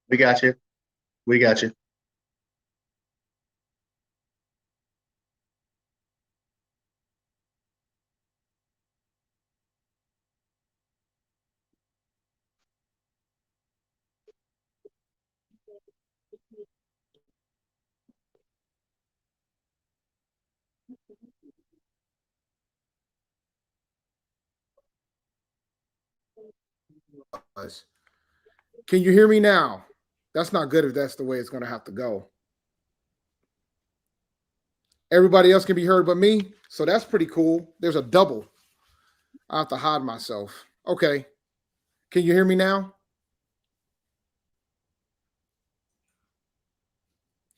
We got you. We got you. Can you hear me now? That's not good if that's the way it's going to have to go. Everybody else can be heard but me. So that's pretty cool. There's a double. I have to hide myself. Okay. Can you hear me now?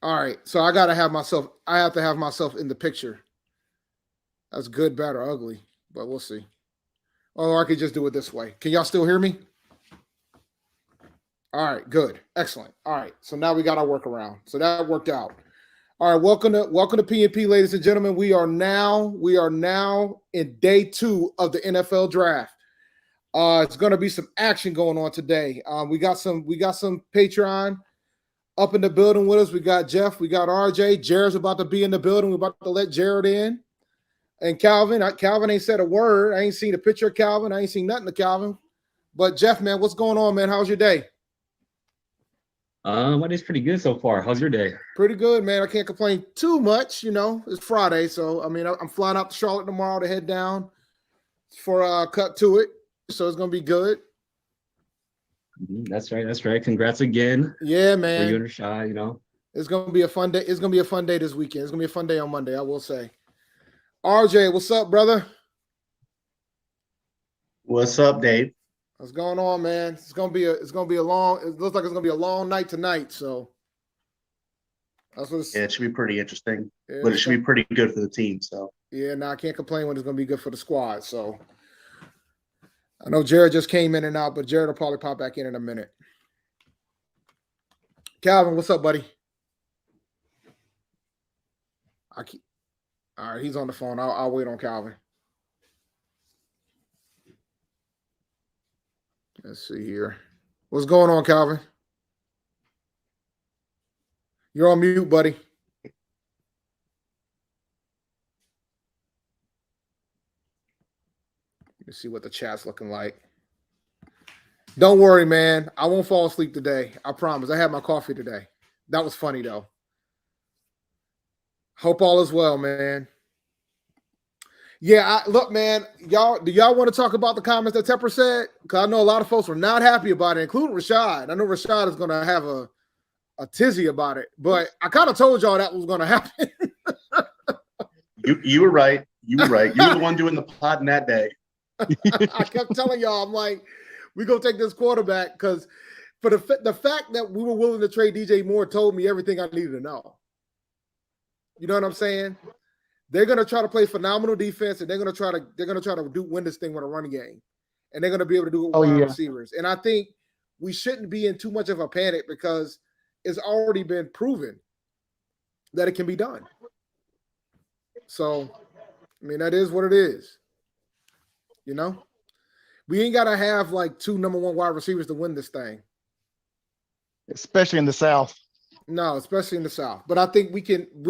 All right. So I have to have myself in the picture. That's good, bad, or ugly, but we'll see. Or I could just do it this way. Can y'all still hear me? All right, good. Excellent. All right. So now we got our workaround. So that worked out. All right, welcome to PNP, ladies and gentlemen. We are now in day 2 of the NFL draft. It's going to be some action going on today. We got some Patreon up in the building with us. We got Jeff, we got RJ. Jared's about to be in the building. We're about to let Jared in. And Calvin ain't said a word. I ain't seen a picture of Calvin. I ain't seen nothing of Calvin. But Jeff, man, what's going on, man? How's your day? My day's pretty good so far. How's your day? Pretty good, man. I can't complain too much. You know, it's Friday, so I mean, I'm flying out to Charlotte tomorrow to head down for cut to it. So it's gonna be good. That's right. That's right. Congrats again. Yeah, man. For you and Rashad, you know. It's gonna be a fun day. It's gonna be a fun day this weekend. It's gonna be a fun day on Monday, I will say. RJ, what's up, brother? What's up, Dave? What's going on, man? It's gonna be a long. It looks like it's gonna be a long night tonight. So that's what. Yeah, it should be pretty interesting, but it should be pretty good for the team. So yeah, I can't complain when it's gonna be good for the squad. So I know Jared just came in and out, but Jared will probably pop back in a minute. Calvin, what's up, buddy? All right, he's on the phone. I'll wait on Calvin. Let's see here. What's going on, Calvin? You're on mute, buddy. Let's see what the chat's looking like. Don't worry, man. I won't fall asleep today. I promise. I had my coffee today. That was funny, though. Hope all is well, man. Yeah, look, man. Do y'all want to talk about the comments that Tepper said? Because I know a lot of folks were not happy about it, including Rashad. I know Rashad is going to have a tizzy about it, but I kind of told y'all that was going to happen. you were right. You were right. You were the one doing the pod in that day. I kept telling y'all, I'm like, we're going to take this quarterback because for the fact that we were willing to trade DJ Moore told me everything I needed to know. You know what I'm saying? They're going to try to play phenomenal defense, and they're going to try to win this thing with a running game, and they're going to be able to do it with wide receivers. And I think we shouldn't be in too much of a panic because it's already been proven that it can be done. So, I mean, that is what it is. You know, we ain't got to have like 2 number 1 wide receivers to win this thing, especially in the South. No, especially in the South. But I think we're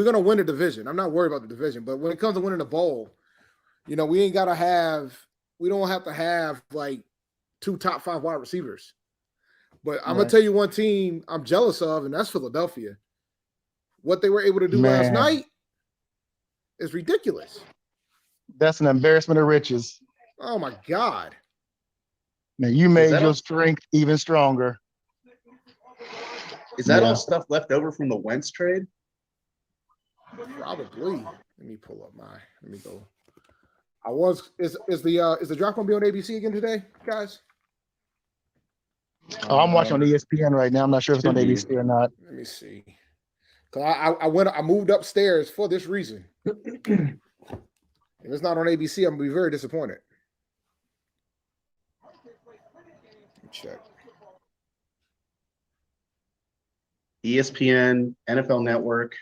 going to win the division. I'm not worried about the division. But when it comes to winning the bowl, you know, we don't have to have like 2 top 5 wide receivers. But I'm going to tell you one team I'm jealous of, and that's Philadelphia. What they were able to do last night is ridiculous. That's an embarrassment of riches. Oh, my God. Now, you made your strength even stronger. Is that all stuff left over from the Wentz trade? Probably. Let me pull up let me go. Is the draft gonna be on ABC again today, guys? Oh, I'm watching on ESPN right now. I'm not sure if it's on ABC or not. Let me see. Cause I moved upstairs for this reason. If it's not on ABC, I'm gonna be very disappointed. Let me check. ESPN, NFL Network.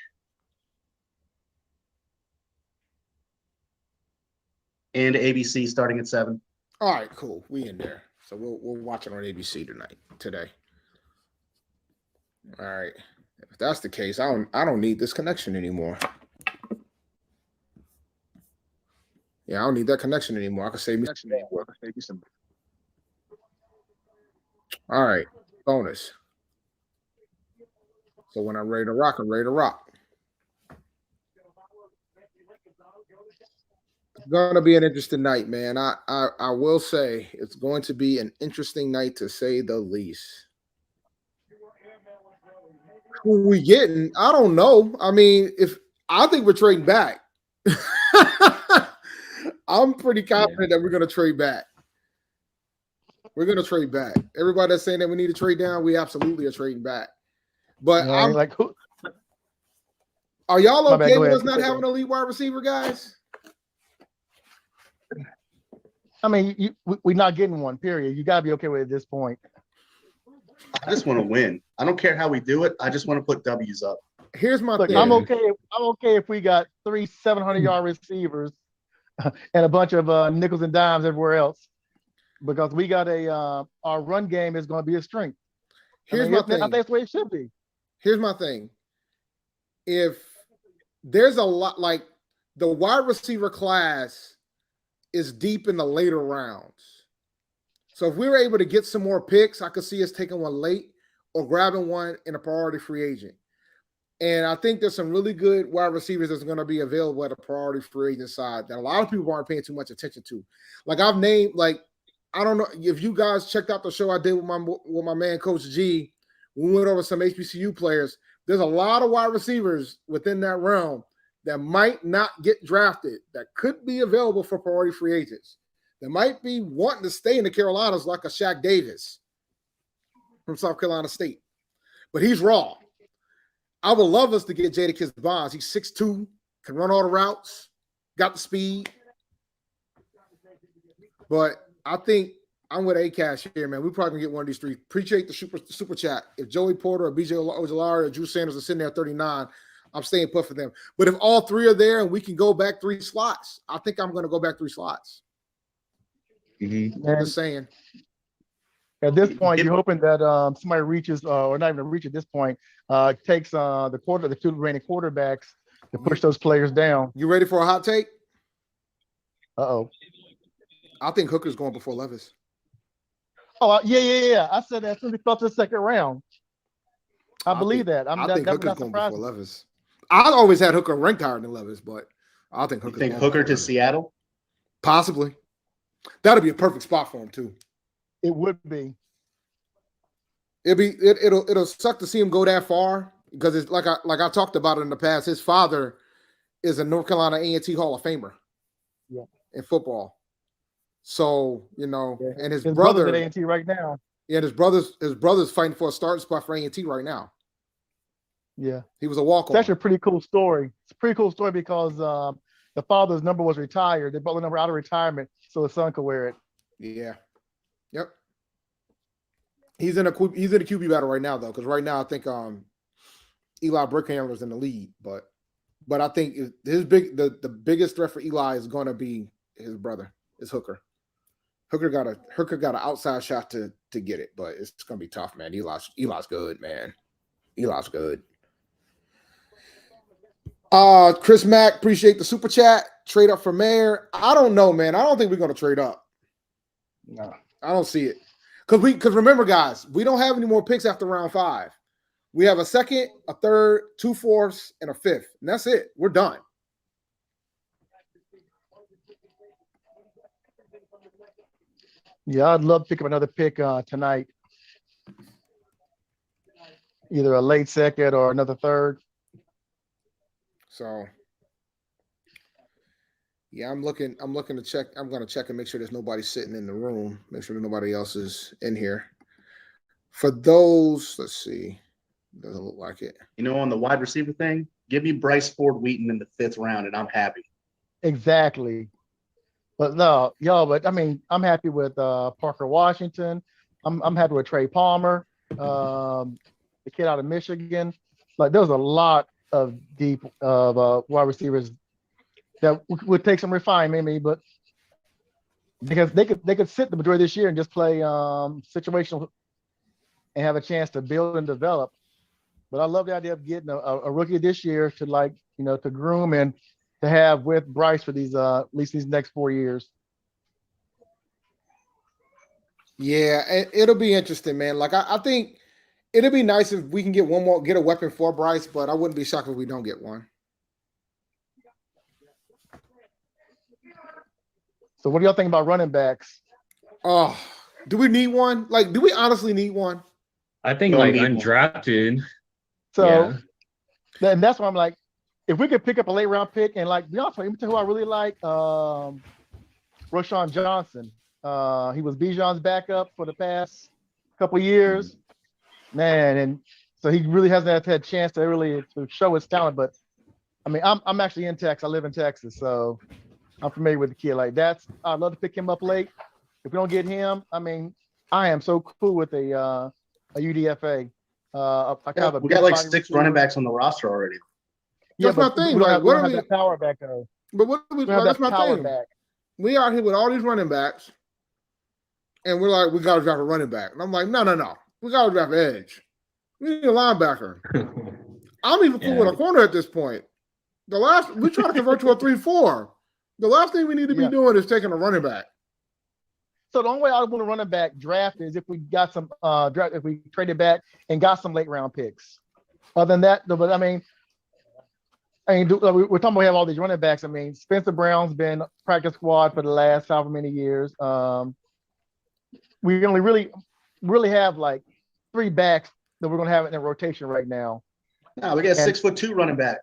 And ABC starting at 7. All right, cool. We in there. So we'll watch it on ABC today. All right. If that's the case, I don't need this connection anymore. Yeah, I don't need that connection anymore. I can save me some. All right. Bonus. So when I'm ready to rock, I'm ready to rock. It's going to be an interesting night, man. I will say it's going to be an interesting night to say the least. Who we getting? I don't know. I mean, I think we're trading back. I'm pretty confident that we're going to trade back. We're going to trade back. Everybody that's saying that we need to trade down, we absolutely are trading back. But Yeah, like who? Are y'all My bad, okay go with ahead. us not having an elite wide receiver, guys? I mean, we're not getting one. Period. You gotta be okay with it at this point. I just want to win. I don't care how we do it. I just want to put W's up. Here's my Look, thing. I'm okay if we got 3 700-yard receivers and a bunch of nickels and dimes everywhere else, because we got our run game is going to be a strength. Here's my thing. I think that's the way it should be. Here's my thing. If there's a lot, like the wide receiver class is deep in the later rounds. So if we were able to get some more picks, I could see us taking one late or grabbing one in a priority free agent. And I think there's some really good wide receivers that's going to be available at a priority free agent side that a lot of people aren't paying too much attention to. Like I've named, like, I don't know if you guys checked out the show I did with my man, Coach G. We went over some HBCU players. There's a lot of wide receivers within that realm that might not get drafted, that could be available for priority free agents, that might be wanting to stay in the Carolinas like a Shaq Davis from South Carolina State. But he's raw. I would love us to get Jadakiss Bonds. He's 6'2", can run all the routes, got the speed. But I think I'm with A-Cash here, man. We probably going to get one of these three. Appreciate the super chat. If Joey Porter or BJ Ojolari or Drew Sanders are sitting there at 39, I'm staying put for them. But if all three are there and we can go back 3 slots, I think I'm going to go back 3 slots. Mm-hmm. I'm just saying. At this point, you're hoping that somebody reaches, or not even reach at this point, takes the 2 remaining quarterbacks to push those players down. You ready for a hot take? Uh-oh. I think Hooker's going before Levis. Oh, yeah. I said that since we fell to the second round. I believe that. I think Hooker's not going surprising. before Levis. I always had Hooker ranked higher than Levis, but I think You Hooker's think going Hooker before to Levis. Seattle? Possibly. That'd be a perfect spot for him too. It would be. It'll suck to see him go that far because it's like I talked about it in the past. His father is a North Carolina A&T Hall of Famer in football. So, and his brother at A&T right now. Yeah, his brother's fighting for a starting spot for A&T right now. Yeah. He was a walk-on. It's actually a pretty cool story. It's a pretty cool story because the father's number was retired. They bought the number out of retirement so his son could wear it. Yeah. Yep. He's in a QB battle right now though, because right now I think Eli Brickhandler's in the lead, but I think the biggest threat for Eli is going to be his brother, is Hooker. Hooker got an outside shot to get it, but it's going to be tough, man. Eli's good, man. Eli's good. Chris Mack, appreciate the super chat. Trade up for mayor. I don't know, man. I don't think we're going to trade up. No, I don't see it. Because remember, guys, we don't have any more picks after round 5. We have a second, a third, 2 fourths, and a 5th. And that's it. We're done. Yeah, I'd love to pick up another pick tonight. Either a late second or another third. So, yeah, I'm looking to check. I'm going to check and make sure there's nobody sitting in the room. Make sure that nobody else is in here. For those, let's see. Doesn't look like it. On the wide receiver thing, give me Bryce Ford Wheaton in the 5th round, and I'm happy. Exactly. But no, but I mean, I'm happy with Parker Washington. I'm happy with Trey Palmer, the kid out of Michigan. Like, there's a lot of deep wide receivers that would take some refinement, maybe, but because they could sit the majority of this year and just play situational and have a chance to build and develop. But I love the idea of getting a rookie this year to to groom and to have with Bryce for these at least these next 4 years. Yeah, it'll be interesting, man. Like I think it'll be nice if we can get get a weapon for Bryce, but I wouldn't be shocked if we don't get one. So what do y'all think about running backs? Oh, do we need one? Like, do we honestly need one? I think Don't like need one. undrafted. So Yeah. then that's why I'm like, if we could pick up a late round pick and like, be honest, with you, who I really like, Rashad Johnson. He was Bijan's backup for the past couple years, man, and so he really hasn't had a chance to show his talent. But I mean, I'm actually in Texas. I live in Texas, so I'm familiar with the kid. Like I'd love to pick him up late. If we don't get him, I mean, I am so cool with a UDFA. We got like 6 running backs on the roster already. Yeah, That's my but thing. we don't like, have, we what don't are have we? that power back though. But what are we? We don't have That's that my power thing. back. We out here with all these running backs, and we're like, we got to draft a running back. And I'm like, no. We got to draft an edge. We need a linebacker. I'm even cool with a corner at this point. We try to convert to a 3-4. The last thing we need to be doing is taking a running back. So the only way I want to running back draft is if we got some if we traded back and got some late round picks. Other than that, but I mean, we're talking about we have all these running backs. I mean, Spencer Brown's been practice squad for the last however many years. We only really have like 3 backs that we're going to have in the rotation right now. No, we got a 6'2" running back.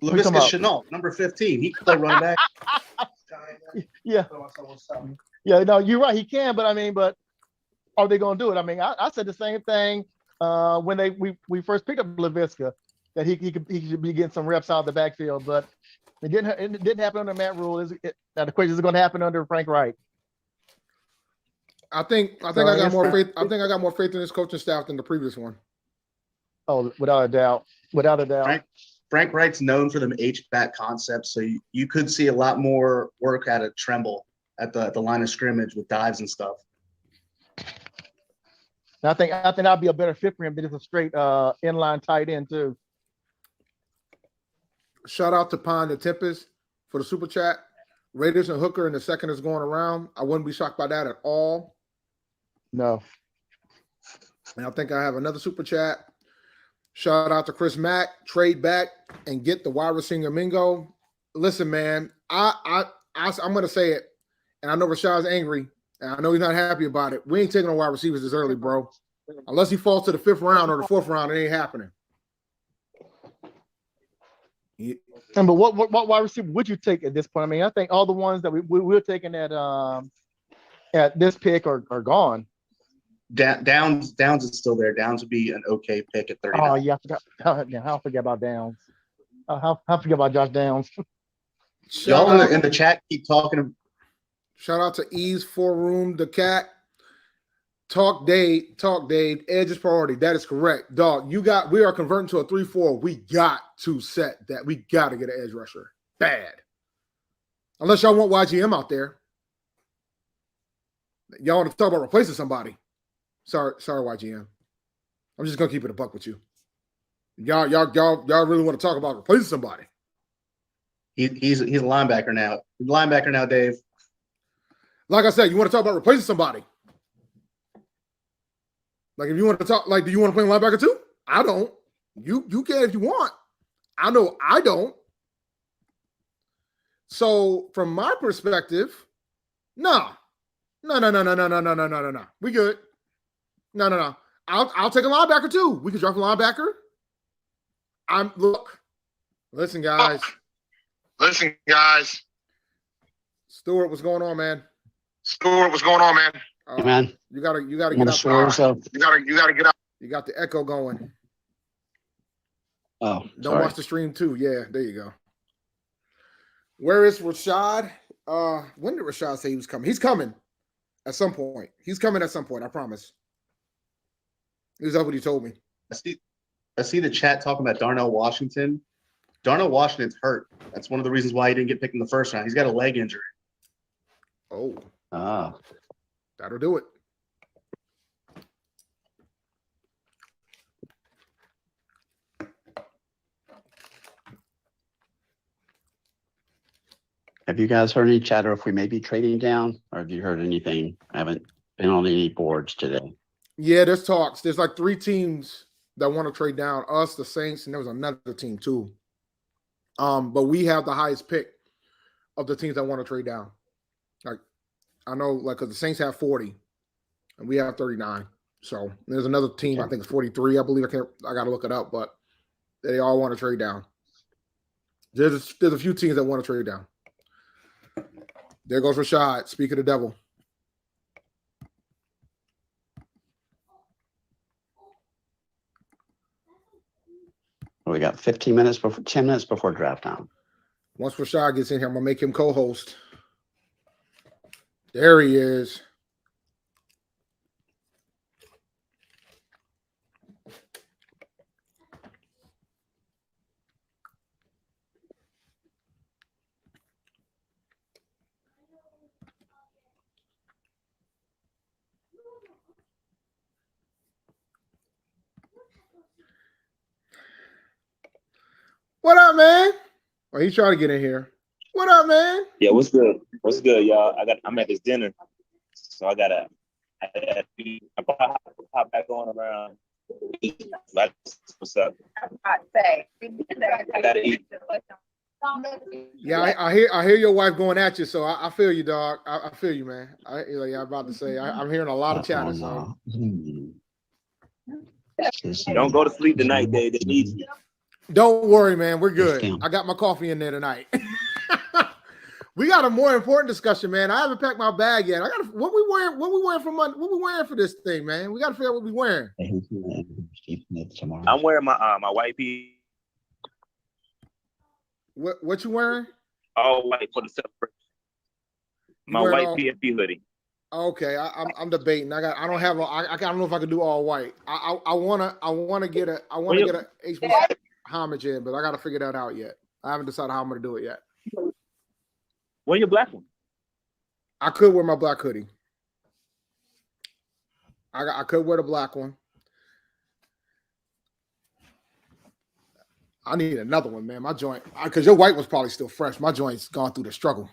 talking LaVisca about? Chenault, number 15. He can play running back. Yeah, no, you're right. He can, but are they going to do it? I mean, I said the same thing when we first picked up LaVisca, that he should be getting some reps out of the backfield, but it didn't happen under Matt Rule. Now the question is going to happen under Frank Wright. I think I got more faith. I think I got more faith in this coaching staff than the previous one. Oh, without a doubt. Frank Wright's known for them H-back concepts, so you could see a lot more work out of Tremble at the line of scrimmage with dives and stuff. And I think I'd be a better fit for him than just a straight inline tight end too. Shout out to Pond and Tempest for the super chat. Raiders and Hooker in the second is going around. I wouldn't be shocked by that at all. No. And I think I have another super chat. Shout out to Chris Mack. Trade back and get the wide receiver Mingo. Listen, man, I'm going to say it, and I know Rashad's angry, and I know he's not happy about it. We ain't taking no wide receivers this early, bro. Unless he falls to the 5th round or the 4th round, it ain't happening. But what wide receiver would you take at this point? I mean, I think all the ones that we're taking at this pick are gone. Downs is still there. Downs would be an okay pick at 39. Oh yeah, I forget about Downs. I forget about Josh Downs. Y'all in the chat keep talking. Shout out to Ease 4 Room, the cat. Talk Dave. Edge is priority. That is correct. Dog, we are converting to a 3-4. We got to set that. We got to get an edge rusher. Bad. Unless y'all want YGM out there. Y'all want to talk about replacing somebody. Sorry, YGM. I'm just gonna keep it a buck with you. Y'all really want to talk about replacing somebody. He's a linebacker now. He's a linebacker now, Dave. Like I said, you want to talk about replacing somebody. Like if you want to talk, like, do you want to play linebacker too? I don't. You can if you want. I know I don't. So from my perspective, no. We good. No. I'll take a linebacker too. We can draft a linebacker. Listen, guys. Stuart, what's going on, man? Hey, man. You gotta I'm get gonna swear up. so. You gotta get up. You got the echo going. Oh, Don't sorry. watch the stream too. Yeah, there you go. Where is Rashad? When did Rashad say he was coming? He's coming at some point. I promise. Is that what he told me? I see the chat talking about Darnell Washington. Darnell Washington's hurt. That's one of the reasons why he didn't get picked in the first round. He's got a leg injury. Oh, Ah, that'll do it. Have you guys heard any chatter if we may be trading down, or have you heard anything? I haven't been on any boards today. Yeah, there's talks. There's like 3 teams that want to trade down. Us, the Saints, and there was another team too. But we have the highest pick of the teams that want to trade down. Like, I know, like, because the Saints have 40, and we have 39. So there's another team, I think it's 43, I believe. I got to look it up, but they all want to trade down. There's a few teams that want to trade down. There goes Rashad. Speak of the devil. We got 10 minutes before draft time. Once Rashad gets in here, I'm going to make him co-host. There he is. What up, man? Oh, he's trying to get in here. What up, man? Yeah, what's good? What's good, y'all? I'm at this dinner, so I gotta hop back on around. Like, what's up? I gotta eat. Yeah, I hear your wife going at you, so I feel you, dog. I feel you, man. I'm about to say I'm hearing a lot of chatter. So. Don't go to sleep tonight, Dave. They need you. Don't worry, man. We're good. I got my coffee in there tonight. We got a more important discussion, man. I haven't packed my bag yet. What we wearing for Monday? What we wearing for this thing, man? We got to figure out what we wearing. I'm wearing my white P. What you wearing? All white for the celebration. My white PNP hoodie. Okay, I'm debating. I don't know if I can do all white. I wanna get a HBC homage in, but I gotta figure that out yet. I haven't decided how I'm gonna do it yet. Wear your black one. I could wear my black hoodie. I could wear the black one. I need another one, man. My joint, because your white was probably still fresh. My joint's gone through the struggle.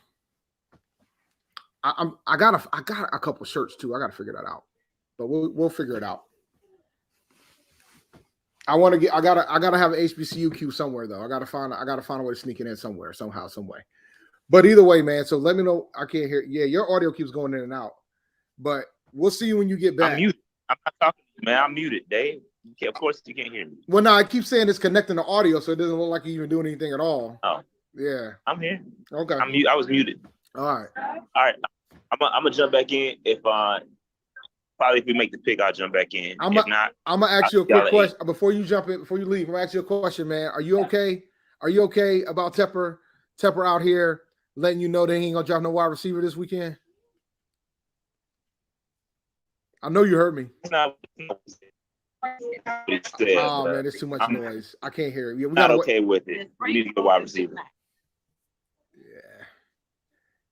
I got a couple shirts too. I got to figure that out, but we'll figure it out. I gotta have an HBCU queue somewhere though. I gotta find a way to sneak it in somewhere, somehow, some way. But either way, man. So let me know. I can't hear. Yeah, your audio keeps going in and out. But we'll see you when you get back. I'm muted. I'm not talking to you, man. I'm muted, Dave. Of course you can't hear me. Well, no, I keep saying it's connecting the audio, so it doesn't look like you're even doing anything at all. Oh, yeah. I'm here. Okay. I was muted. All right. I'm gonna jump back in if we make the pick, I'll jump back in. If not, I'm gonna ask you a quick question before you jump in. Before you leave, I'm gonna ask you a question, man. Are you okay? Are you okay about Tepper out here letting you know they ain't gonna drop no wide receiver this weekend? I know you heard me. It's not. Oh man, there's too much noise. I can't hear it. We're not okay with it. We need to get wide receiver.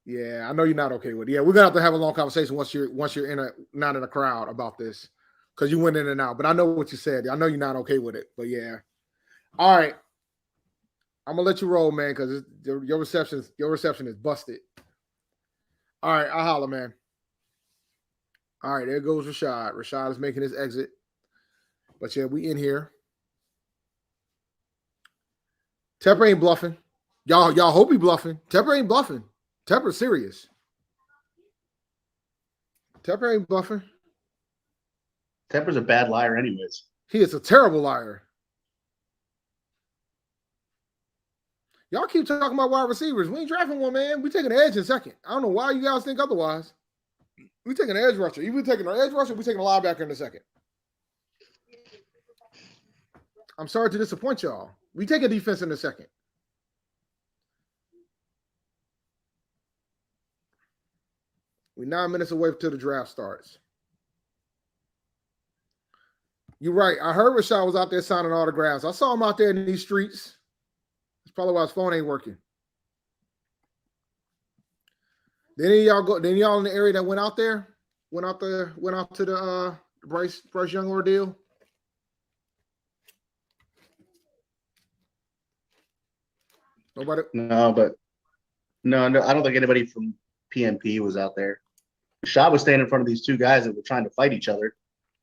Yeah, I know you're not okay with it. Yeah, we're gonna have to have a long conversation once you're not in a crowd about this, because you went in and out. But I know what you said. I know you're not okay with it. But yeah, all right. I'm gonna let you roll, man, because your reception is busted. All right, I'll holler, man. All right, there goes Rashad. Rashad is making his exit. But yeah, we in here. Tepper ain't bluffing. Y'all hope he bluffing. Tepper ain't bluffing. Tepper's serious. Tepper ain't bluffing. Tepper's a bad liar anyways. He is a terrible liar. Y'all keep talking about wide receivers. We ain't drafting one, man. We taking an edge in second. I don't know why you guys think otherwise. We taking an edge rusher. You taking an edge rusher, we taking a linebacker in a second. I'm sorry to disappoint y'all. We take a defense in a second. We're 9 minutes away till the draft starts. You're right. I heard Rashad was out there signing autographs. I saw him out there in these streets. That's probably why his phone ain't working. Then y'all in the area that went out to the Bryce Young ordeal? Nobody? No, but No, I don't think anybody from PNP was out there. Rashad was standing in front of these two guys that were trying to fight each other,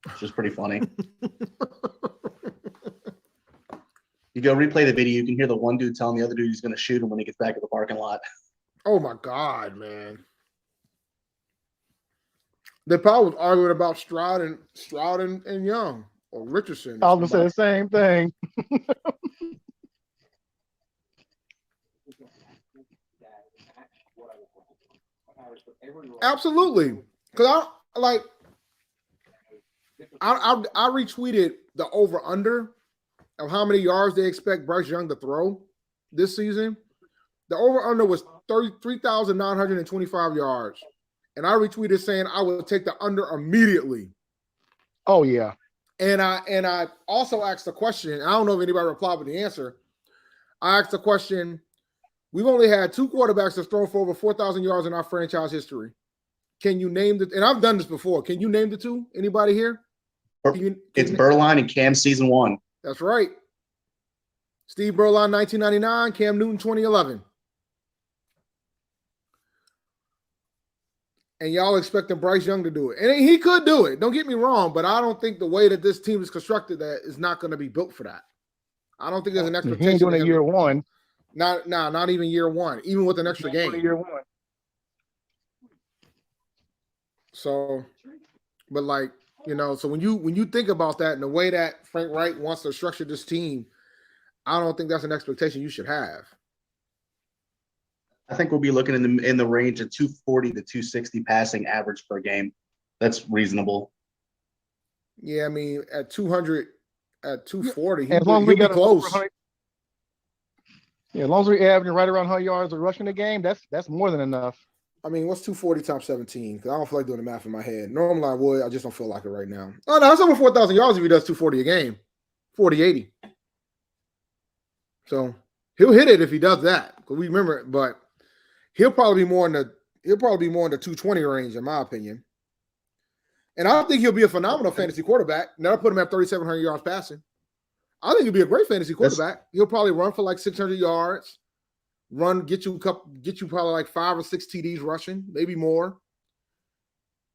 which was pretty funny. You go replay the video, you can hear the one dude telling the other dude he's going to shoot him when he gets back to the parking lot. Oh my God, man. They probably was arguing about Stroud and Young or Richardson. I was gonna say the same thing. Absolutely. Because I retweeted the over-under of how many yards they expect Bryce Young to throw this season. The over-under was 33,925 yards. And I retweeted saying I would take the under immediately. Oh, yeah. And I also asked the question, I don't know if anybody replied with the answer. I asked the question, we've only had 2 quarterbacks that throw for over 4,000 yards in our franchise history. Can you name and I've done this before. Can you name the 2? Anybody here? It's Burline and Cam season 1. That's right. Steve Burline, 1999, Cam Newton, 2011. And y'all expecting Bryce Young to do it. And he could do it. Don't get me wrong, but I don't think the way that this team is constructed that is not going to be built for that. I don't think there's an expectation. He ain't doing it year one. Not even year one, even with an extra game. Year one. So, but like, so when you think about that and the way that Frank Wright wants to structure this team, I don't think that's an expectation you should have. I think we'll be looking in the range of 240 to 260 passing average per game. That's reasonable. Yeah, I mean at 240, as long as we got close. Yeah, as long as we're averaging right around 100 yards of rushing the game, that's more than enough. I mean, what's 240 times 17? Because I don't feel like doing the math in my head. Normally I would. I just don't feel like it right now. Oh, no, that's over 4,000 yards if he does 240 a game. 40-80. So he'll hit it if he does that. Because we remember it, but he'll probably be more in the 220 range, in my opinion. And I think he'll be a phenomenal fantasy quarterback. And that'll put him at 3,700 yards passing. I think he'll be a great fantasy quarterback. He'll probably run for like 600 yards. Get you probably like 5 or 6 TDs rushing, maybe more.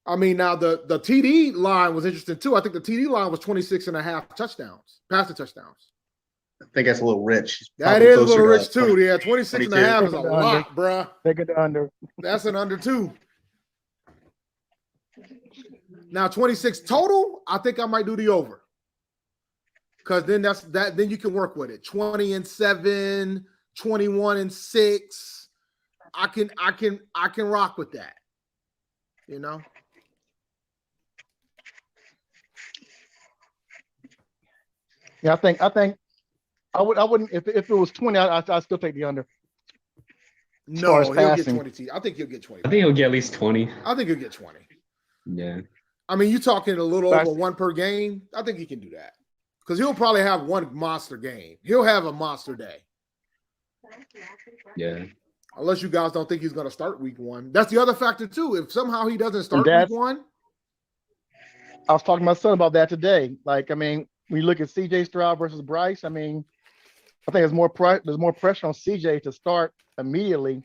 I mean, now the TD line was interesting too. I think the TD line was 26.5 touchdowns, passing touchdowns. I think that's a little rich. That is a little rich too. Yeah, 26.5 is a lot, bruh. Take it under. That's an under 2. Now 26 total, I think I might do the over. Because then then you can work with it. 20-7, 21-6. I can rock with that. Yeah, I think I wouldn't if it was 20, I'd still take the under. No, he'll get 20. I think he'll get 20. I think he'll get at least 20. I think he'll get 20. Yeah. I mean, you're talking a little over 1 per game. I think he can do that. Because he'll probably have 1 monster game. He'll have a monster day. Yeah. Unless you guys don't think he's going to start week 1. That's the other factor, too. If somehow he doesn't start week 1. I was talking to my son about that today. Like, I mean, when you look at CJ Stroud versus Bryce, I mean, I think there's more pressure on CJ to start immediately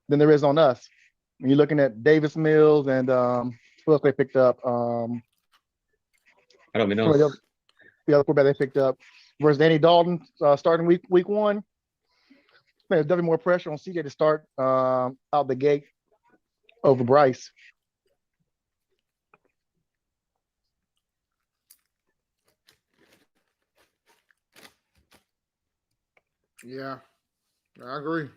than there is on us. When you're looking at Davis Mills and who else they picked up? I don't even know. The other quarterback they picked up versus Danny Dalton starting week 1. Man, there's definitely more pressure on CJ to start out the gate over Bryce. Yeah, I agree.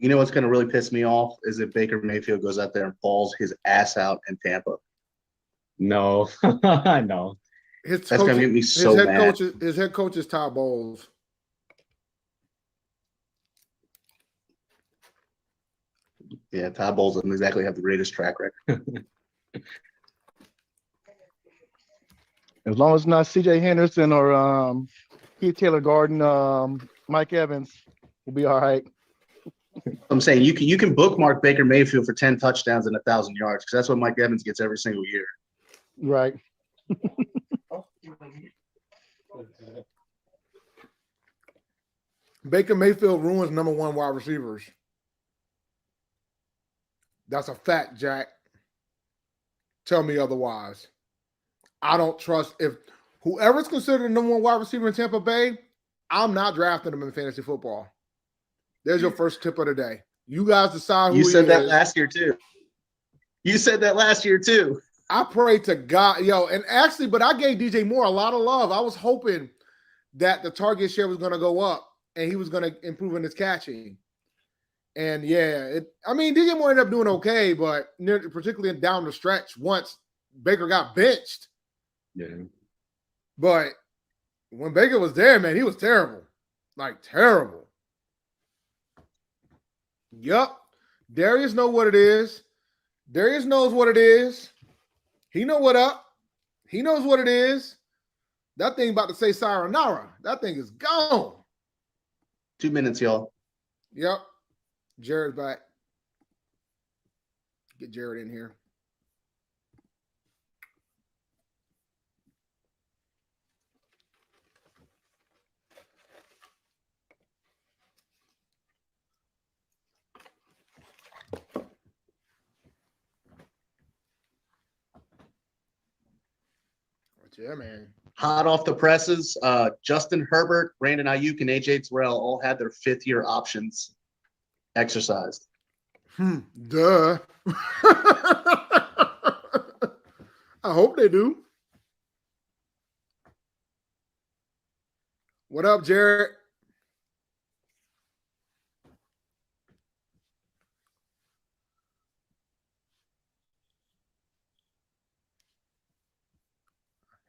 You know what's going to really piss me off is if Baker Mayfield goes out there and falls his ass out in Tampa. No, no. That's going to get me so mad. His head coach is Todd Bowles. Yeah, Todd Bowles doesn't exactly have the greatest track record. As long as it's not C.J. Henderson or Keith Taylor-Gordon, Mike Evans, will be all right. I'm saying you can bookmark Baker Mayfield for 10 touchdowns and 1,000 yards because that's what Mike Evans gets every single year. Right. Baker Mayfield ruins number one wide receivers. That's a fact, Jack. Tell me otherwise. I don't trust if whoever's considered the number one wide receiver in Tampa Bay, I'm not drafting him in fantasy football. There's your first tip of the day. You guys decide who You said that is. last year too. You said that last year too. I pray to God, and actually, but I gave DJ Moore a lot of love. I was hoping that the target share was going to go up and he was going to improve in his catching. And DJ Moore ended up doing okay, but particularly down the stretch once Baker got benched. Yeah. But when Baker was there, man, he was terrible. Like terrible. Yup. Darius knows what it is. Darius knows what it is. He know what up. He knows what it is. That thing about to say sayonara. That thing is gone. 2 minutes, y'all. Yep. Jared's back. Get Jared in here. Yeah, man. Hot off the presses, Justin Herbert, Brandon Ayuk, and AJ Terrell all had their fifth-year options exercised. Duh. I hope they do. What up, Jared?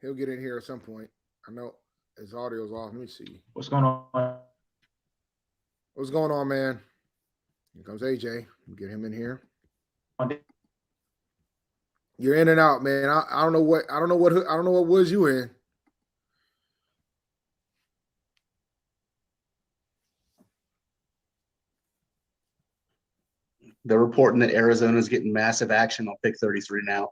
He'll get in here at some point. I know his audio's off. Let me see. What's going on? What's going on, man? Here comes AJ. Get him in here. You're in and out, man. I don't know what woods you in. They're reporting that Arizona's getting massive action on pick 33 now.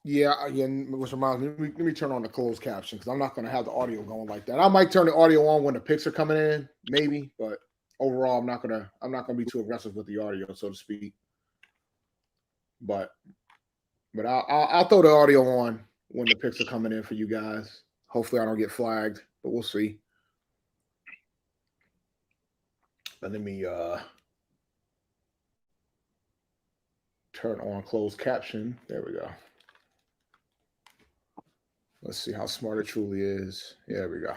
Yeah, again, which reminds me, let me turn on the closed caption because I'm not going to have the audio going like that. I might turn the audio on when the picks are coming in, maybe, but overall, I'm not gonna be too aggressive with the audio, so to speak. But I'll throw the audio on when the picks are coming in for you guys. Hopefully, I don't get flagged, but we'll see. Let me turn on closed caption. There we go. Let's see how smart it truly is. Yeah, there we go.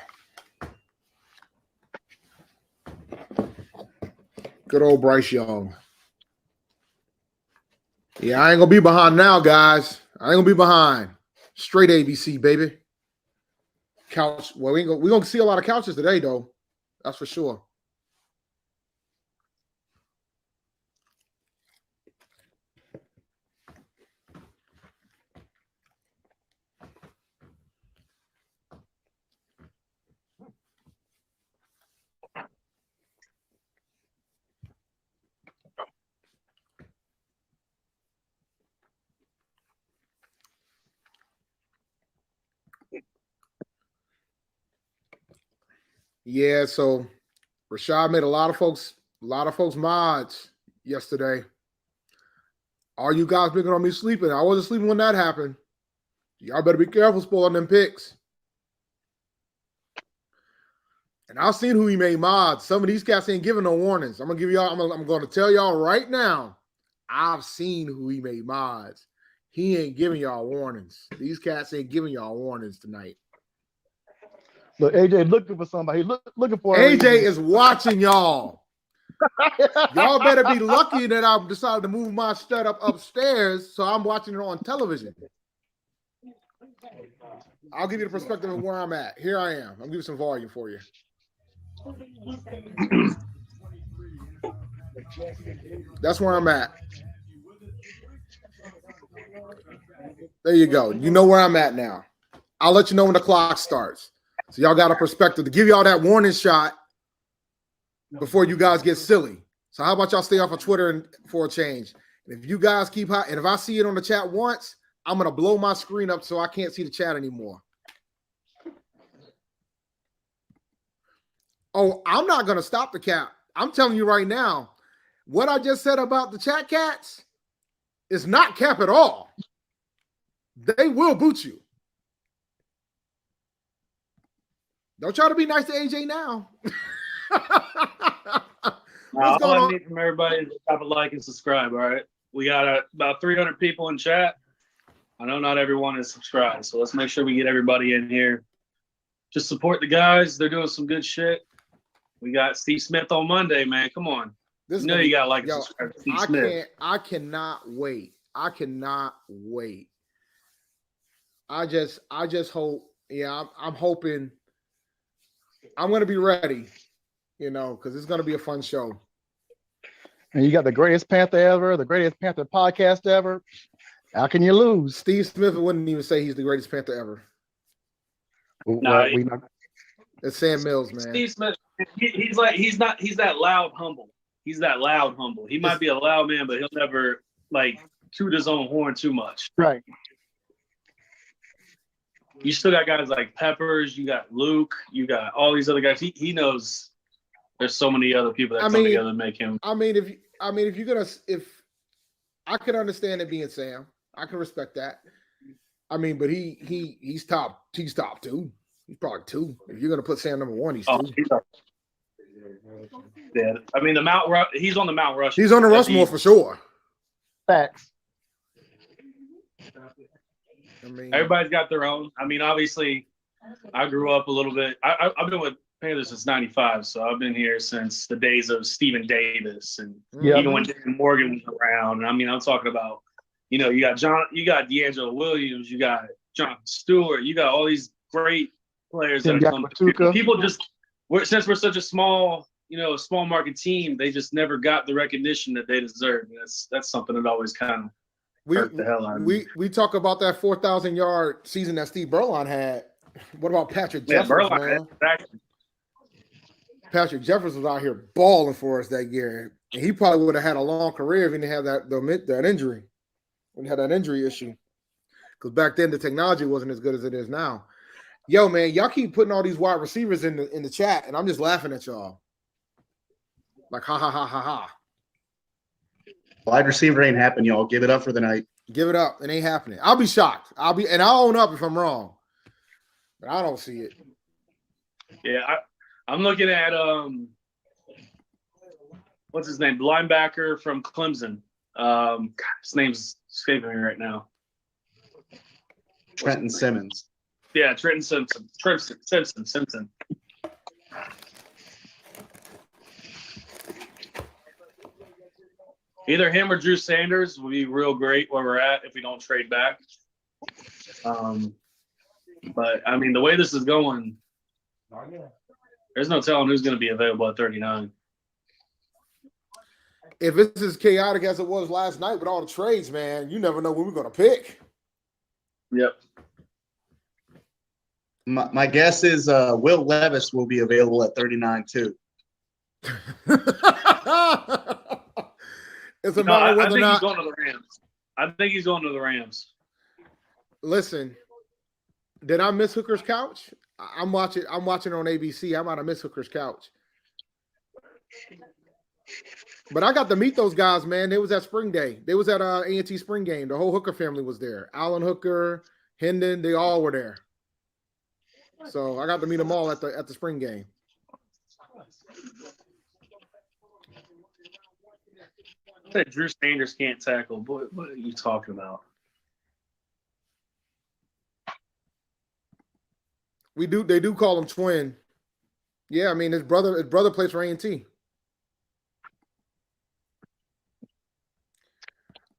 Good old Bryce Young. Yeah, I ain't going to be behind now, guys. I ain't going to be behind. Straight ABC, baby. Couch. Well, we're going to see a lot of couches today, though. That's for sure. Yeah, so Rashad made a lot of folks mods yesterday. Are you guys picking on me sleeping? I wasn't sleeping when that happened. Y'all better be careful spoiling them picks. And I've seen who he made mods. Some of these cats ain't giving no warnings. I'm going to tell y'all right now. I've seen who he made mods. He ain't giving y'all warnings. These cats ain't giving y'all warnings tonight. Look, AJ looking for somebody. Looking for AJ is watching y'all. Y'all better be lucky that I decided to move my stud up upstairs, so I'm watching it on television. I'll give you the perspective of where I'm at. Here I am. I'll give you some volume for you. That's where I'm at. There you go. You know where I'm at now. I'll let you know when the clock starts. So y'all got a perspective to give y'all that warning shot before you guys get silly. So how about y'all stay off of Twitter for a change? And if you guys keep high, and if I see it on the chat once, I'm going to blow my screen up so I can't see the chat anymore. Oh, I'm not going to stop the cap. I'm telling you right now, what I just said about the Chat Cats is not cap at all. They will boot you. Don't try to be nice to AJ now. What's going all I on? need from everybody is to drop a like and subscribe. All right, we got about 300 people in chat. I know not everyone is subscribed, so let's make sure we get everybody in here. Just support the guys; they're doing some good shit. We got Steve Smith on Monday, man. Come on, you know you got to like and subscribe to Steve Smith. I cannot wait. I cannot wait. I just hope. Yeah, I'm hoping. I'm going to be ready. Because it's going to be a fun show. And you got the greatest Panther ever, the greatest Panther podcast ever. How can you lose? Steve Smith wouldn't even say he's the greatest Panther ever. It's Sam Mills, man. Steve Smith, he's that loud humble. He's that loud humble. He might be a loud man, but he'll never toot his own horn too much. Right. You still got guys like Peppers. You got Luke. You got all these other guys. He knows. There's so many other people that come together to make him. If I could understand it being Sam, I can respect that. But he's top 2. He's probably 2. If you're gonna put Sam number 1, he's 2. Yeah, he's on the Mount Rushmore. He's on the Rushmore for sure. Facts. Everybody's got their own. Obviously, I grew up a little bit. I've been with Panthers since '95, so I've been here since the days of Stephen Davis and even when Dan Morgan was around. And I'm talking about, you got D'Angelo Williams, you got Jonathan Stewart, you got all these great players that come. People since we're such a small market team, they just never got the recognition that they deserve. That's something that always kind of hurt the hell out of me. We talk about that 4,000-yard season that Steve Berline had. What about Patrick Jeffers, man? Patrick Jeffers was out here balling for us that year, and he probably would have had a long career if he didn't have that injury. When he had that injury issue, because back then the technology wasn't as good as it is now. Yo, man, y'all keep putting all these wide receivers in the chat, and I'm just laughing at y'all. Like ha ha ha ha ha. Wide receiver ain't happening, y'all. Give it up for the night. Give it up. It ain't happening. I'll be shocked. I'll own up if I'm wrong, but I don't see it. Yeah, I'm looking at what's his name? Linebacker from Clemson. God, his name's escaping me right now. Trenton Simmons. Yeah, Trenton Simpson. Simpson. Either him or Drew Sanders would be real great where we're at if we don't trade back. But the way this is going, there's no telling who's going to be available at 39. If it's as chaotic as it was last night with all the trades, man, you never know when we're going to pick. Yep. My guess is Will Levis will be available at 39 too. It's a matter whether or not. He's going to the Rams. I think he's going to the Rams. Listen, did I miss Hooker's couch? I'm watching on ABC. I might have missed Hooker's couch. But I got to meet those guys, man. They was at Spring Day. They was at A&T Spring Game. The whole Hooker family was there. Alan Hooker, Hendon, they all were there. So I got to meet them all at the Spring Game. That Drew Sanders can't tackle. Boy, what are you talking about? They do call him twin. Yeah, his brother plays for A&T.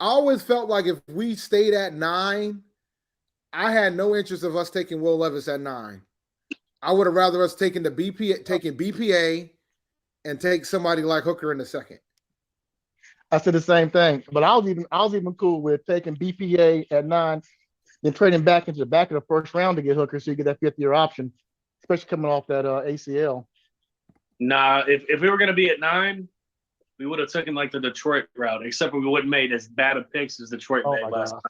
I always felt like if we stayed at 9, I had no interest of us taking Will Levis at 9. I would have rather us taking BPA and take somebody like Hooker in the second. I said the same thing, but I was even cool with taking BPA at 9, then trading back into the back of the first round to get Hooker, so you get that 5th-year option, especially coming off that ACL. Nah, if we were going to be at 9, we would have taken the Detroit route, except we wouldn't made as bad of picks as Detroit made last time.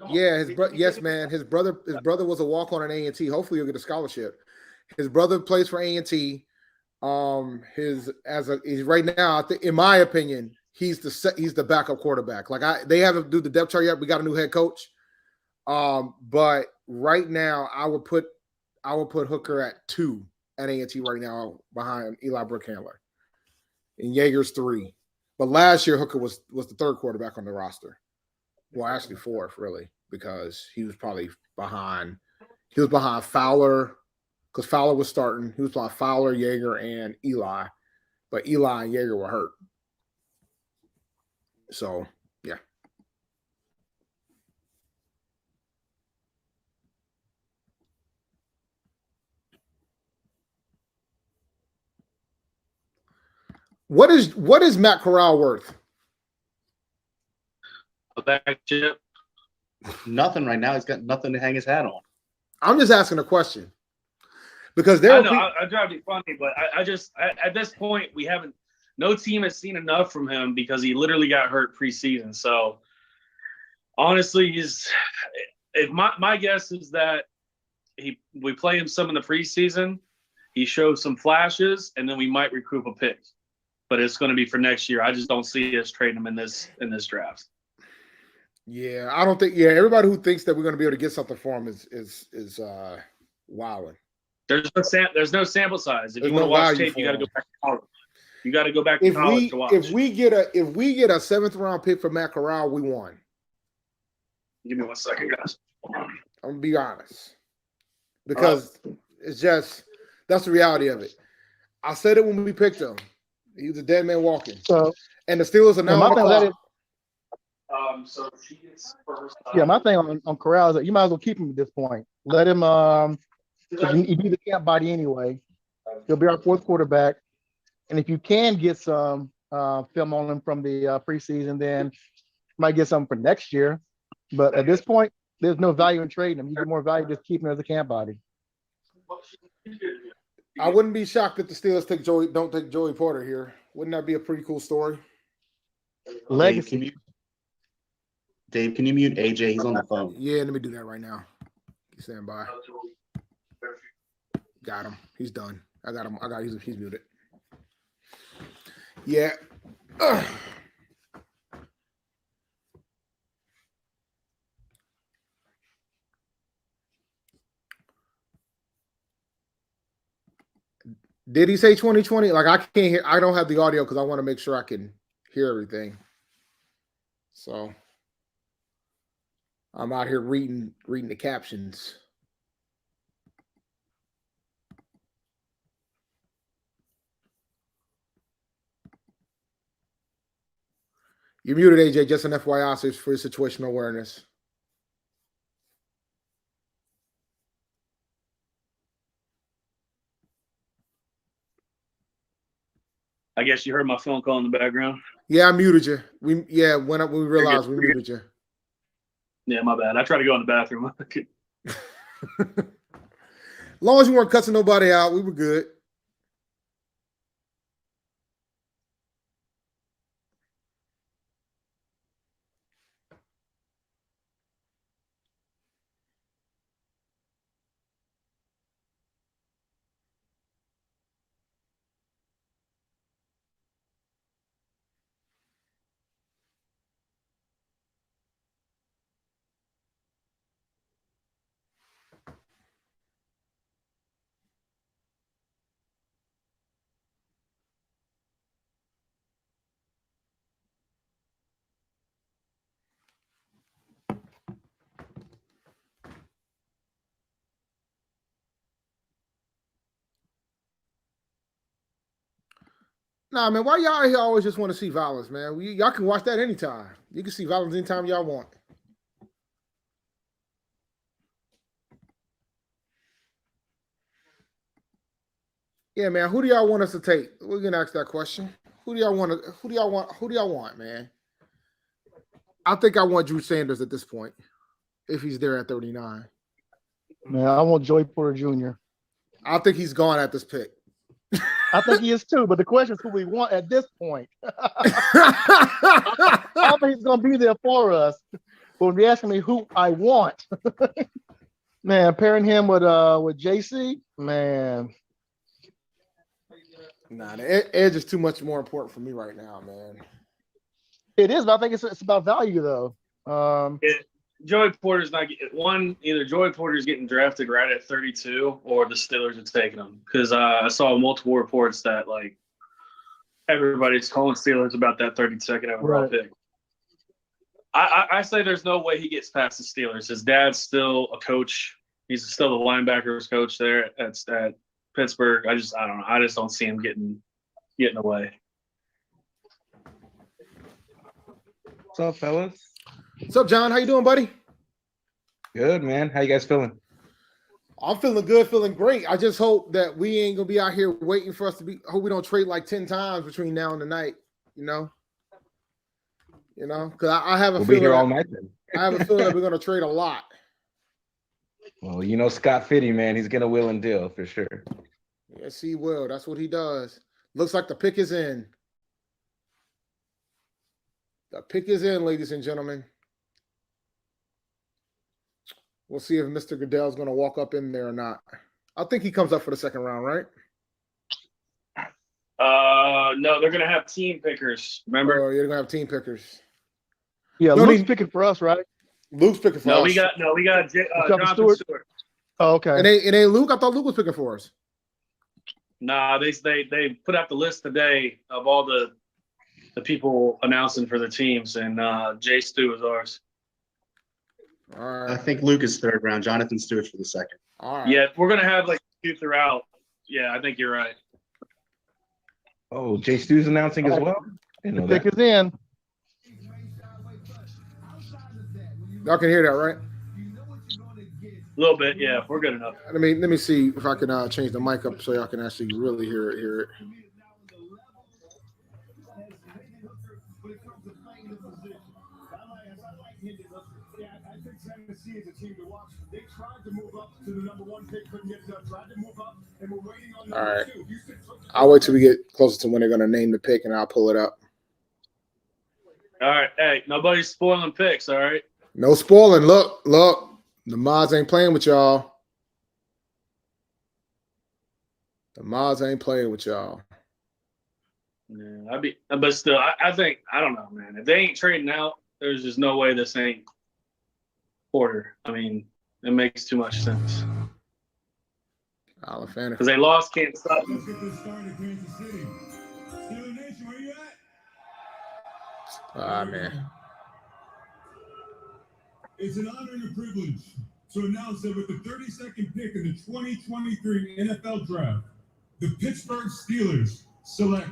Yeah, yes, man. His brother was a walk-on at A&T. Hopefully he'll get a scholarship. His brother plays for A&T. He's right now, I think, in my opinion, he's the backup quarterback. Like they haven't do the depth chart yet. We got a new head coach. But right now, I would put Hooker at 2 at A&T right now behind Eli Brookhandler. And Yeager's 3. But last year, Hooker was the 3rd quarterback on the roster. Well, actually 4th, really, because he was probably behind. He was behind Fowler, because Fowler was starting. He was behind Fowler, Yeager, and Eli. But Eli and Yeager were hurt. So, yeah. What is Matt Corral worth? A back chip. Nothing right now. He's got nothing to hang his hat on. I'm just asking a question because I try to be funny, but I just at this point no team has seen enough from him because he literally got hurt preseason. So honestly, my guess is that we play him some in the preseason. He shows some flashes, and then we might recoup a pick. But it's going to be for next year. I just don't see us trading him in this draft. Yeah, I don't think. Yeah, everybody who thinks that we're going to be able to get something for him is wilding. There's no sample size. If There's you want no to watch value tape, you for got to go him. back to college. You got to go back to college to watch. If we get a 7th round pick for Matt Corral, we won. Give me 1 second, guys. I'm gonna be honest, because it's just that's the reality of it. I said it when we picked him. He was a dead man walking. So, And the Steelers are now my on the thing clock. So she gets first. my thing on Corral is that you might as well keep him at this point. Let him. He'd be the camp body anyway. He'll be our 4th quarterback, and if you can get some film on him from the preseason, then you might get something for next year. But at this point, there's no value in trading him. You get more value just keeping him as a camp body. I wouldn't be shocked if the Steelers don't take Joey Porter here. Wouldn't that be a pretty cool story? Legacy. Dave, can you mute AJ? He's on the phone. Yeah, let me do that right now. Stand by. Got him. He's done. I got him. He's muted. Yeah. Did he say 2020? Like I can't hear. I don't have the audio because I want to make sure I can hear everything. So I'm out here reading the captions. You're muted, AJ. Just an FYI, so it's for situational awareness. I guess you heard my phone call in the background. Yeah, I muted you. When we realized we muted you. Yeah, my bad. I tried to go in the bathroom. As long as you weren't cussing nobody out, we were good. Nah, man, why y'all here always just want to see violence, man? Y'all can watch that anytime. You can see violence anytime y'all want. Yeah, man. Who do y'all want us to take? We're gonna ask that question. Who do y'all want, man? I think I want Drew Sanders at this point, if he's there at 39. Man, I want Joey Porter Jr. I think he's gone at this pick. I think he is too, but the question is who we want at this point. I don't think he's going to be there for us. But when you're asking me who I want, Man, pairing him with JC, man. Nah, the edge is too much more important for me right now, man. It is, but I think it's about value though. Joey Porter's not getting either Joey Porter's getting drafted right at 32 or the Steelers are taking him. Because I saw multiple reports that like everybody's calling Steelers about that 32nd overall pick. I say there's no way he gets past the Steelers. His dad's still a coach. He's still the linebackers coach there at Pittsburgh. I don't know. I just don't see him getting away. What's up, fellas? What's up, John? How you doing, buddy? Good, man. How you guys feeling? I'm feeling good, feeling great. I just hope that we ain't gonna be out here waiting for us to be. Hope we don't trade like 10 times between now and tonight. You know, because I have a We'll feeling. be here all night then. I have a feeling that we're gonna trade a lot. Well, you know Scott Fitty, man. He's gonna will and deal for sure. Yes, he will. That's what he does. Looks like the pick is in. The pick is in, ladies and gentlemen. We'll see if Mr. Goodell's going to walk up in there or not. I think he comes up for the second round, right? No, they're going to have team pickers. Remember? Oh, you're going to have team pickers. Yeah, Luke's picking for us, right? Luke's picking for us. We got Jonathan Stewart. Oh, okay. It ain't Luke. I thought Luke was picking for us. Nah, they put out the list today of all the people announcing for the teams, and Jay Stu is ours. All right. I think Luke is third round. Jonathan Stewart's for the second. All right. Yeah, we're gonna have like two throughout. Yeah, I think you're right. Oh, Jay Stu's announcing as well. The pick is in. Y'all can hear that, right? A little bit, yeah. We're good enough. Let me see if I can change the mic up so y'all can actually really hear it. All right. I'll wait till we get closer to when they're going to name the pick, and I'll pull it up. All right. Hey, nobody's spoiling picks, all right? No spoiling. Look. The Mods ain't playing with y'all. Yeah, but still, I think, I don't know, man. If they ain't trading out, there's just no way this ain't Porter. I mean, it makes too much sense. Because they lost Cam Sutton. Ah, man. It's an honor and a privilege to announce that with the 32nd pick in the 2023 NFL Draft, the Pittsburgh Steelers select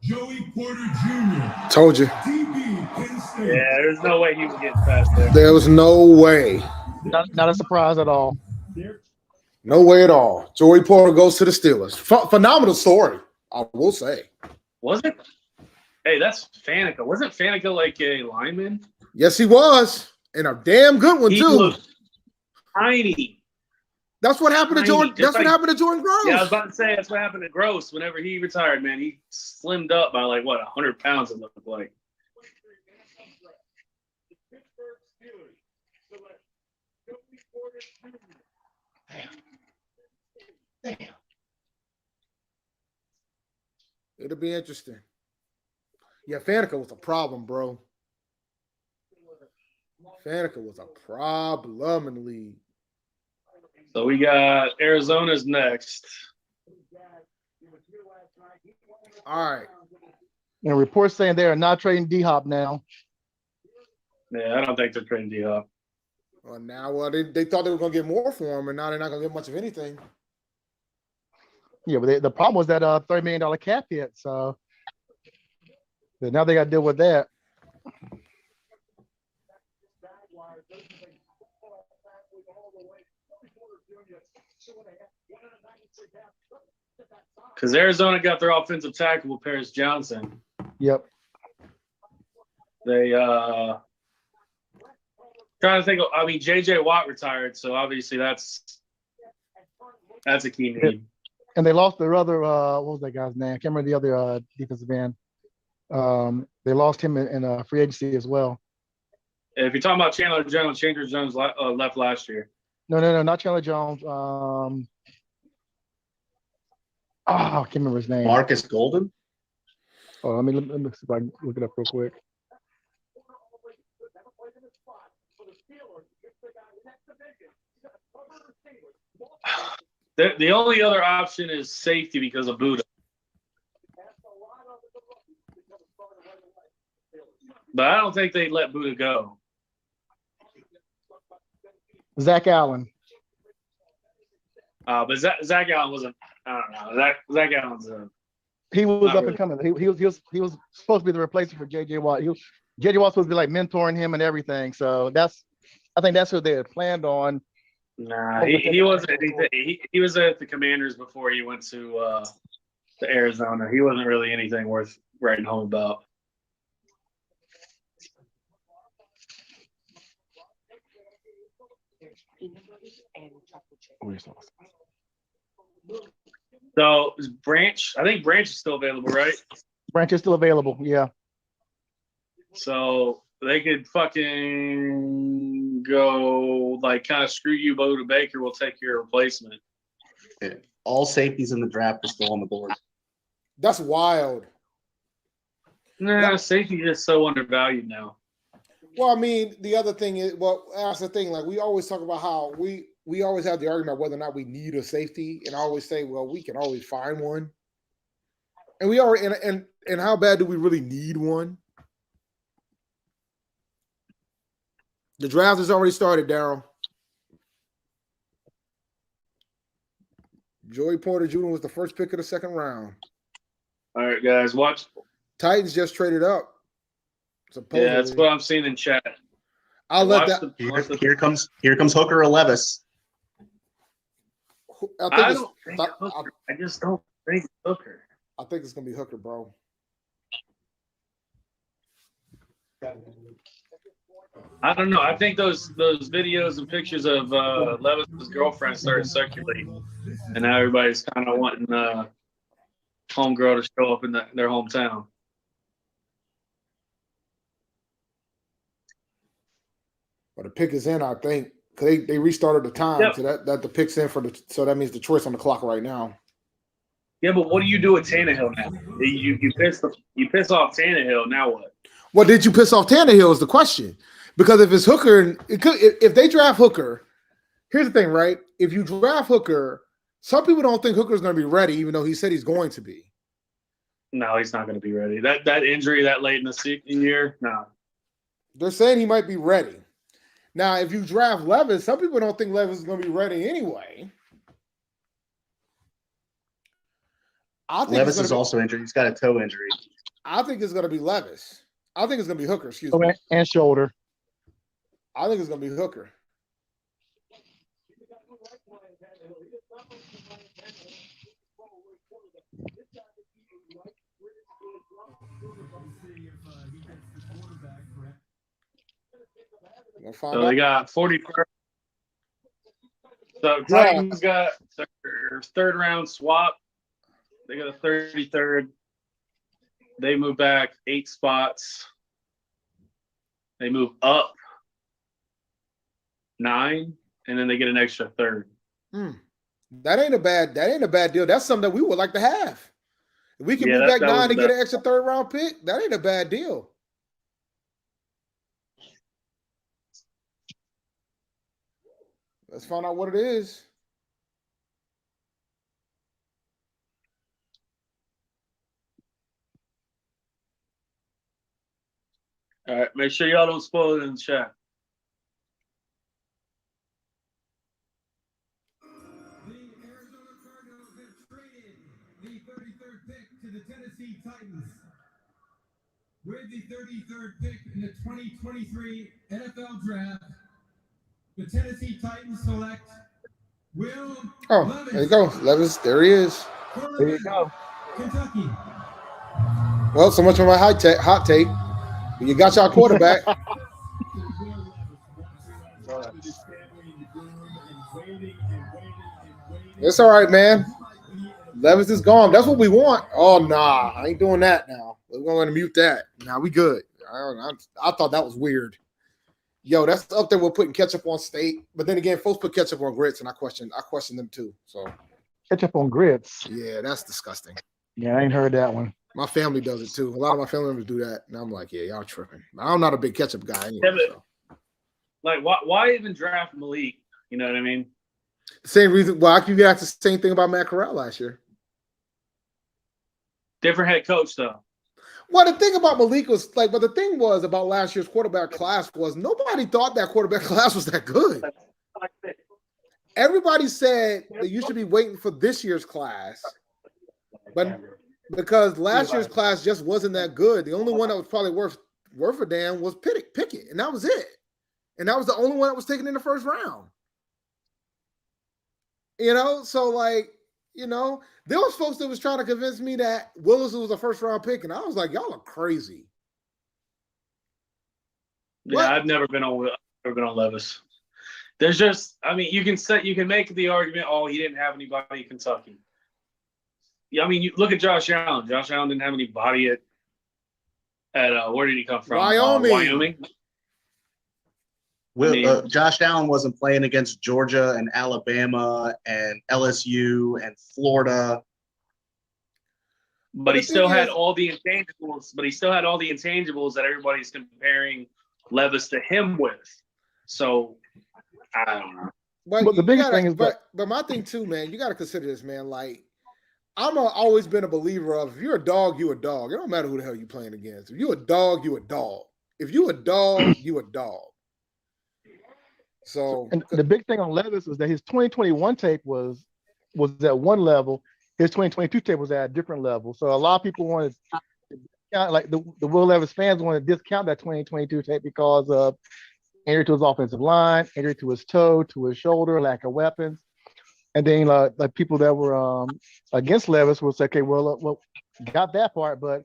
Joey Porter Jr. Told you. DB, Penn State. Yeah, there's no way he was getting past there. There was no way. Not a surprise at all. No way at all. Joey Porter goes to the Steelers. Phenomenal story, I will say. Was it? Hey, that's Faneca. Wasn't Faneca like a lineman? Yes, he was. And a damn good one, He too. looked tiny. That's what happened to Jordan. That's what happened to Jordan Gross. Yeah, I was about to say that's what happened to Gross. Whenever he retired, man, he slimmed up by like 100 pounds. It looked like. Damn. It'll be interesting. Yeah, Faneca was a problem, bro. Faneca was a problem in the league. So we got Arizona's next. All right. And reports saying they are not trading D-Hop now. Yeah, I don't think they're trading D-Hop. Well, they thought they were going to get more for him, and now they're not going to get much of anything. Yeah, but the problem was that $30 million cap hit. So now they got to deal with that. Because Arizona got their offensive tackle with Paris Johnson. Yep. They trying to think of, I mean, JJ Watt retired, so obviously that's a key name. And they lost their other what was that guy's name? I can't remember the other defensive end. They lost him in free agency as well. If you're talking about Chandler Jones left last year. No, not Chandler Jones. I can't remember his name. Marcus Golden. Oh, let me see if I can look it up real quick. The only other option is safety because of Buddha. But I don't think they'd let Buddha go. Zach Allen. But Zach Allen wasn't. I don't know. Zach Allen's He was Not up really. and coming. He was supposed to be the replacement for JJ Watt. JJ Watt's supposed to be like mentoring him and everything. So I think that's what they had planned on. Nah, he wasn't anything. He was at the Commanders before he went to Arizona. He wasn't really anything worth writing home about. So is Branch, I think Branch is still available, right? Branch is still available. Yeah. So they could fucking go like kind of screw you, Bo to Baker. We'll take your replacement. Yeah. All safeties in the draft are still on the board. That's wild. Nah, safety is so undervalued now. Well, I mean, the other thing is, that's the thing. Like, we always talk about how we always have the argument whether or not we need a safety, and I always say, well, we can always find one. And we are, and how bad do we really need one? The draft has already started, Daryl. Joey Porter Jr. was the first pick of the second round. All right, guys, watch. Titans just traded up. Supposedly. Yeah, that's what I'm seeing in chat. I'll let that. Here comes Hooker or Levis. I just don't think Hooker. I think it's gonna be Hooker, bro. I don't know. I think those videos and pictures of Levis's girlfriend started circulating, and now everybody's kind of wanting homegirl to show up in their hometown. But the pick is in, I think. They restarted the time, Yep. so that the pick's in so that means Detroit's on the clock right now. Yeah, but what do you do with Tannehill now? You piss off Tannehill. Now what? Well, did you piss off Tannehill is the question. Because if it's Hooker, if they draft Hooker, here's the thing, right? If you draft Hooker, some people don't think Hooker's going to be ready, even though he said he's going to be. No, he's not going to be ready. That injury that late in the year, no. They're saying he might be ready. Now, if you draft Levis, some people don't think Levis is going to be ready anyway. Levis is also injured. He's got a toe injury. I think it's going to be Levis. I think it's going to be Hooker, excuse me. And shoulder. I think it's going to be Hooker. So they got 41st. So Titans got their third round swap. They got a 33rd. They move back 8 spots. They move up 9, and then they get an extra third. That ain't a bad deal. That's something that we would like to have. If we can move back 9 to get an extra third round pick, that ain't a bad deal. Let's find out what it is. All right, make sure y'all don't spoil it in the chat. The Arizona Cardinals have traded the 33rd pick to the Tennessee Titans. With the 33rd pick in the 2023 NFL Draft, the Tennessee Titans select Will Levis. There you go. Levis, there he is. There you go. Kentucky. Well, so much for my hot take. You got your quarterback. It's all right, man. Levis is gone. That's what we want. Oh, nah. I ain't doing that now. We're going to mute that. Nah, we good. I thought that was weird. Yo, that's up there with putting ketchup on steak. But then again, folks put ketchup on grits, and I question them too. So Ketchup on grits. yeah, that's disgusting. Yeah, I ain't heard that one. My family does it too. A lot of my family members do that, and I'm like, yeah, y'all tripping. I'm not a big ketchup guy anyway. Yeah, but, like, why even draft Malik? You know what I mean? Same reason. Well, you asked the same thing about Matt Corral last year. Different head coach though. Well, the thing about Malik was like, but the thing was about last year's quarterback class was nobody thought that quarterback class was that good. Everybody said that you should be waiting for this year's class, but because last year's class just wasn't that good, the only one that was probably worth a damn was Pickett, and that was it. And that was the only one that was taken in the first round. You know, so like, you know, there was folks that was trying to convince me that Willis was a first round pick, and I was like, y'all are crazy. Yeah, What? I've never been on Levis. There's just, I mean, you can make the argument, oh, he didn't have anybody in Kentucky. Yeah, I mean, you look at Josh Allen. Josh Allen didn't have anybody at where did he come from? Wyoming. Josh Allen wasn't playing against Georgia and Alabama and LSU and Florida. But he still had all the intangibles. That everybody's comparing Levis to him with. So I don't know. But the biggest thing is, but my thing too, man, you got to consider this, man. Like, always been a believer of if you're a dog, you a dog. It don't matter who the hell you playing against. If you a dog, you a dog. If you a dog, you a dog. So, and the big thing on Levis was that his 2021 tape was at one level. His 2022 tape was at a different level. So a lot of people wanted to discount, like the Will Levis fans wanted to discount that 2022 tape because of injury to his offensive line, injury to his toe, to his shoulder, lack of weapons. And then like people that were against Levis will say, okay, well, got that part, but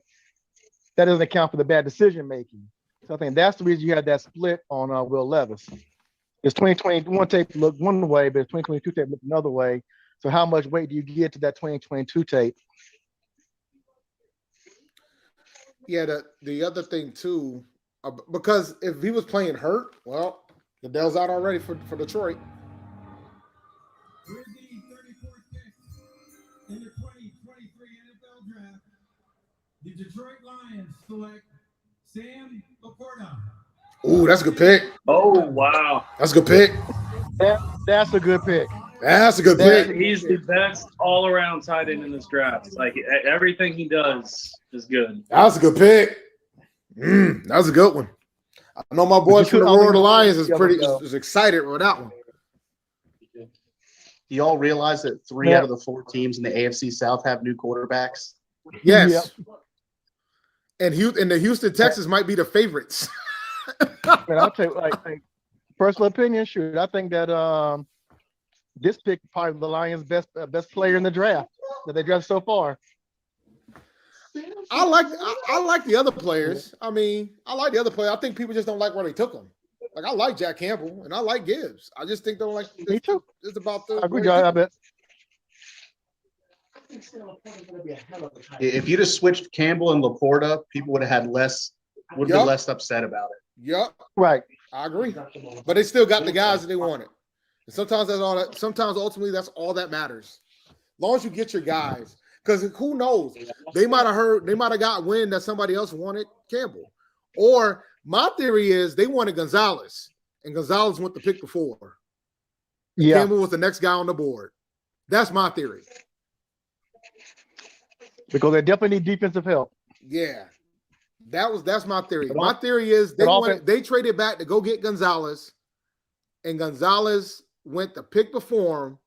that doesn't account for the bad decision making. So I think that's the reason you had that split on Will Levis. His 2021 tape looked one way, but his 2022 tape looked another way. So how much weight do you give to that 2022 tape? yeah, the other thing too, because if he was playing hurt, well, Goodell's out already for Detroit. With the 34th pick in the 2023 NFL Draft, the Detroit Lions select Sam Laporta. Ooh, that's a good pick. Oh wow, That's a good pick. That's a good pick. That's a good pick. he's the best all-around tight end in this draft. Like everything he does is good. That's a good pick. That was a good one. I know my boys from the Roar Lions is excited with that one. Do y'all realize that three out of the four teams in the AFC South have new quarterbacks? Yes. And the Houston Texans might be the favorites. And I'll tell you, like personal opinion, shoot, I think that this pick probably the Lions' best player in the draft that they drafted so far. I like the other players. I mean, I like the other players. I think people just don't like where they took them. Like I like Jack Campbell and I like Gibbs. I just think they don't like. Me too. It's about the. I agree, I bet. If you just switched Campbell and Laporta, people would have been less upset about it. Yep. Right. I agree. But they still got the guys that they wanted. And sometimes that's all that. Sometimes ultimately that's all that matters. As long as you get your guys, because who knows? They might have got wind that somebody else wanted Campbell. Or my theory is they wanted Gonzalez, and Gonzalez went the pick before. Yeah. Campbell was the next guy on the board. That's my theory. Because they definitely need defensive help. Yeah. That's my theory. My theory is they traded back to go get Gonzalez, and Gonzalez went the pick before him.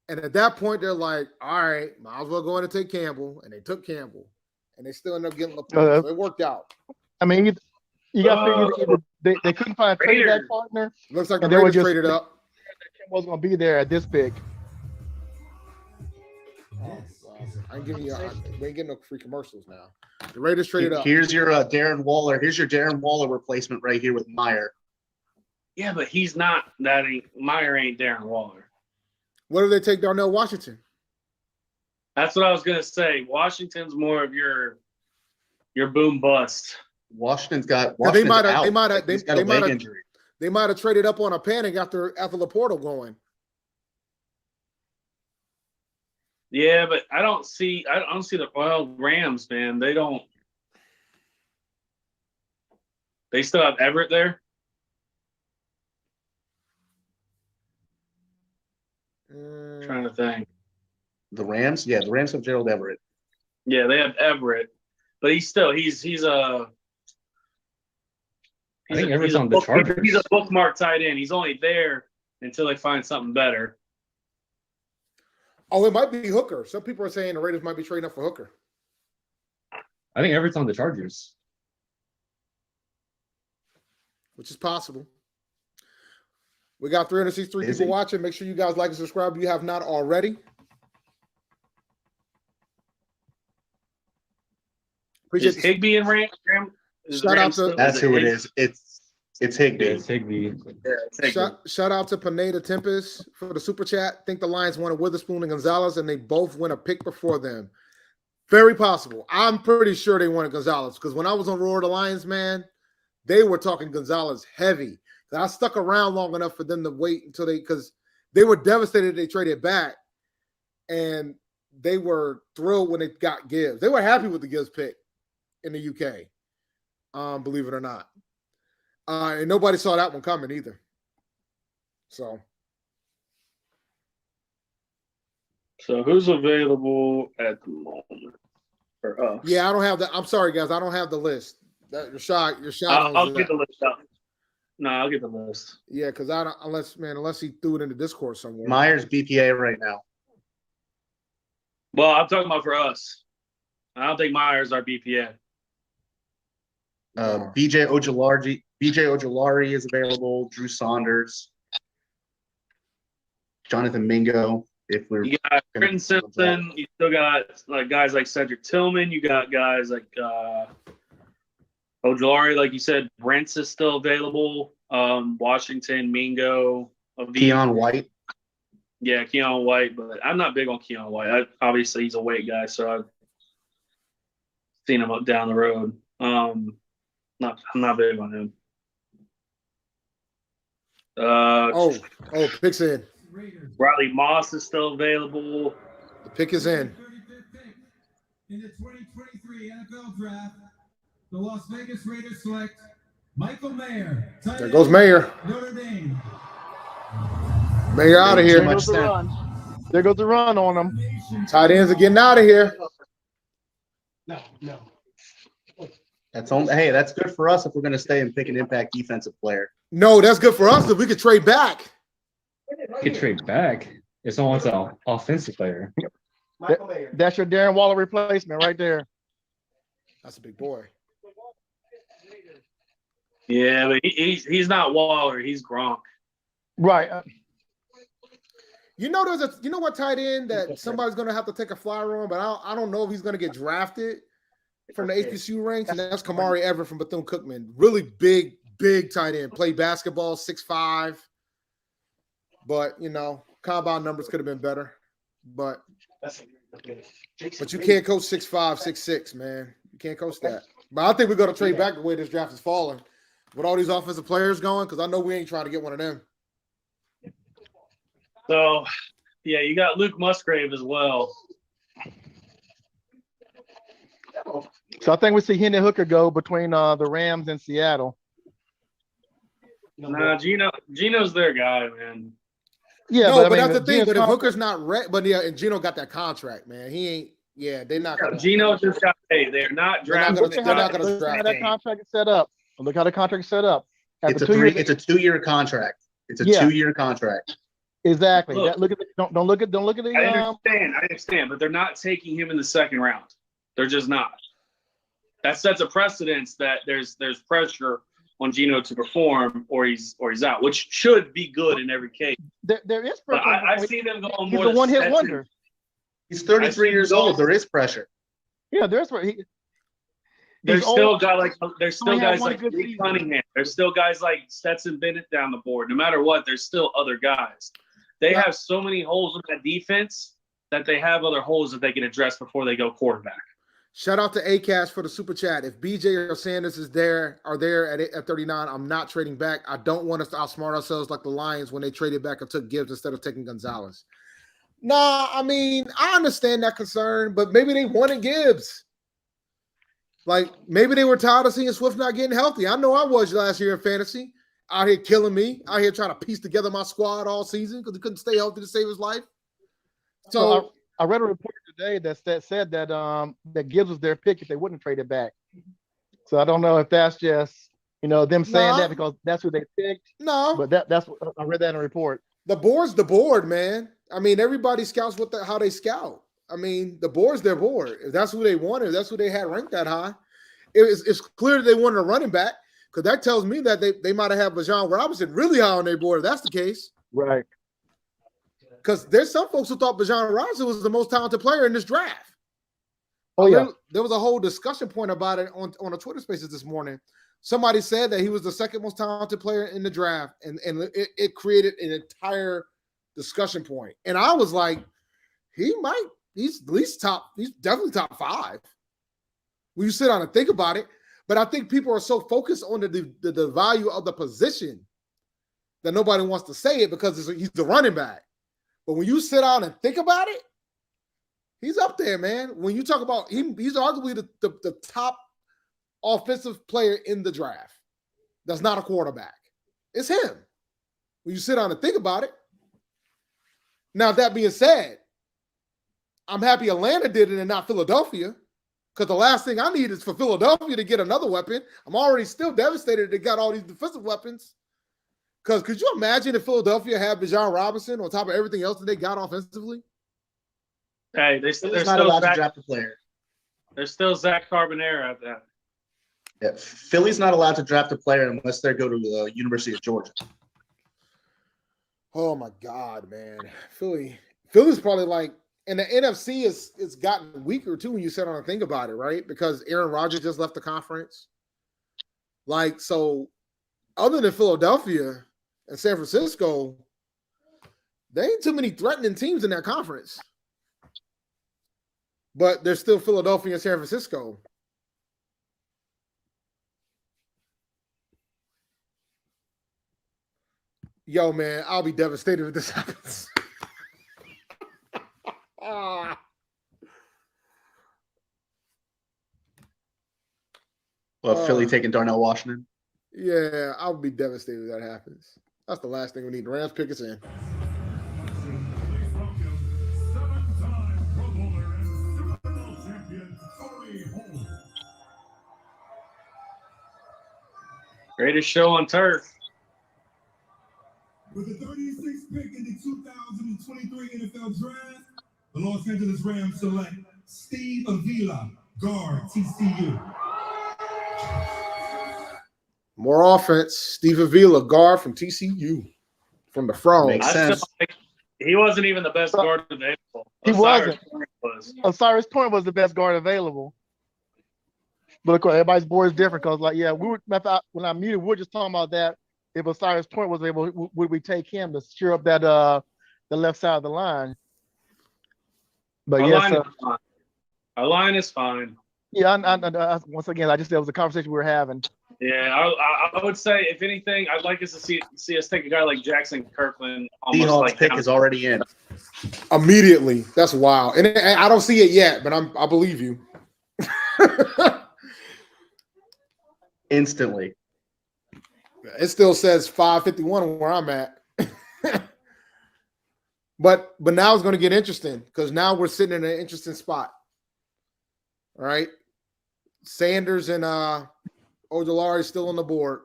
And at that point, they're like, all right, might as well go in and take Campbell. And they took Campbell. And they still ended up getting Laporta. So it worked out. I mean, you got to figure they couldn't find a trade back partner. Looks like the Raiders traded up. Was going to be there at this pick. I ain't giving we ain't getting no free commercials now. The Raiders traded up. Here's your Darren Waller. Here's your Darren Waller replacement right here with Meyer. Yeah, but he's not that. Meyer ain't Darren Waller. What do they take Darnell Washington? That's what I was gonna say. Washington's more of your boom bust. Washington's got They might a have leg injury. They might have traded up on a panic after Laporta going. Yeah, but I don't see the Rams, man. They still have Everett there. Trying to think. The Rams? Yeah, the Rams have Gerald Everett. Yeah, they have Everett, but he's a I think Everett's on the Chargers. He's a bookmark tight end. He's only there until they find something better. Oh, it might be Hooker. Some people are saying the Raiders might be trading up for Hooker. I think Everett's on the Chargers. Which is possible. We got 363 people watching. Make sure you guys like and subscribe if you have not already. Appreciate is Higbee and Ram? Shout out to that's who it is. It's Higbee. Yeah, it's Higbee. Shout out to Pineda Tempest for the super chat. Think the Lions wanted Witherspoon and Gonzalez, and they both went a pick before them. Very possible. I'm pretty sure they wanted Gonzalez because when I was on Roar the Lions, man, they were talking Gonzalez heavy. I stuck around long enough for them to wait until because they were devastated they traded back, and they were thrilled when they got Gibbs. They were happy with the Gibbs pick in the UK, believe it or not. And nobody saw that one coming either. So who's available at the moment for us? Yeah, I don't have that. I'm sorry, guys. I don't have the list. Rashad. I'll get the list up. No, I'll get the list. Yeah, because I don't unless he threw it in the Discord somewhere. Myers BPA right now. Well, I'm talking about for us. I don't think Myers our BPA. BJ Ojolari is available. Drew Saunders, Jonathan Mingo. If we're you got Trenton Simpson, you still got like guys like Cedric Tillman. You got guys like Ojolari, like you said. Brent's is still available. Washington, Mingo, Keon White. Yeah, Keon White, but I'm not big on Keon White. Obviously, he's a weight guy, so I've seen him up down the road. I'm not big on him. Pick's in. Riley Moss is still available. The pick is in. In the 2023 NFL Draft, the Las Vegas Raiders select Michael Mayer. There goes Mayer. Notre Dame. Mayer out of here. There goes the run on them. Tight ends are getting out of here. No. That's good for us if we're going to stay and pick an impact defensive player. No, that's good for us if we could trade back. Could trade back if someone's an offensive player. That's your Darren Waller replacement right there. That's a big boy. Yeah, but he's not Waller. He's Gronk. Right. You know what tight end that somebody's going to have to take a flyer on, but I don't know if he's going to get drafted from the HBCU ranks, and that's Kamari Everett from Bethune-Cookman. Really big tight end. Played basketball, 6'5". But, combine numbers could have been better. But you can't coach 6'5", 6'6", man. You can't coach that. But I think we're going to trade back the way this draft is falling with all these offensive players going because I know we ain't trying to get one of them. So, yeah, you got Luke Musgrave as well. So I think we see Hendon Hooker go between the Rams and Seattle. Nah, Gino's their guy, man. Yeah, but that's the thing. But if Hooker's not and Gino got that contract, man. He ain't. Yeah, they're not. Gino just got paid. They're not drafting. They're not going to draft. How that contract is set up. Look how the contract is set up. It's a 2-year contract. It's a 2-year contract. Exactly. Look at don't look at the. I understand, but they're not taking him in the second round. They're just not. That sets a precedence that there's pressure on Gino to perform, or he's out, which should be good in every case. There is pressure. But I see them going more. He's a one-hit wonder. He's 33 years old. There is pressure. Yeah, there's. There's still guys like Lee Cunningham. There's still guys like Stetson Bennett down the board. No matter what, there's still other guys. They have so many holes in that defense that they have other holes that they can address before they go quarterback. Shout out to Acast for the super chat. If BJ or Sanders are there at 39, I'm not trading back. I don't want us to outsmart ourselves like the Lions when they traded back and took Gibbs instead of taking Gonzalez. Nah, I mean, I understand that concern, but maybe they wanted Gibbs. Like, maybe they were tired of seeing Swift not getting healthy. I know I was last year in fantasy, out here killing me, out here trying to piece together my squad all season because he couldn't stay healthy to save his life. So I read a report today that said that that Gibbs was their pick if they wouldn't trade it back. So I don't know if that's just them saying that because that's who they picked. No, but that's what I read that in a report. The board's the board, man. I mean, everybody scouts how they scout. I mean, the board's their board. If that's who they wanted, if that's who they had ranked that high, it's clear that they wanted a running back because that tells me that they might have had Bijan Robinson really high on their board if that's the case. Right. Because there's some folks who thought Bijan Robinson was the most talented player in this draft. Oh, yeah. There was a whole discussion point about it on a Twitter Spaces this morning. Somebody said that he was the second most talented player in the draft, and it created an entire discussion point. And I was like, he's definitely top 5 when you sit down and think about it. But I think people are so focused on the value of the position that nobody wants to say it because he's the running back. But when you sit down and think about it, he's up there, man. When you talk about him, he's arguably the top offensive player in the draft. That's not a quarterback. It's him. When you sit down and think about it. Now, that being said, I'm happy Atlanta did it and not Philadelphia because the last thing I need is for Philadelphia to get another weapon. I'm already still devastated they got all these defensive weapons. Because could you imagine if Philadelphia had Bijan Robinson on top of everything else that they got offensively? Hey, they're still allowed to draft a player. There's still Zach Carbonara at that. Yeah, Philly's not allowed to draft a player unless they go to the University of Georgia. Oh my God, man. Philly's probably like, and the NFC it's gotten weaker too when you sit down and think about it, right? Because Aaron Rodgers just left the conference. Like, so other than Philadelphia and San Francisco, there ain't too many threatening teams in that conference. But there's still Philadelphia and San Francisco. Yo, man, I'll be devastated if this happens. Well, Philly taking Darnell Washington. Yeah, I'll be devastated if that happens. That's the last thing we need. The Rams pick us in. Greatest show on turf. With the 36th pick in the 2023 NFL Draft, the Los Angeles Rams select Steve Avila, guard, TCU. More offense. Steve Avila, guard from TCU, from the Frogs. Makes sense. He wasn't even the best guard available. He wasn't. Was. Osiris Point was the best guard available. But of course, everybody's board is different because, like, yeah, when I muted, we were just talking about that. If Osiris Point was able, would we take him to cheer up that the left side of the line? But Our line is fine. Yeah, I once again, I just said it was a conversation we were having. Yeah, I would say, if anything, I'd like us to see us take a guy like Jackson Kirkland. Seahawks pick is already in. Immediately. That's wild. And I don't see it yet, but I believe you. Instantly. It still says 551 where I'm at. But now it's going to get interesting because now we're sitting in an interesting spot. All right. Sanders and Ojolari still on the board.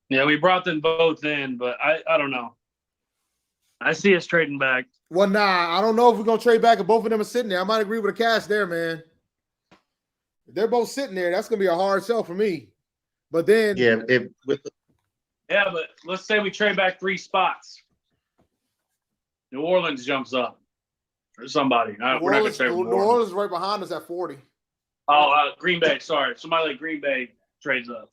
Yeah, we brought them both in, but I don't know. I see us trading back. Well, nah, I don't know if we're going to trade back if both of them are sitting there. I might agree with the cast there, man. If they're both sitting there, that's going to be a hard sell for me. But then. Yeah, but let's say we trade back 3 spots. New Orleans jumps up. Or somebody. We're not going to say New Orleans is right behind us at 40. Oh, Green Bay. Sorry. Somebody like Green Bay trades up.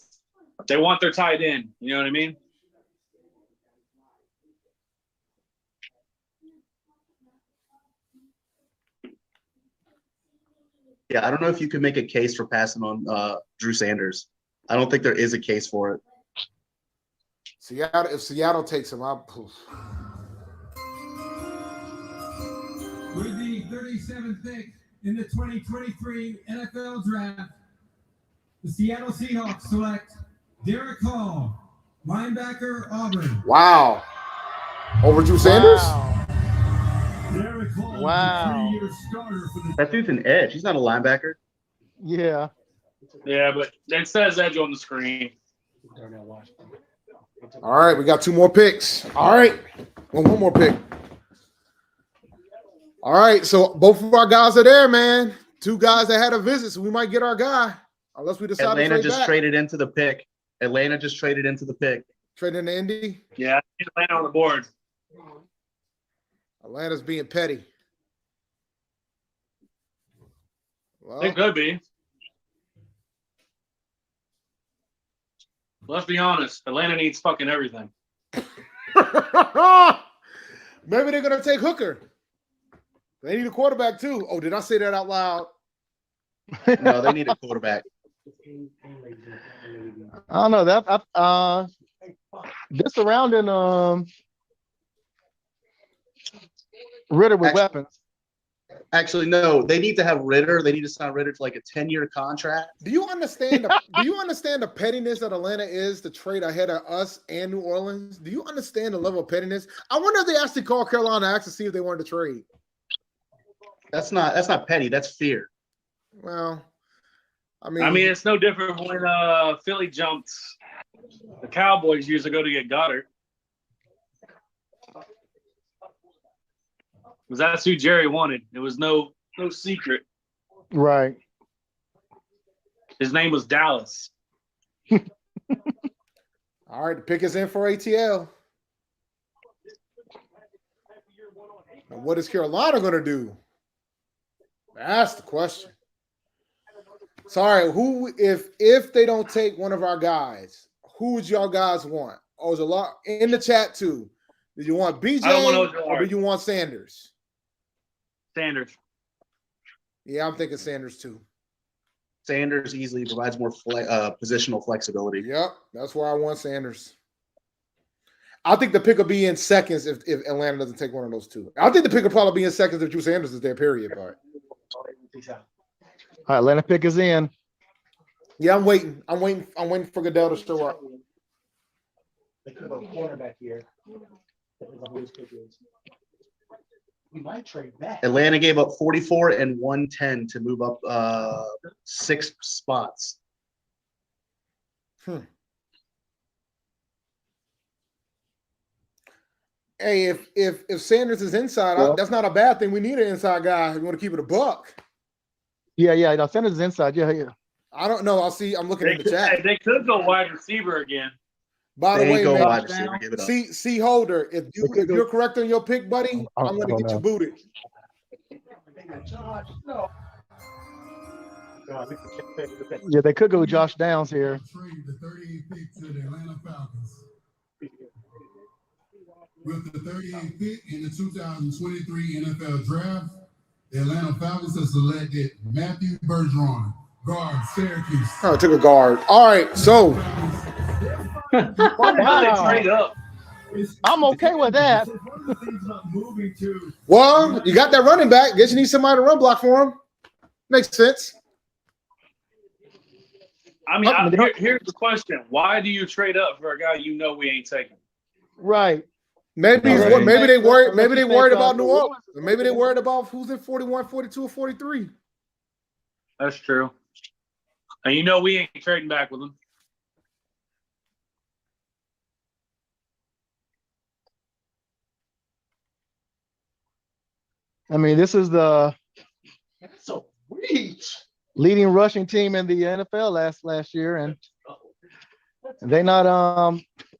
They want their tight end. You know what I mean? Yeah, I don't know if you could make a case for passing on Drew Sanders. I don't think there is a case for it. Seattle, if Seattle takes him, I'll. With the 37th pick in the 2023 NFL Draft, the Seattle Seahawks select Derek Hall, linebacker, Auburn. Wow. Over Drew Sanders? Derek Hall, Wow. the 3-year starter for the That dude's an edge. He's not a linebacker. Yeah. Yeah, but it says edge on the screen. All right, we got 2 more picks. All right. One more pick. All right, so both of our guys are there, man. 2 guys that had a visit, so we might get our guy. Unless we decide Atlanta to trade just back. traded into the pick. Atlanta just traded into the pick. Trade into Indy. Yeah, Atlanta on the board. Atlanta's being petty. Well, It could be. Let's be honest. Atlanta needs fucking everything. maybe they're gonna take Hooker. They need a quarterback too. Oh, did I say that out loud? No, they need a quarterback. I don't know that. Just surrounding Ritter with weapons. Actually, no. They need to have Ritter. They need to sign Ritter to like a 10-year contract. Do you understand? Do you understand the pettiness that Atlanta is to trade ahead of us and New Orleans? Do you understand the level of pettiness? I wonder if they actually called Carolina to see if they wanted to trade. That's not petty. That's fear. Well, I I mean, it's no different when Philly jumped the Cowboys years ago to get Goddard. Because that's who Jerry wanted. It was no secret. Right. His name was Dallas. all right. The pick is in for ATL. Now, what is Carolina going to do? That's the question. Sorry, who if they don't take one of our guys, who would y'all guys want? Oh, there's a lot in the chat too. Do you want BJ I don't want or do you want Sanders? Sanders. Yeah, I'm thinking Sanders too. Sanders easily provides more positional flexibility. Yep, that's why I want Sanders. I think the pick will be in seconds if Atlanta doesn't take one of those 2. I think the pick will probably be in seconds if Drew Sanders is there, period. But All right, Atlanta pick is in. yeah, I'm waiting for Goodell to show up. They could have a cornerback here. We might trade back. Atlanta gave up 44 and 110 to move up 6 spots. Hey, if Sanders is inside, that's not a bad thing. We need an inside guy. We want to keep it a buck. Yeah. No, Sanders is inside. Yeah. I don't know. I'm looking in the chat. They could go wide receiver again. By the They way, ain't going man, wide receiver. Give it up. C Holder, if you're correct on your pick, buddy, I'm going to get you booted. Yeah, they could go Josh Downs here. trade the 38th pick to the Atlanta Falcons. With the 38th pick in the 2023 NFL Draft, the Atlanta Falcons have selected Matthew Bergeron, guard, Syracuse. Oh, I took a guard. All right, so Wow. Trade up. I'm okay with that. well, you got that running back. Guess you need somebody to run block for him. Makes sense. I mean, here's the question: why do you trade up for a guy you know we ain't taking? Right. Maybe Right. maybe they worried about New Orleans. Maybe they worried about who's in 41, 42, or 43. That's true. And you know we ain't trading back with him. I mean, this is the So reach. leading rushing team in the NFL last year, and they not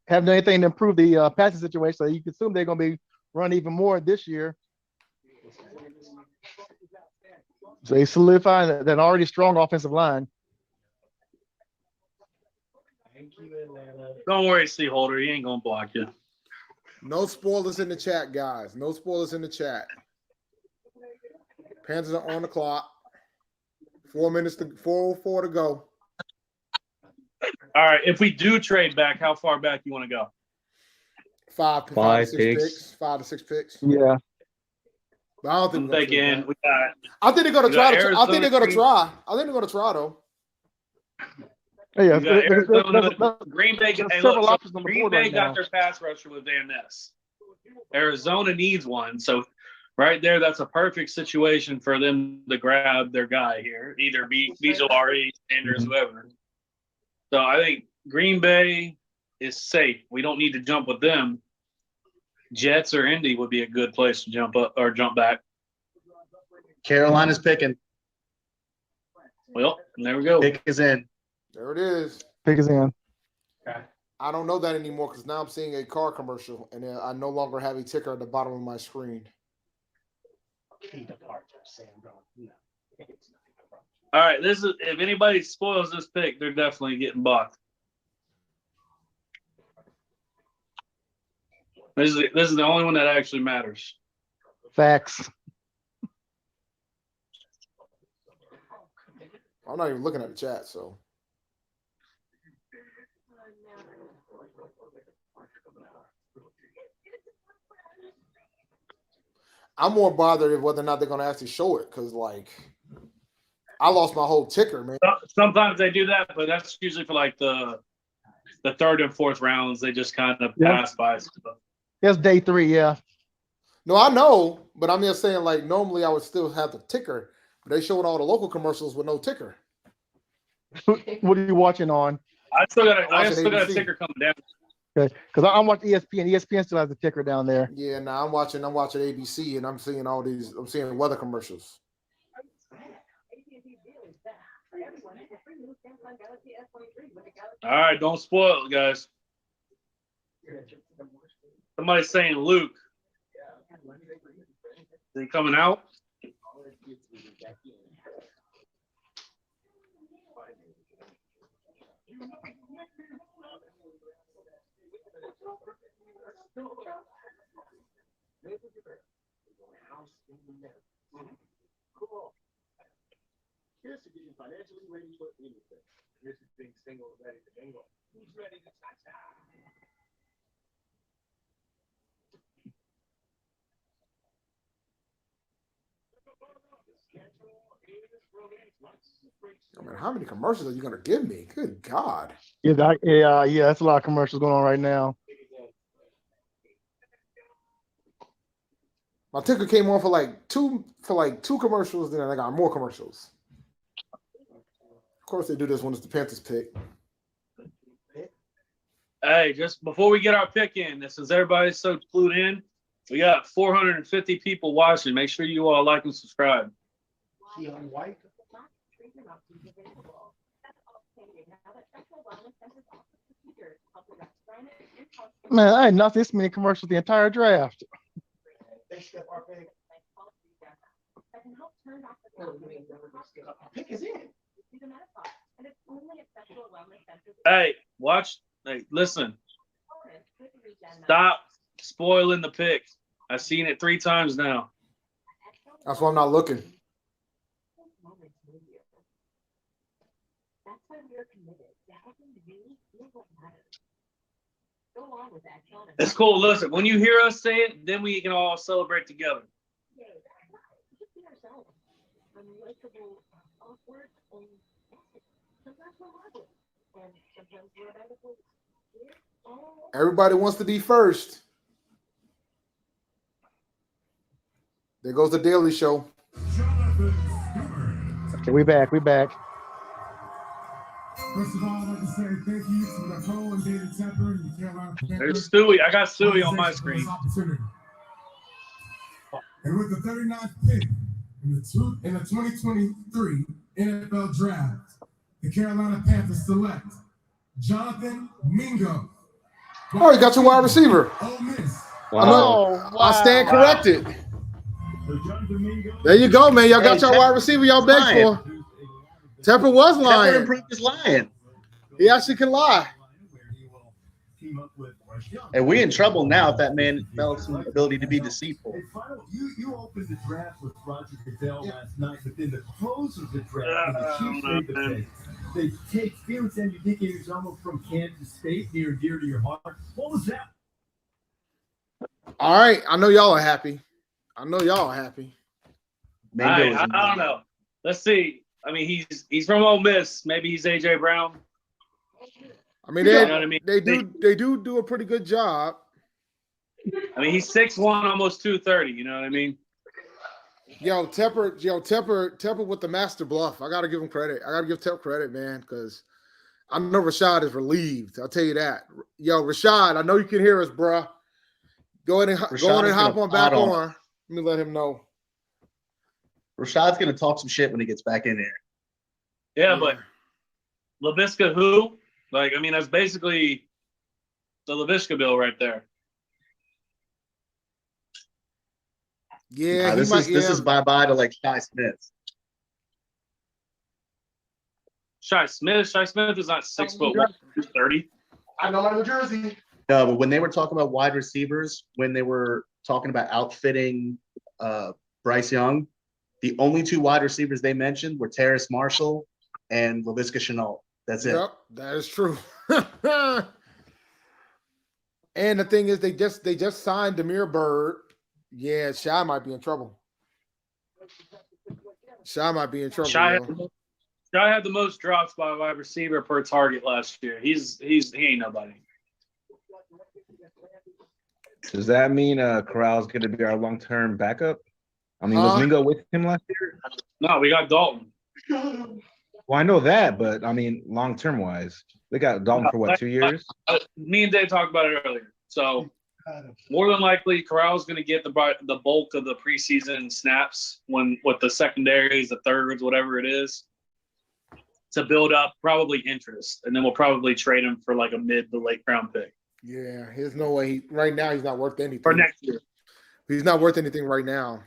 have done anything to improve the passing situation. So you can assume they're going to be running even more this year. So they solidify that already strong offensive line. Don't worry, C. Holder. He ain't gonna block you. No spoilers in the chat, guys. No spoilers in the chat. Panthers are on the clock. 4:04 to go. All right. If we do trade back, how far back you want to go? Five to Five six picks. picks. 5 to 6 picks. Yeah. But I don't think I'm we're gonna trade thinking back. we got. I think they're gonna we try. got I think they're gonna Arizona, try. I think they're gonna try though. Yeah. We got Arizona, There's Green Bay. there's Hey, several look, so options on the Green board Bay right got now. their pass rusher with Van Ness. Arizona needs one, so right there, that's a perfect situation for them to grab their guy here, either Bijolari, Sanders, whoever. So I think Green Bay is safe. We don't need to jump with them. Jets or Indy would be a good place to jump up or jump back. Carolina's picking. Well, there we go. Pick is in. There it is. Pick is in. I don't know that anymore because now I'm seeing a car commercial and I no longer have a ticker at the bottom of my screen. All right, this is if anybody spoils this pick, they're definitely getting bucked. This is the only one that actually matters. Facts. I'm not even looking at the chat, so. I'm more bothered with whether or not they're going to actually show it because, like, I lost my whole ticker, man. Sometimes they do that, but that's usually for like the third and fourth rounds. They just kind of pass by stuff. That's day 3, yeah. No, I know, but I'm just saying, like, normally I would still have the ticker, but they showed all the local commercials with no ticker. What are you watching on? I still got a ABC. ticker coming down. Okay, because I'm watching ESPN. ESPN still has the ticker down there. Yeah, now I'm watching ABC, and I'm seeing I'm seeing weather commercials. All right, don't spoil it, guys. Somebody's saying Luke. Is he coming out? I mean, how many commercials are you going to give me? Good God. Yeah, that's a lot of commercials going on right now. My ticker came on for like two commercials, then I got more commercials. Of course, they do this when it's the Panthers pick. Hey, just before we get our pick in, since everybody's so clued in, we got 450 people watching. Make sure you all like and subscribe. Man, I had not this many commercials the entire draft. Pick is in. Hey, watch. Hey, listen. Stop spoiling the pick. I've seen it 3 times now. That's why I'm not looking. It's cool. Listen, when you hear us say it, then we can all celebrate together. Everybody wants to be first. There goes the Daily Show. Okay, we back. First of all, I'd like to say thank you to Nicole and David Tepper and the Carolina Panthers. There's Stewie. I got Stewie on my screen. And with the 39th pick in the 2023 NFL Draft, the Carolina Panthers select Jonathan Mingo. Oh, you got your wide receiver. Ole Miss. Wow. I stand corrected. There you go, man. Y'all got your wide receiver y'all begged for. Tepper was Tepper lying. improved his lying. He actually can lie. And we in trouble now if that man develops some ability to be deceitful. You opened the draft with Roger Goodell last night, but then the close of the draft, when the Chiefs made the pick, they take Felix Anudike-Uzomah from Kansas State, near and dear to your heart. What was that? All right, I know y'all are happy. I don't know. Let's see. I mean, he's from Ole Miss. Maybe he's AJ Brown. I mean, You know what I mean? they do a pretty good job. I mean, he's 6'1", almost 230. You know what I mean? Yo, Tepper with the master bluff. I gotta give him credit. I gotta give Tep credit, man, because I know Rashad is relieved. I'll tell you that. Yo, Rashad, I know you can hear us, bruh. Go ahead and hop on back on. Let me let him know. Rashad's gonna talk some shit when he gets back in there. Yeah, but Laviska who? Like, I mean, that's basically the Laviska bill right there. Yeah, this is bye-bye to like Shy Smith. Shy Smith is not 6 foot 130. I know my New Jersey. No, but when they were talking about wide receivers, when they were talking about outfitting Bryce Young, the only 2 wide receivers they mentioned were Terrace Marshall and Laviska Shenault. That's it. Yep, that is true. And the thing is, they just signed Demir Bird. Yeah, Shy might be in trouble. Shy had the most drops by a wide receiver per target last year. He ain't nobody. Does that mean Corral's going to be our long-term backup? I mean, was Mingo with him last year? No, we got Dalton. Well, I know that, but I mean, long-term wise, they got Dalton for what, 2 years? Me and Dave talked about it earlier. So more than likely, Corral's going to get the bulk of the preseason snaps with the secondaries, the thirds, whatever it is, to build up probably interest, and then we'll probably trade him for like a mid to late round pick. Yeah, there's no way. Right now, he's not worth anything. For next year. He's not worth anything right now.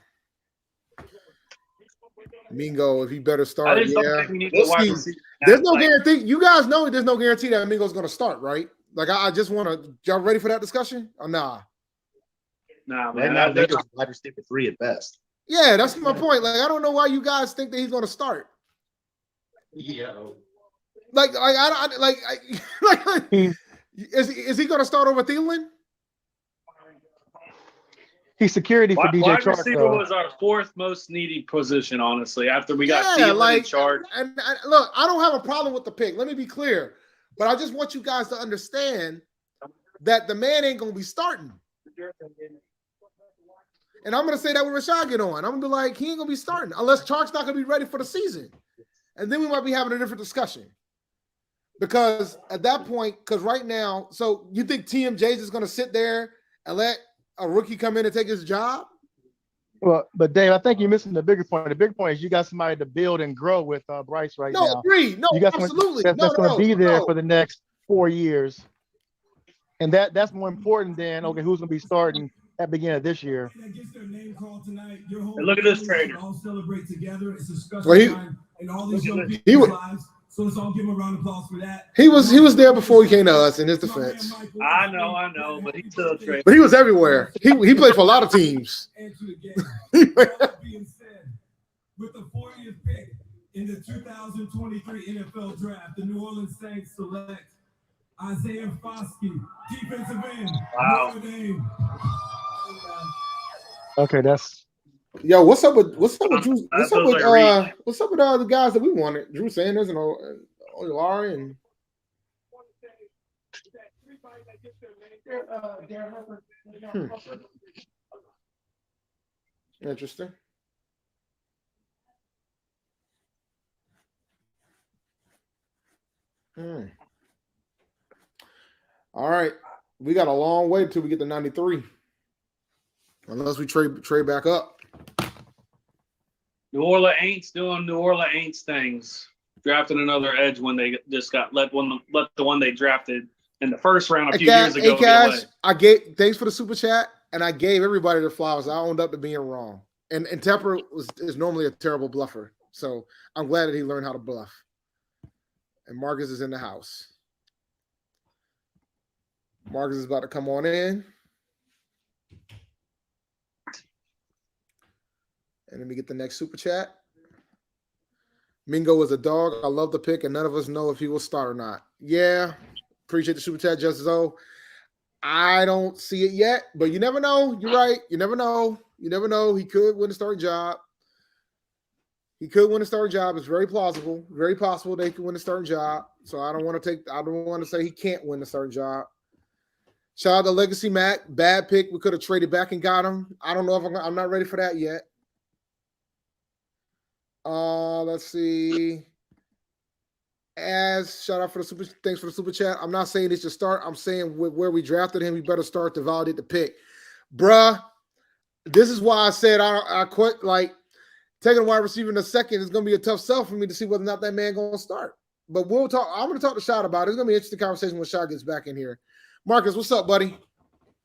Mingo, if he better start, I just don't think we need to there's no guarantee. You guys know there's no guarantee that Mingo's going to start, right? Like, I just want to. Y'all ready for that discussion? Or nah? Nah, man. man. Mingo's wide receiver 3 at best. Yeah, that's my point. Like, I don't know why you guys think that he's going to start. Yeah. Is he going to start over Thielen? He's security for DJ Wide Chark, receiver though. was our 4th most needed position, honestly, after we got Thielen and Chark. And look, I don't have a problem with the pick. Let me be clear. But I just want you guys to understand that the man ain't going to be starting. And I'm going to say that when Rashad get on. I'm going to be like, he ain't going to be starting unless Chark's not going to be ready for the season. And then we might be having a different discussion. Because at that point, because right now, so you think TMJ is just going to sit there and let a rookie come in and take his job? Well, but Dave, I think you're missing the bigger point. The big point is you got somebody to build and grow with Bryce right now. No, agree. No, you got absolutely. That's going to be there for the next 4 years. And that's more important than, okay, who's going to be starting at the beginning of this year. And look at this trader. All celebrate together. It's a discussion Well, time in all these young people's lives. So let's all give him a round of applause for that. He was there before he came to us in his defense. I know, but he's still a trader. But he was everywhere. He played for a lot of teams. Answer the game. That being said, with the 40th pick in the 2023 NFL Draft, the New Orleans Saints select Isaiah Foskey, defensive end. Wow. Notre Dame. Okay, that's. Yo, what's up with Drew? What's up with the guys that we wanted? Drew Sanders and Olari and. Interesting. All right, we got a long way till we get to 93, unless we trade back up. New Orleans Aints doing New Orleans Aints things. Drafted another edge when they just got let the one they drafted in the first round a few years ago. Cash, thanks for the super chat, and I gave everybody their flowers. I owned up to being wrong. And Tepper is normally a terrible bluffer, so I'm glad that he learned how to bluff. And Marcus is in the house. Marcus is about to come on in. And let me get the next super chat. Mingo is a dog. I love the pick, and none of us know if he will start or not. Yeah, appreciate the super chat, Justice O. I don't see it yet, but you never know. You're right. You never know. You never know. He could win the starting job. He could win the starting job. It's very plausible, very possible they could win the starting job. So I don't want to say he can't win the starting job. Shout out to Legacy Mac. Bad pick. We could have traded back and got him. I don't know if I'm not ready for that yet. Let's see. Shout out for the super. Thanks for the super chat. I'm not saying it should start. I'm saying where we drafted him, we better start to validate the pick, bruh. This is why I said I quit. Like taking a wide receiver in a second is going to be a tough sell for me to see whether or not that man going to start. But we'll talk. I'm going to talk to Shad about it. It's going to be an interesting conversation when Shad gets back in here. Marcus, what's up, buddy?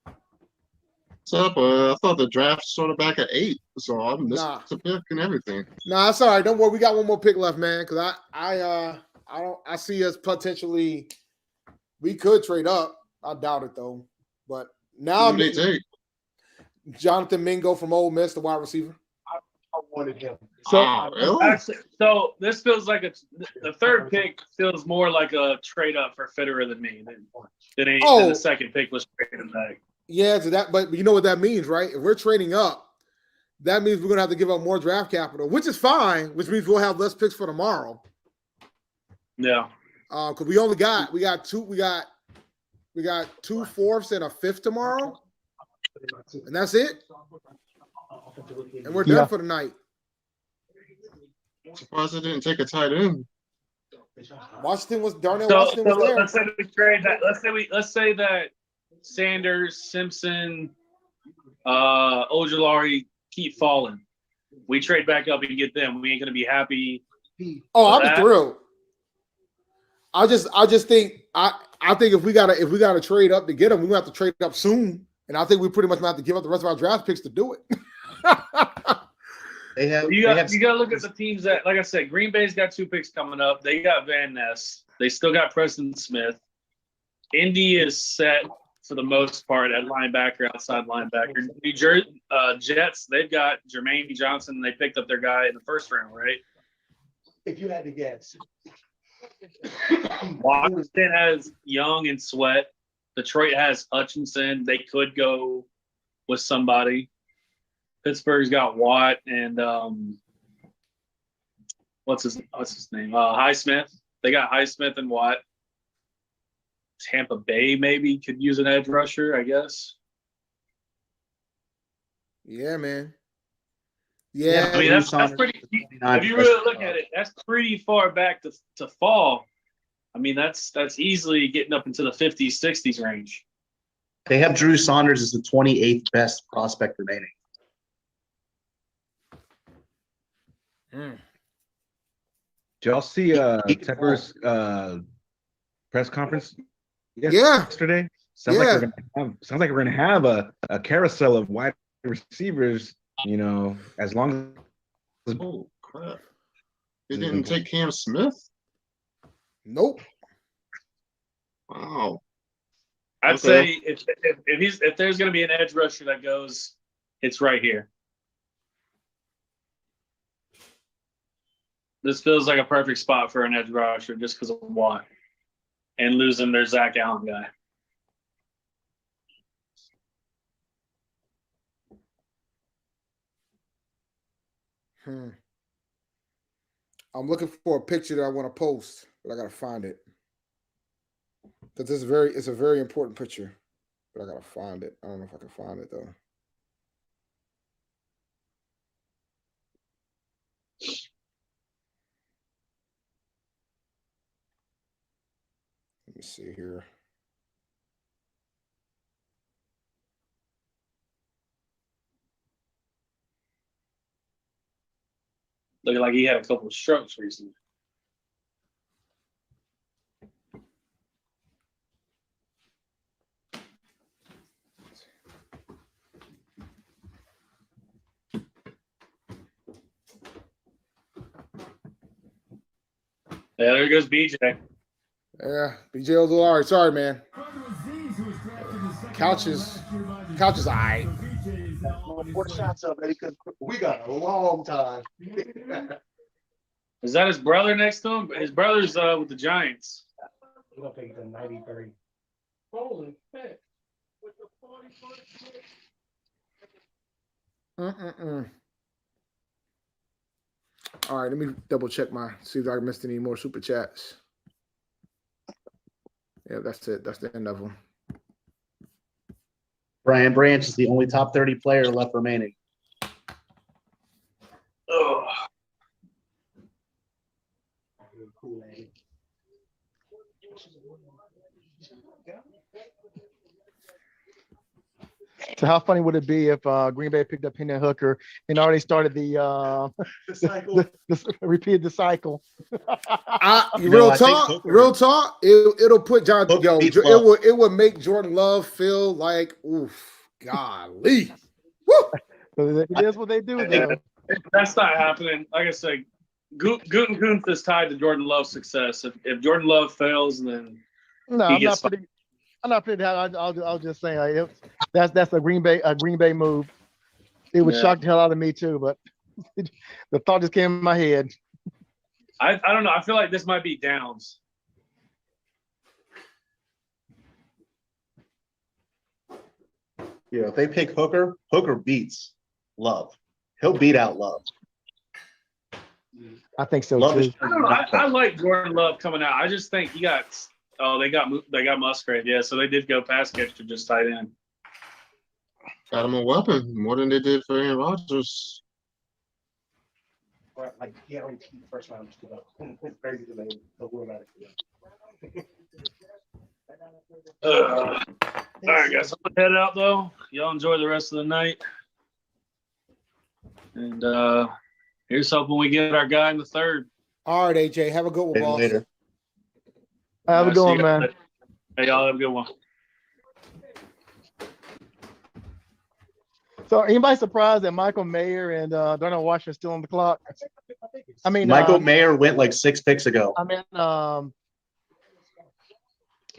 What's up? I thought the draft started back at 8, so I missed the pick and everything. Nah, it's all right. Don't worry. We got one more pick left, man. Because I see us potentially. We could trade up. I doubt it though. But now Who they take? Jonathan Mingo from Ole Miss, the wide receiver. I wanted him. So, really? actually, so this feels like the third pick feels more like a trade up for Fitterer than me. Than the second pick was trading back. Yeah, so but you know what that means, right? If we're trading up, that means we're gonna have to give up more draft capital, which is fine, which means we'll have less picks for tomorrow. Yeah. Because we got 2 fourths and a fifth tomorrow. And that's it. And we're done for the night. I'm surprised I didn't take a tight end. Washington was So there. let's say we trade that. Let's say that Sanders, Simpson, Ojulari keep falling. We trade back up and get them. We ain't gonna be happy. Oh, I'm thrilled. I just think if we gotta trade up to get them, we're gonna have to trade up soon. And I think we pretty much have to give up the rest of our draft picks to do it. You got to look at the teams that, like I said, Green Bay's got 2 picks coming up. They got Van Ness. They still got Preston Smith. Indy is set for the most part at linebacker, outside linebacker. New Jersey Jets, they've got Jermaine Johnson. They picked up their guy in the first round, right? If you had to guess. Washington has Young and Sweat. Detroit has Hutchinson. They could go with somebody. Pittsburgh's got Watt and what's his name? Highsmith. They got Highsmith and Watt. Tampa Bay maybe could use an edge rusher, I guess. Yeah, man. Yeah, I mean that's pretty. If you really look at it, that's pretty far back to fall. I mean that's easily getting up into the 50s, 60s range. They have Drew Saunders as the 28th best prospect remaining. Did y'all see Tepper's press conference yesterday? Sounds like we're gonna have a carousel of wide receivers, you know, as long as oh crap. They didn't take Cam Smith? Nope. Wow. I'd say if there's gonna be an edge rusher that goes, it's right here. This feels like a perfect spot for an edge rusher just because of Watt and losing their Zach Allen guy. I'm looking for a picture that I want to post, but I gotta find it. Because it's a very important picture, but I gotta find it. I don't know if I can find it though. Let me see here. Looking like he had a couple of strokes recently. Yeah, there goes BJ. Yeah, BJ Ojulari. Sorry, man. Couch is all right. More shots up, Eddie, because we got a long time. Is that his brother next to him? His brother's with the Giants. We're gonna take it to 93. Holy shit. All right, let me double check see if I missed any more super chats. Yeah, that's it. That's the end of them. Brian Branch is the only top 30 player left remaining. Ugh. So how funny would it be if Green Bay picked up Hendon Hooker and already started the cycle? Repeated the cycle? Real talk. It'll put John. It would make Jordan Love feel like, oof, golly. Woo! It is what they do, though. That's not happening. Like I said, Gutekunst is tied to Jordan Love's success. If Jordan Love fails, then no, I'm not pretty. I'll just say that's a Green Bay move. It would shock the hell out of me too, but the thought just came in my head. I don't know. I feel like this might be Downs. Yeah, if they pick Hooker beats Love. He'll beat out Love. I think so Love too. I don't know. I like Jordan Love coming out. I just think he got. Oh, they got Musgrave. Yeah, so they did go pass catcher, just tight end. Got him a weapon more than they did for Aaron Rodgers. Like guaranteed first round to go. Crazy to me. But we're about it. All right, guys. I'm gonna head out though. Y'all enjoy the rest of the night. And here's hoping we get our guy in the third. All right, AJ. Have a good one, boss. Later. Have a good one, man. Hey, y'all have a good one. So, anybody surprised that Michael Mayer and Darnell Washington are still on the clock? I mean, Michael Mayer went like 6 picks ago. I mean,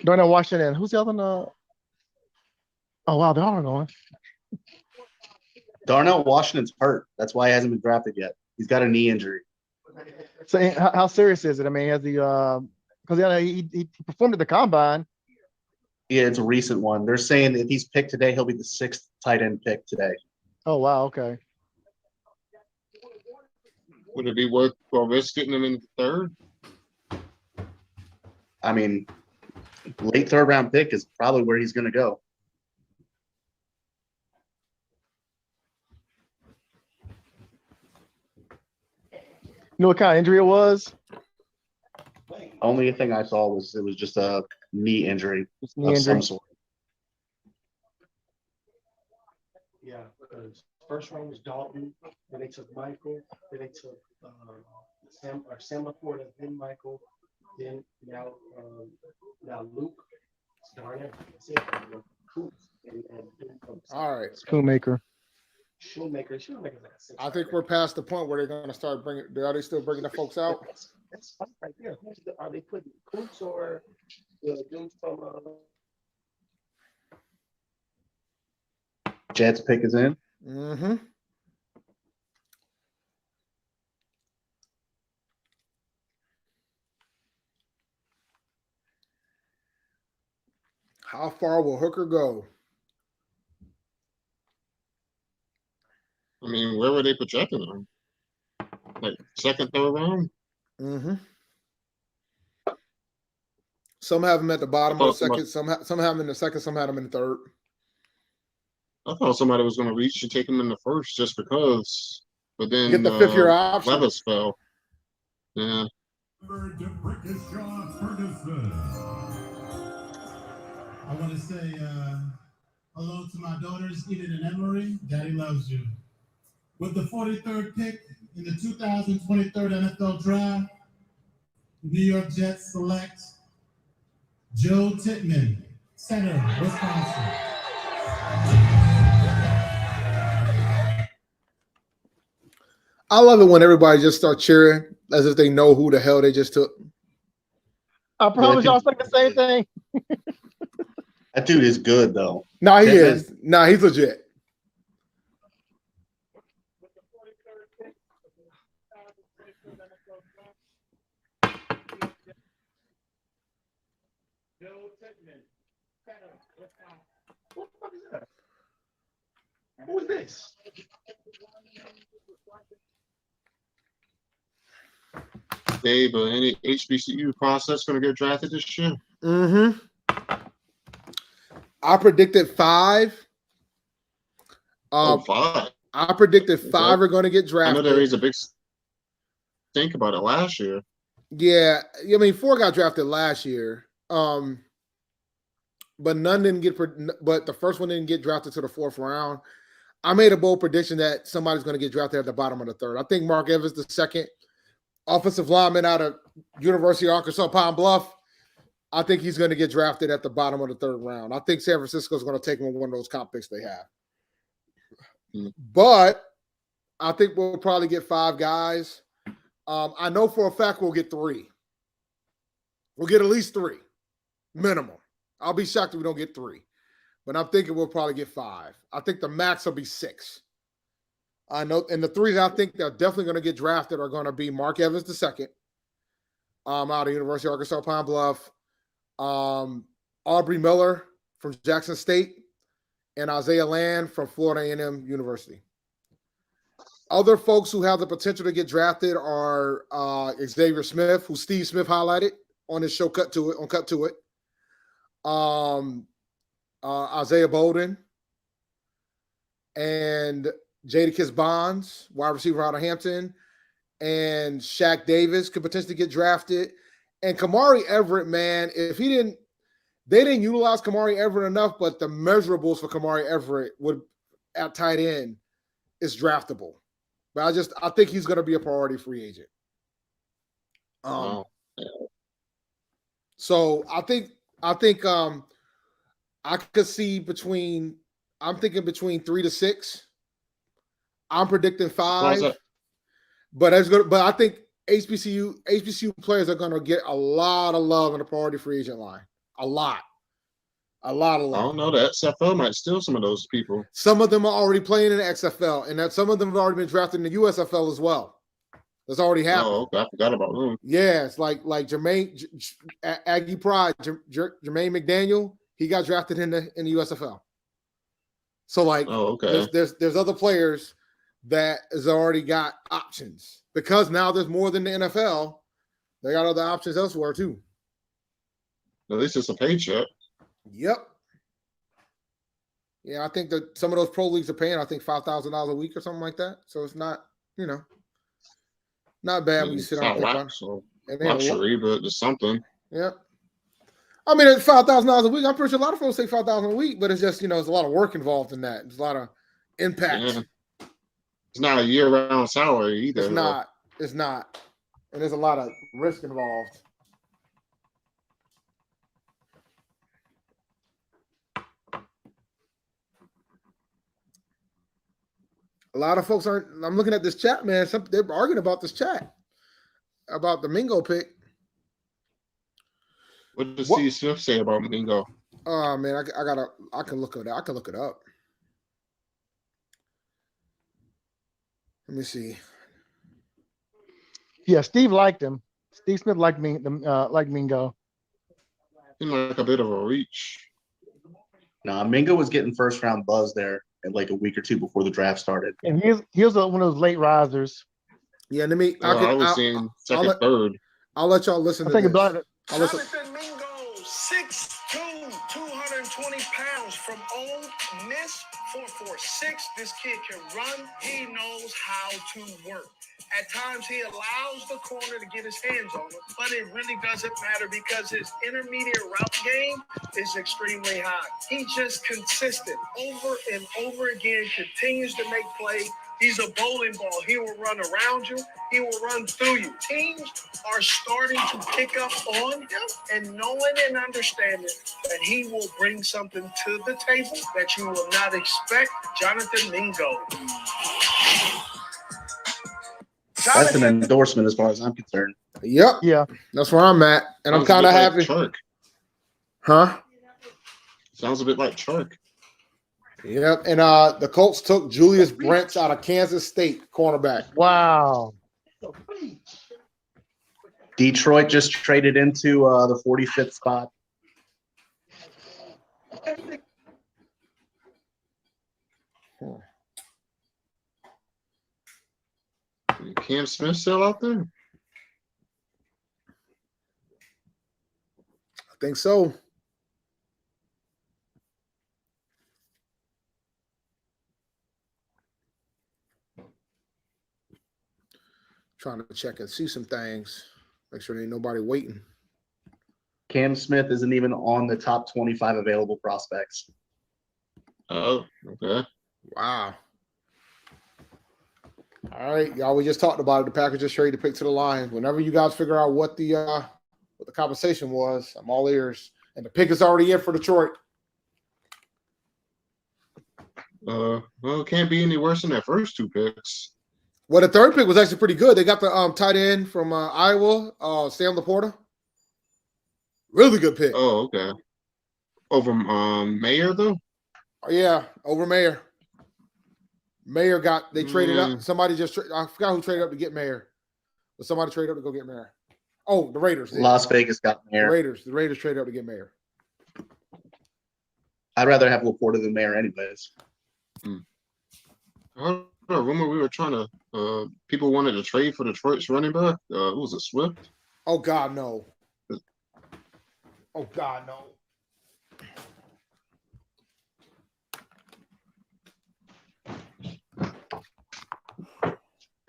Darnell Washington. Who's the other one? Oh wow, they're all going. Darnell Washington's hurt. That's why he hasn't been drafted yet. He's got a knee injury. So, how serious is it? I mean, has he? Because he performed at the combine. Yeah, it's a recent one. They're saying that if he's picked today, he'll be the 6th tight end pick today. Oh wow, okay. Would it be worth risk getting him in the third? I mean, late 3rd round pick is probably where he's going to go. You know what kind of injury it was? Only thing I saw was it was just a knee injury some sort. Yeah, because first round was Dalton, then they took Michael, then they took Sam LaPorta, then Michael, then now Luke, Darnell. All right. Schoonmaker. Shoemaker's like a 6. I think we're past the point where they're going to start bringing. Are they still bringing the folks out? That's fun right there. Are they putting Coops or the dudes from? Jets pick is in. Mm-hmm. How far will Hooker go? I mean, where were they projecting him? Like 2nd, 3rd round? Mm-hmm. Some have him at the bottom of the second. Some have him in the second. Some have him in the third. I thought somebody was going to reach and take him in the first just because. But then get the 5th year option. Levis fell. Yeah. I want to say hello to my daughters, Enid and Emery. Daddy loves you. With the 43rd pick in the 2023 NFL Draft, New York Jets select Joe Tittman, center, Wisconsin. I love it when everybody just starts cheering as if they know who the hell they just took. I promise y'all think the same thing. That dude is good though. No, he is. No, he's legit. Who is this? Dave, any HBCU process going to get drafted this year? Mm-hmm. I predicted 5. 5. I predicted 5 are going to get I drafted. know there is a big think about it last year. Yeah, I mean 4 got drafted last year. But none didn't get. But the first one didn't get drafted to the 4th round. I made a bold prediction that somebody's going to get drafted at the bottom of the 3rd. I think Mark Evans, the 2nd offensive lineman out of University of Arkansas Pine Bluff, I think he's going to get drafted at the bottom of the 3rd round. I think San Francisco is going to take him with one of those comp picks they have. But I think we'll probably get 5 guys. I know for a fact we'll get 3. We'll get at least 3, minimum. I'll be shocked if we don't get 3. But I'm thinking we'll probably get 5. I think the max will be 6. I know, and the 3s I think they're definitely going to get drafted are going to be Mark Evans II, out of University of Arkansas Pine Bluff, Aubrey Miller from Jackson State, and Isaiah Land from Florida A&M University. Other folks who have the potential to get drafted are Xavier Smith, who Steve Smith highlighted on his show Cut to It. Isaiah Bolden and Jadakiss Bonds, wide receiver out of Hampton, and Shaq Davis could potentially get drafted. And Kamari Everett, man, they didn't utilize Kamari Everett enough, but the measurables for Kamari Everett would at tight end is draftable. But I think he's going to be a priority free agent. So I think I could see I'm thinking between 3 to 6. I'm predicting 5. But I think HBCU players are going to get a lot of love in the priority free agent line. A lot of love. I don't know. The XFL might steal some of those people. Some of them are already playing in the XFL, and that some of them have already been drafted in the USFL as well. That's already happened. Oh, okay. I forgot about them. Yeah, it's like Jermaine Aggie Pride, Jermaine McDaniel. He got drafted in the USFL. So okay. There's other players that has already got options because now there's more than the NFL. They got other options elsewhere too. At least it's a paycheck. Yep. Yeah, I think that some of those pro leagues are paying, I think, $5,000 a week or something like that. So it's not, not bad when you sit down and think about it. Luxury, but it's something. Yeah. I mean, it's $5,000 a week. I'm pretty sure a lot of folks say $5,000 a week, but it's just, there's a lot of work involved in that. There's a lot of impact. Yeah. It's not a year-round salary either. It's not. And there's a lot of risk involved. A lot of folks aren't. I'm looking at this chat, man. They're arguing about this chat about the Mingo pick. What does Steve Smith say about Mingo? Oh man, I can look it up. I can look it up. Let me see. Yeah, Steve liked him. Steve Smith liked Mingo. Seemed like a bit of a reach. Nah, Mingo was getting first round buzz there at like a week or two before the draft started. And he was one of those late risers. Yeah, let me. I was seeing second, third. I'll let y'all listen to this. Jonathan Mingo, 6'2", 220 pounds from Ole Miss, 4'6". This kid can run. He knows how to work. At times, he allows the corner to get his hands on him, but it really doesn't matter because his intermediate route game is extremely high. He's just consistent over and over again, continues to make plays. He's a bowling ball. He will run around you. He will run through you. Teams are starting to pick up on him and knowing and understanding that he will bring something to the table that you will not expect. Jonathan Mingo. That's an endorsement as far as I'm concerned. Yep. Yeah. That's where I'm at. And I'm kind of happy. Chark. Huh? Sounds a bit like Chark. Yep. And the Colts took Julius Brents out of Kansas State, cornerback. Wow. Detroit just traded into the 45th spot. Cam Smith still out there? I think so. Trying to check and see some things. Make sure there ain't nobody waiting. Cam Smith isn't even on the top 25 available prospects. Oh, okay. Wow. All right, y'all. We just talked about it. The Packers just traded the pick to the Lions. Whenever you guys figure out what the compensation was, I'm all ears. And the pick is already in for Detroit. Well, it can't be any worse than that first 2 picks. Well, the third pick was actually pretty good. They got the tight end from Iowa, Sam Laporta. Really good pick. Oh, okay. Over Mayer though? Oh, yeah, over Mayer. Mayer they traded up. Somebody I forgot who traded up to get Mayer. But somebody traded up to go get Mayer. Oh, the Raiders did. Las Vegas got Mayer. The Raiders traded up to get Mayer. I'd rather have Laporta than Mayer anyways. I heard a rumor we were trying to people wanted to trade for Detroit's running back. Who was it, Swift? Oh God, no. Oh God, no.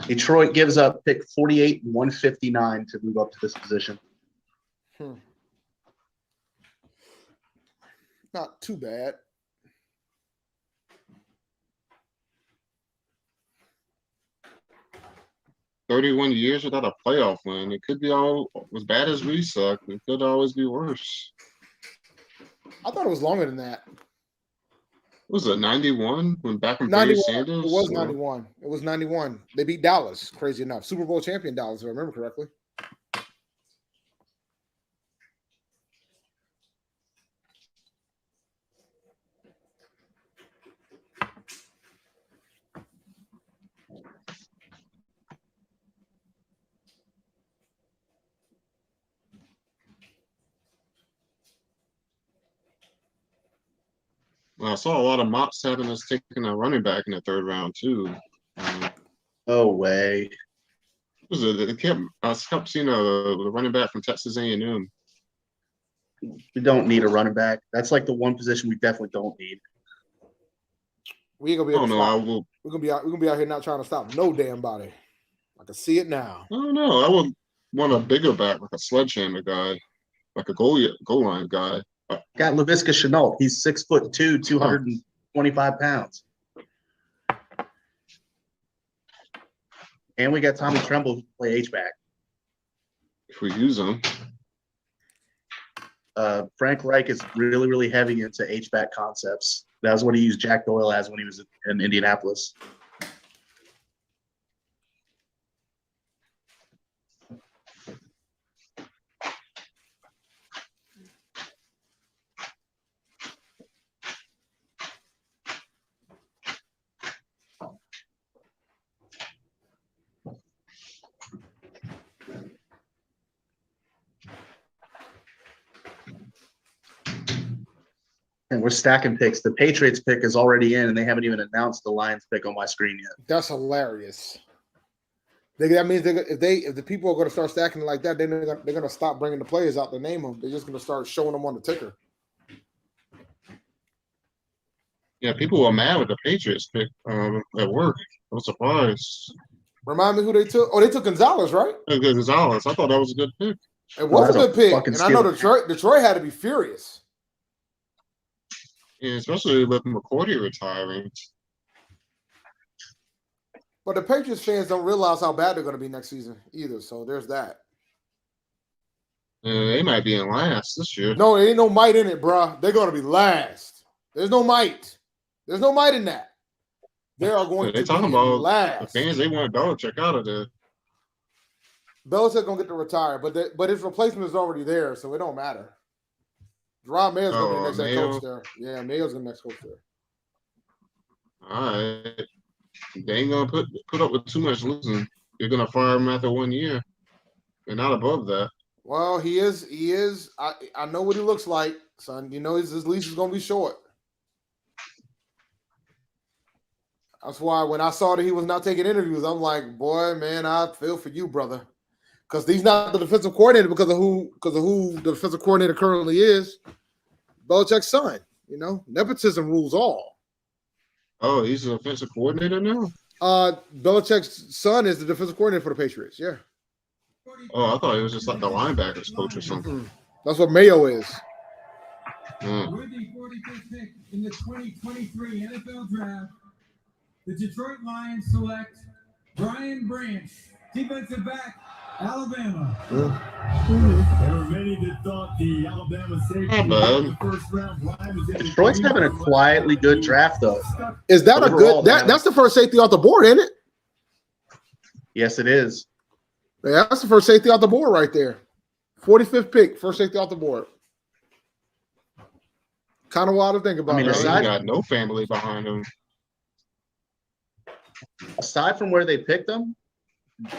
Detroit gives up pick 48 and 159 to move up to this position. Not too bad. "31 years without a playoff win. It could be all as bad as we suck. It could always be worse." I thought it was longer than that. Was it 91 when back in 91. Sanders? It was 91. It was 91. They beat Dallas, crazy enough. Super Bowl champion Dallas, if I remember correctly. Well, I saw a lot of mocks having us taking a running back in the 3rd round too. No way. Was it? I kept seeing the running back from Texas A&M. We don't need a running back. That's like the one position we definitely don't need. We ain't gonna be able to I stop. will. We're gonna be out here not trying to stop no damn body. I can see it now. I don't know. I would want a bigger back, like a sledgehammer guy, like a goal line guy. Got Laviska Shenault. He's 6'2", 225 pounds. And we got Tommy Tremble to play H-back. If we use him. Frank Reich is really, really heavy into H-back concepts. That was what he used Jack Doyle as when he was in Indianapolis. And we're stacking picks. The Patriots pick is already in, and they haven't even announced the Lions pick on my screen yet. That's hilarious. That means if the people are going to start stacking it like that, then they're going to stop bringing the players out to name them. They're just going to start showing them on the ticker. Yeah, people were mad with the Patriots pick at work. I was surprised. Remind me who they took. Oh, they took Gonzalez, right? Gonzalez. I thought that was a good pick. It was a good pick, and I know Detroit had to be furious. Yeah, especially with McCourty retiring. But the Patriots fans don't realize how bad they're going to be next season either. So there's that. They might be in last this year. No, there ain't no might in it, bro. They're going to be last. There's no might. There's no might in that. They are going to be last. The fans, they want Belichick out of there. Belichick's going to get to retire, but his replacement is already there, so it don't matter. Gerard Mayo's going to be the next head coach there. Yeah, Mayo's going to be the next coach there. All right. They ain't going to put up with too much losing. You're going to fire him after 1 year. They're not above that. Well, he is. I know what he looks like, son. You know his leash is going to be short. That's why when I saw that he was not taking interviews, I'm like, boy, man, I feel for you, brother. Because he's not the defensive coordinator because of who the defensive coordinator currently is. Belichick's son. You know, nepotism rules all. Oh, he's an offensive coordinator now? Belichick's son is the defensive coordinator for the Patriots. Yeah. Oh, I thought he was just like the linebackers coach or something. That's what Mayo is. With the 45th pick in the 2023 NFL Draft, the Detroit Lions select Brian Branch, defensive back, Alabama. There were many that thought the Alabama safety in the first round. Detroit's having a quietly good draft, though. Is that Overall, a good? That's the first safety off the board, isn't it? Yes, it is. Yeah, that's the first safety off the board right there. 45th pick, first safety off the board. Kind of wild to think about. I mean, he got no family behind him. Aside from where they picked them,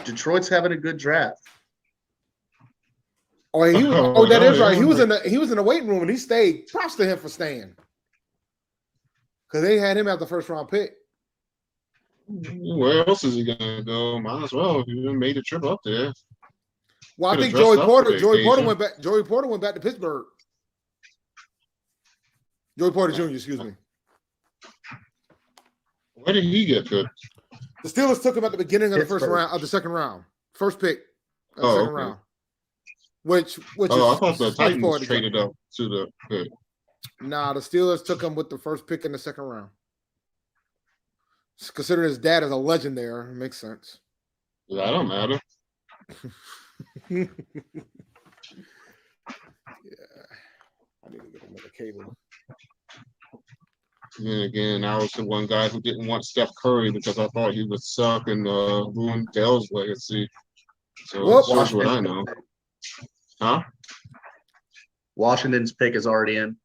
Detroit's having a good draft. Oh, that is right. He was in the waiting room and he stayed. Props to him for staying. Because they had him at the first round pick. Where else is he gonna go? Might as well. He made a trip up there. Well, I think Joey Porter went back. Joey Porter went back to Pittsburgh. Joey Porter Jr., excuse me. Where did he get picked? The Steelers took him at the beginning of the second round. First pick of the second round. Which I thought the Titans traded up to the pick. Nah, the Steelers took him with the first pick in the second round. Considering his dad is a legend there, it makes sense. That don't matter. Yeah. I need to get another cable. And then again, I was the one guy who didn't want Steph Curry because I thought he would suck and ruin Dell's legacy. So that's what I know. Huh? Washington's pick is already in.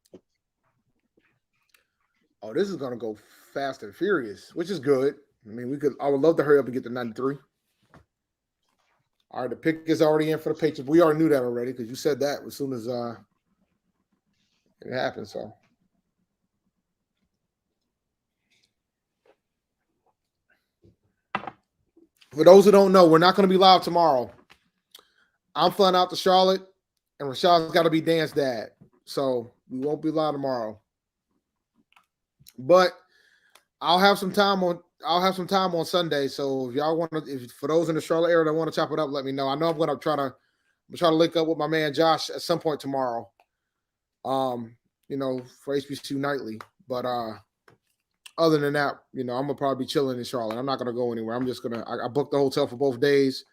Oh, this is gonna go fast and furious, which is good. I mean, I would love to hurry up and get to 93. All right, the pick is already in for the Patriots. We already knew that already because you said that as soon as it happened. So. For those who don't know, we're not going to be live tomorrow. I'm flying out to Charlotte, and Rashad's got to be Dan's dad, so we won't be live tomorrow. But I'll have some time on Sunday. So if y'all want to, for those in the Charlotte area that want to chop it up, let me know. I know I'm going to try to link up with my man Josh at some point tomorrow. For HBCU Nightly, but other than that, I'm gonna probably be chilling in Charlotte. I'm not gonna go anywhere. I'm just I booked the hotel for both days.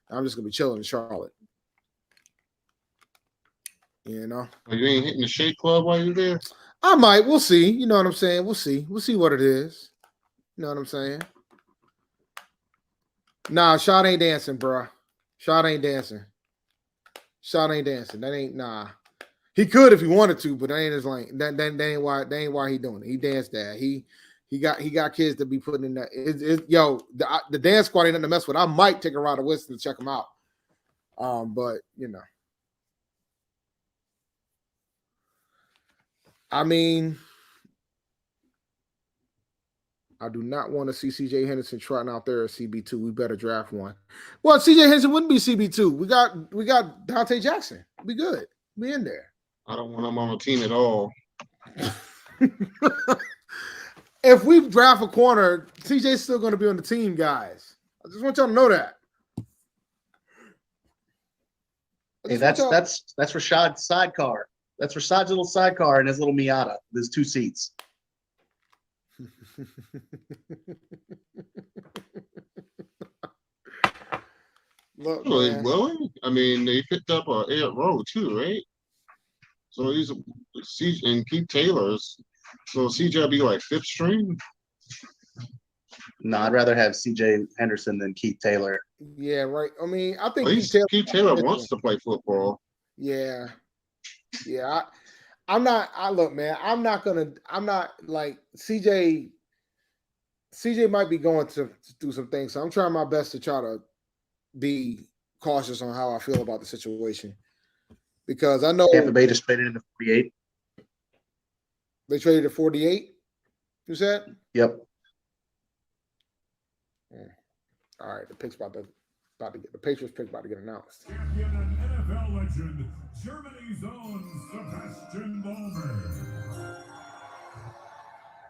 I'm just gonna be chilling in Charlotte. You ain't hitting the Shake Club while you're there? I might. We'll see. You know what I'm saying? We'll see. We'll see what it is. You know what I'm saying? Nah, Shad ain't dancing, bro. Shad ain't dancing. That ain't nah. He could if he wanted to, but that ain't his lane. That ain't why he doing it. He danced that. He got kids to be putting in that. The dance squad ain't nothing to mess with. I might take a ride to Winston to check them out. But I mean, I do not want to see CJ Henderson trotting out there at CB2. We better draft one. Well, CJ Henderson wouldn't be CB2. We got Dante Jackson. Be good. Be in there. I don't want him on the team at all. If we draft a corner, CJ's still going to be on the team, guys. I just want y'all to know that. Hey, that's Rashad's sidecar. That's Rashad's little sidecar and his little Miata. There's 2 seats. Look, really? I mean, they picked up Ed Rowe too, right? So he's and Keith Taylor's. So CJ will be like 5th string. No, I'd rather have CJ Henderson than Keith Taylor. Yeah, right. I mean, I think Keith Taylor wants to play football. Yeah. I'm not like CJ. CJ might be going to do some things. So I'm trying my best to try to be cautious on how I feel about the situation. Because I know Tampa Bay just traded into 48. They traded to 48, you said? Yep. All right, the pick's about to get the Patriots pick about to get announced. Champion and NFL legend, Germany's own Sebastian Ballmer.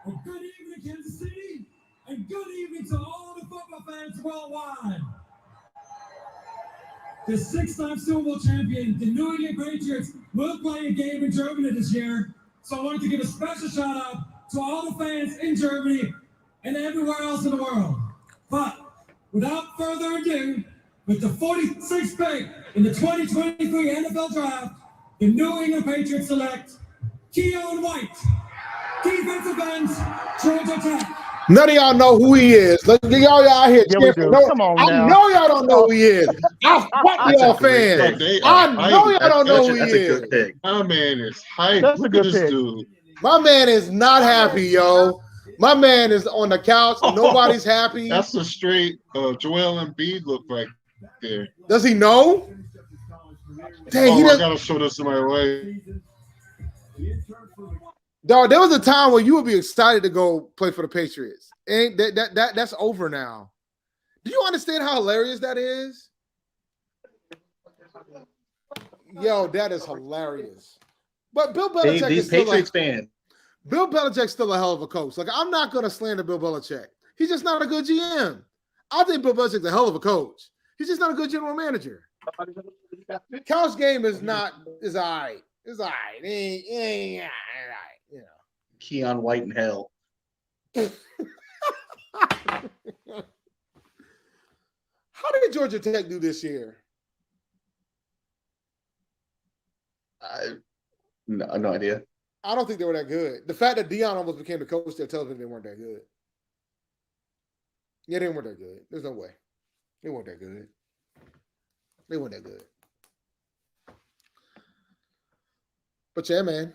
Well, good evening, Kansas City, and good evening to all the football fans worldwide. The 6-time Super Bowl champion, the New England Patriots, will play a game in Germany this year. So I wanted to give a special shout out to all the fans in Germany and everywhere else in the world. But without further ado, with the 46th pick in the 2023 NFL Draft, the New England Patriots select Keon White, defensive end, Georgia Tech. None of y'all know who he is. Look, y'all out here. Yeah, we do. Come on I now. know y'all don't know who he is. I fuck y'all fans. I know y'all don't know who he is. That's a good pick. My man is hype. That's a Look good at this pick. dude. My man is not happy, yo. My man is on the couch. Nobody's happy. That's a straight Joel Embiid look right there. Does he know? Dang, I gotta show this to my wife. Dog, there was a time where you would be excited to go play for the Patriots. Ain't that's over now. Do you understand how hilarious that is? Yo, that is hilarious. But Bill Belichick These is still Patriots fans. Bill Belichick's still a hell of a coach. Like, I'm not going to slander Bill Belichick. He's just not a good GM. I think Bill Belichick's a hell of a coach. He's just not a good general manager. Couch game is all right. It's all right. It ain't all right, you know. Keon White in hell. How did Georgia Tech do this year? No idea. I don't think they were that good. The fact that Deion almost became the coach there tells me they weren't that good. Yeah, they weren't that good. There's no way. They weren't that good. They weren't that good. But yeah, man.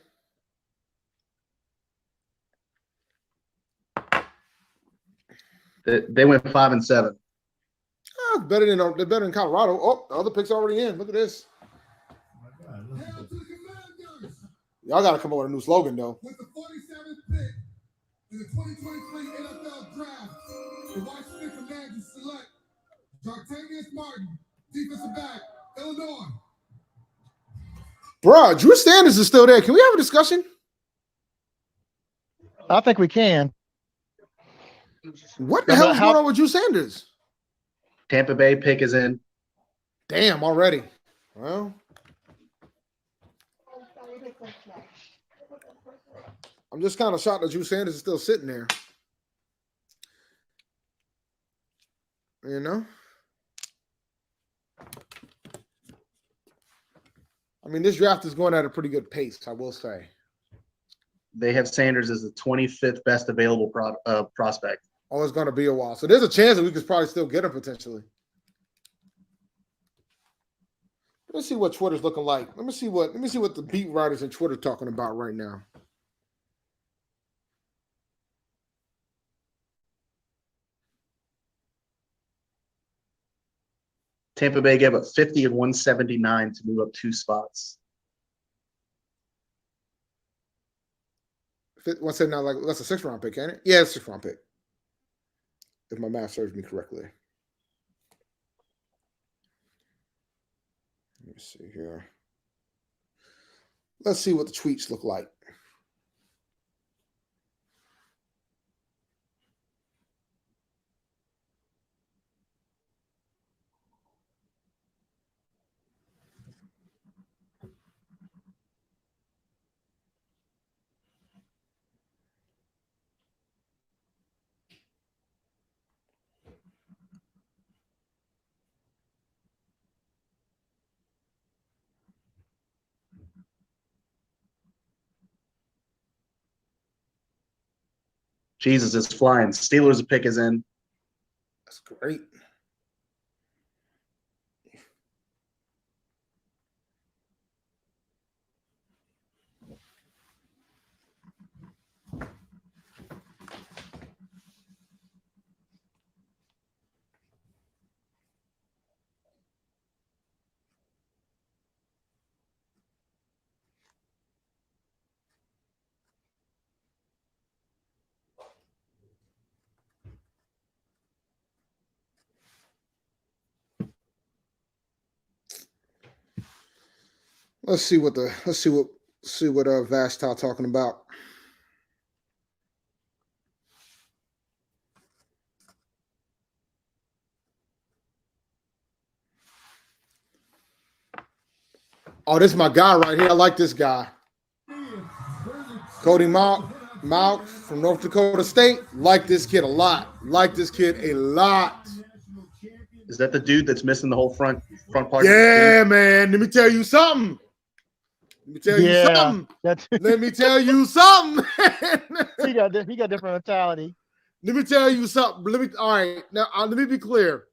They went 5-7. Oh, they're better than Colorado. Oh, the other pick's already in. Look at this. Y'all got to come up with a new slogan, though. With the 47th pick in the 2023 NFL Draft, the Washington Commanders select Jartavius Martin, defensive back, Illinois. Bruh, Drew Sanders is still there. Can we have a discussion? I think we can. What the hell is going on with Drew Sanders? Tampa Bay pick is in. Damn, already. Well, I'm just kind of shocked that Drew Sanders is still sitting there. You know? I mean, this draft is going at a pretty good pace, I will say. They have Sanders as the 25th best available prospect. Oh, it's going to be a while. So there's a chance that we could probably still get him potentially. Let's see what Twitter's looking like. Let me see what the beat writers in Twitter are talking about right now. Tampa Bay gave up 50 and 179 to move up 2 spots. What's it now? Like, that's a 6th round pick, ain't it? Yeah, it's a 6th round pick. If my math serves me correctly. Let me see here. Let's see what the tweets look like. Jesus is flying. Steelers pick is in. That's great. Let's see what Vashtal talking about. Oh, this is my guy right here. I like this guy. Cody Malk from North Dakota State. Like this kid a lot. Is that the dude that's missing the whole front part? Yeah, man. Let me tell you something. Let me tell you something. he got different mentality. Let me tell you something. All right. Now, let me be clear.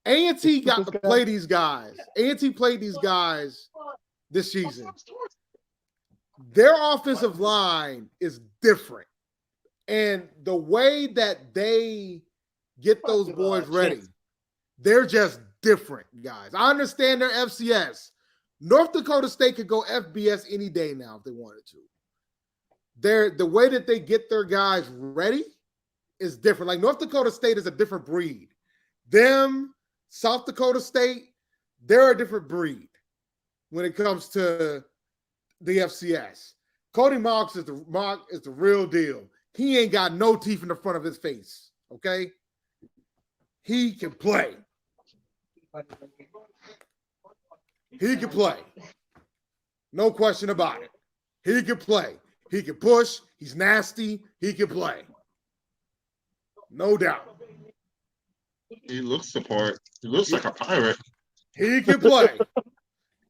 A&T got to play these guys. A&T played these guys this season. Their offensive line is different. And the way that they get those boys ready, they're just different, guys. I understand they're FCS. North Dakota State could go FBS any day now if they wanted to. The way that they get their guys ready is different. Like North Dakota State is a different breed. Them, South Dakota State, they're a different breed when it comes to the FCS. Cody Marks is the real deal. He ain't got no teeth in the front of his face. Okay? He can play. No question about it. He can play. He can push. He's nasty. He can play. No doubt. He looks the part. He looks like a pirate. He can play.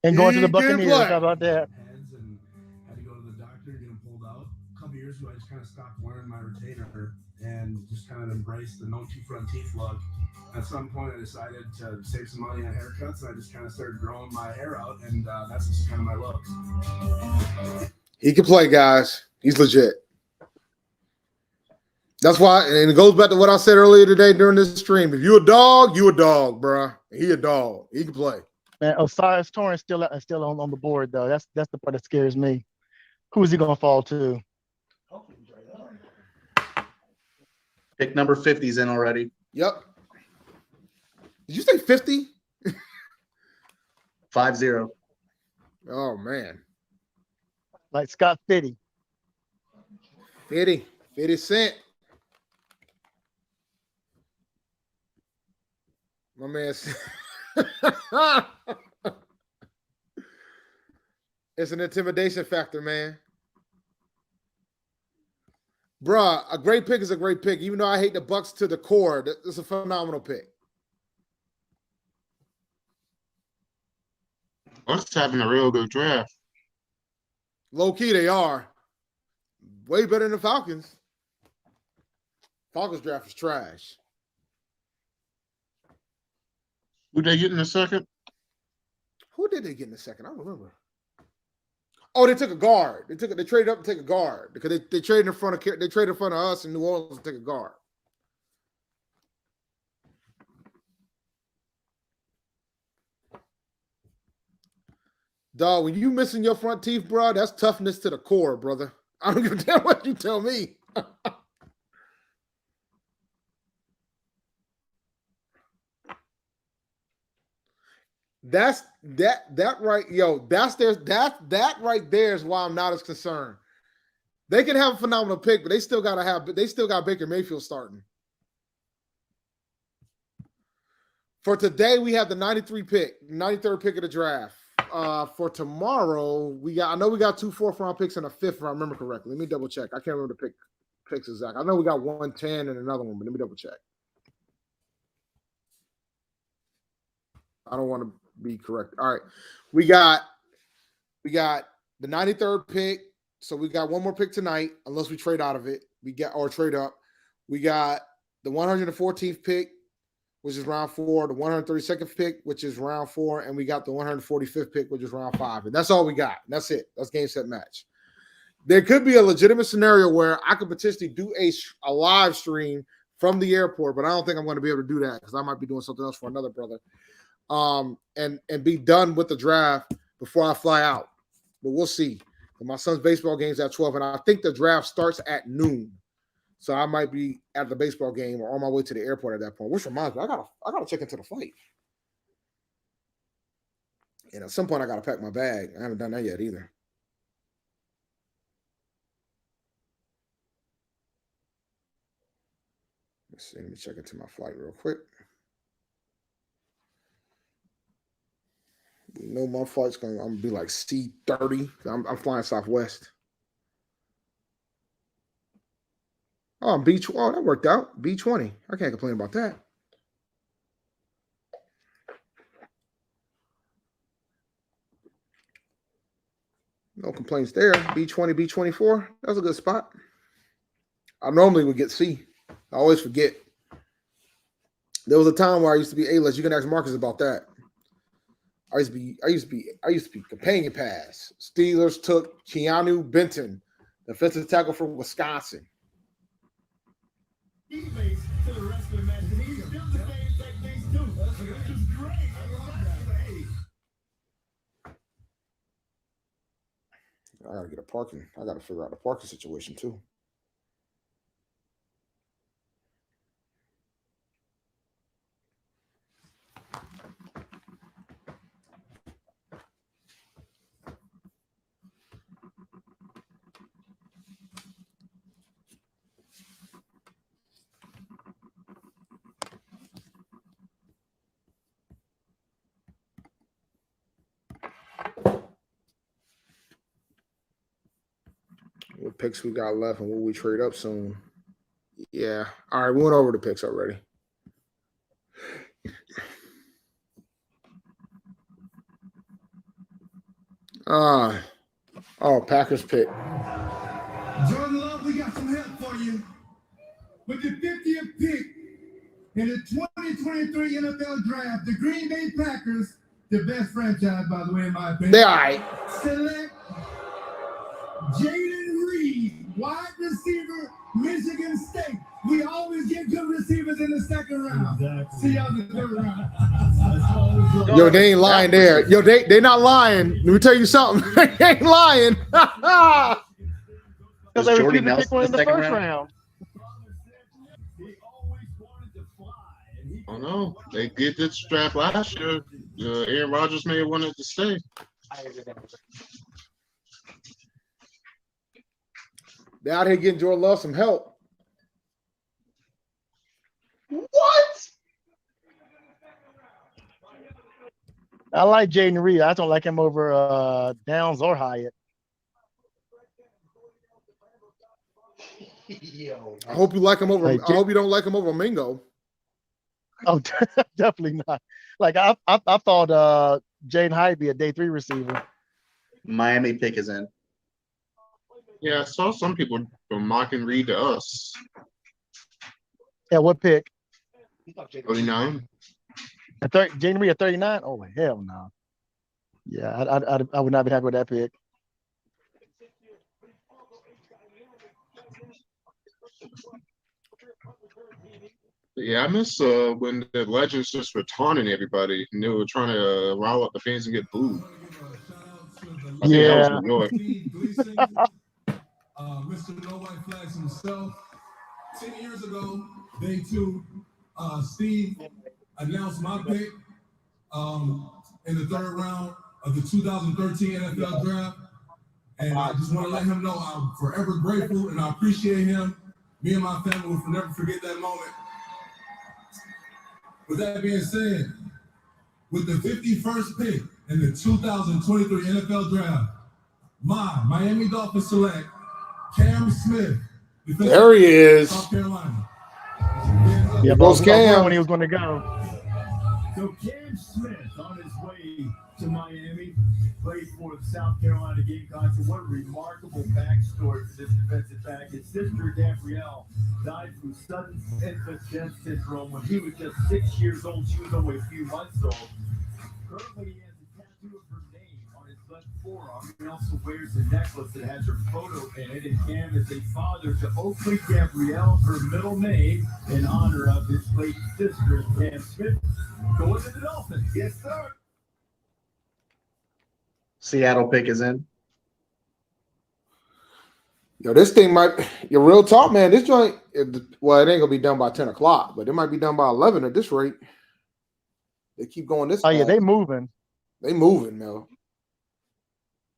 And going to the Buccaneers. How about that? And had to go to the doctor and get them pulled out. A couple years ago, I just kind of stopped wearing my retainer and just kind of embraced the no two front teeth look. At some point, I decided to save some money on haircuts, and I just kind of started growing my hair out, and that's just kind of my look. He can play, guys. He's legit. That's why, and it goes back to what I said earlier today during this stream. If you a dog, bro. He a dog. He can play. Man, Osiris Torrance still on the board though. That's the part that scares me. Who is he gonna fall to? Pick number 50 is in already. Yep. Did you say 50? 5-0. Oh man. Like Scott Fitty. 50 Cent. My man. It's an intimidation factor, man. Bruh, a great pick is a great pick. Even though I hate the Bucks to the core, that's a phenomenal pick. Bucks having a real good draft. Low key, they are. Way better than the Falcons. Falcons draft is trash. Who they get in the second? Who did they get in the second? I don't remember. Oh, they took a guard. They traded up to take a guard because they traded in front of us in New Orleans to take a guard. Dog, when you missing your front teeth, bro, that's toughness to the core, brother. I don't give a damn what you tell me. That right there is why I'm not as concerned. They can have a phenomenal pick, but they still got Baker Mayfield starting. For today, we have the 93rd pick of the draft. For tomorrow, I know we got 2 4th-round picks and a 5th, if I remember correctly. Let me double check. I can't remember the picks exactly. I know we got 110 and another one, but let me double check. I don't want to be correct. All right. We got the 93rd pick. So we got one more pick tonight, unless we trade out of it. Trade up. We got the 114th pick, which is round 4, the 132nd pick, which is round 4, and we got the 145th pick, which is round 5. And that's all we got. And that's it. That's game, set, match. There could be a legitimate scenario where I could potentially do a live stream from the airport, but I don't think I'm going to be able to do that because I might be doing something else for another brother. And be done with the draft before I fly out. But we'll see. And my son's baseball game's at 12, and I think the draft starts at noon. So I might be at the baseball game or on my way to the airport at that point. Which reminds me, I gotta check into the flight. And at some point, I got to pack my bag. I haven't done that yet either. Let's see. Let me check into my flight real quick. You know, my flight's I'm gonna be like C30. I'm flying Southwest. Oh, oh, that worked out. B20. I can't complain about that. No complaints there. B20, B24. That was a good spot. I normally would get C. I always forget. There was a time where I used to be A-list. You can ask Marcus about that. I used to be companion pass. Steelers took Keanu Benton, defensive tackle from Wisconsin. I gotta get a parking. I gotta figure out the parking situation too. What picks we got left and will we trade up soon? Yeah. All right, we went over the picks already. Packers pick. Jordan Love, we got some help for you. With the 50th pick in the 2023 NFL Draft, the Green Bay Packers, the best franchise, by the way, in my opinion. They all right. Select Jaden Reed, wide receiver, Michigan State. We always get good receivers in the second round. Exactly. See y'all in the third round. Yo, they ain't lying there. Yo, they not lying. Let me tell you something. They ain't lying. Because they refused to pick one in the first round. I know. They did this draft last year. Aaron Rodgers may have wanted to stay. They out here getting Jordan Love some help. What? I like Jaden Reed. I don't like him over Downs or Hyatt. I hope you like him over. I hope you don't like him over Mingo. Oh, definitely not. Like I thought Jaden Hyatt be a day 3 receiver. Miami pick is in. Yeah, I saw some people from mocking Reed to us. Yeah, what pick? 39. Jaden Reed at 39? Oh, hell no. Yeah, I would not be happy with that pick. Yeah, I miss when the legends just were taunting everybody and they were trying to rile up the fans and get booed. I think that was New York. Mr. No White Flags himself. 10 years ago, day 2, Steve announced my pick in the 3rd round of the 2013 NFL Draft. And I just want to let him know I'm forever grateful and I appreciate him. Me and my family will never forget that moment. With that being said, with the 51st pick in the 2023 NFL Draft, my Miami Dolphins select Cam Smith. There he is. South Carolina. Yeah, goes Cam when he was going to go. So Cam Smith on his way to Miami, played for the South Carolina Gamecocks. And what a remarkable backstory for this defensive back. His sister Gabrielle died from sudden infant death syndrome when he was just 6 years old. She was only a few months old. Currently, he has a tattoo of her name on his left forearm. He also wears a necklace that has her photo in it. And Cam is a father to Oakley Gabrielle, her middle name, in honor of his late sister, Cam Smith. Going to the Dolphins. Yes, sir. Seattle pick is in. Yo, this thing might. Your real talk, man. This joint. Well, it ain't gonna be done by 10 o'clock, but it might be done by 11 at this rate. They keep going this. Oh yeah, they moving. They moving, Mel.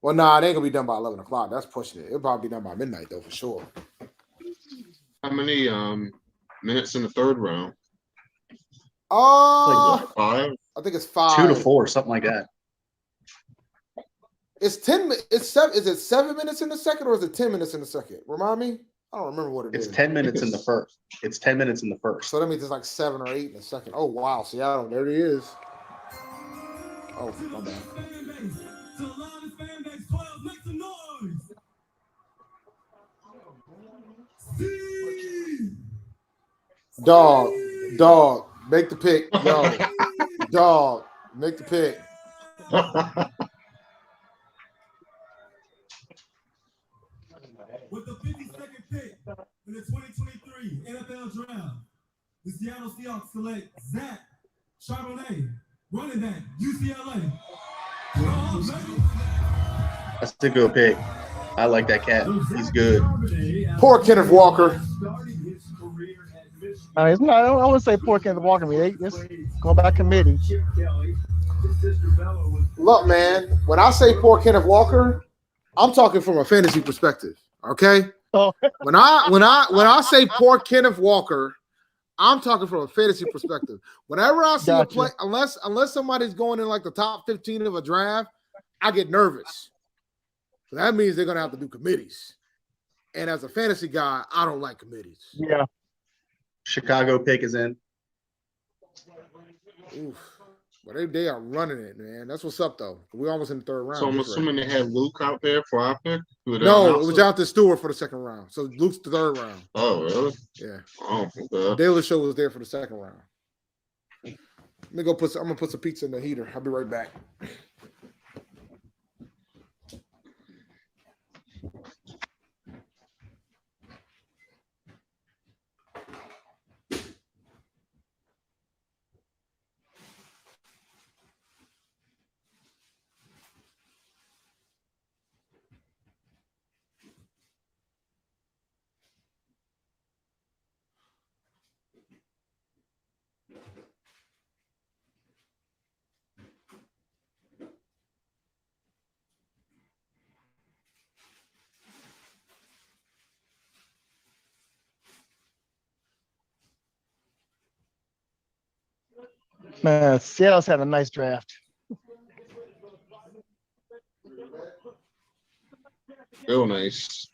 Well, nah, it ain't gonna be done by 11 o'clock. That's pushing it. It'll probably be done by midnight, though, for sure. How many minutes in the third round? Like 5? I think it's 5. 2 to 4, something like that. It's 10. It's 7. Is it 7 minutes in the second, or is it 10 minutes in the second? Remind me. I don't remember what it is. It's 10 minutes in the first. It's 10 minutes in the first. So that means it's like 7 or 8 in the second. Oh wow, Seattle, there he is. Oh, my bad. Dog, make the pick, yo. Dog, make the pick. With the 52nd pick in the 2023 NFL Draft, the Seattle Seahawks select Zach Charbonnet, running back, UCLA. That's a good pick. I like that cat. He's good. Poor Kenneth Walker. It's not, I wouldn't say poor Kenneth Walker. I mean, it's going by committee. Look, man, when I say poor Kenneth Walker, I'm talking from a fantasy perspective. Okay. Oh. When I say poor Kenneth Walker, I'm talking from a fantasy perspective. Whenever I see a play, unless somebody's going in like the top 15 of a draft, I get nervous. So that means they're gonna have to do committees. And as a fantasy guy, I don't like committees. Yeah. Chicago pick is in. Oof. But they are running it, man. That's what's up, though. We're almost in the third round. So I'm assuming they had Luke out there for our pick? No, it was Jonathan Stewart for the second round. So Luke's the third round. Oh, really? Yeah. Oh, okay. Daily Show was there for the second round. Let me go I'm gonna put some pizza in the heater. I'll be right back. Man, Seattle's had a nice draft. Real nice.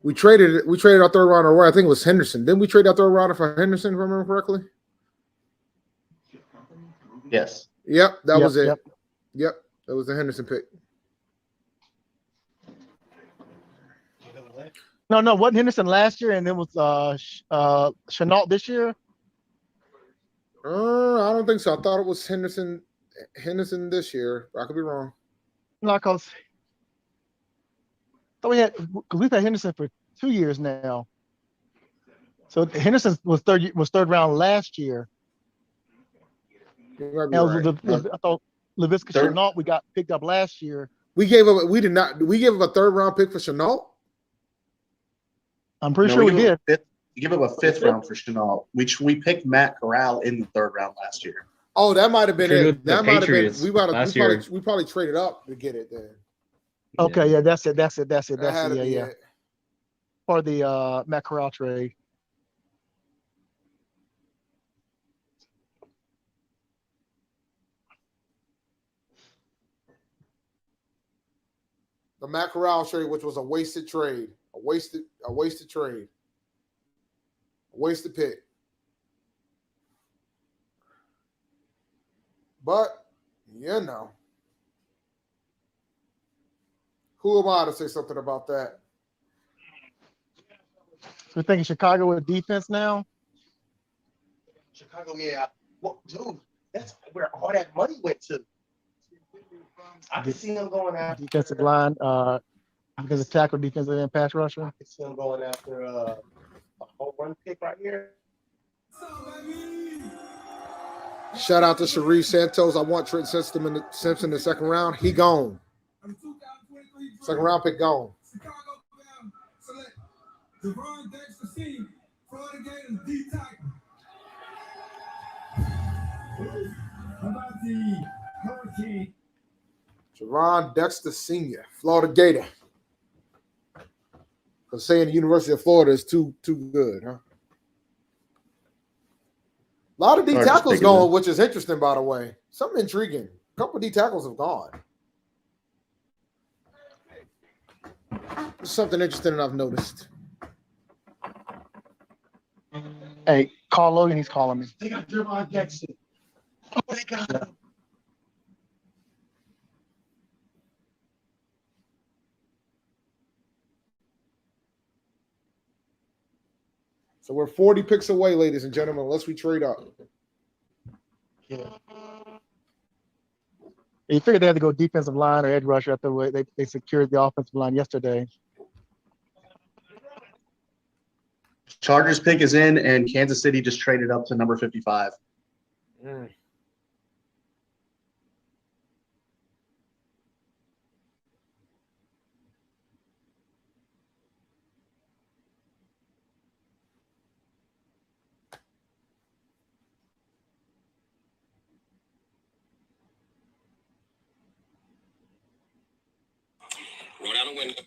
We traded our third rounder away. I think it was Henderson. Didn't we trade our third rounder for Henderson, if I remember correctly? Yes. Yep, that was it. Yep, that was the Henderson pick. No, wasn't Henderson last year, and it was Chenault this year? I don't think so. I thought it was Henderson this year. I could be wrong. No, because we've had Henderson for 2 years now. So Henderson was third round last year. You might be right. I thought Laviska Chenault we got picked up last year. We gave up a third round pick for Chenault? I'm pretty sure we did. We give up a fifth round for Chenault, which we picked Matt Corral in the third round last year. Oh, that might have been it. That might have been. We probably traded up to get it then. Okay, yeah, that's it. Yeah. It. For the Matt Corral trade. The Matt Corral trade, which was a wasted trade. A wasted trade. A wasted pick. But, who am I to say something about that? So we're thinking Chicago with defense now? Chicago, yeah. Well, dude, that's where all that money went to. I can see them going after defensive line, defensive tackle, defensive end, pass rusher. I can see them going after a home run pick right here. Shout out to Sharif Santos. I want Trent Simpson in the second round. He gone. Second round pick gone. Javon Dexter Senior, Florida Gators D tackle. How about the Hurricane? Javon Dexter Senior, Florida Gator. Because saying the University of Florida is too good, huh? A lot of D tackles going, which is interesting, by the way. Something intriguing. A couple of D tackles have gone. Something interesting I've noticed. Hey, call Logan. He's calling me. They got Javon Dexter. Oh, they got him. So we're 40 picks away, ladies and gentlemen, unless we trade up. Yeah. You figured they had to go defensive line or edge rusher after they secured the offensive line yesterday. Chargers pick is in, and Kansas City just traded up to number 55. Roll down the window.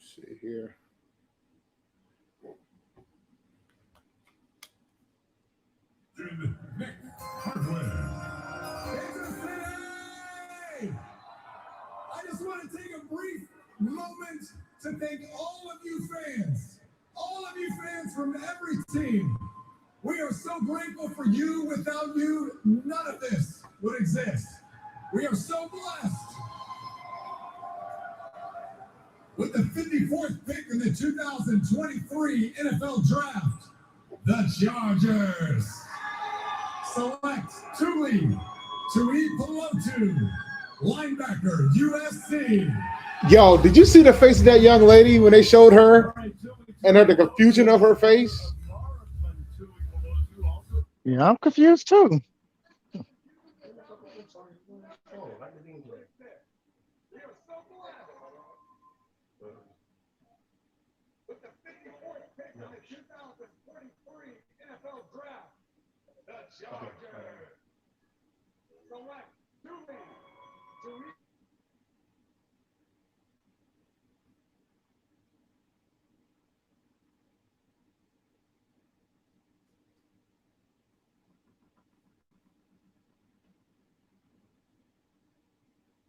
See here. I just want to take a brief moment to thank all of you fans from every team. We are so grateful for you. Without you, none of this would exist. We are so blessed. With the 54th pick in the 2023 NFL Draft, the Chargers select Tuli Tuipulotu, linebacker, USC. Yo, did you see the face of that young lady when they showed her and the confusion of her face? Yeah, I'm confused too.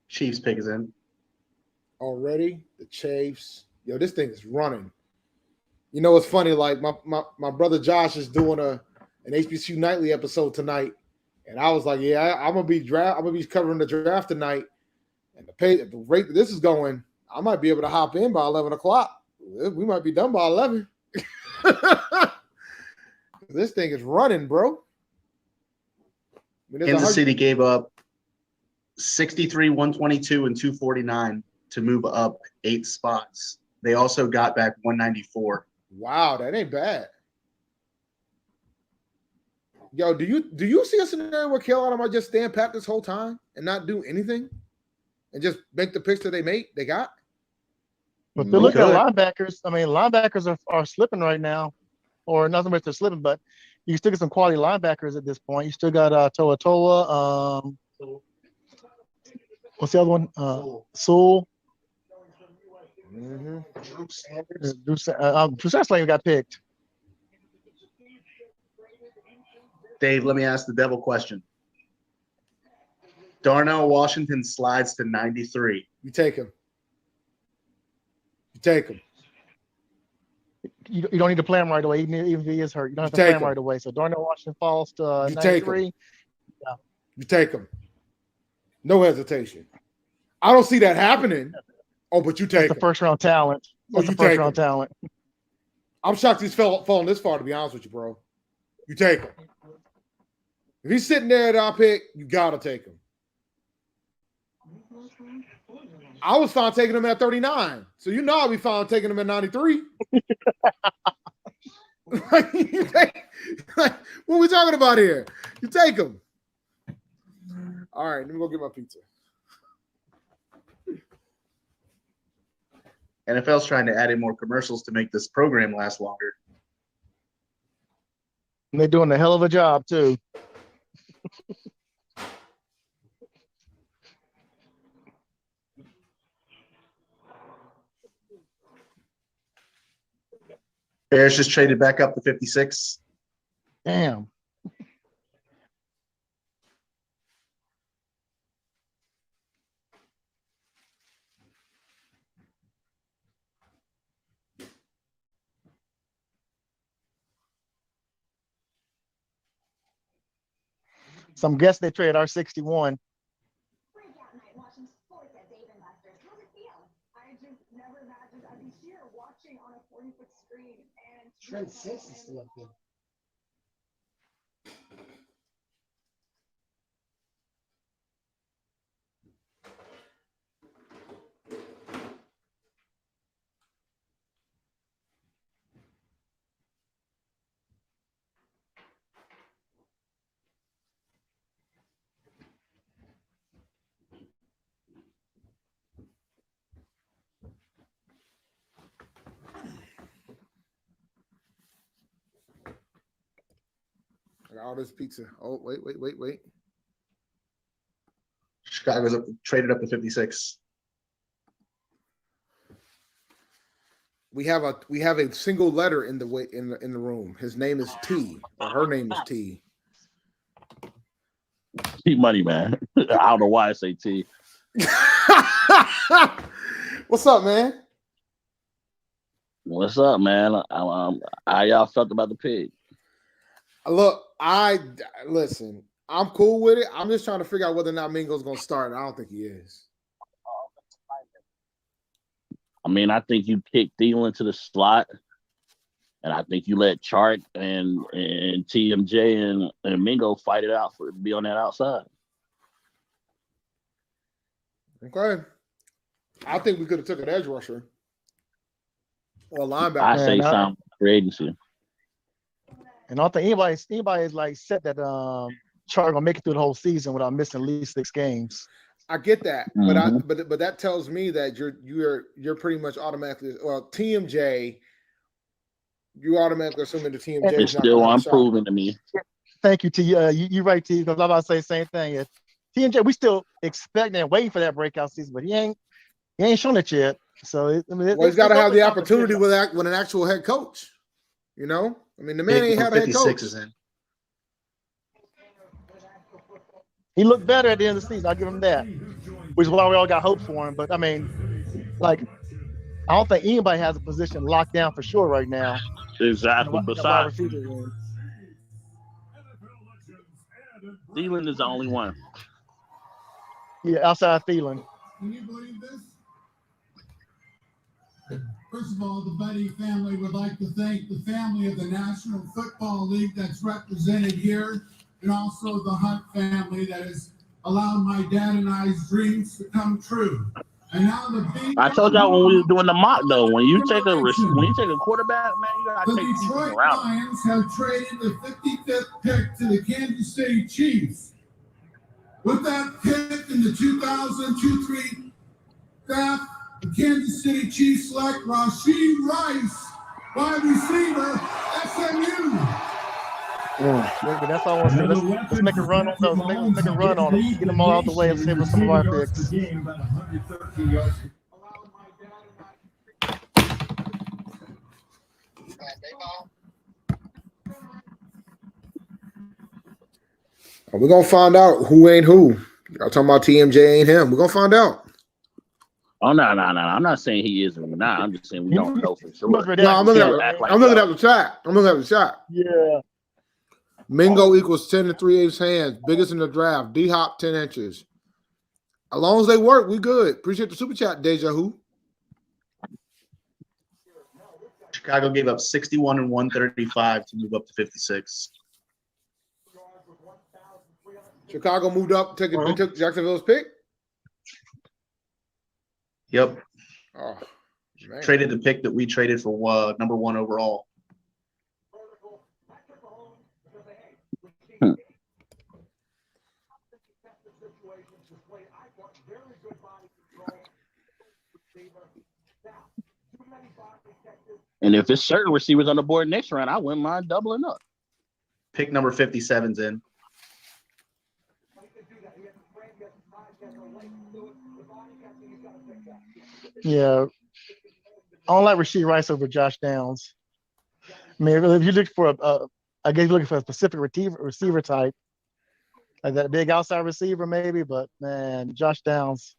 Chiefs pick is in. Already, the Chiefs. Yo, this thing is running. You know, it's funny. Like my brother Josh is doing an HBCU Nightly episode tonight, and I was like, yeah, I'm gonna be covering the draft tonight, and the rate that this is going, I might be able to hop in by 11 o'clock. We might be done by 11. This thing is running, bro. Kansas City gave up 63, 122, and 249 to move up 8 spots. They also got back 194. Wow, that ain't bad. Yo, do you see a scenario where Carolina might just stand pat this whole time and not do anything and just make the picks that they got? But if you look at linebackers, I mean, linebackers are slipping right now, or nothing but they're slipping, but you still get some quality linebackers at this point. You still got Toa Toa. What's the other one? Sewell. Mm-hmm. Drew Sanders even got picked. Dave, let me ask the devil question. Darnell Washington slides to 93. You take him. You don't need to play him right away, even if he is hurt. You don't have to play him right away. So Darnell Washington falls to 93. Yeah. You take him. No hesitation. I don't see that happening. Oh, but you take the first round talent. That's the first round talent. I'm shocked he's falling this far, to be honest with you, bro. You take him. If he's sitting there at our pick, you gotta take him. I was fine taking him at 39. So you know I'll be fine taking him at 93. What are we talking about here? You take him. All right, let me go get my pizza. NFL's trying to add in more commercials to make this program last longer. And they're doing a hell of a job, too. Bears just traded back up to 56. Damn. So I'm guessing they traded our 61. Trent Six is still up there. I got all this pizza. Oh, wait. Chicago's traded up to 56. We have a single letter in the room. His name is T, or her name is T. T Money, man. I don't know why I say T. What's up, man? What's up, man? How y'all felt about the pig? Look, listen. I'm cool with it. I'm just trying to figure out whether or not Mingo's going to start. I don't think he is. I mean, I think you kick Thielen to the slot, and I think you let Chart and TMJ and Mingo fight it out to be on that outside. Okay. I think we could have took an edge rusher or a linebacker. I say some free agency. And I don't think anybody's like set that Chart gonna make it through the whole season without missing at least 6 games. I get that, Mm-hmm. but that tells me that you're pretty much automatically TMJ. You automatically assuming the TMJ It's still unproven to me. Thank you, T. You right, T. Because I'm about to say the same thing. If TMJ, we still expecting and waiting for that breakout season, but he ain't shown it yet. So he's got to have the opportunity with an actual head coach. You know, I mean, the man ain't had a head coach. Is in. He looked better at the end of the season. I'll give him that, which is why we all got hope for him. But I mean, like, I don't think anybody has a position locked down for sure right now. Exactly. Besides, Thielen is the only one. Yeah, outside Thielen. Can you believe this? First of all, the Buddy family would like to thank the family of the National Football League that's represented here, and also the Hunt family that has allowed my dad and I's dreams to come true. And now I told y'all when we was doing the mock though, when you take a quarterback, man, you gotta the take Detroit around. Lions have traded the 55th pick to the Kansas City Chiefs. With that pick in the 2002-3 draft, the Kansas City Chiefs select Rashad Rice, wide receiver, SMU. That's all I want to say. Let's make a run on those. Let's make a run on them. Get them all out the way and save us some of our picks. We're going to find out who ain't who. I'm talking about TMJ ain't him. We're going to find out. Oh, no. I'm not saying he is or not. I'm just saying we don't know for sure. No, I'm looking at the chat. Yeah. Mingo equals 10 to 3/8 hands. Biggest in the draft. D-Hop 10 inches. As long as they work, we good. Appreciate the super chat, Deja Who. Chicago gave up 61 and 135 to move up to 56. Chicago moved up, took Jacksonville's pick. Yep. Oh, man. Traded the pick that we traded for number 1 overall. And if it's certain receivers on the board next round, I wouldn't mind doubling up. Pick number 57's in. Yeah. I don't like Rashad Rice over Josh Downs. I mean, if you look for I guess you're looking for a specific receiver type, like that big outside receiver maybe, but man, Josh Downs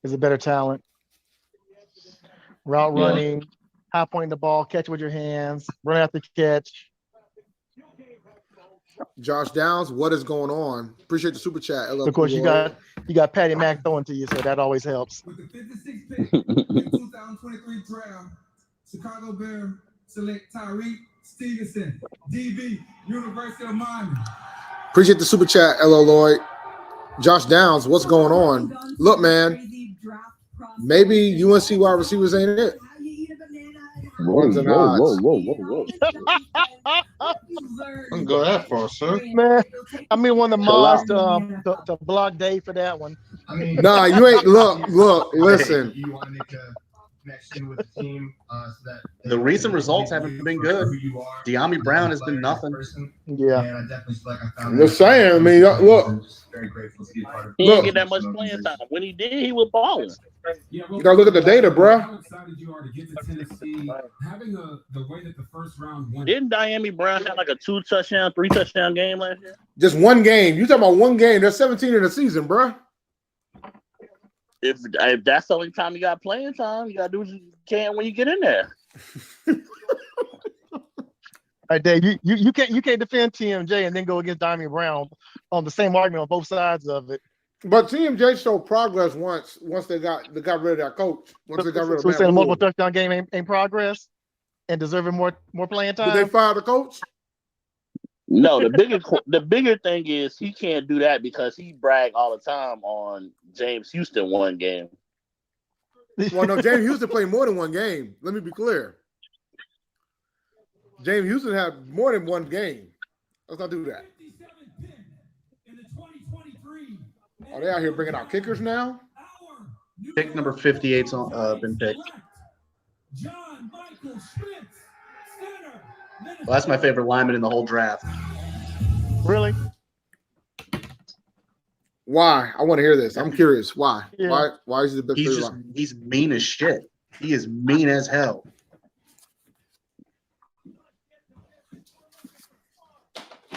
is a better talent. Route running, high pointing the ball, catch with your hands, run after catch. Josh Downs, what is going on? Appreciate the super chat. Of course, you got Patty Mack throwing to you, so that always helps. With the 56th pick in the 2023 draft, Chicago Bears select Tyreek Stevenson, DB, University of Miami. Appreciate the super chat, L.O. Lloyd. Josh Downs, what's going on? Look, man, maybe UNC wide receivers ain't it. Whoa. Don't go that far, sir. Man, I mean, one of the mods to block Dave for that one. Nah, you ain't. Look, listen. You want to make a connection with the team so that the recent results haven't been good. De'Ami Brown has been nothing. Yeah. And I definitely feel like I found I'm just saying. I mean, look. Very grateful to be a part of He didn't get that much playing time. When he did, he was balling. You gotta look at the data, bro. How excited you are to get to Tennessee, having the way that the first round went. Didn't De'Ami Brown have like a 2-touchdown, 3-touchdown game last year? Just one game. You talking about one game? There's 17 in the season, bro. If that's the only time you got playing time, you gotta do what you can when you get in there. All right, Dave, you can't defend TMJ and then go against De'Ami Brown on the same argument on both sides of it. But TMJ showed progress once they got rid of that coach. Once they got rid of so we're Matt saying a multiple Rule. touchdown game ain't progress and deserving more playing time. Did they fire the coach? No, the bigger thing is he can't do that because he brag all the time on James Houston one game. Well, no, James Houston played more than one game. Let me be clear. James Houston had more than one game. Let's not do that. Are they out here bringing out kickers now? Pick number 58's been picked. Well, that's my favorite lineman in the whole draft. Really? Why? I want to hear this. I'm curious. Why? Yeah. Why is he the best player alive? He's mean as shit. He is mean as hell.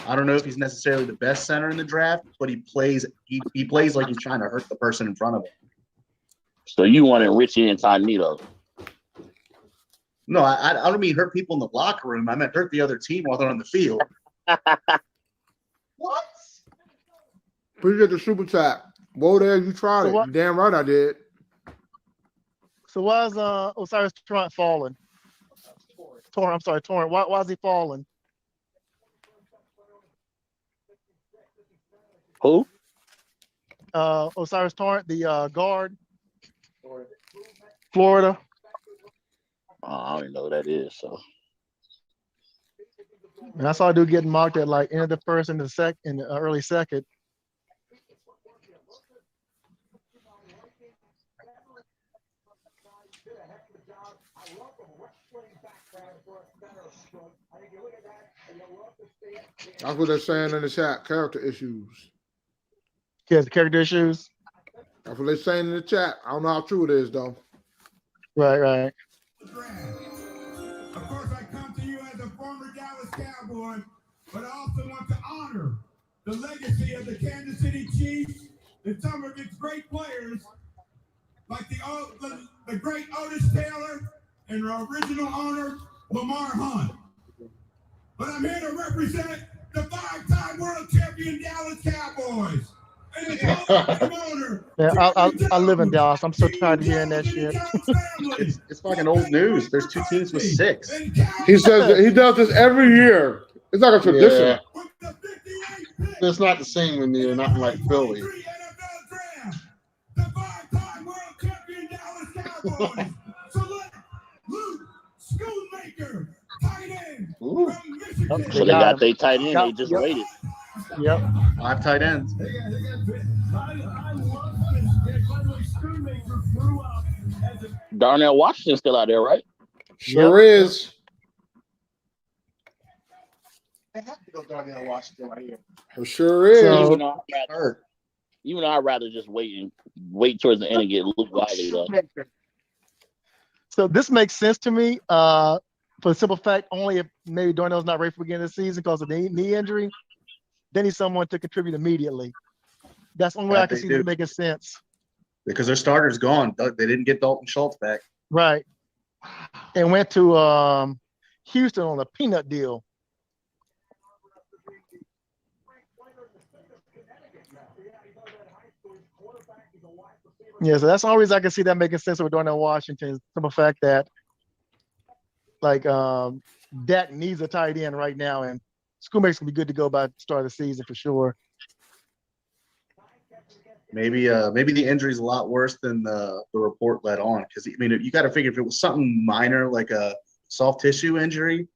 I don't know if he's necessarily the best center in the draft, but he plays like he's trying to hurt the person in front of him. So you wanted Richie Incognito? No, I don't mean hurt people in the locker room. I meant hurt the other team while they're on the field. What? Appreciate the super chat. Whoa there, you tried it. You damn right I did. So why is Osiris Torrent falling? Torrent. Why is he falling? Who? Osiris Torrent, the guard. Florida. I don't even know who that is. So. And I saw a dude getting marked at like end of the first and in the early second. That's what they're saying in the chat. Character issues. He has character issues. That's what they're saying in the chat. I don't know how true it is though. Right. Of course, I come to you as a former Dallas Cowboy, but I also want to honor the legacy of the Kansas City Chiefs and some of its great players, like the great Otis Taylor and the original owner, Lamar Hunt. But I'm here to represent the 5-time world champion Dallas Cowboys. And the yeah, I live in Dallas. I'm so tired of hearing that shit. It's fucking old news. There's 2 teams with 6. He says that he does this every year. It's like a tradition. Yeah. It's not the same when you're not like Philly. The 5-time world champion Dallas Cowboys. Select Luke Schoonmaker, tight end from Michigan. So they got their tight end. They just waited. Yep. 5 tight ends. Darnell Washington's still out there, right? Sure is. They have to go Darnell Washington right here. For sure is. Even though I'd rather just wait towards the end and get Luke Wiley though. So this makes sense to me. For the simple fact, only if maybe Darnell's not ready for the beginning of the season because of the knee injury, then he's someone to contribute immediately. That's the only way I can see this making sense. Because their starter's gone. They didn't get Dalton Schultz back. Right. And went to Houston on a peanut deal. Yeah, so that's the only reason I can see that making sense with Darnell Washington. Simple fact that like Dak needs a tight end right now, and Schoonmaker's gonna be good to go by the start of the season for sure. Maybe the injury's a lot worse than the report led on. Because I mean, you got to figure if it was something minor like a soft tissue injury,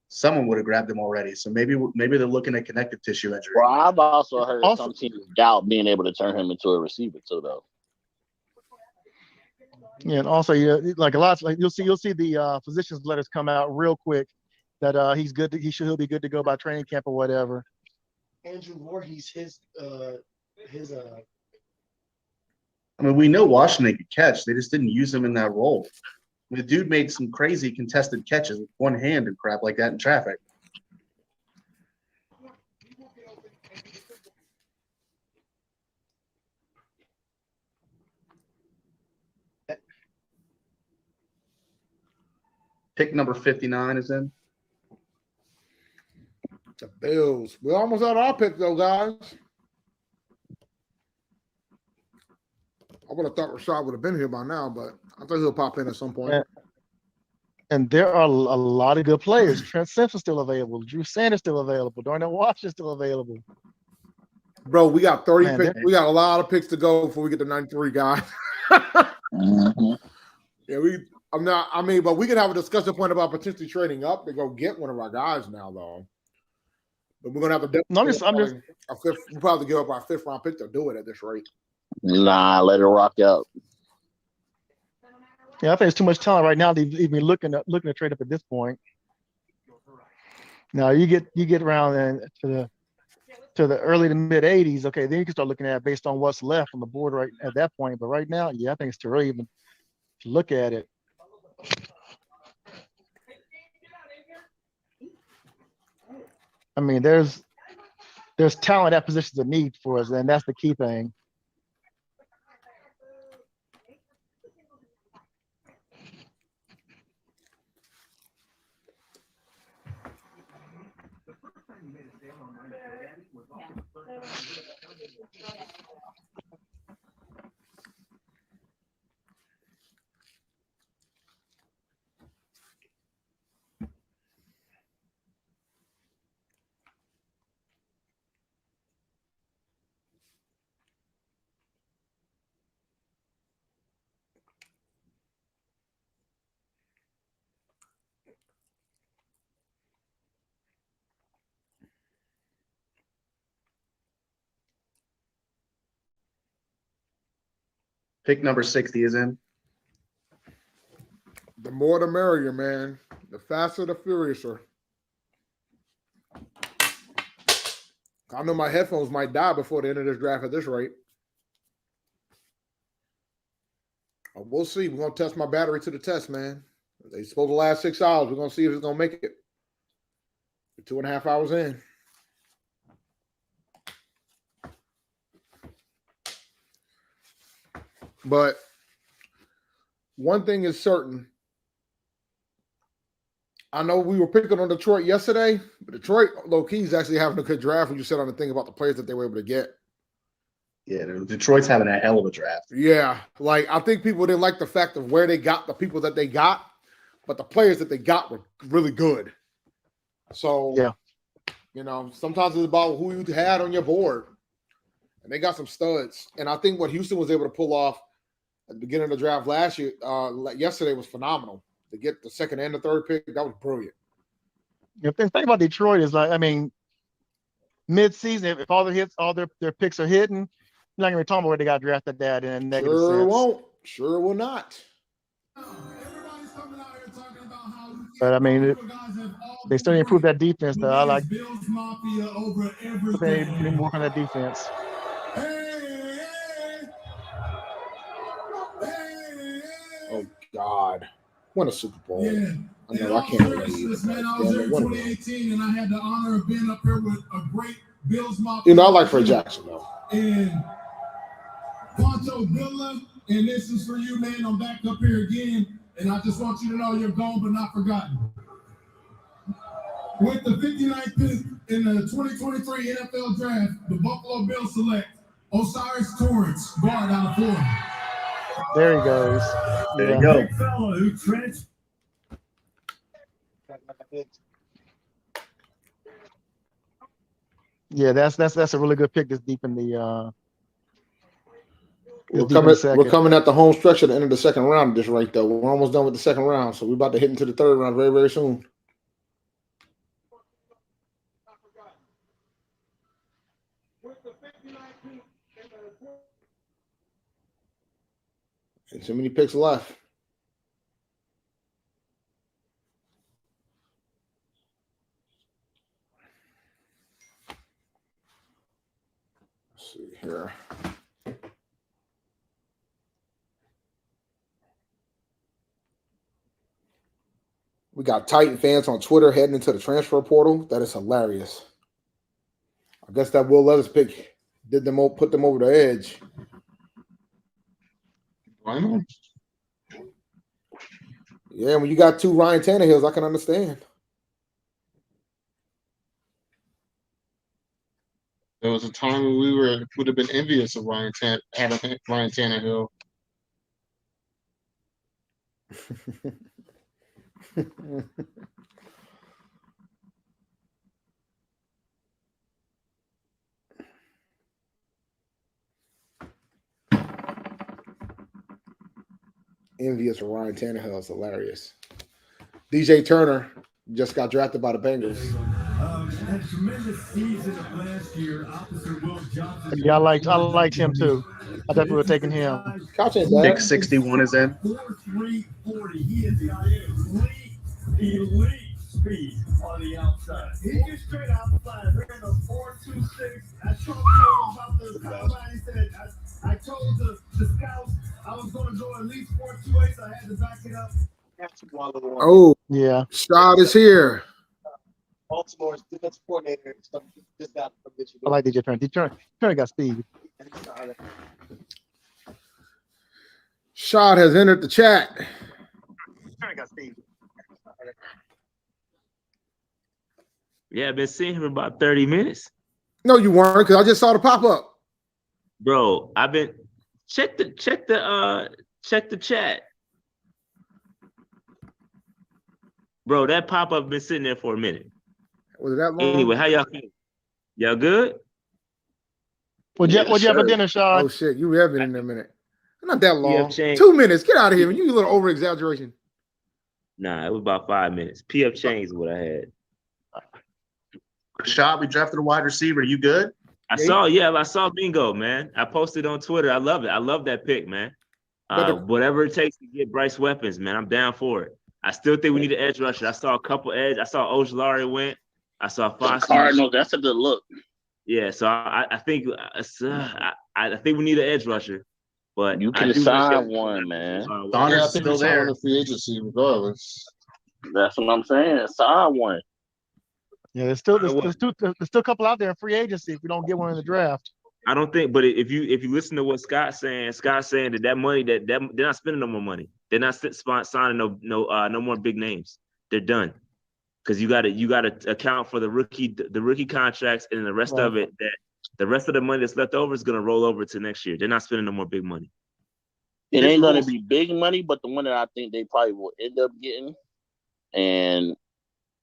someone would have grabbed him already. So maybe they're looking at connective tissue injury. Well, I've also heard some teams doubt being able to turn him into a receiver too, though. Yeah, and also, like a lot, like you'll see the physicians' letters come out real quick that he's good. He'll be good to go by training camp or whatever. Andrew Voorhees, his. I mean, we know Washington could catch. They just didn't use him in that role. I mean, the dude made some crazy contested catches with one hand and crap like that in traffic. Pick number 59 is in. The Bills. We're almost out of our pick, though, guys. I would have thought Rashad would have been here by now, but I thought he'll pop in at some point. And there are a lot of good players. Trent Simpson's still available. Drew Sanders still available. Darnell Washington's still available. Bro, we got 30 picks. We got a lot of picks to go before we get to 93, guys. Yeah, but we can have a discussion point about potentially trading up to go get one of our guys now, though. But we're gonna have a we'll probably give up our 5th round pick to do it at this rate. Nah, let it rock out. Yeah, I think it's too much talent right now to even looking to trade up at this point. Now you get around and to to the early to mid 80s, okay, then you can start looking at it based on what's left on the board right at that point. But right now, yeah, I think it's too early even to look at it. I mean, there's talent at positions of need for us, and that's the key thing. Pick number 60 is in. The more the merrier, man. The faster, the furiouser. I know my headphones might die before the end of this draft at this rate. We'll see. We're going to test my battery to the test, man. They supposed to last 6 hours. We're going to see if it's going to make it. We're 2.5 hours in. But one thing is certain. I know we were picking on Detroit yesterday, but Detroit, low-key, is actually having a good draft when you sit on the thing about the players that they were able to get. Yeah, Detroit's having a hell of a draft. Yeah, like I think people didn't like the fact of where they got the people that they got, but the players that they got were really good. So, yeah, you know, sometimes it's about who you had on your board. And they got some studs. And I think what Houston was able to pull off at the beginning of the draft yesterday was phenomenal. To get the second and the third pick, that was brilliant. The thing about Detroit is, like, I mean, mid-season, if all their picks are hidden, you're not going to be talking about where they got drafted at in a negative sense. Sure won't. Sure will not. But, I mean, they still improved that defense, though. I like they didn't work on that defense. Oh, God. Won a Super Bowl. Yeah. I know, I can't believe it. Man, I was there in 2018, and I had the honor of being up here with a great Bills Mafia. You know, I like Fred Jackson, though. And Poncho Dilla, and this is for you, man. I'm back up here again, and I just want you to know you're gone but not forgotten. With the 59th pick in the 2023 NFL Draft, the Buffalo Bills select Osiris Torrance, guard out of Florida. There he goes. There you go. Fellow who Yeah, that's a really good pick this deep in the we're coming at the home stretch at the end of the second round at this rate, though. We're almost done with the second round, so we're about to hit into the third round very, very soon. And too many picks left. Let's see here. We got Titan fans on Twitter heading into the transfer portal. That is hilarious. I guess that Will Levis pick put them over the edge. Why not? Yeah, when you got two Ryan Tannehills, I can understand. There was a time when we would have been envious of having Ryan Tannehill. Envious of Ryan Tannehill is hilarious. DJ Turner just got drafted by the Bengals. Had a tremendous season of last year opposite Will Johnson. Yeah, I liked him too. I definitely would have taken him. Pick 61 is in. 4.340. He is the elite speed on the outside. He gets straight outside. Ran a 4.26. I told him about the combine. He said, I told the scouts I was going to go at least 4.28, so I had to back it up. Oh, yeah. Rashad is here. Baltimore's defensive coordinator. Just got from Michigan. I like DJ Turner. DJ Turner got speed. Rashad has entered the chat. Turner got speed. Yeah, I've been seeing him for about 30 minutes. No, you weren't, because I just saw the pop up. Bro, I've been check the chat. Bro, that pop-up been sitting there for a minute. Was it that long? Anyway, how y'all feel? Y'all good? What'd you have for dinner, Sean? Oh shit, you have been in there a minute. Not that long. 2 minutes. Get out of here. You a little over exaggeration. Nah, it was about 5 minutes. PF Chains is what I had. Rashad, we drafted a wide receiver. You good? I saw Bingo, man. I posted on Twitter. I love it. I love that pick, man. Whatever it takes to get Bryce weapons, man. I'm down for it. I still think we need an edge rusher. I saw a couple edge. I saw Ojulari went. I saw Foskey. Cardinals. That's a good look. Yeah, so I think we need an edge rusher. But you can sign one, man. Donner's I think still there. On the free agency, regardless. That's what I'm saying. Sign one. Yeah, there's still a couple out there in free agency if we don't get one in the draft. I don't think, but if you listen to what Scott's saying that money that they're not spending no more money. They're not signing no more big names. They're done. Because you gotta account for the rookie contracts and the rest of it. That the rest of the money that's left over is gonna roll over to next year. They're not spending no more big money. It ain't gonna be big money, but the one that I think they probably will end up getting, and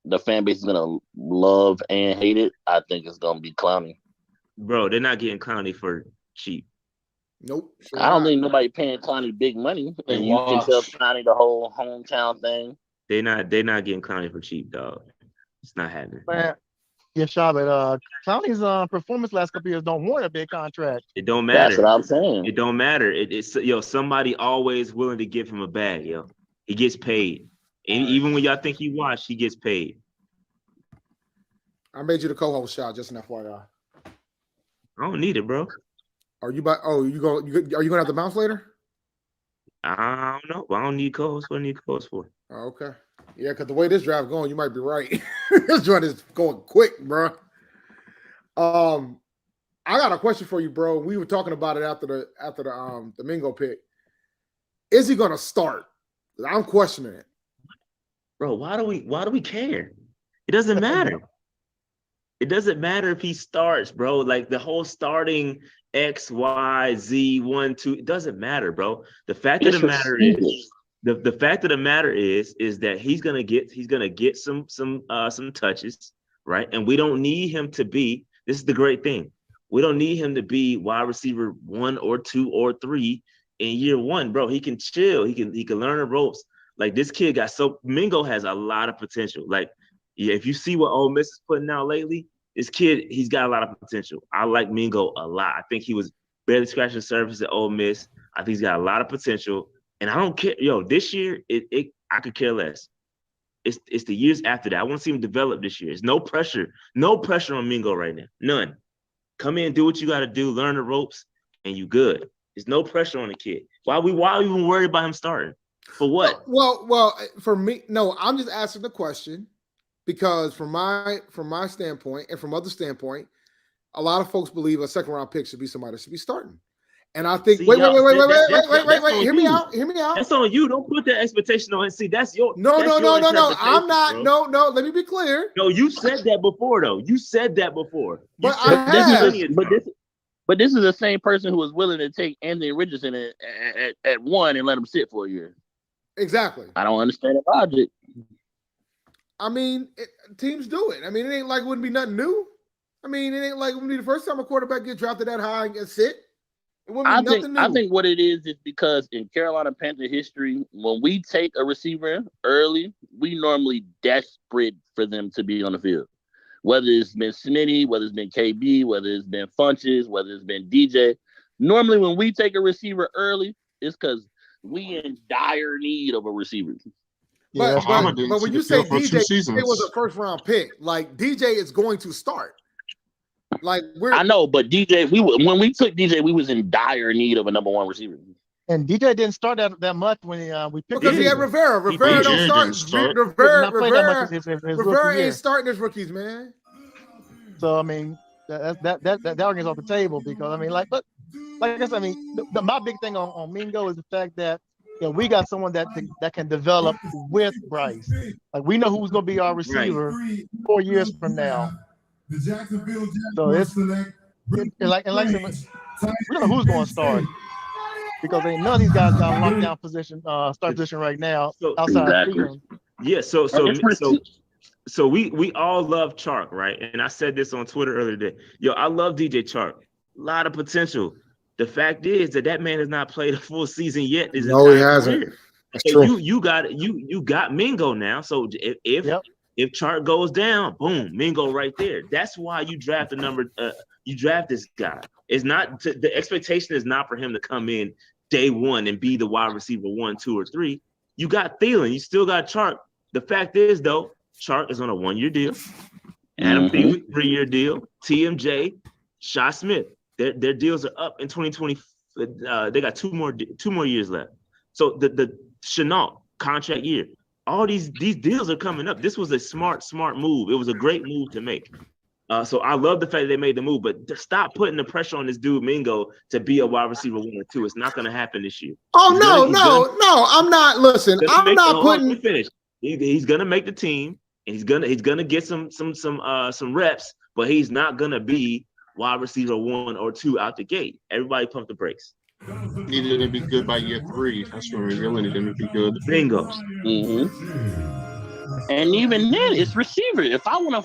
the fan base is gonna love and hate it. I think it's gonna be Clowney. Bro, they're not getting Clowney for cheap. Nope. I don't think nobody paying Clowney big money, and you can tell Clowney the whole hometown thing. They're not getting Clowney for cheap, dog. It's not happening. Man, yeah, Shaw, but Clowney's performance last couple years don't warrant a big contract. It don't matter. That's what I'm saying. It don't matter. It's somebody always willing to give him a bag, yo. He gets paid. And even when y'all think he washed, he gets paid. I made you the co-host, Shaw, just an FYI. I don't need it, bro. Are you gonna have to bounce later? I don't know. I don't need co-hosts. What do I need co-hosts for? Oh, okay. Yeah, because the way this draft going, you might be right. This draft is going quick, bro. I got a question for you, bro. We were talking about it after the Mingo pick. Is he gonna start? I'm questioning it. Bro, why do we care? It doesn't matter. It doesn't matter if he starts, bro. Like the whole starting X, Y, Z, 1, 2, it doesn't matter, bro. The fact of the matter is the fact of the matter is that he's gonna get some touches, right? And we don't need him to be, this is the great thing. We don't need him to be wide receiver 1 or 2 or 3 in year 1, bro. He can chill, he can learn the ropes. Like this kid Mingo has a lot of potential. Like, yeah, if you see what Ole Miss is putting out lately, this kid, he's got a lot of potential. I like Mingo a lot. I think he was barely scratching the surface at Ole Miss. I think he's got a lot of potential. And I don't care. Yo, this year, I could care less. It's the years after that. I want to see him develop this year. There's no pressure on Mingo right now. None. Come in, do what you got to do, learn the ropes, and you good. There's no pressure on the kid. Why even worried about him starting? For what? Well, for me, no, I'm just asking the question because from my standpoint and from other standpoint, a lot of folks believe a second round pick should be somebody that should be starting. And I think wait. Hear me out. That's on you. Don't put that expectation on. See, that's your no. I'm not. Bro. No. Let me be clear. No, you said that before, though. You said that before. But But this is the same person who was willing to take Anthony Richardson at 1 and let him sit for a year. Exactly. I don't understand the logic. I mean, teams do it. I mean, it ain't like it wouldn't be nothing new. I mean, it ain't like it wouldn't be the first time a quarterback get drafted that high and get sit. It wouldn't be nothing new. I think what it is because in Carolina Panther history, when we take a receiver early, we normally desperate for them to be on the field. Whether it's been Smitty, whether it's been KB, whether it's been Funches, whether it's been DJ. Normally, when we take a receiver early, it's because we in dire need of a receiver. But, Bahama didn't but see when the you say field for 2 DJ, seasons. it was a first round pick. Like DJ is going to start. Like I know, but DJ, when we took DJ, we was in dire need of a number one receiver. And DJ didn't start that much when we picked because him. he had Rivera. Rivera don't didn't start. start. Rivera his Rivera rookie year. ain't starting his rookies, man. So I mean, that argument's off the table because I mean, like I guess I mean, my big thing on Mingo is the fact that we got someone that can develop with Bryce. Like we know who's going to be our receiver 4 years from now. So it's like we don't know who's going to start because none of these guys got a lockdown position, start position right now outside of Cleveland. Yeah. So we all love Chark, right? And I said this on Twitter earlier today. I love DJ Chark. A lot of potential. The fact is that man has not played a full season yet. No, he hasn't. That's true. You got Mingo now. So if Chark goes down, boom, Mingo right there. That's why you draft you draft this guy. It's not the expectation is not for him to come in day one and be the wide receiver 1, 2, or 3. You got Thielen. You still got Chark. The fact is, though, Chark is on a 1-year deal. Adam Thielen, 3-year deal. TMJ, Shaw Smith. Their deals are up in 2020. They got two more years left. So the Chenault contract year. All these deals are coming up. This was a smart move. It was a great move to make. So I love the fact that they made the move, but stop putting the pressure on this dude Mingo to be a wide receiver 1 or 2. It's not going to happen this year. Oh no! I'm not. Listen, I'm not putting. Let me finish. He's going to make the team, and he's gonna get some reps, but he's not going to be wide receiver 1 or 2 out the gate. Everybody pump the brakes. Needed to be good by year 3. That's when we really needed to be good. Bingo. And even then, it's receiver. If I wanna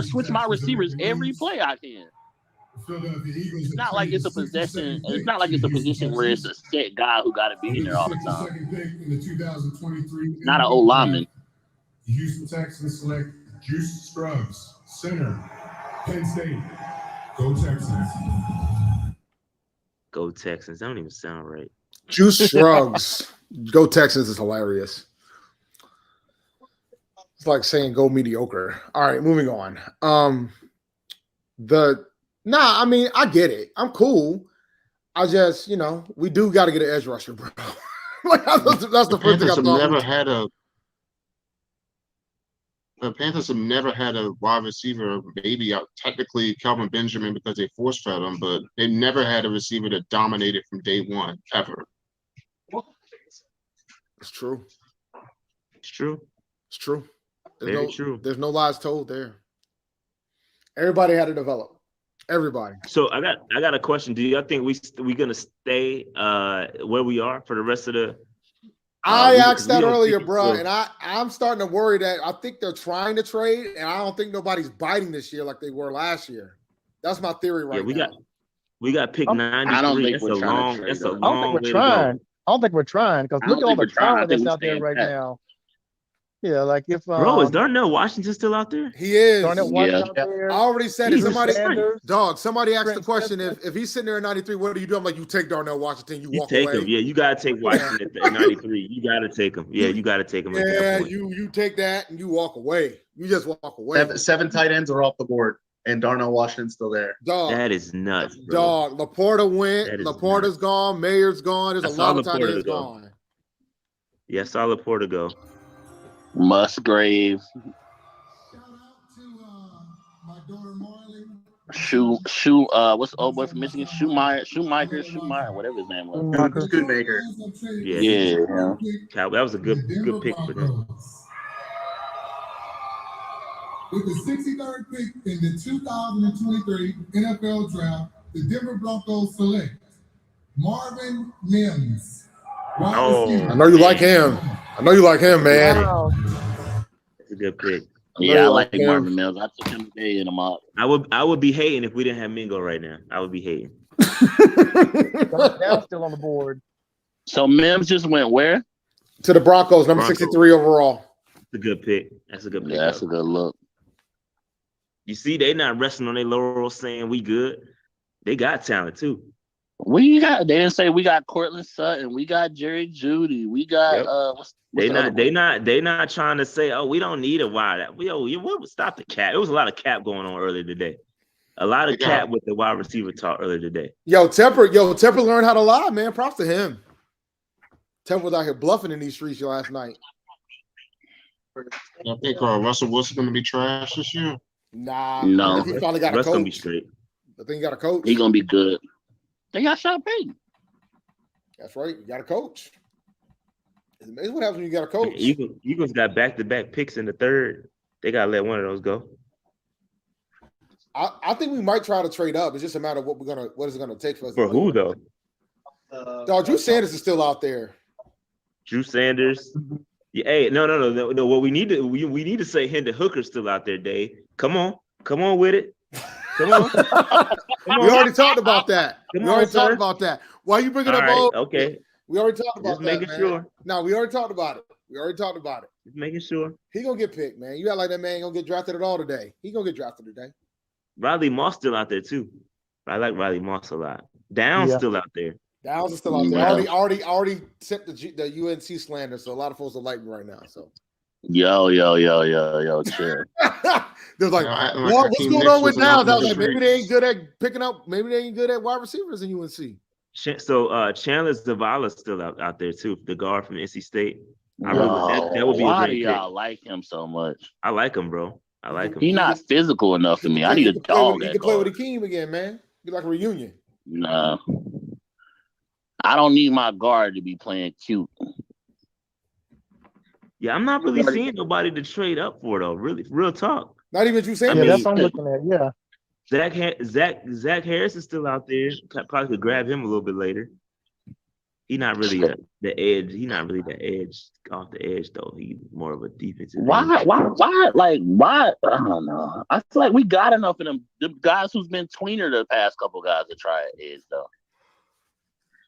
switch my receivers every play, I can. It's not like it's a possession. It's not like it's a position where it's a set guy who got to be in there all the time. Not an old lineman. The Houston Texans select Juice Scruggs, center, Penn State. Go Texans. Go Texans. That don't even sound right. Juice Scruggs. Go Texans is hilarious. It's like saying go mediocre. All right, moving on. I mean, I get it. I'm cool. I just, we do got to get an edge rusher, bro. Like, that's the first thing I thought. The Panthers have never had a wide receiver, maybe technically Kelvin Benjamin because they force fed him, but they've never had a receiver that dominated from day one, ever. It's true. It's true. It's true. Very true. There's no lies told there. Everybody had to develop. Everybody. So I got a question. Do y'all think we gonna stay where we are for the rest of the? I asked that earlier, bro, and I'm starting to worry that I think they're trying to trade, and I don't think nobody's biting this year like they were last year. That's my theory right now. We got pick 93. I don't think that's we're a trying long. to trade That's a them. long way to go. I don't think we're trying because look at all the talent that's out there staying right pat. now. Yeah, like if Bro, is Darnell Washington still out there? He is. Darnell Washington out there. I already said it. Somebody asked the Trent question, if he's sitting there at 93, what do you do? I'm like, you take Darnell Washington, you walk take away. him. Yeah, you gotta take Washington at 93. You gotta take him. Yeah, you gotta take him. At that point. you take that and you walk away. You just walk away. Seven tight ends are off the board, and Darnell Washington's still there. Dog. That is nuts, bro. Dog. Laporta went. Laporta's gone. Mayer's gone. There's a lot of tight ends gone. Yeah, I saw Laporta go. Musgrave. What's the old boy from Michigan? Schumacher, whatever his name was. Schoonmaker. Yeah. That was a good pick for them. With the 63rd pick in the 2023 NFL Draft, the Denver Broncos select Marvin Mims. I know you like him. Man. Wow. That's a good pick. Yeah, I like Marvin Mills. I took him today in him up. I would be hating if we didn't have Mingo right now. I would be hating. That's still on the board. So Mims just went where? To the Broncos, number 63 overall. That's a good pick. That's a good pick. Yeah, that's a good look. You see, they not resting on their laurels saying we good. They got talent too. They didn't say we got Cortland Sutton, we got Jerry Jeudy, we got They not trying to say, oh, we don't need a wide. Stop the cap. It was a lot of cap going on earlier today. A lot of cap with the wide receiver talk earlier today. Temper learned how to lie, man. Props to him. Temper was out here bluffing in these streets last night. I think Russell Wilson's going to be trash this year. Nah, no. He finally got a coach. Gonna be straight. I think he got a coach. He gonna be good. They got Sean Payton. That's right. You got a coach. It's amazing what happens when you got a coach. Eagles got back-to-back picks in the third. They gotta let one of those go. I think we might try to trade up. It's just a matter of what is it gonna take for us. For who though? Dog, Drew Sanders is still out there. Drew Sanders. Yeah, hey, no. What we need to say Hendon Hooker's still out there, Dave. Come on with it. Come on. We already talked about that. Talked about that. Why you bringing up all? Okay. We already talked about Just making man. sure. No, we already talked about it. Just making sure. He gonna get picked, man. You act like that man ain't gonna get drafted at all today. He gonna get drafted today. Riley Moss still out there too. I like Riley Moss a lot. Downs still out there. Downs is still out there. Already sent the UNC slander, so a lot of folks are like me right now. So Yo, chill. They're like, what's going on with Downs? I was like, maybe they ain't good at picking up. Maybe they ain't good at wide receivers in UNC. So Chandler Zavala's still out there too, the guard from NC State. That would be why do y'all like him so much? I like him, bro. I like him. He's not physical enough for me. I need a dog. He can play with Akeem again, man. Be like a reunion. No. I don't need my guard to be playing cute. Yeah, I'm not really seeing nobody to trade up for though. Really, real talk. Not even you saying. That's what I'm looking at. Yeah. Zach Harris is still out there. Probably could grab him a little bit later. He's not really the edge. He's not really the edge off the edge though. He's more of a defensive. Why? I don't know. I feel like we got enough of them. The guys who's been tweener the past couple guys to try at edge though.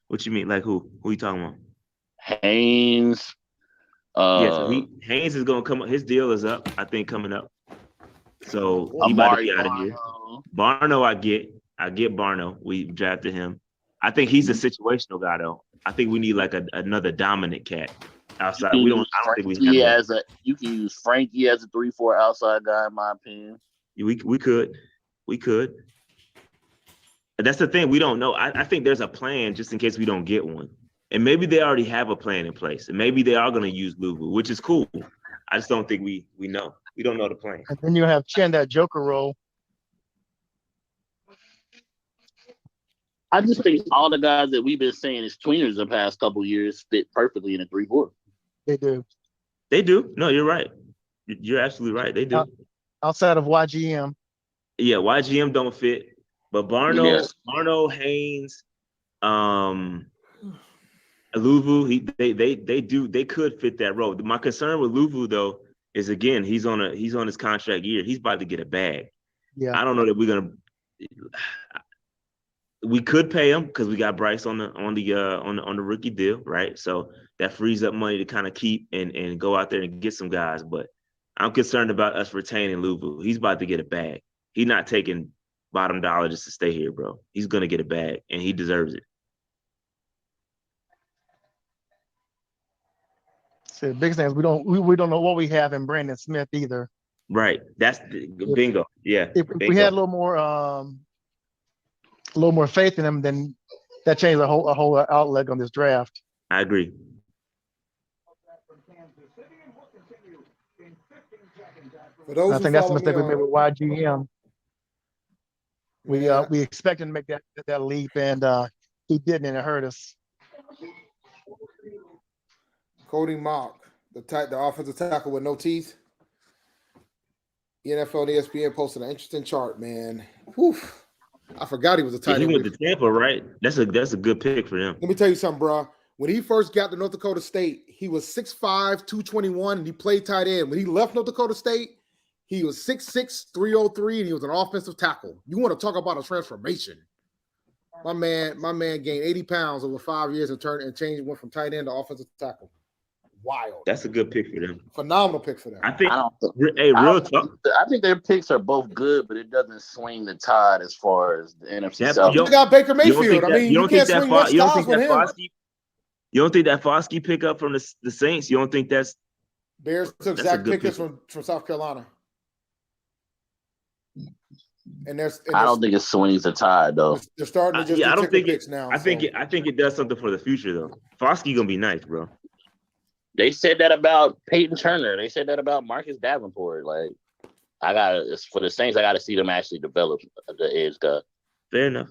What you mean? Like who? Who you talking about? Haynes. So Haynes is gonna come up. His deal is up, I think, coming up. So he about to get out of here. Barno, I get Barno. We drafted him. I think he's a situational guy though. I think we need like another dominant cat outside. I don't think we have. You can use Frankie as a 3-4 outside guy, in my opinion. We could. And that's the thing. We don't know. I think there's a plan just in case we don't get one. And maybe they already have a plan in place. And maybe they are going to use Luvu, which is cool. I just don't think we know. We don't know the plan. And then you have Chen, that Joker role. I just think all the guys that we've been saying is tweeners the past couple years fit perfectly in a 3-4. They do. No, you're right. You're absolutely right. They do. Outside of YGM. Yeah, YGM don't fit. But Barno, Haynes, Luvu, they could fit that role. My concern with Luvu though is again he's on his contract year. He's about to get a bag. Yeah, I don't know that we could pay him because we got Bryce on the rookie deal, right? So that frees up money to kind of keep and go out there and get some guys. But I'm concerned about us retaining Luvu. He's about to get a bag. He's not taking bottom dollar just to stay here, bro. He's gonna get a bag and he deserves it. So the biggest thing is we don't know what we have in Brandon Smith either. Right. That's the bingo. Yeah. If we had a little more faith in him, then that changed a whole outlook on this draft. I agree. I think that's the mistake we made with YGM. We expected to make that leap, and he didn't, and it hurt us. Cody Mock, the offensive tackle with no teeth. NFL and ESPN posted an interesting chart, man. Whew. I forgot he was a tight end. He went to Tampa, right? That's a good pick for him. Let me tell you something, bro. When he first got to North Dakota State, he was 6'5", 221, and he played tight end. When he left North Dakota State, he was 6'6", 303, and he was an offensive tackle. You want to talk about a transformation? My man gained 80 pounds over 5 years and went from tight end to offensive tackle. wild. That's a good pick for them. Phenomenal pick for them. I think. I Real talk. I think their picks are both good, but it doesn't swing the tide as far as the NFC Yeah, South. You got Baker Mayfield. I mean, you can't swing much tides with him. You don't think that Foskey pickup from the Saints? You don't think that's Bears took Zach Pickens from South Carolina? And I don't think it swings the tide though. They're starting to just I don't think picks now. I think it does something for the future though. Foskey gonna be nice, bro. They said that about Peyton Turner. They said that about Marcus Davenport. Like, for the Saints, I got to see them actually develop the edge guy. Fair enough.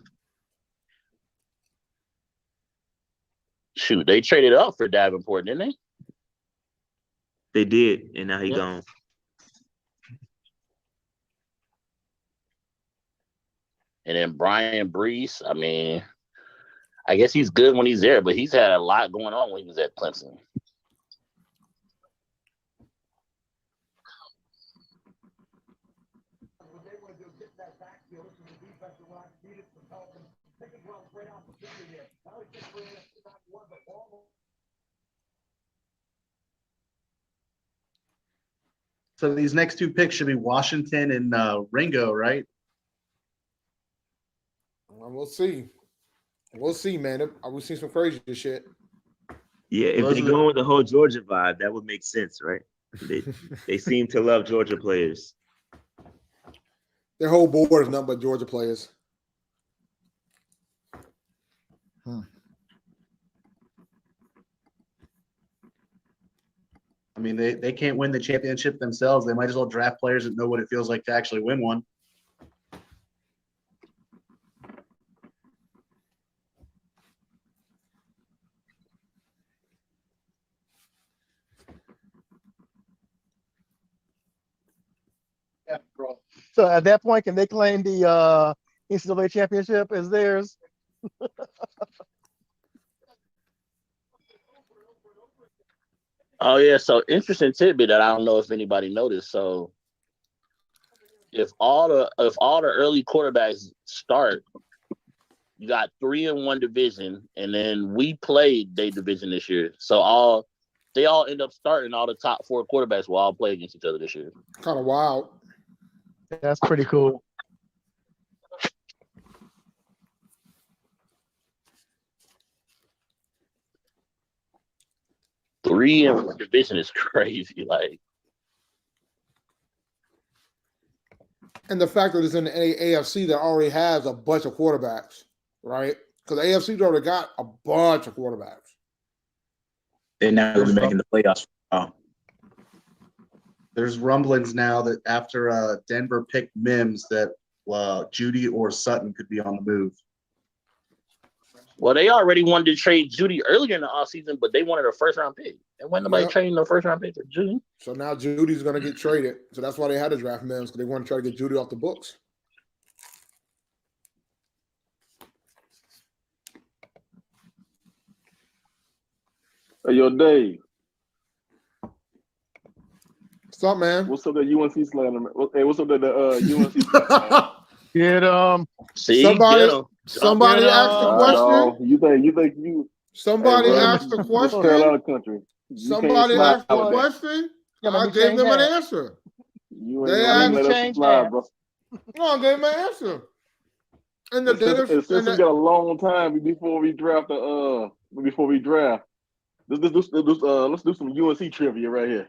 Shoot, they traded up for Davenport, didn't they? They did, and now he gone. And then Brian Brees, I mean, I guess he's good when he's there, but he's had a lot going on when he was at Clemson. So these next two picks should be Washington and Ringo, right? Well, we'll see. We'll see, man. We've seen some crazy shit. Yeah, if they go with the whole Georgia vibe, that would make sense, right? They seem to love Georgia players. Their whole board is nothing but Georgia players. I mean, they can't win the championship themselves. They might as well draft players that know what it feels like to actually win one. Yeah, bro. So at that point, can they claim the NCAA championship as theirs? Oh yeah, so interesting tidbit that I don't know if anybody noticed. So if all the early quarterbacks start, you got 3 in one division, and then we played their division this year. So they all end up starting. All the top 4 quarterbacks will all play against each other this year. Kind of wild. That's pretty cool. Three in one division is crazy. Like, and the fact that it's in the AFC that already has a bunch of quarterbacks, right? Because the AFC's already got a bunch of quarterbacks. They're now going to be making the playoffs. There's rumblings now that after Denver picked Mims, that Judy or Sutton could be on the move. well, they already wanted to trade Judy earlier in the offseason, but they wanted a first-round pick. And when nobody trading no first-round pick for Judy. So now Judy's going to get traded. So that's why they had to draft Mims, because they want to try to get Judy off the books. Hey, yo, Dave. What's up, man? What's up, that UNC slander? Hey, what's up, that UNC slander? Get See, somebody asked the question. You think you? Somebody hey, asked the question. Carolina country. Somebody asked the question. I gave them an answer. They asked me change that. Bro. No, I gave them an answer. And the since we got a long time before we draft let's do some UNC trivia right here.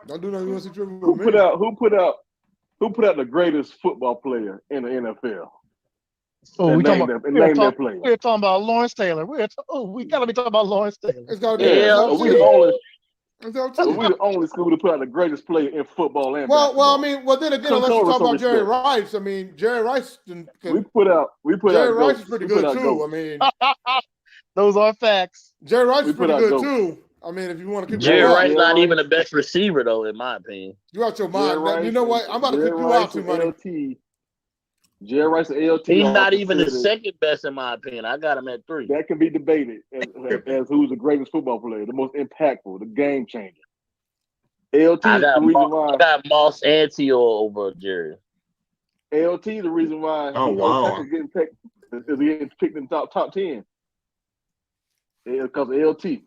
Don't do no UNC trivia. Who put out the greatest football player in the NFL? Oh, we're talking about Lawrence Taylor. We gotta be talking about Lawrence Taylor. It's gotta be. We're the only school to put out the greatest player in football and basketball. I mean, then again, unless you talk about Jerry Rice, I mean, Jerry Rice. We put out. Jerry Rice is pretty good too. I mean, those are facts. Jerry Rice is pretty good too. I mean, if you want to keep Jerry Rice not even the best receiver though, in my opinion. You out your mind. You know what? I'm about to kick you out too much. Jerry Rice and LT. He's not even the second best in my opinion. I got him at 3. That can be debated as who's the greatest football player, the most impactful, the game changer. LT I is the reason why I got Moss and T.O. over Jerry. LT the reason why is getting picked in top 10. Because of LT.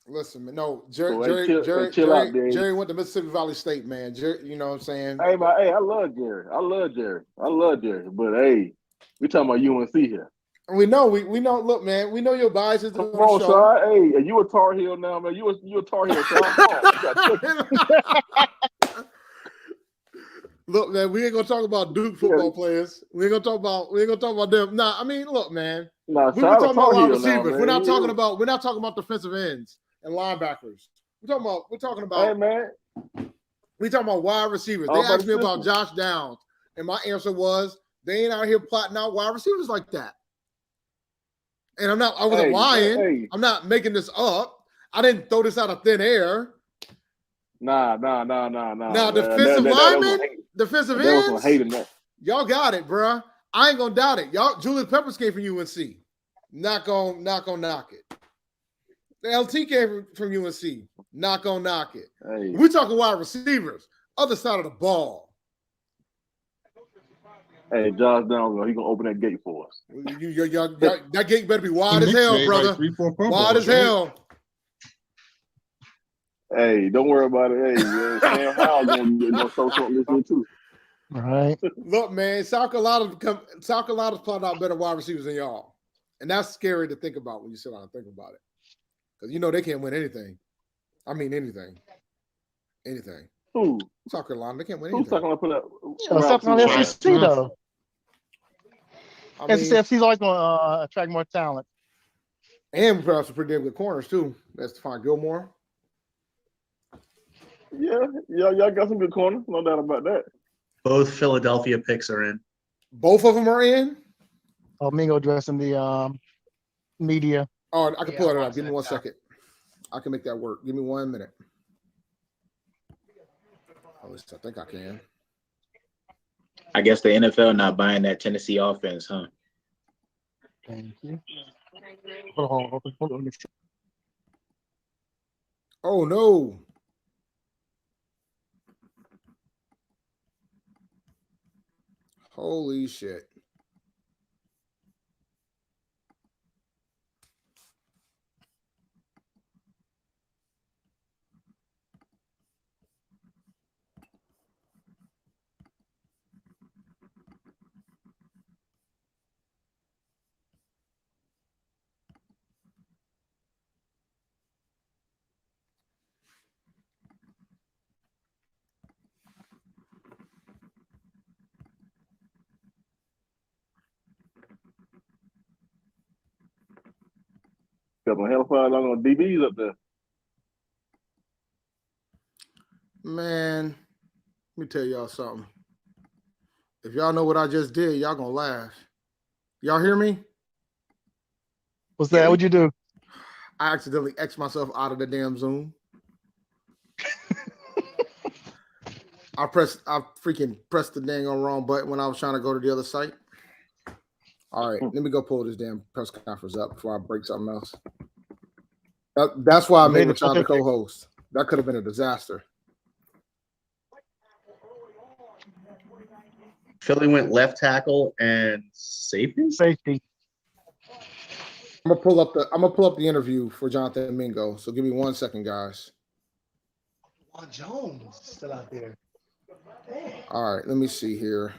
Listen, man, no, So, chill out, Dave. Jerry went to Mississippi Valley State, man. Jerry, you know what I'm saying? Hey, I love Jerry. But hey, we talking about UNC here. We know. Look, man, we know your biases. Come on, Shad. Hey, you a Tar Heel now, man? You a Tar Heel, Shad. Look, man, we ain't gonna talk about Duke football players. We ain't gonna talk about them. Nah, I mean, look, man. Nah, we're talking about wide receivers. Now, we're not talking about defensive ends and linebackers. We're talking about. Hey, man. We talking about wide receivers. They asked me about Josh Downs, and my answer was they ain't out here plotting out wide receivers like that. And I wasn't lying. Hey. I'm not making this up. I didn't throw this out of thin air. Nah. Now, defensive linemen, defensive ends, y'all got it, bro. I ain't gonna doubt it. Y'all, Julius Peppers came from UNC. Not gonna knock it. The LT came from UNC. Not gonna knock it. Hey. We're talking wide receivers, other side of the ball. Hey, Josh Downs, he gonna open that gate for us. That gate better be wide as hell, brother. Wide as hell. Hey, don't worry about it. Hey, man, Sam Howell gonna show something this year too. Right. Look, man, South Carolina's plotting out better wide receivers than y'all, and that's scary to think about when you sit down and think about it, because you know they can't win anything. I mean, anything. Who? South Carolina, they can't win anything. Who's talking about South Carolina SEC though. I mean, SEC's always going to attract more talent. And perhaps some pretty damn good corners too. That's Stephon Gilmore. Yeah, y'all got some good corners, no doubt about that. Both Philadelphia picks are in. Both of them are in. Oh, Mingo addressing the media. Oh, I can pull it up. Give me 1 second. I can make that work. Give me 1 minute. At least I think I can. I guess the NFL not buying that Tennessee offense, huh? Thank you. Hold on. Oh no. Holy shit. Got some hellfire along on DBs up there. Man, let me tell y'all something. If y'all know what I just did, y'all gonna laugh. Y'all hear me? What's that? What'd you do? I accidentally X'd myself out of the damn Zoom. I freaking pressed the dang on wrong button when I was trying to go to the other site. All right, let me go pull this damn press conference up before I break something else. That's why I made Rashad the co-host. That could have been a disaster. Philly went left tackle and safety. I'm gonna pull up the interview for Jonathan Mingo. So give me 1 second, guys. Juan Jones still out there. Dang. All right, let me see here.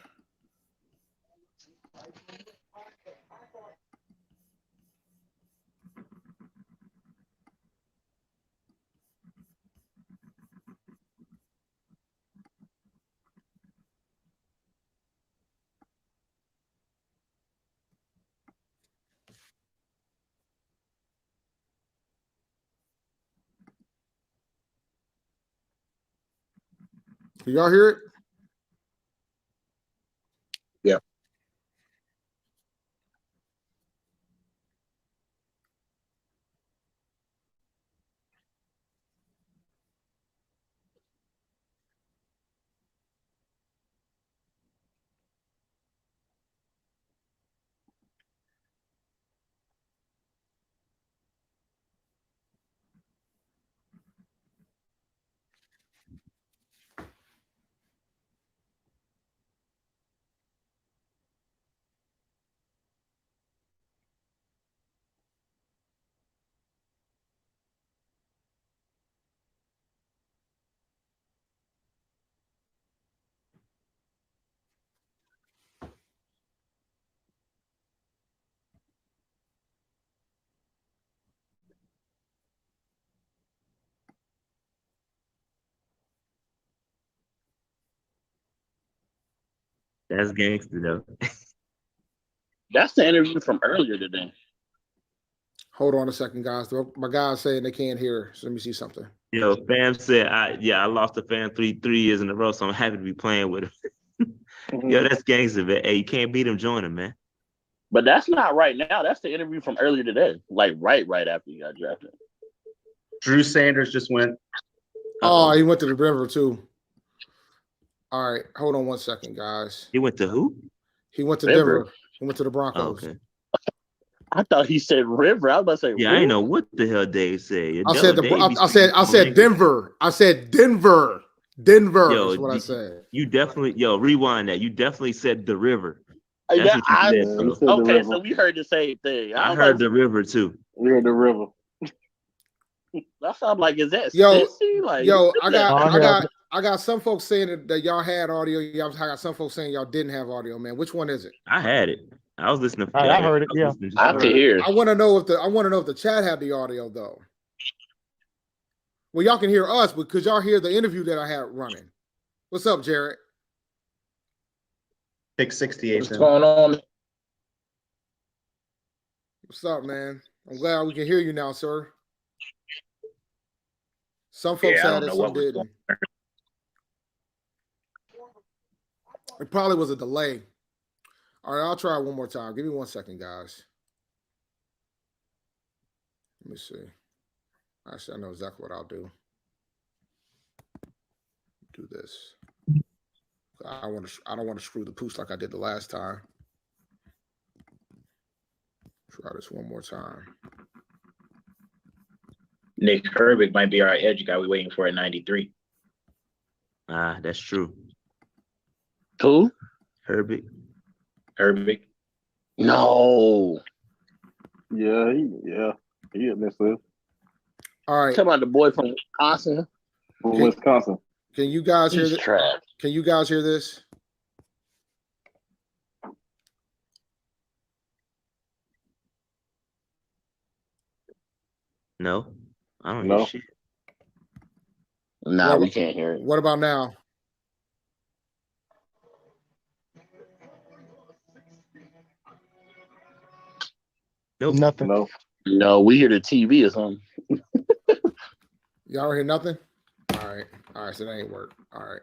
Can y'all hear it? Yeah. That's gangster though. That's the interview from earlier today. Hold on a second, guys. My guys saying they can't hear. So let me see something. Yo, fam said, I lost a fan three years in a row, so I'm happy to be playing with him. Yo, that's gangster, man. Hey, you can't beat him, join him, man. But that's not right now. That's the interview from earlier today. Like right after you got drafted. Drew Sanders just went. Oh, he went to the river too. All right, hold on one second, guys. He went to who? He went to Denver. He went to the Broncos. Oh, okay. I thought he said River. I was about to say. Yeah, River? I didn't know what the hell Dave said. I said Denver. I said Denver. Denver is what I said. You definitely, rewind that. You definitely said the river. Yeah, Said, okay, so we heard the same thing. I heard the river too. We heard the river. That sounds like, is that sissy? Like, I got some folks saying that y'all had audio. I got some folks saying y'all didn't have audio. Man, which one is it? I had it. I was listening. I heard it. Yeah, I could hear it. I want to know if the chat had the audio though. Well, y'all can hear us because y'all hear the interview that I had running. What's up, Jared? Pick 68. What's going on? What's up, man? I'm glad we can hear you now, sir. Some folks had it, some didn't. It probably was a delay. All right, I'll try it one more time. Give me 1 second, guys. Let me see. Actually, I know exactly what I'll do. Do this. I don't want to screw the pooch like I did the last time. Try this one more time. Nick Herbig might be our edge guy we're waiting for at 93. That's true. Who? Herbig. No. Yeah, he admits this. All right. Talking about the boy from Wisconsin. Wisconsin. Can you guys hear this? Can you guys hear this? No, I don't hear shit. Nah, we can't hear it. What about now? Nope. Nothing. No, we hear the TV or something. Y'all don't hear nothing? All right, so that ain't work. All right.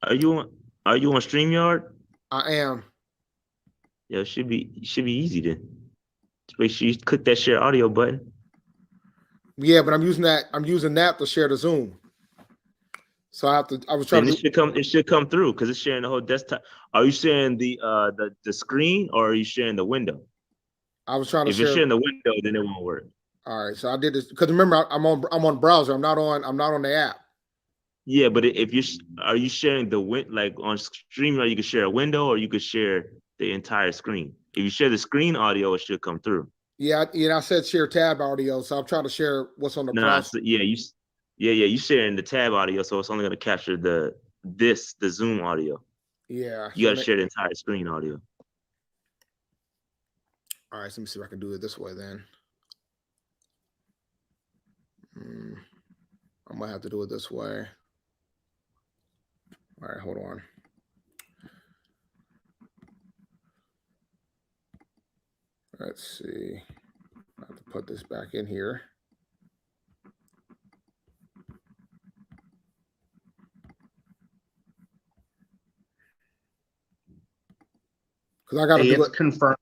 Are you on StreamYard? I am. Yeah, it should be easy then. Just make sure you click that share audio button. Yeah, but I'm using that to share the Zoom. So I was trying to. It should come through because it's sharing the whole desktop. Are you sharing the screen or are you sharing the window? I was trying to share. If you're sharing the window, then it won't work. All right, so I did this because remember I'm on browser. I'm not on the app. Yeah, but if are you sharing the like on StreamYard, you can share a window or you could share the entire screen. If you share the screen audio, it should come through. Yeah, I said share tab audio, so I'm trying to share what's on the browser. You sharing the tab audio, so it's only going to capture the Zoom audio. Yeah, you got to share the entire screen audio. All right, so let me see if I can do it this way then. I might have to do it this way. All right, hold on. Let's see. I have to put this back in here. Because I got to do it. Confirmed.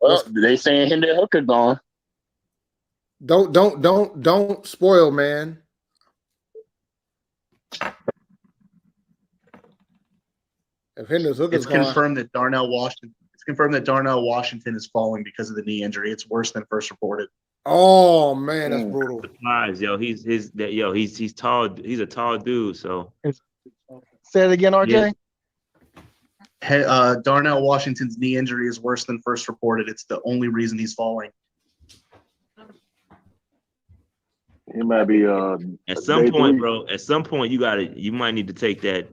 Well, they saying Hendon Hooker gone. Don't spoil, man. If Hendon Hooker's gone, confirmed that Darnell Washington. It's confirmed that Darnell Washington is falling because of the knee injury. It's worse than first reported. Oh man, that's brutal. Surprise, he's tall. He's a tall dude. So say it again, RJ. Yeah. Darnell Washington's knee injury is worse than first reported. It's the only reason he's falling. He might be at some point, bro. At some point, you might need to take that.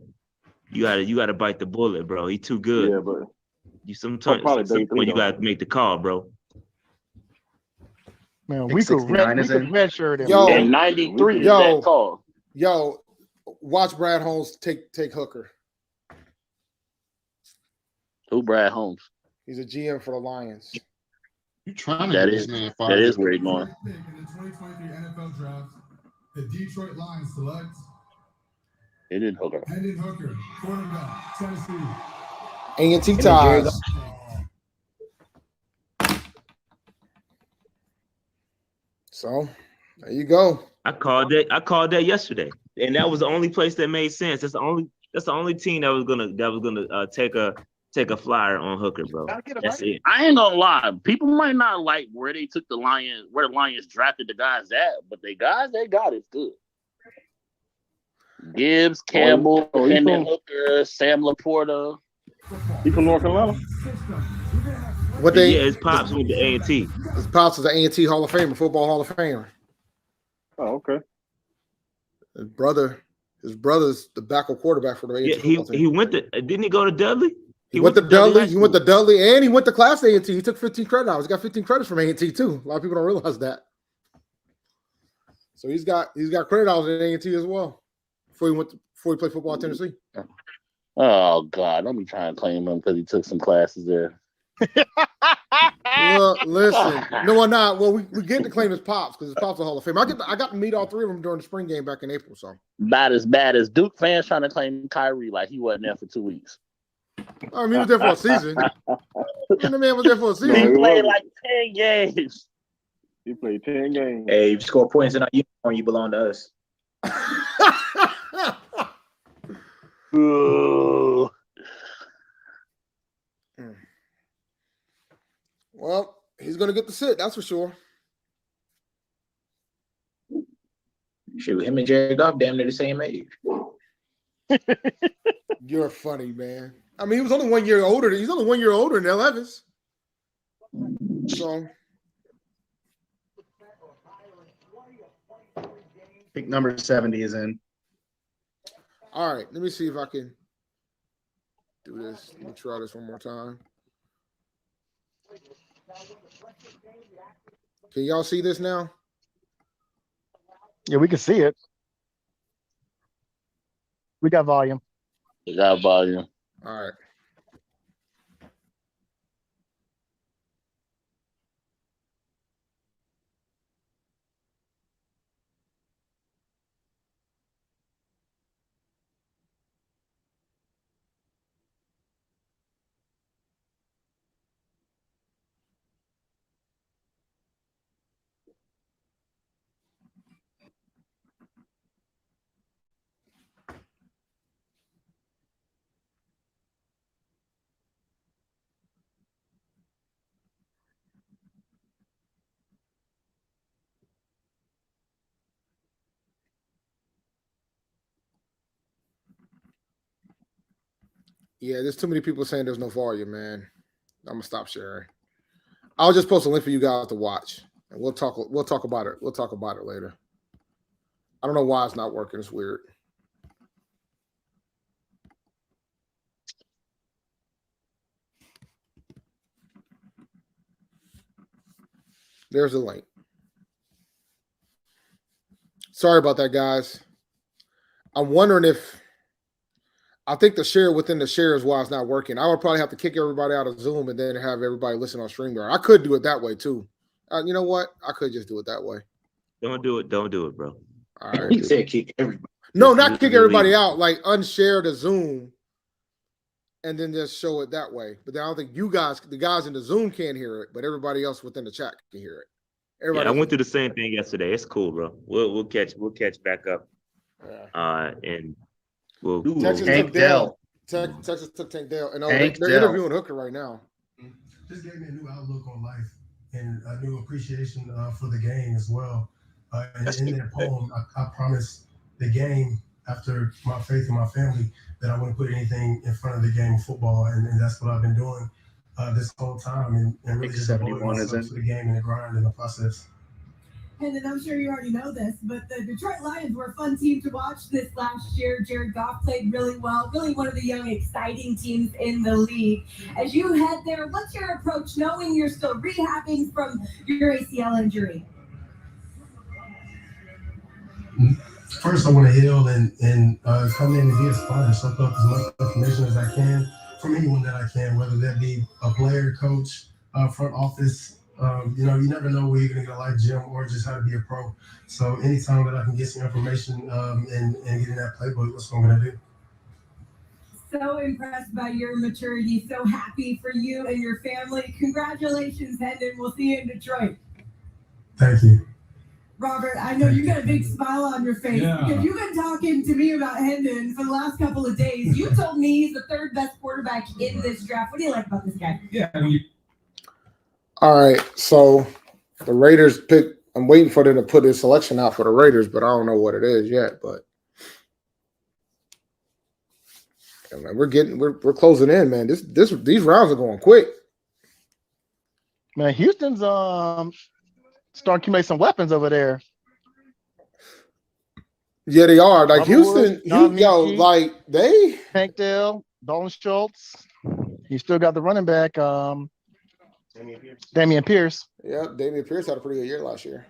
You gotta bite the bullet, bro. He's too good. Yeah, but you sometimes you gotta make the call, bro. Man, we could redshirt him. Yo, in 93 is that call. Yo, watch Brad Holmes take Hooker. Who Brad Holmes? He's a GM for the Lions. You trying to That get is this man that fired? is where he's going. In the 2023 NFL Draft, the Detroit Lions select Hendon Hooker. Hendon Hooker, quarterback, Tennessee. A&T ties. So there you go. I called that yesterday, and that was the only place that made sense. That's the only team that was gonna take a flyer on Hooker, bro. That's it. I ain't gonna lie. People might not like where they took the Lions, where the Lions drafted the guys at, but the guys they got is good. Gibbs, Campbell, Hendon Hooker, Sam Laporta. He from North Carolina. His pops with the A&T. His pops is an A&T Hall of Famer, football Hall of Famer. Oh, okay. His brother's the backup quarterback for the A&T. Yeah, he went to. Didn't he go to Dudley? He went to Dudley. He went to Dudley, and he went to Class A&T. He took 15 credit hours. He got 15 credits from A&T too. A lot of people don't realize that. So he's got credit hours at A&T as well. Before he played football at Tennessee. Oh God, don't be trying to claim him because he took some classes there. Well, listen, no, I'm not. Well, we get to claim his pops because his pops are Hall of Fame. I got to meet all three of them during the spring game back in April. So bad as Duke fans trying to claim Kyrie like he wasn't there for 2 weeks. I mean, he was there for a season. The man was there for a season. He played like 10 games. He played 10 games. Hey, if you score points in our uniform, you belong to us. Well, he's gonna get the sit, that's for sure. Shoot, him and Jared Goff damn near the same age. You're funny, man. I mean, he was only 1 year older. He's only 1 year older than Levis. So I think number 70 is in. all right, let me see if I can do this. Let me try this one more time. Can y'all see this now? Yeah, we can see it. We got volume. We got volume. All right. Yeah, there's too many people saying there's no volume, man. I'm gonna stop sharing. I'll just post a link for you guys to watch, and we'll talk about it. We'll talk about it later. I don't know why it's not working. It's weird. There's the link. Sorry about that, guys. I'm wondering if I think the share within the share is why it's not working. I would probably have to kick everybody out of Zoom and then have everybody listen on StreamYard. I could do it that way too. You know what? I could just do it that way. Don't do it, bro. All right. He said kick everybody. No, not kick everybody out. Like unshare the Zoom and then just show it that way. But then I don't think you guys, the guys in the Zoom can't hear it, but everybody else within the chat can hear it. Everybody I went through the same thing yesterday. It's cool, bro. We'll catch back up. And we'll Texas took Dale. Texas took Tank Dale. And they're interviewing Hooker right now. Just gave me a new outlook on life and a new appreciation for the game as well. And in that poem, I promised the game after my faith in my family that I wouldn't put anything in front of the game of football. And that's what I've been doing this whole time and really just devoting myself to the game and the grind and the process. And I'm sure you already know this, but the Detroit Lions were a fun team to watch this last year. Jared Goff played really well, really one of the young, exciting teams in the league. As you head there, what's your approach knowing you're still rehabbing from your ACL injury? First, I want to heal and come in and be a sponge, soak up as much information as I can from anyone that I can, whether that be a player, coach, front office. You never know where you're gonna get a live gym or just how to be a pro. So anytime that I can get some information and get in that playbook, that's what I'm gonna do. So impressed by your maturity. So happy for you and your family. Congratulations, Hendon. We'll see you in Detroit. Thank you. Robert, I know you got a big smile on your face because you've been talking to me about Hendon for the last couple of days. You told me he's the third best quarterback in this draft. What do you like about this guy? Yeah. All right. So the Raiders pick. I'm waiting for them to put this selection out for the Raiders, but I don't know what it is yet. But yeah, man, we're closing in, man. These rounds are going quick. Man, Houston's starting to accumulate some weapons over there. Yeah, they are. Like Robert Houston, Woods, like they Tank Dell, Dalton Schultz. You still got the running back, Damian Pierce. Yeah, Damian Pierce had a pretty good year last year.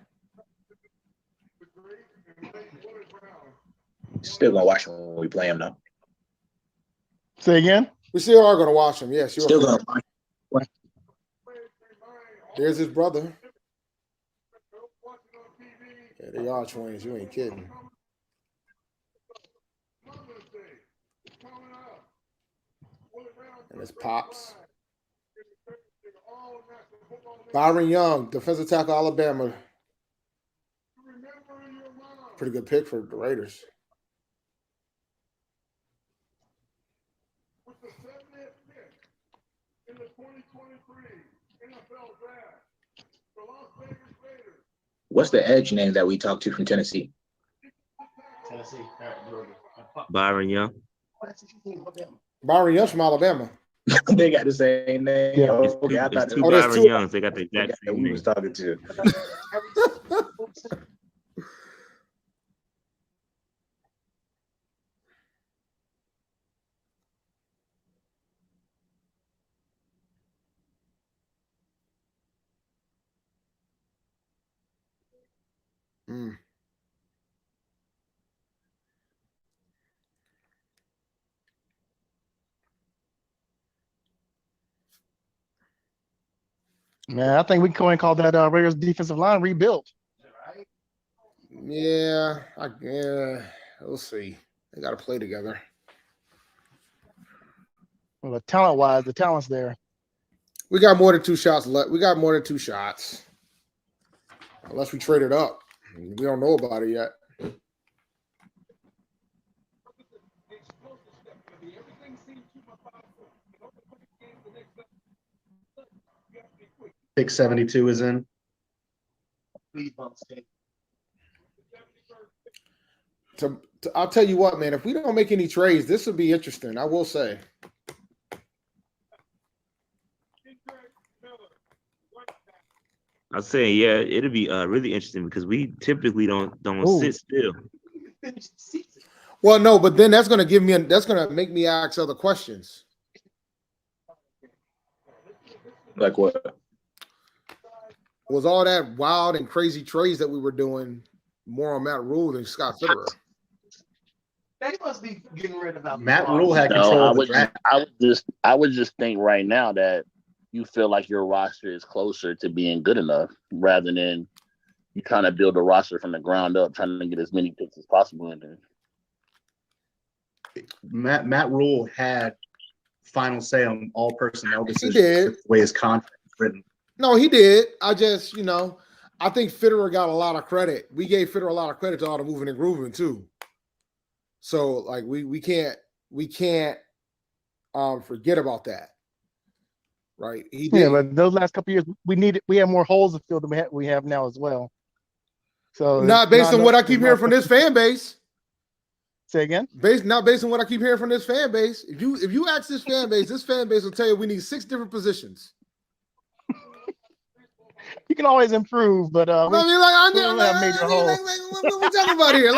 Still gonna watch him when we play him though. Say again? We still are gonna watch him. Yes, Still gonna watch him. There's his brother. Yeah, they are twins. You ain't kidding. And it's Pops. Byron Young, defensive tackle, Alabama. Pretty good pick for the Raiders. What's the edge name that we talked to from Tennessee? Byron Young. Byron Young's from Alabama. They got the same name. Yeah. Okay, I thought It's two Byron Youngs. They got the exact that same we name. was talking to. Mm. Man, I think we can call that Raiders defensive line rebuilt. Yeah, we'll see. They got to play together. Well, talent-wise, the talent's there. We got more than 2 shots left. We got more than 2 shots. Unless we trade it up. We don't know about it yet. Pick 72 is in. I'll tell you what, man. If we don't make any trades, this will be interesting. I will say. I'll say, yeah, it'll be really interesting because we typically don't sit still. Well, no, but then that's gonna make me ask other questions. Like what? Was all that wild and crazy trades that we were doing more on Matt Rule than Scott Fitterer? They must be getting rid of Matt Rule had control of the draft. I would just think right now that you feel like your roster is closer to being good enough rather than you trying to build a roster from the ground up, trying to get as many picks as possible in there. Matt Rule had final say on all personnel decisions. He did. The way his contract is written. No, he did. I just, I think Fitterer got a lot of credit. We gave Fitterer a lot of credit to all the moving and grooving too. So like we can't forget about that. Right. He did. Yeah, but those last couple of years, we have more holes to fill than we have now as well. So not based on what I keep hearing from this fan base. Say again? Not based on what I keep hearing from this fan base. If you ask this fan base will tell you we need 6 different positions. You can always improve, but what are we talking about here?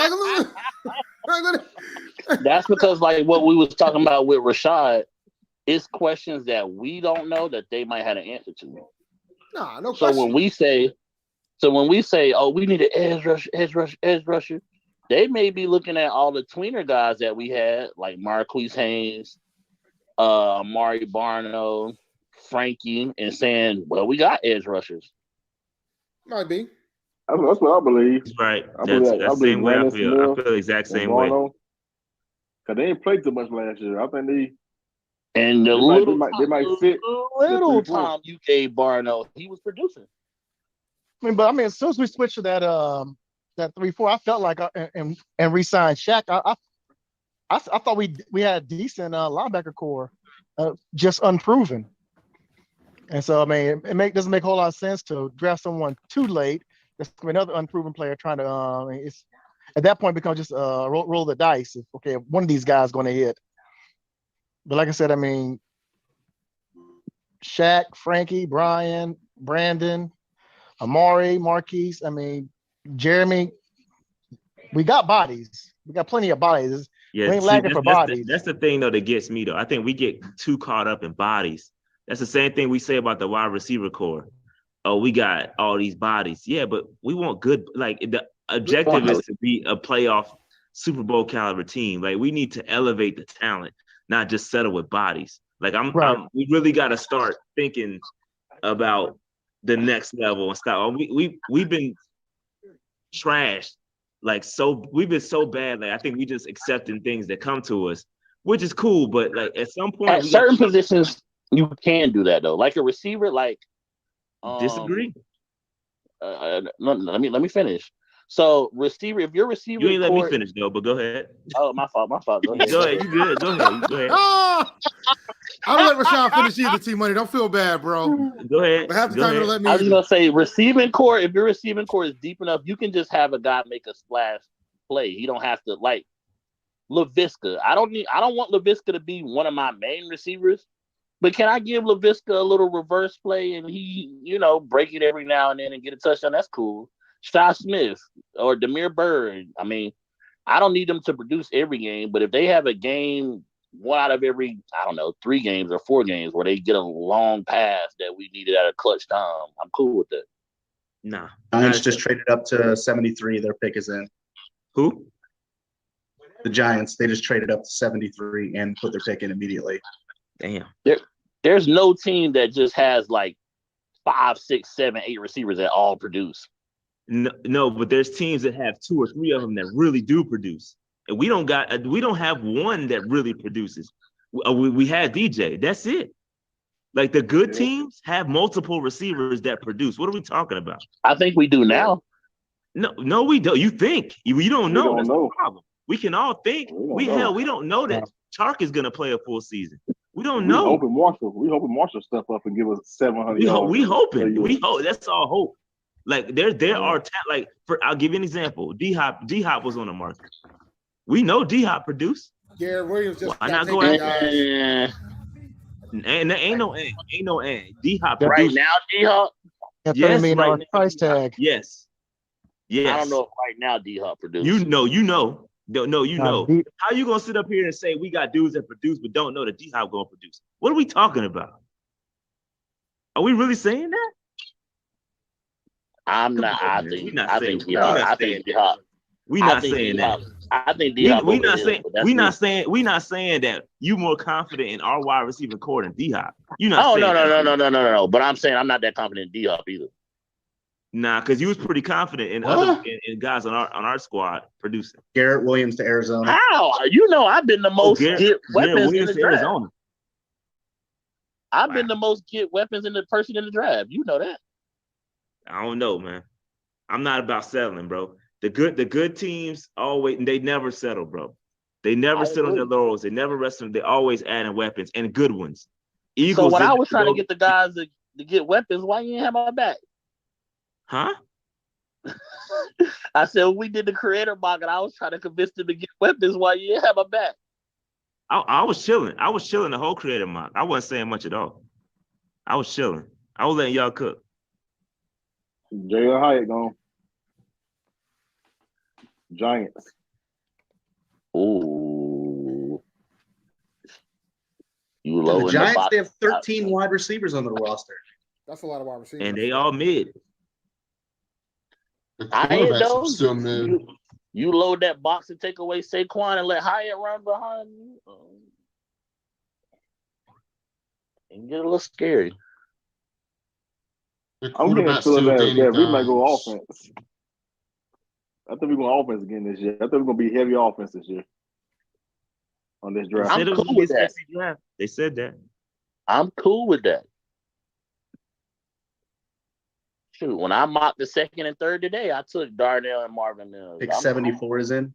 That's because, like what we was talking about with Rashad, it's questions that we don't know that they might have an answer to. Nah, no so question. when we say, oh, we need an edge rusher, they may be looking at all the tweener guys that we had, like Marquise Haynes, Amari Barno, Frankie, and saying, well, we got edge rushers. Might be. That's what I believe. Right. I That's believe the same way I feel. Smith I feel the exact and same way. Barno. Because they didn't play too much last year. I think And the they might fit little time you gave Barno, he was producing. I mean, as soon as we switched to that 3-4, I felt like and re-signed Shaq. I thought we had a decent linebacker core, just unproven. And so I mean, it doesn't make a whole lot of sense to draft someone too late. There's another unproven player trying to. It's at that point becomes just roll the dice. Okay, one of these guys is going to hit. But like I said, I mean, Shaq, Frankie, Brian, Brandon, Amari, Marquise, I mean, Jeremy, we got bodies. We got plenty of bodies. Yeah, we ain't lacking for bodies. That's the thing, though, that gets me, though. I think we get too caught up in bodies. That's the same thing we say about the wide receiver core. Oh, we got all these bodies. Yeah, but we want good, like, the objective is to be a playoff Super Bowl caliber team. Like, we need to elevate the talent, not just settle with bodies. Like, we really got to start thinking about the next level and stuff. We've been trashed, like, so we've been so bad. Like, I think we just accepting things that come to us, which is cool. But like at some point, at certain positions, you can do that though. Like a receiver, like disagree. Let me finish. So receiver, if your receiver, you ain't let me finish though. But go ahead. Oh, my fault. Go ahead. Go ahead. You good? Go ahead. I don't let Rashad finish either. T-Money, don't feel bad, bro. Go ahead. But half the time you don't let me. I was gonna say receiving core. If your receiving core is deep enough, you can just have a guy make a splash play. He don't have to like LaVisca. I don't want LaVisca to be one of my main receivers, but can I give LaVisca a little reverse play and he, break it every now and then and get a touchdown? That's cool. Shy Smith or Demir Bird. I mean, I don't need them to produce every game, but if they have a game, one out of every, 3 games or 4 games where they get a long pass that we needed at a clutch time, I'm cool with that. Nah. Giants just traded up to 73. Their pick is in. Who? The Giants. They just traded up to 73 and put their pick in immediately. Damn. There's no team that just has like 5, 6, 7, 8 receivers that all produce. No, but there's teams that have 2 or 3 of them that really do produce, and we don't have one that really produces. We had DJ. That's it. Like the good teams have multiple receivers that produce. What are we talking about? I think we do now. No, we don't. You think you don't know? That's know. the problem. We can all think. We don't know that Chark is going to play a full season. We don't know. We hoping Marshall step up and give us 700 yards. We hope. That's all hope. Like there are I'll give you an example. D-Hop was on the market. We know D-Hop produced. Garrett Williams just why not go after? Ain't no end. D-Hop right now. D-Hop. Yes, right price tag. Yes. I don't know if right now D-Hop produced. You know. How you gonna sit up here and say we got dudes that produce but don't know that D-Hop gonna produce? What are we talking about? Are we really saying that? I'm not. I think D-Hop. I think D-Hop. We're not saying that. I think D-Hop. We're not saying that you more confident in our wide receiver core than D-Hop. You're not. No. But I'm saying I'm not that confident in D-Hop either. Nah, because you was pretty confident in other guys on our squad producing. Garrett Williams to Arizona. How? I've been the most get weapons in the draft. Arizona. I've been the most get weapons in the person in the draft. You know that. I don't know, man. I'm not about settling, bro. The good teams they never settle, bro. They never sit on their laurels. They never rest them. They always adding weapons and good ones. Eagles. So when I was trying to get the guys to get weapons, why you didn't have my back? Huh? I said we did the creator market. I was trying to convince them to get weapons. Why you didn't have my back? I was chilling. I was chilling the whole creator mock. I wasn't saying much at all. I was chilling. I was letting y'all cook. J.L. Hyatt gone. Giants. Oh, you low. The Giants, they have 13 wide receivers on the roster. That's a lot of wide receivers. And they all mid. I ain't know. Still mid. You load that box and take away Saquon and let Hyatt run behind you. And get a little scary. The I'm getting quarterback's feeling still that Danny we might go Dimes. offense. I think we're going offense again this year. I think we're going to be heavy offense this year on this They draft. said it was cool gonna be a with that. sexy draft. They said that. I'm cool with that. Shoot, when I mocked the second and third today, I took Darnell and Marvin Mills. Pick 74 is in.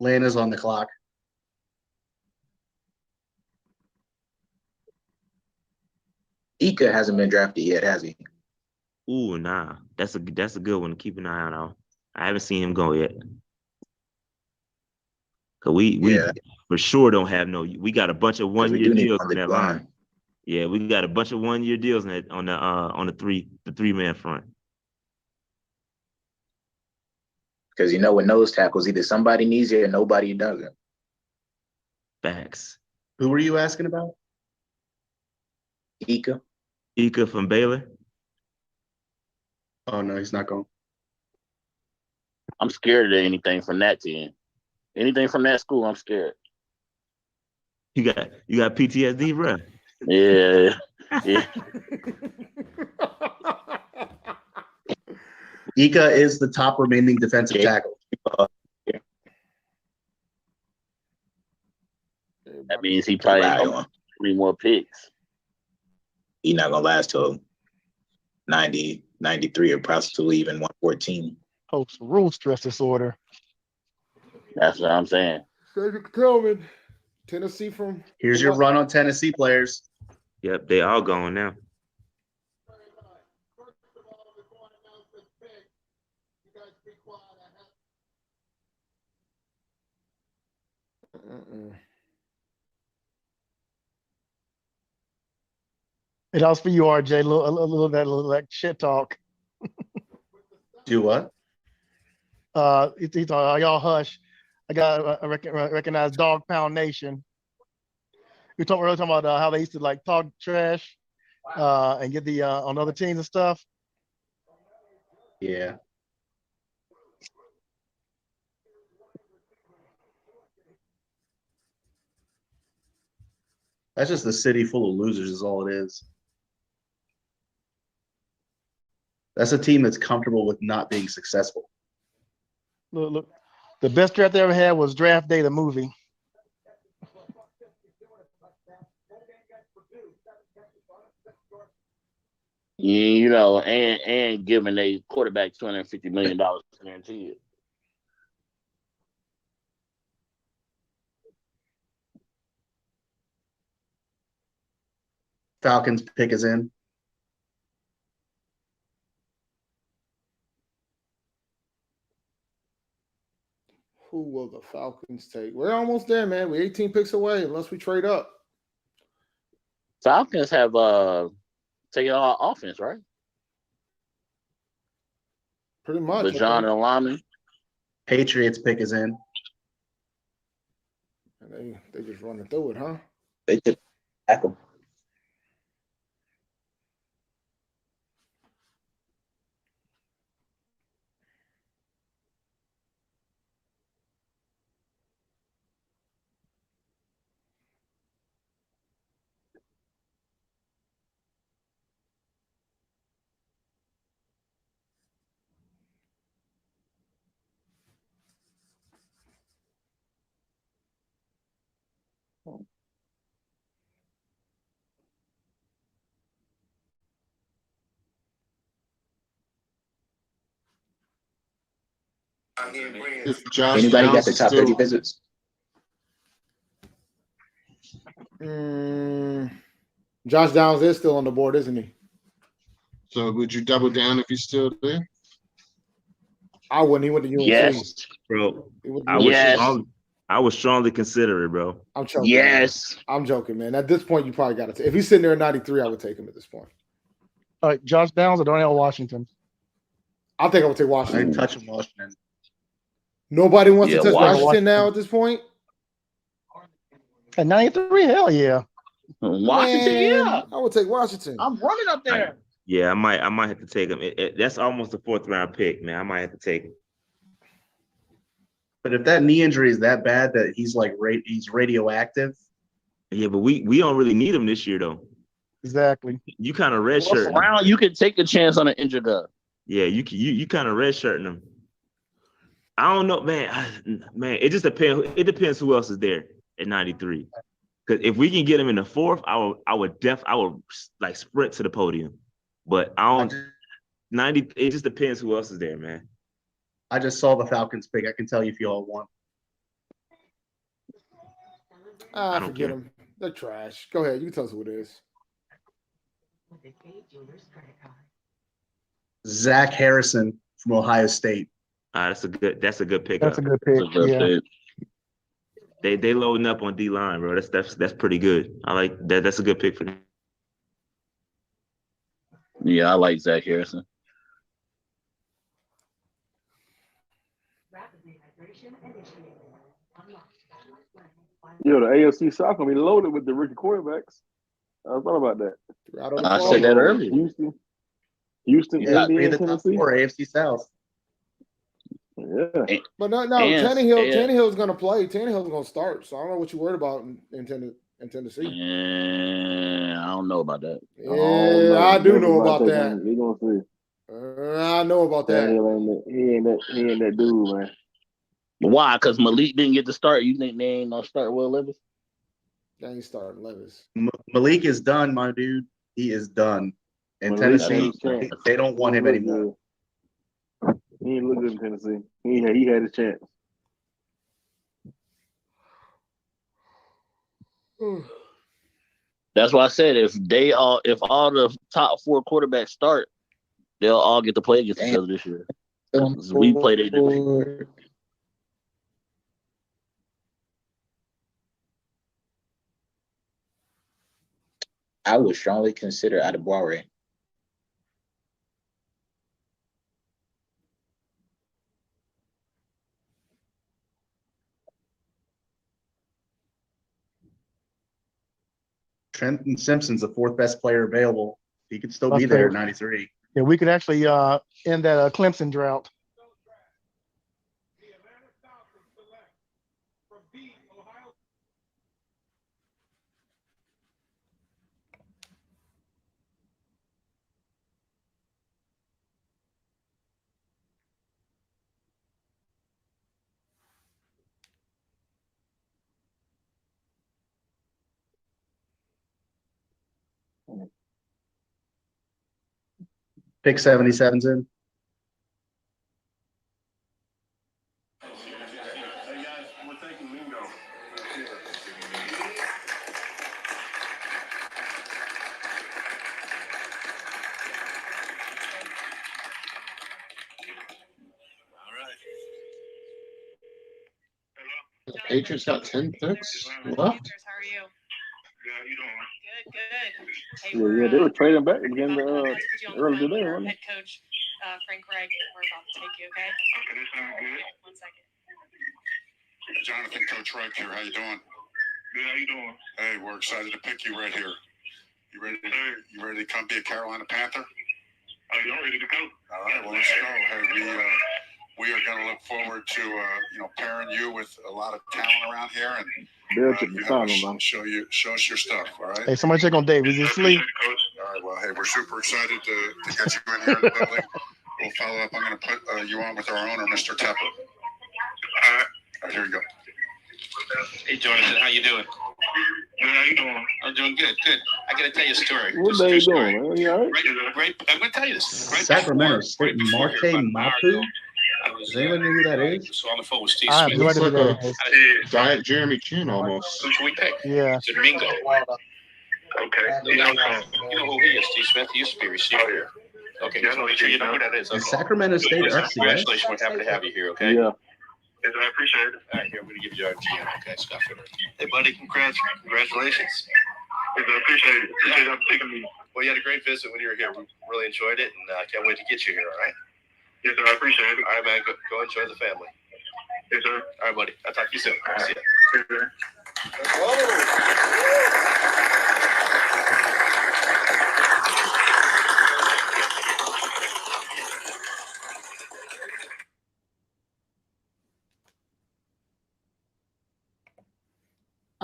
Atlanta's on the clock. Ika hasn't been drafted yet, has he? Ooh, nah. That's a good one to keep an eye on. I haven't seen him go yet. Cause we Yeah. for sure don't have no. We got a bunch of 1 year do need deals on on the that line. line. Yeah, we got a bunch of 1 year deals on the three-man front. Because you know, with nose tackles, either somebody needs it or nobody doesn't. Facts. Who were you asking about? Ika. Ika from Baylor. Oh no, he's not going. I'm scared of anything from that team. Anything from that school, I'm scared. You got PTSD, bro. Yeah. Yeah. Ika is the top remaining defensive tackle. That means he probably got 3 more picks. He's not gonna last till 90, 93, or possibly even 114. Post rule stress disorder. That's what I'm saying. Cedric Tillman, Tennessee from. Here's your run on Tennessee players. Yep, they all going now. It was for you, RJ. A little like shit talk. Do what? He's y'all hush. I got recognize Dog Pound Nation. We're talking about how they used to like talk trash and get the on other teams and stuff. Yeah. That's just a city full of losers is all it is. That's a team that's comfortable with not being successful. Look. The best draft they ever had was Draft Day, the movie. You know, and giving a quarterback $250 million guaranteed. Falcons pick is in. Who will the Falcons take? We're almost there, man. We're 18 picks away unless we trade up. Falcons have taken our offense, right? Pretty much. With John and Lyman. Patriots pick is in. And they just running through it, huh? They took tackle. Josh Anybody got Downs the is top 30 still, visits? Josh Downs is still on the board, isn't he? so would you double down if he's still there? I wouldn't. He went to UNC. Yes, bro. Yes. I would strongly consider it, bro. I'm joking. Yes. Man. I'm joking, man. At this point, you probably got to take. If he's sitting there at 93, I would take him at this point. All right, Josh Downs or Darnell Washington? I think I would take I Washington. ain't touching Washington. Nobody wants Yeah, to touch Washington. Washington now at this point. At 93, hell yeah. Washington, Man, yeah. I would take Washington. I'm running up there. Yeah, I might have to take him. That's almost a 4th round pick, man. I might have to take him. But if that knee injury is that bad that he's like he's radioactive. Yeah, but we don't really need him this year though. Exactly. You kind of redshirt. Brown, you can take a chance on an injured guy. Yeah, you kind of redshirting him. I don't know, man. Man, it just depends. It depends who else is there at 93. Because if we can get him in the fourth, I would like sprint to the podium. But I don't 90. It just depends who else is there, man. I just saw the Falcons pick. I can tell you if you all want. I don't forget them. They're trash. Go ahead. You can tell us who it is. Zach Harrison from Ohio State. That's a good pick. That's a good pick. Yeah. They loading up on D line, bro. That's pretty good. I like that. That's a good pick for them. Yeah, I like Zach Harrison. Yo, the AFC South gonna be loaded with the rookie quarterbacks. I thought about that. I said that earlier. Houston, Indy, and Tennessee. Or AFC South. Yeah. But no, Tannehill's gonna play. Tannehill's gonna start. So I don't know what you're worried about in Tennessee. I don't know about that. Yeah, I do know about that. We gonna see. I know about that. He ain't that dude, man. Why? Because Malik didn't get to start. You think they ain't gonna start Will Levis? They ain't starting Levis. Malik is done, my dude. He is done. And Tennessee, they don't want him anymore. He ain't look good in Tennessee. He had his chance. That's why I said if all the top 4 quarterbacks start, they'll all get to play against each other this year. We played it. I would strongly consider Adebawore. Trenton Simpson's the 4th best player available. He could still be there at 93. Yeah, we could actually end that Clemson drought. Pick 77's in. The Patriots got 10 picks left. How are you? Yeah, they were trading back again early today, wasn't Head coach Frank Reich, we're about to take you, okay? Okay, that sounds good. 1 second. Jonathan, Coach Reich here. How you doing? Good. How you doing? Hey, we're excited to pick you right here. You ready to come be a Carolina Panther? Oh, you're ready to go. All right. Well, let's go. Hey, we are going to look forward to pairing you with a lot of talent around here and show us your stuff. All right. Hey, somebody check on Dave. Is he asleep? All right. Well, hey, we're super excited to get you in here in the building. We'll follow up. I'm going to put you on with our owner, Mr. Tepper. All right, here you go. Hey, Jonathan, how you doing? Good, how you doing? I'm doing good. I got to tell you a story. What are you doing, man? You all right? I'm going to tell you this. Sacramento State, Marte Mapu. Does anyone know who that is? So on the phone with Steve I have Smith. no idea who that It's is. Giant Jeremy Chin almost. Who should we pick? Yeah. Domingo. Okay. You know who he is, Steve Smith. He used to be a receiver. Okay, so make sure you know who that is. Is Sacramento State FCS? Congratulations. We're happy to have you here, okay? Yeah. Yes, I appreciate it. All right, here, I'm going to give you our GM. Okay, Scott Fitter. Hey, buddy, congratulations. Yes, I appreciate it. Appreciate you taking me. Well, you had a great visit when you were here. We really enjoyed it, and I can't wait to get you here, all right? Yes, sir. I appreciate it. All right, man. Go enjoy the family. Yes, sir. All right, buddy. I'll talk to you soon. See ya. Yes, sir.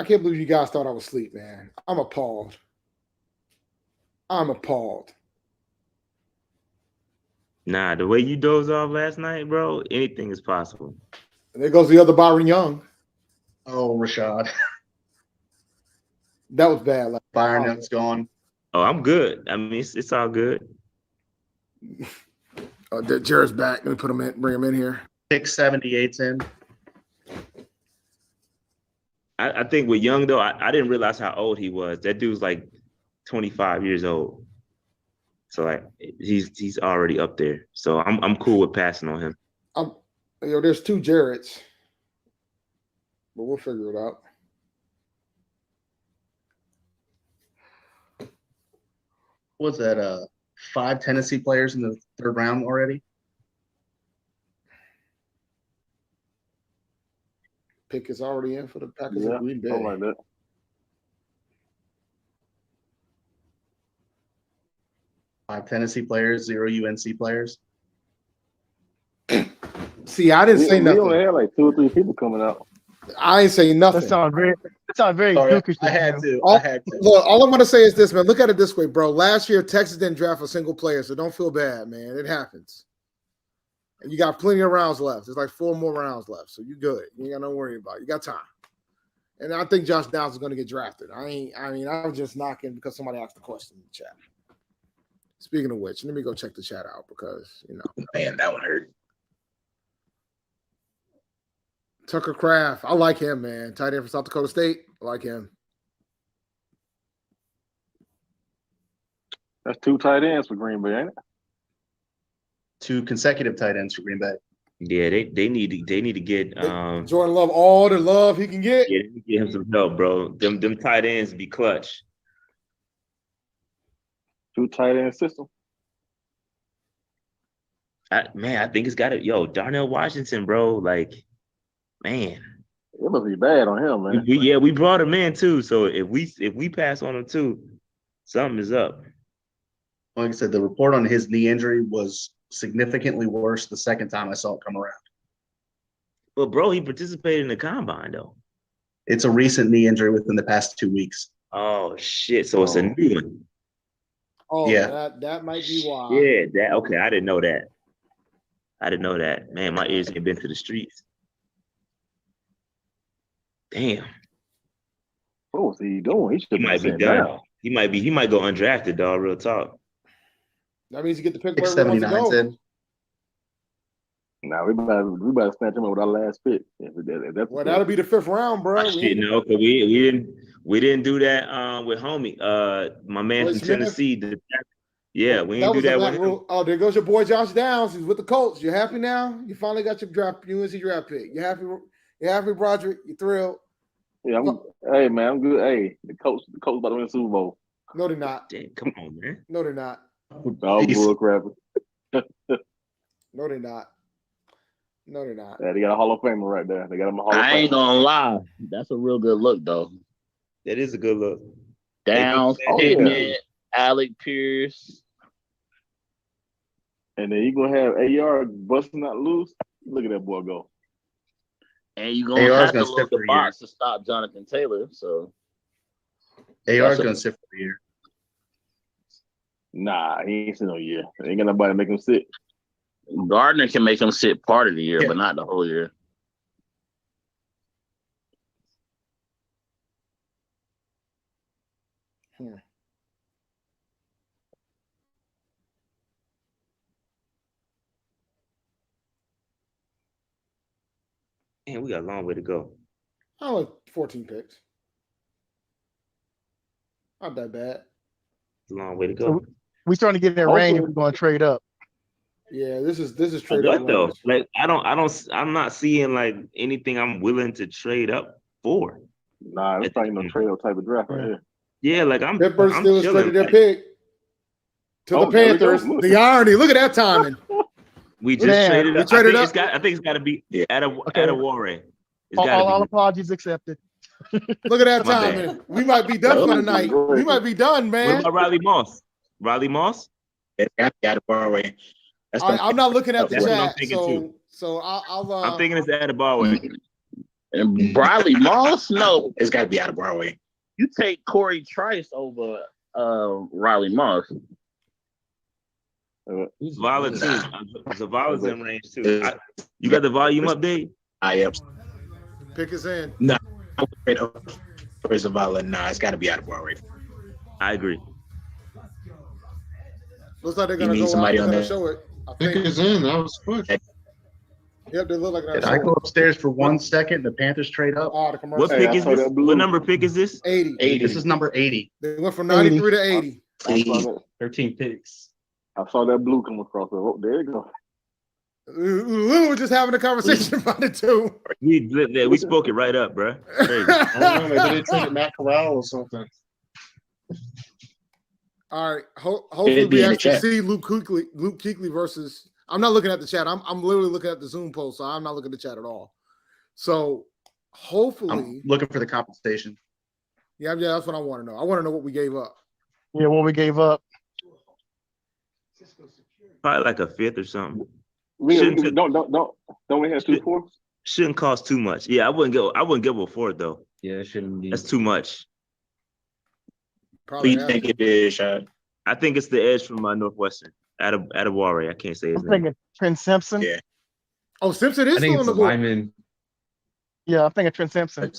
I can't believe you guys thought I was asleep, man. I'm appalled. Nah, the way you dozed off last night, bro, anything is possible. And there goes the other Byron Young. Oh, Rashad. That was bad. Like, Byron Young's gone. Oh, I'm good. I mean, it's all good. Jared's back. Let me put him in, bring him in here. 678's in. I think with Young though, I didn't realize how old he was. That dude's like 25 years old. So like he's already up there. So I'm cool with passing on him. There's 2 Jareds, but we'll figure it out. Was that 5 Tennessee players in the 3rd round already? Pick is already in for the Packers of Green Bay. Something like that. Five Tennessee players, 0 UNC players. See, I didn't say nothing. We only had like 2 or 3 people coming out. I ain't saying nothing. That sounds very Sorry, dookish. I had to. Look, all I'm gonna say is this, man. Look at it this way, bro. Last year, Texas didn't draft a single player, so don't feel bad, man. It happens. And you got plenty of rounds left. There's like 4 more rounds left, so you good. You ain't got no worry about it. You got time. And I think Josh Downs is gonna get drafted. I'm just knocking because somebody asked the question in the chat. Speaking of which, let me go check the chat out because Man, that one hurt. Tucker Kraft, I like him, man. Tight end from South Dakota State. I like him. That's 2 tight ends for Green Bay, ain't it? 2 consecutive tight ends for Green Bay. Yeah, they need to get Jordan Love all the love he can get. Yeah, they need to get him some help, bro. Them tight ends be clutch. 2 tight end system. I think it's got it. Darnell Washington, bro. Like, man, it must be bad on him, man. We brought him in too. So if we pass on him too, something is up. Like I said, the report on his knee injury was significantly worse the second time I saw it come around. Well, bro, he participated in the combine though. It's a recent knee injury within the past 2 weeks. Oh shit! So it's a new one. Oh, yeah, that might be why. Yeah, okay. I didn't know that. Man, my ears ain't been to the streets. Damn. What was he doing? He might be done. He might go undrafted, dog. Real talk. That means you get the pick wherever he wants to go. Said. Nah, we better snatch him up with our last pick. Well, that'll be the 5th round, bro. Shit, no, because we didn't do that with homie. My man from Tennessee. Yeah, we didn't do that with him. Oh, there goes your boy Josh Downs. He's with the Colts. You happy now? You finally got your UNC draft pick. You happy? You happy, Broderick? You thrilled? Yeah, hey man, I'm good. Hey, the coach about to win the Super Bowl. No, they're not. Damn, come on, man. No, they're not. Dog bull crap. No, they're not. No, they're not. Yeah, they got a Hall of Famer right there. They got him a Hall of Famer. I ain't gonna lie. That's a real good look, though. That is a good look. Downs, Pittman, Alec Pierce. And then you gonna have AR busting out loose. Look at that boy go. And you're gonna have to load the box to stop Jonathan Taylor. So AR's gonna sit for a year. Nah, he ain't sitting no year. Ain't got nobody to make him sit. Gardner can make him sit part of the year, but not the whole year. Man, we got a long way to go. Oh, 14 picks. Not that bad. It's a long way to go. So we starting to get in that range if we're going to trade up. Yeah, this is trade up. What though? Like I'm not seeing like anything I'm willing to trade up for. Nah, it's probably no trade up type of draft right here. Yeah, like I'm. Pittsburgh I'm Steelers traded their pick to the Panthers. The irony. Look at that timing. We just traded up. I think it's got to be at a Warren. All apologies accepted. Look at that timing. We might be done for the night. We might be done, man. What about Riley Moss? Riley Moss? Got to borrow. I'm not looking at the chat. I'm thinking too. So I'll I'm thinking it's Adebayo. And Briley Moss, no, it's got to be out of Broadway. you take Corey Trice over Riley Moss. Vala too. Zavala's in range too. You got the volume update? I am. Pick us in. No, for Zavala, nah, it's got to be out of Broadway. I agree. Looks like they're You gonna need go somebody out. on They're that. gonna show it. I Pick think. is in. That was quick. Yep, they look like they're Can gonna I show go it. upstairs for 1 second? The Panthers trade up. Oh, the commercial. What pick is this? What number pick is this? 80. 80. This is number 80. They went from 93 to 80. I saw that. 13 picks. I saw that blue come across. Oh, there you go. Lulu was just having a conversation about it too. We spoke it right up, bro. Crazy. I don't know. Maybe they traded Matt Corral or something. All right. Hopefully It'd be we in the actually chat. see Luke Kuechly versus. I'm not looking at the chat. I'm literally looking at the Zoom post, so I'm not looking at the chat at all. So hopefully, I'm looking for the compensation. yeah, that's what I want to know. I want to know what we gave up. Yeah, what we gave up. Probably like a fifth or something. Don't we have 2 fourths? Shouldn't cost too much. Yeah, I wouldn't give a fourth though. Yeah, it shouldn't be. That's too much. Who you think it is, Rashad? I think it's the edge from Northwestern. Out of Warrior. I can't say his I'm name. thinking Trent Simpson. Yeah. Oh, Simpson is I think still on it's the a board. lineman. Yeah, I'm thinking Trent Simpson.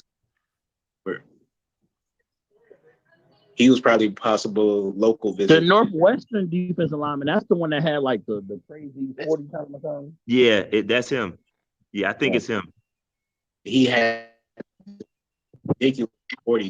He was probably possible local The visit. Northwestern defensive lineman, that's the one that had like the crazy 40 time or something. Yeah, that's him. Yeah, I think it's him. He had ridiculous 40. I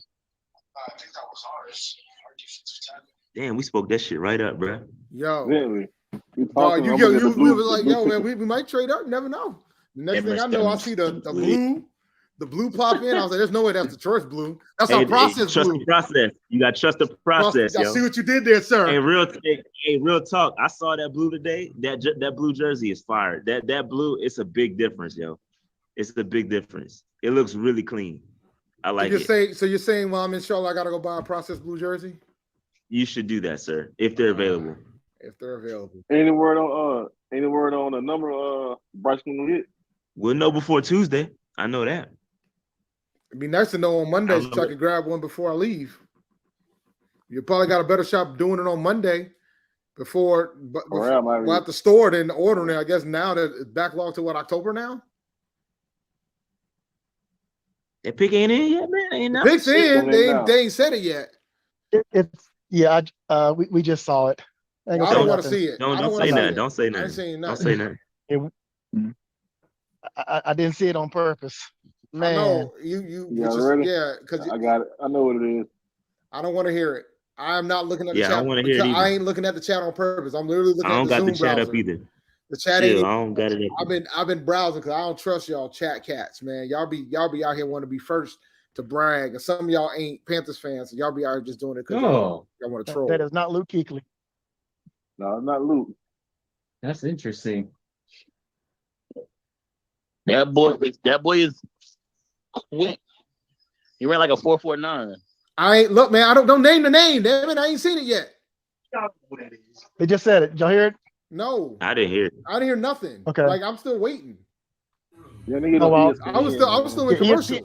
think that was ours. Our defensive tackle. Damn, we spoke that shit right up, bro. Yo, Really? we was like, yo, man, we might trade up. You never know. The next thing I know, I see the blue pop in. I was like, there's no way that's the choice blue. That's our process trust blue. the process. You got to trust the process, I yo. see what you did there, sir. And real talk. I saw that blue today. That blue jersey is fire. That blue, it's a big difference, yo. It's a big difference. It looks really clean. I like it. So you're saying, well, I'm in Charlotte, I gotta go buy a processed blue jersey? You should do that, sir, if they're available. If they're available. Any word on the number Bryce gonna get? We'll know before Tuesday. I know that. It'd be nice to know on Monday so I can grab one before I leave. You probably got a better shot doing it on Monday before we'll have to store it and ordering it. I guess now that it's backlogged to October now? That pick ain't in yet, man. Ain't The pick's in. They ain't said it yet. We just saw it. I don't want to see it. Don't say that. Don't say that. Don't say that. I didn't see it on purpose. Man. I know because I got it. I know what it is. I don't want to hear it. I am not looking at the Yeah, I chat. don't wanna hear it either. I ain't looking at the chat on purpose. I'm literally looking I at don't the got Zoom the chat browser. up either. The chat Chill, ain't. I don't got it up. I've been browsing because I don't trust y'all chat cats, man. Y'all be out here want to be first to brag, and some of y'all ain't Panthers fans, so y'all be out here just doing it because y'all want to troll. That is not Luke Kuechly. No, it's not Luke. That's interesting. That boy is quick. He ran like a 4.49. I ain't look, man. I don't name the name. Damn it, I ain't seen it yet. They just said it. Did y'all hear it? No, I didn't hear it. I didn't hear nothing. Okay. Like I'm still waiting. Yeah, I was still in commercial.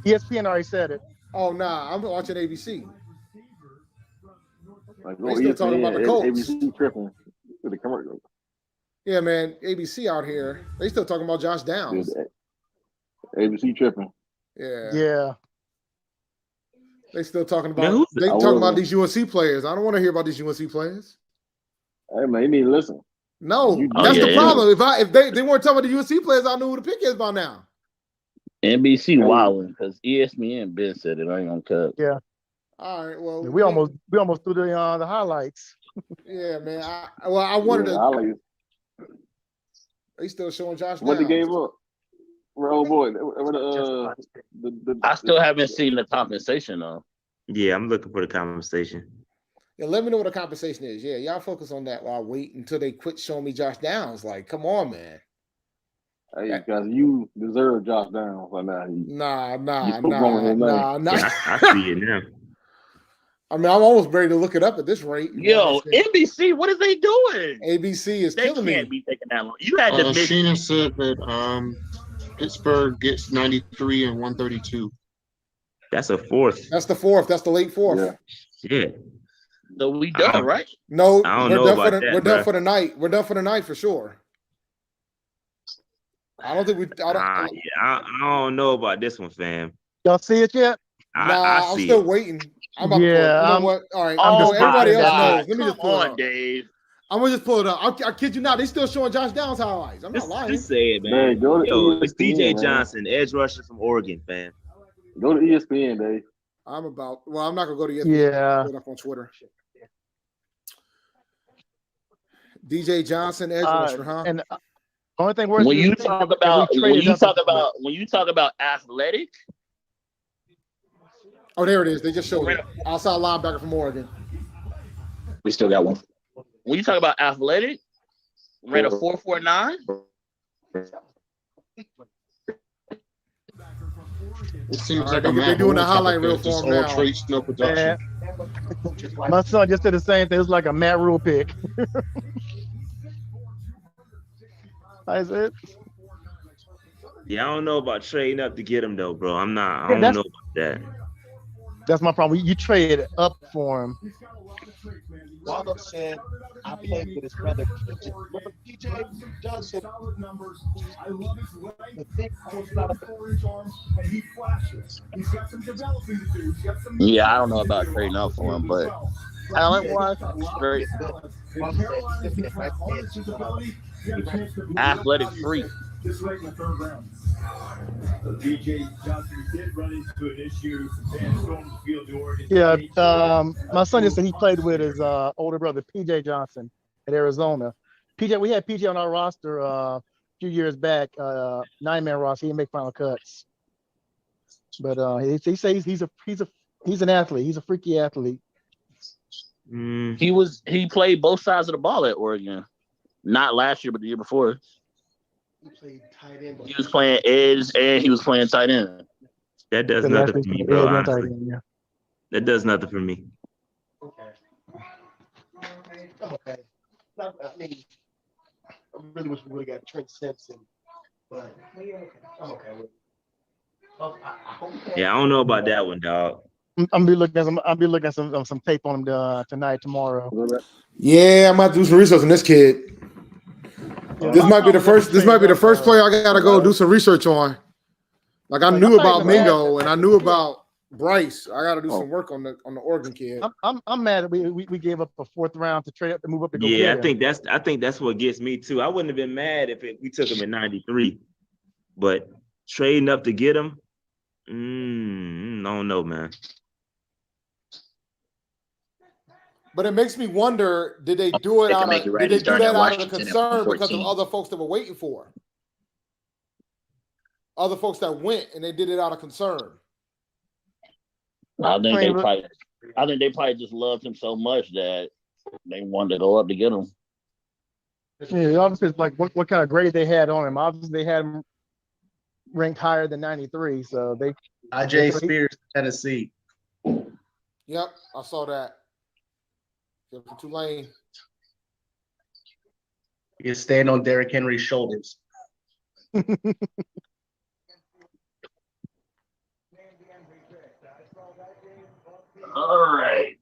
ESPN already said it. Oh nah, I'm watching ABC. Like, They still talking about the Colts. ABC tripping to the commercial. Yeah, man. ABC out here. They still talking about Josh Downs. ABC tripping. Yeah. Yeah. They still talking about these UNC players. I don't want to hear about these UNC players. Hey man, you need to listen. No, that's the problem. If they weren't talking about the UNC players, I knew who the pick is by now. NBC wilding because ESPN Ben said it. I ain't gonna cut. Yeah. All right. Well, we almost threw the highlights. Yeah, man. I wanted to. They still showing Josh. What they Downs. gave up? Oh boy, I still haven't seen the compensation though. Yeah, I'm looking for the compensation. Yeah, let me know what the compensation is. Yeah, y'all focus on that while I wait until they quit showing me Josh Downs. Like, come on, man. Hey, because you deserve Josh Downs right now. Nah. Yeah, I see it now. I mean, I'm almost ready to look it up at this rate. Yo, NBC, what are they doing? ABC is killing me. They can't be taking that long. You had to Sheena said that Pittsburgh gets 93 and 132. That's a fourth. That's the fourth. That's the late fourth. Yeah. So we done, right? No, I don't we're know done about for the that, we're done bruh. for the night. We're done for the night for sure. I don't think we. I don't know about this one, fam. Y'all see it yet? I'm see still it. waiting. I'm about to pull it. Yeah, You know I'm- what? All right. I'm so just everybody watching else that. knows. Let me just pull it Come on, up. Dave. I'm gonna just pull it up. I kid you not. They still showing Josh Downs highlights. I'm not lying. Just say it, man. Man, go to Yo, it's ESPN, DJ man. Johnson, edge rusher from Oregon, fam. Go to ESPN, Dave. I'm not gonna go to ESPN. Yeah. Put it up on Twitter. DJ Johnson, edge rusher, huh? And only thing worse When is you if talk we about traded up- when you talk about athletic, Oh, there it is. They just showed it. Outside linebacker from Oregon. We still got one. when you talk about athletic, ran a 4.49. It seems All right, like they're doing the highlight reel for just him all now. traits, no production. My son just did the same thing. It was like a Matt Rule pick. That's it. Yeah, I don't know about trading up to get him though, bro. I don't know about that. That's my problem. You traded up for him. Waldo said, I played with his brother. PJ Johnson. I love his length. The thick He's got a 4-inch arm, and he flashes. He's got some developing to do. He's got some. Yeah, I don't know about trading up for him, but talent-wise, straight athletic freak. This late in the third round. DJ Johnson did run into an issue. Some fans stormed the field to Oregon. Yeah, my son just said he played with his older brother, PJ Johnson, at Arizona. We had PJ on our roster a few years back, 9-man roster. He didn't make final cuts, but he says he's an athlete. He's a freaky athlete. He played both sides of the ball at Oregon, not last year, but the year before. He played tight end. He was playing edge and he was playing tight end. That does nothing for me, bro. Honestly. That does nothing for me. Okay. Okay. I mean, I really wish we would have got Trent Simpson, but I'm okay with it. Yeah, I don't know about that one, dog. I'll be looking at some tape on him tonight, tomorrow. Yeah, I'm about to do some research on this kid. This might be the first player I gotta go do some research on. Like I knew about Mingo and I knew about Bryce. I gotta do some work on the Oregon kid. I'm mad that we gave up a 4th round to trade up to move up to go Yeah, get him. I think that's what gets me too. I wouldn't have been mad if we took him in 93, but trading up to get him, I don't know, man. But it makes me wonder: did they do it out of the concern because of other folks that were waiting for? Other folks that went and they did it out of concern. I think they probably just loved him so much that they wanted to go up to get him. Yeah, obviously, it's like what kind of grade they had on him. Obviously, they had him ranked higher than 93. So they. IJ Spears, Tennessee. Yep, I saw that. For Tulane. You can stand on Derrick Henry's shoulders. All right.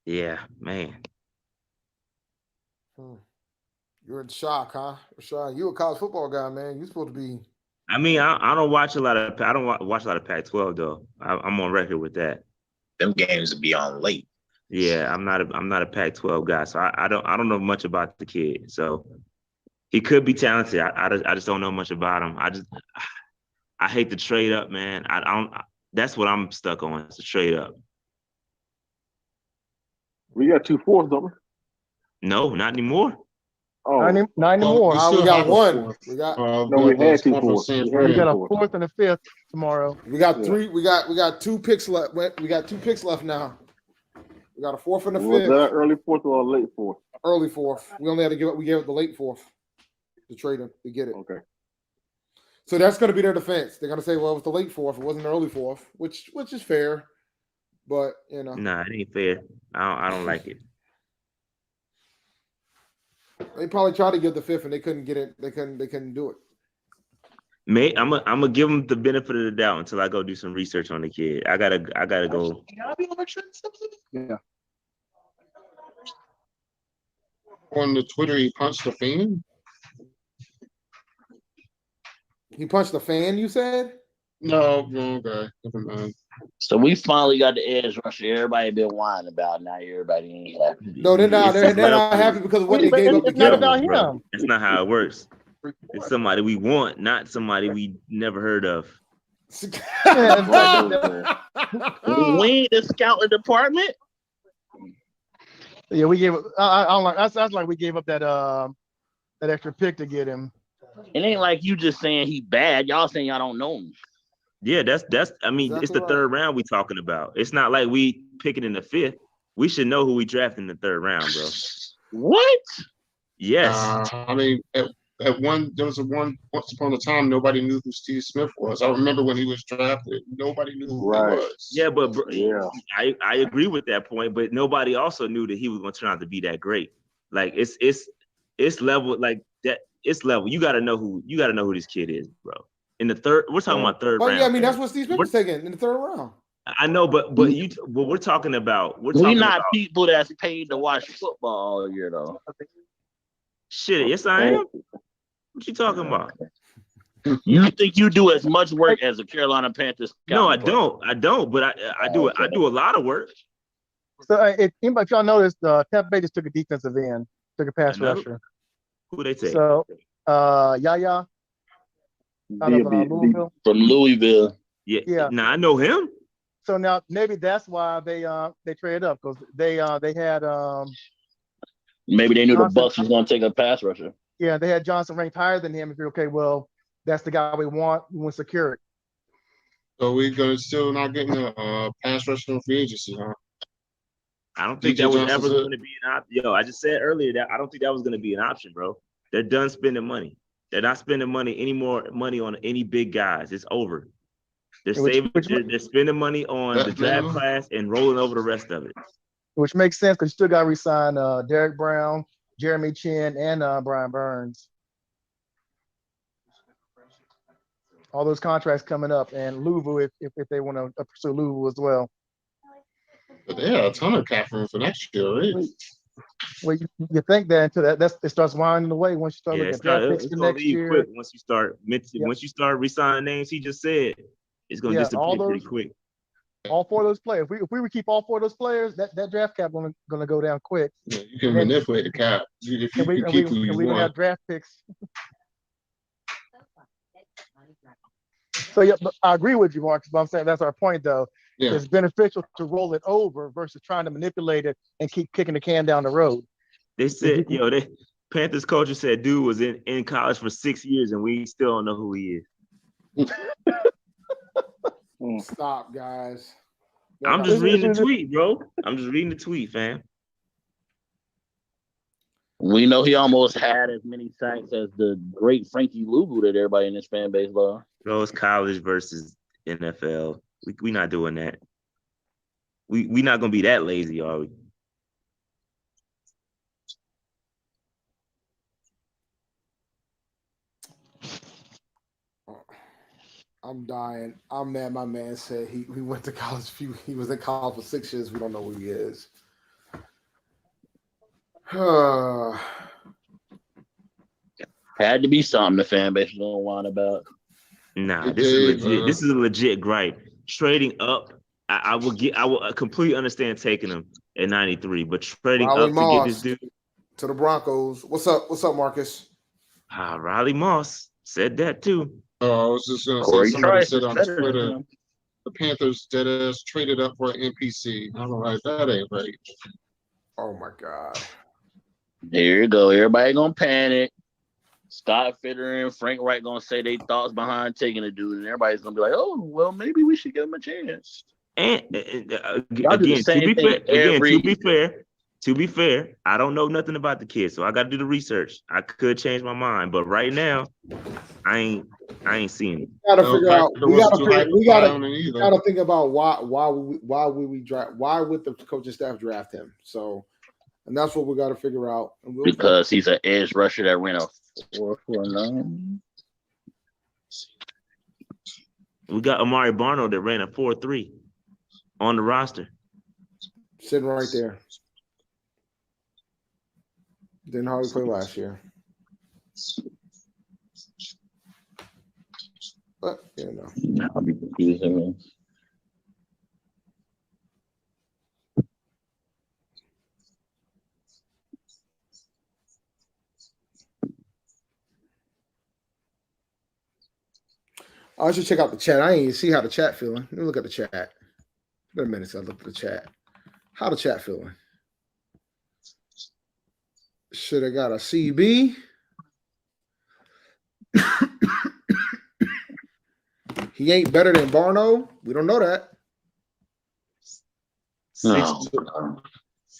Yeah, man. You're in shock, huh? Rashad, you a college football guy, man. You're supposed to be. I mean, I don't watch a lot of Pac-12 though. I'm on record with that. Them games would be on late. Yeah, I'm not a Pac-12 guy, so I don't know much about the kid. So he could be talented. I just don't know much about him. I hate to trade up, man. I don't. That's what I'm stuck on. It's a trade up. We got 2 fourths, don't we? No, not anymore. Oh, not anymore. We got one. We got we had 2 fourths. We got a 4th and a 5th tomorrow. We got 3. We got 2 picks left. We got 2 picks left now. We got a 4th and a 5th. Was that early 4th or a late 4th? Early 4th. We only had to give up. We gave up the late 4th to trade him to get it. Okay. So that's going to be their defense. They're going to say, "Well, it was the late 4th. It wasn't the early 4th," which is fair. But you know, Nah, it ain't fair. I don't like it. they probably tried to give the 5th and they couldn't get it. They couldn't do it. I'm gonna give him the benefit of the doubt until I go do some research on the kid. I gotta go. Yeah. On the Twitter, he punched a fan. He punched the fan. You said? No, wrong guy. Never mind. So we finally got the edge rusher. Everybody been whining about. Now everybody ain't happy. No, they're not. They're not happy because of what they gave up to get him. Bro. That's not how it works. It's somebody we want, not somebody we never heard of. We ain't the scouting department. Yeah, we gave. I don't like. That's like we gave up that extra pick to get him. It ain't like you just saying he bad. Y'all saying y'all don't know him. Yeah, that's. I mean, Exactly it's the right. third round we talking about. It's not like we picking in the 5th. We should know who we draft in the 3rd round, bro. What? Yes. I mean, there was once upon a time nobody knew who Steve Smith was. I remember when he was drafted, nobody knew who he was. Yeah, but bro, I agree with that point. But nobody also knew that he was going to turn out to be that great. Like it's level like that. It's level. You got to know who this kid is, bro. In the 3rd, we're talking about 3rd Well, round. yeah, I mean that's what Steve Smith was taking in the 3rd round. I know, but we're talking about. We not people that's paid to watch football all year though. Shit, yes I am. What you talking about? You think you do as much work as a Carolina Panthers? No, I don't. But I do it. I do a lot of work. So if y'all noticed, Tampa Bay just took a defensive end, took a pass rusher. Who they take? So Yaya out of Louisville. From Louisville. Yeah. Now I know him. So now maybe that's why they traded up because they had maybe they knew Johnson. the Bucs was going to take a pass rusher. Yeah, they had Johnson ranked higher than him. If you're okay, well, that's the guy we want. We want security. So we're gonna still not getting a pass rusher on free agency, huh? I don't think that was ever going to be an option. Yo, I just said earlier that I don't think that was going to be an option, bro. They're done spending money. They're not spending any more money on any big guys. It's over. They're they're spending money on the draft class and rolling over the rest of it. Which makes sense because you still got to resign Derek Brown, Jeremy Chin, and Brian Burns. All those contracts coming up, and Louisville if they want to pursue Louisville as well. But they had a ton of cap room for next year, right? Well, you think that until it starts winding away once you start looking at draft picks for next year. Quick once you start re-signing names, he just said it's going to disappear pretty quick. All 4 of those players. If we would keep all 4 of those players, that draft cap going to go down quick. Yeah, you can manipulate the cap if you keep who you we don't want. have draft picks. So yeah, but I agree with you, Marcus. But I'm saying that's our point, though. Yeah. It's beneficial to roll it over versus trying to manipulate it and keep kicking the can down the road. They said, Panthers coach said dude was in college for 6 years and we still don't know who he is. Stop, guys. I'm just reading the tweet, bro. I'm just reading the tweet, fam. We know he almost had as many sacks as the great Frankie Luvu that everybody in this fan base loves. Bro, it's college versus NFL. We not doing that. We not gonna be that lazy, are we? I'm dying. I'm mad. My man said he went to college. He was in college for 6 years. We don't know who he is. Had to be something the fan base don't whine about. Nah, this is legit. This is a legit gripe. Trading up, I will completely understand taking him at 93, but trading Riley up Moss to get this dude to the Broncos. What's up? What's up, Marcus? Riley Moss said that too. Oh, I was just gonna say somebody said on Twitter the Panthers dead ass traded up for an NPC. I'm like, that ain't right. Oh my God. Here you go. Everybody gonna panic. Scott Fitter and Frank Wright gonna say their thoughts behind taking a dude, and everybody's gonna be like, "Oh, well, maybe we should give him a chance." And Y'all do the again, same thing to be fair, To be fair, I don't know nothing about the kid, so I got to do the research. I could change my mind, but right now, I ain't seeing it. Gotta figure out. We gotta think about why would we draft? Why would the coaching staff draft him? So, and that's what we got to figure out. Because he's an edge rusher that ran a 4.49. We got Amari Barno that ran a 4.3 on the roster. Sitting right there. Didn't hardly play last year. But, you know. I'll be confusing me. I should check out the chat. I ain't even see how the chat feeling. Let me look at the chat. Wait a minute, so I look at the chat. How the chat feeling? Should have got a CB. He ain't better than Barno. We don't know that. 6'4",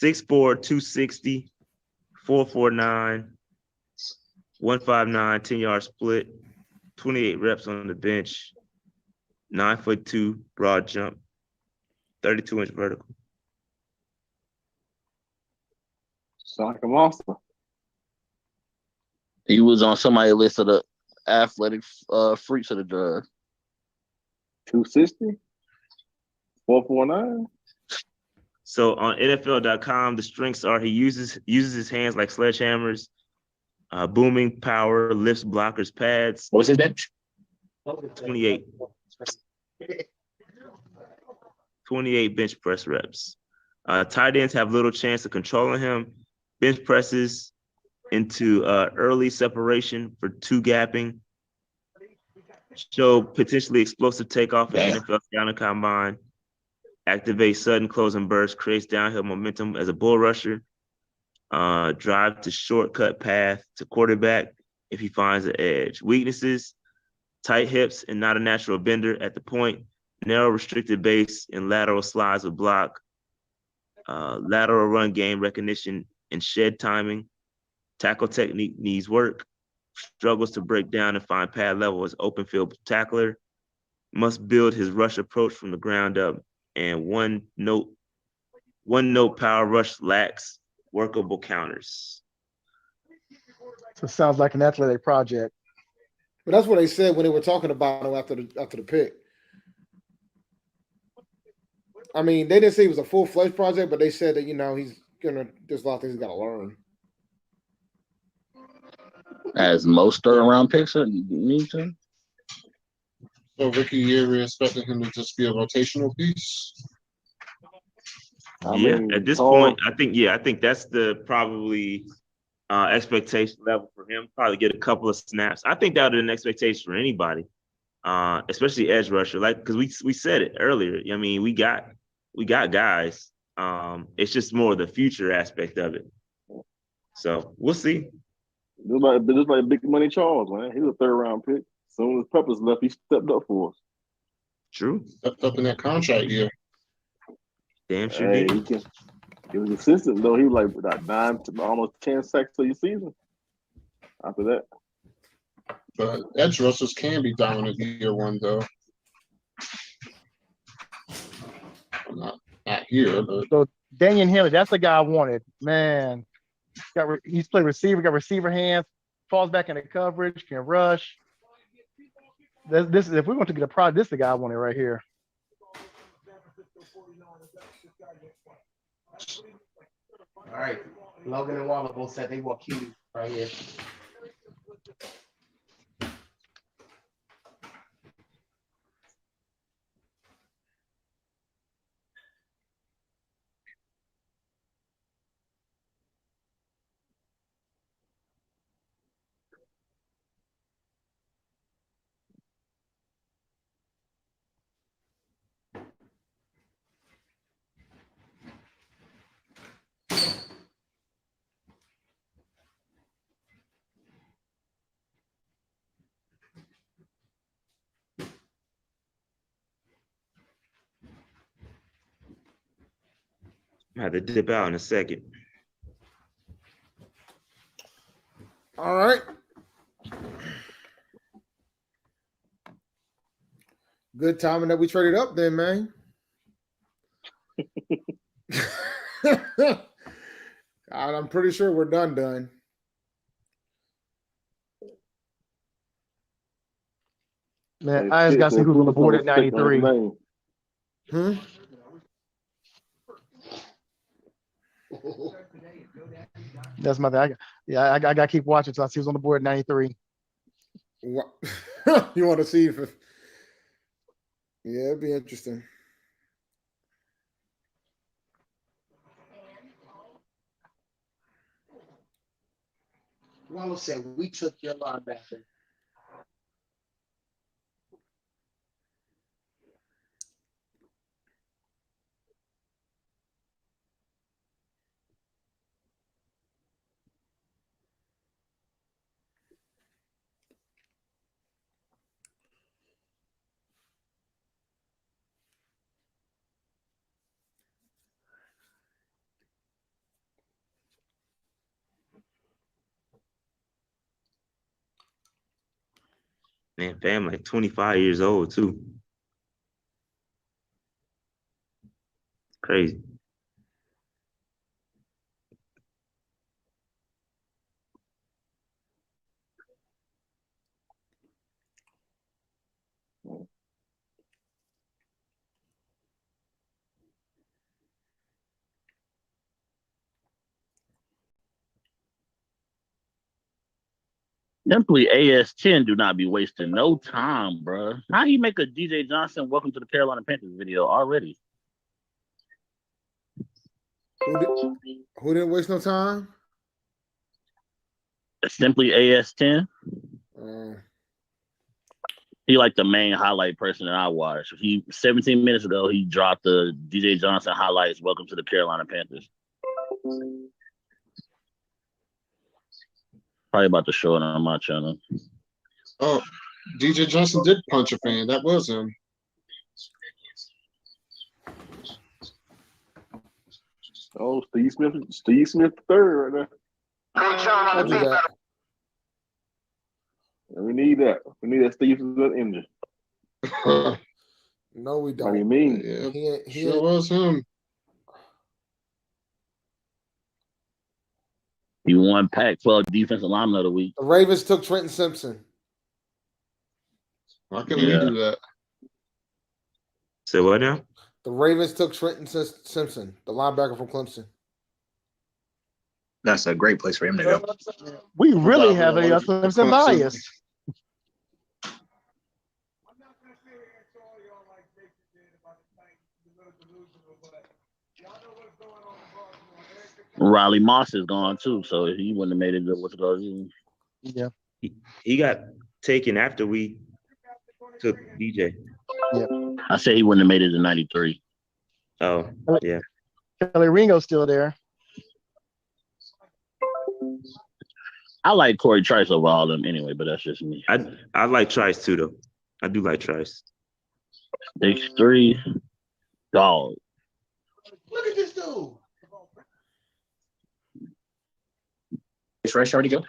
260, 4.49, 159, 10-yard split, 28 reps on the bench, 9'2", broad jump, 32-inch vertical. Sound like a monster. He was on somebody's list of the athletic freaks of the draft. 260? 449? So on NFL.com, the strengths are he uses his hands like sledgehammers, booming power, lifts blockers, pads. What was his bench? 28. 28 bench press reps. Tight ends have little chance of controlling him. Bench presses into early separation for two gapping. Show potentially explosive takeoff in NFL scouting combine. Activate sudden closing burst, creates downhill momentum as a bull rusher. Drive to shortcut path to quarterback if he finds the edge. Weaknesses: tight hips and not a natural bender at the point. Narrow restricted base and lateral slides with block. Lateral run game recognition and shed timing. Tackle technique needs work. Struggles to break down and find pad level as open field tackler. Must build his rush approach from the ground up. And one note power rush lacks workable counters. So it sounds like an athletic project. But that's what they said when they were talking about him after the pick. I mean, they didn't say it was a full-fledged project, but they said that, there's a lot of things he's got to learn. As most third-round picks need to. So Ricky, you're expecting him to just be a rotational piece? At this point, I think that's the probably expectation level for him. Probably get a couple of snaps. I think that would be an expectation for anybody, especially edge rusher. Like, because we said it earlier. I mean, we got guys. It's just more the future aspect of it. So we'll see. Just like Big Money Charles, man. He was a 3rd round pick. As soon as Peppers left, he stepped up for us. True. Stepped up in that contract year. Damn sure did. He was consistent, though. He was like 9 to almost 10 sacks of your season. After that. But edge rushers can be dominant year one, though. Not here, but. So Daniel Henley, that's the guy I wanted. Man, he's played receiver, got receiver hands, falls back into coverage, can rush. This if we want to get a product, this is the guy I wanted right here. All right, Logan and Waller both said they want Q right here. I have to dip out in a second. All right. Good timing that we traded up then, man. I'm pretty sure we're done. Man, I just got to see who's on the board at 93. That's my thing. I got to keep watching until I see who's on the board at 93. What? You want to see if? Yeah, it'd be interesting. Wallace said we took your linebacker. Man, fam, like 25 years old too. Crazy. Simply AS10 do not be wasting no time, bro. How you make a DJ Johnson welcome to the Carolina Panthers video already? Who didn't waste no time? Simply AS10. He like the main highlight person that I watch. 17 minutes ago, he dropped the DJ Johnson highlights. Welcome to the Carolina Panthers. Probably about to show it on my channel. Oh, DJ Johnson did punch a fan. That was him. Oh, Steve Smith third right there. I'll do that. We need that. We need that Steve Smith in there. No, we don't. What do you mean? Yeah, sure was him. He won Pac-12 Defensive Lineman of the Week. The Ravens took Trenton Simpson. Why couldn't he do that? Say what now? The Ravens took Trenton Simpson, the linebacker from Clemson. That's a great place for him to go. We really have a Clemson bias. Riley Moss is gone too, so he wouldn't have made it. What's it called? Yeah, he got taken after we took DJ. Yeah, I say he wouldn't have made it to 93. Oh, yeah. Kelly Ringo's still there. I like Corey Trice over all of them anyway, but that's just me. I like Trice too, though. I do like Trice. 6'3", dog. Look at this dude. Is Rush already go?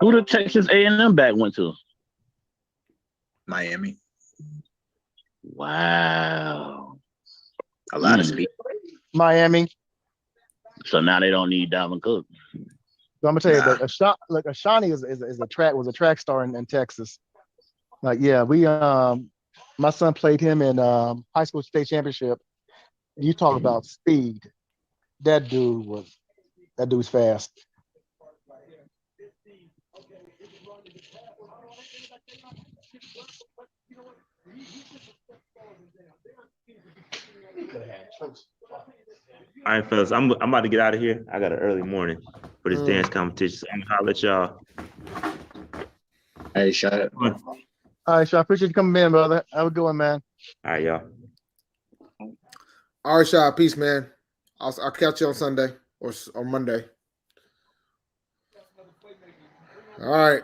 Who the Texas A&M back went to? Miami. Wow. A lot of speed. Miami. So now they don't need Dalvin Cook. So I'm gonna tell you that Ashani was a track star in Texas. Like, yeah, my son played him in high school state championship. You talk about speed. That dude's fast. All right, fellas, I'm about to get out of here. I got an early morning for this dance competition. So I'm gonna holler at y'all. Hey, Shad. All right, Sean, I appreciate you coming in, brother. Have a good one, man. All right, y'all. All right, Shad. Peace, man. I'll catch you on Sunday or Monday. All right.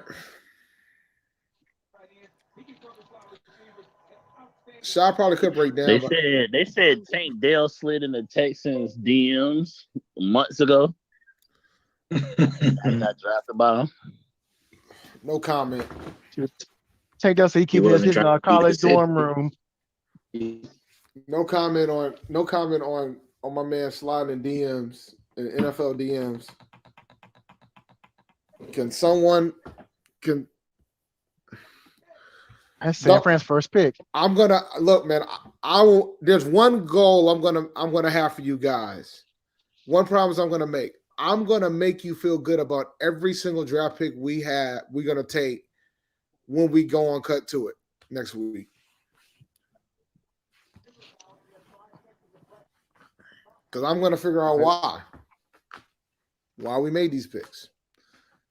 Shot probably could break down. They said Tank Dell slid in the Texans DMs months ago. And got drafted by him. No comment. Tank Dell said he keep his college dorm room. No comment on my man sliding DMs in NFL DMs. That's San Fran's first pick. I'm gonna look, man. I will. There's one goal I'm gonna have for you guys. One promise I'm gonna make. I'm gonna make you feel good about every single draft pick we're gonna take when we go on cut to it next week. Because I'm gonna figure out why we made these picks.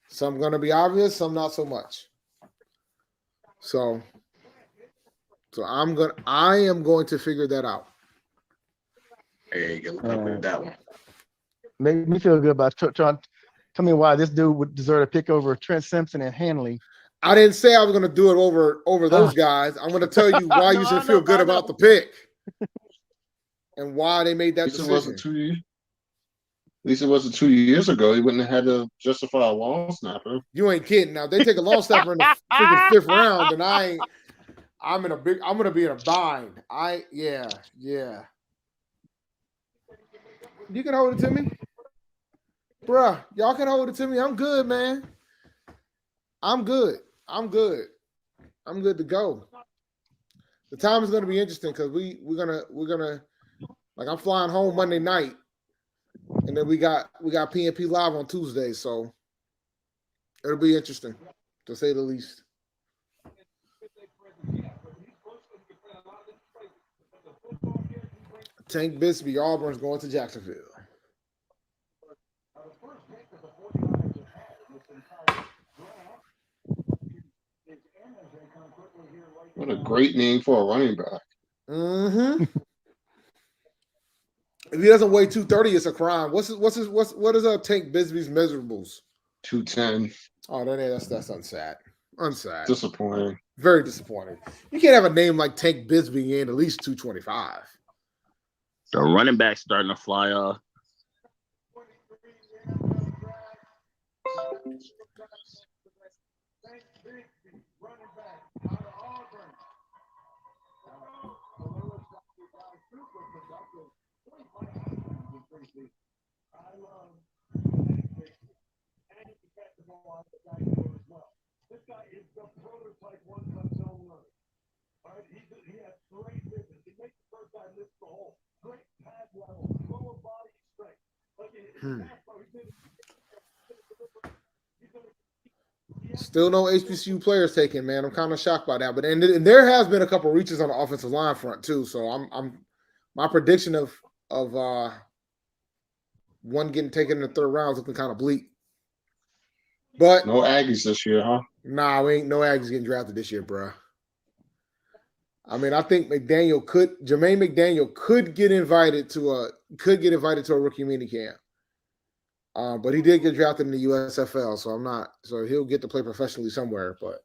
Some gonna be obvious, some not so much. So I am going to figure that out. There you go. That one. Make me feel good about trying. Tell me why this dude would deserve a pick over Trent Simpson and Hanley. I didn't say I was going to do it over those guys. I'm going to tell you why you should feel good about the pick and why they made that decision. At least it wasn't 2 years ago. He wouldn't have had to justify a long snapper. You ain't kidding. Now if they take a long snapper in the freaking 5th round, then I'm gonna be in a bind. Yeah. You can hold it to me. Bruh, y'all can hold it to me. I'm good, man. I'm good to go. The time is gonna be interesting because we're gonna like I'm flying home Monday night, and then we got PNP live on Tuesday, so it'll be interesting to say the least. Tank Bisbee, Auburn's going to Jacksonville. What a great name for a running back. Mm-hmm. If he doesn't weigh 230, it's a crime. What is Tank Bisbee's measurables? 210. Oh, that's unsad. Unsad. Disappointing. Very disappointing. You can't have a name like Tank Bisbee and at least 225. The running back starting to fly off. This guy is the prototype one-touch zone runner. All right, he has great vision. He makes the first guy lift the hole. Great pad level, lower body strength. Still no HBCU players taken, man. I'm kind of shocked by that. But and there has been a couple of reaches on the offensive line front too. So I'm my prediction of one getting taken in the 3rd round is looking kind of bleak. But no Aggies this year, huh? Nah, we ain't no Aggies getting drafted this year, bro. I mean, I think Jermaine McDaniel could get invited to a rookie minicamp. But he did get drafted in the USFL, so he'll get to play professionally somewhere. But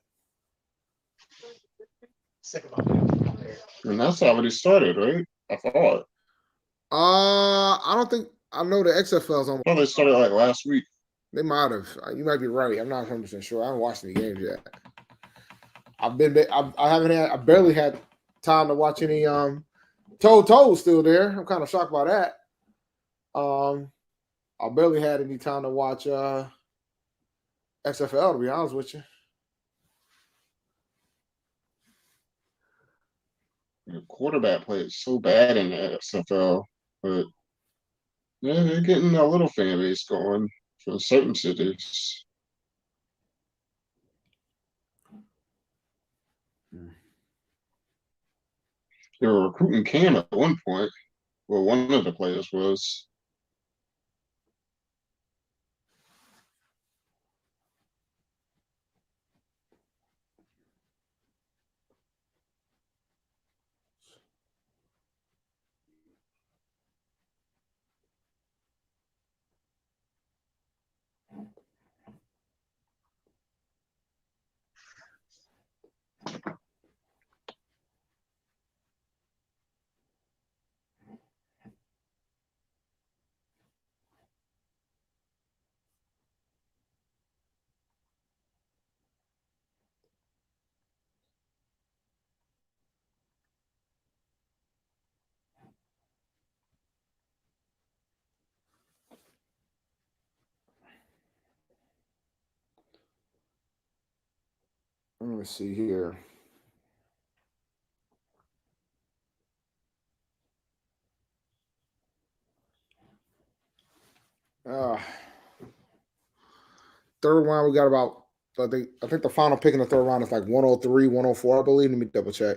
and that's already started, right? I thought. I don't think I know the XFL's on. Oh, they started like last week. They might have. You might be right. I'm not 100% sure. I haven't watched any games yet. I barely had time to watch any. Toe's still there. I'm kind of shocked by that. I barely had any time to watch XFL, to be honest with you. The quarterback play is so bad in the XFL, but yeah, they're getting a little fan base going for certain cities. They were recruiting Cam at one point. Well, one of the players was. Let me see here. Third round, we got about, I think the final pick in the third round is like 103, 104, I believe. Let me double check.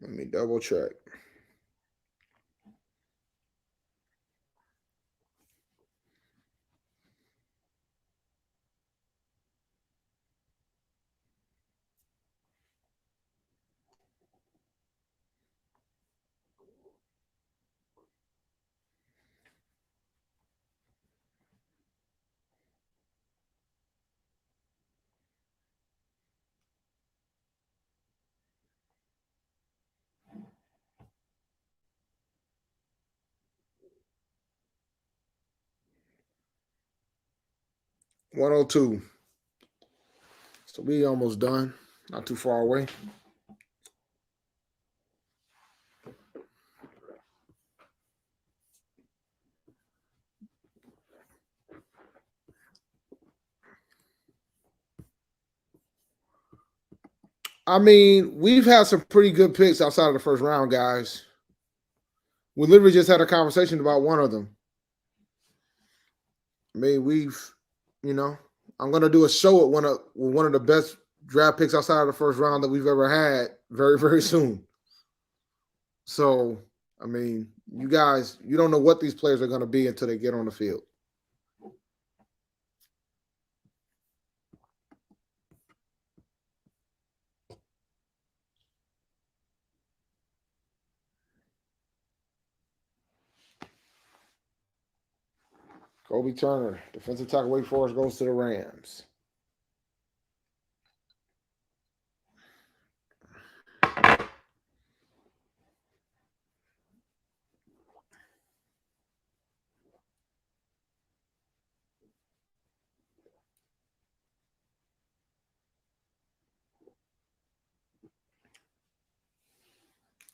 Let me double check. $102. So we almost done. Not too far away. I mean, we've had some pretty good picks outside of the first round, guys. We literally just had a conversation about one of them. I mean, I'm gonna do a show at one of the best draft picks outside of the first round that we've ever had very, very soon. So, I mean, you guys, you don't know what these players are gonna be until they get on the field. Kobe Turner, defensive tackle, Wake Forest, goes to the Rams.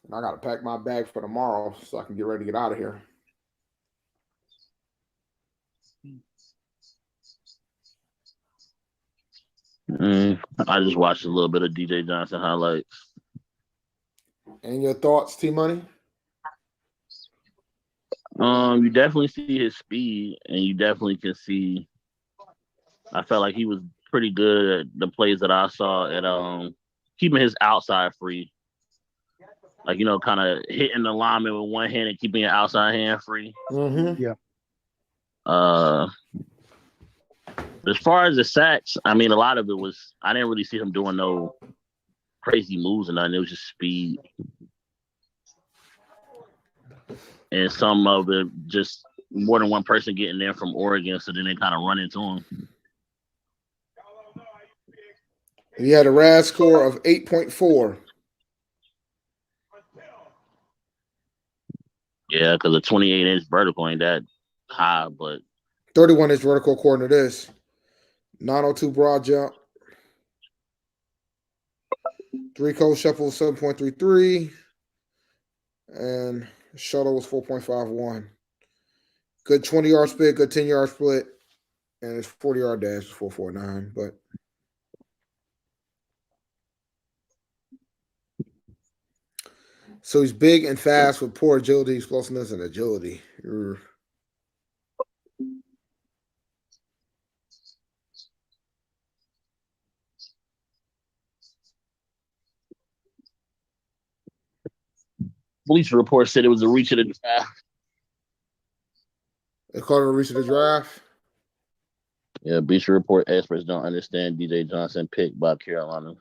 And I got to pack my bag for tomorrow so I can get ready to get out of here. I just watched a little bit of DJ Johnson highlights. And your thoughts, T-Money? You definitely see his speed, and you definitely can see. I felt like he was pretty good at the plays that I saw at keeping his outside free. Like, kind of hitting the lineman with one hand and keeping your outside hand free. Mm-hmm. Yeah. As far as the sacks, I mean, a lot of it was, I didn't really see him doing no crazy moves and nothing. It was just speed. And some of it just more than one person getting there from Oregon, so then they kind of run into him. He had a RAS score of 8.4. Yeah, because a 28-inch vertical ain't that high, but 31-inch vertical according to this. 902 broad jump. 3 code shuffle 7.33. And shuttle was 4.51. Good 20-yard split, good 10-yard split. And his 40-yard dash was 4.49. But so he's big and fast with poor agility, explosiveness, and agility. Bleacher Report said it was a reach of the draft. They called it a reach of the draft. Yeah, Bleacher Report experts don't understand DJ Johnson pick by Carolina.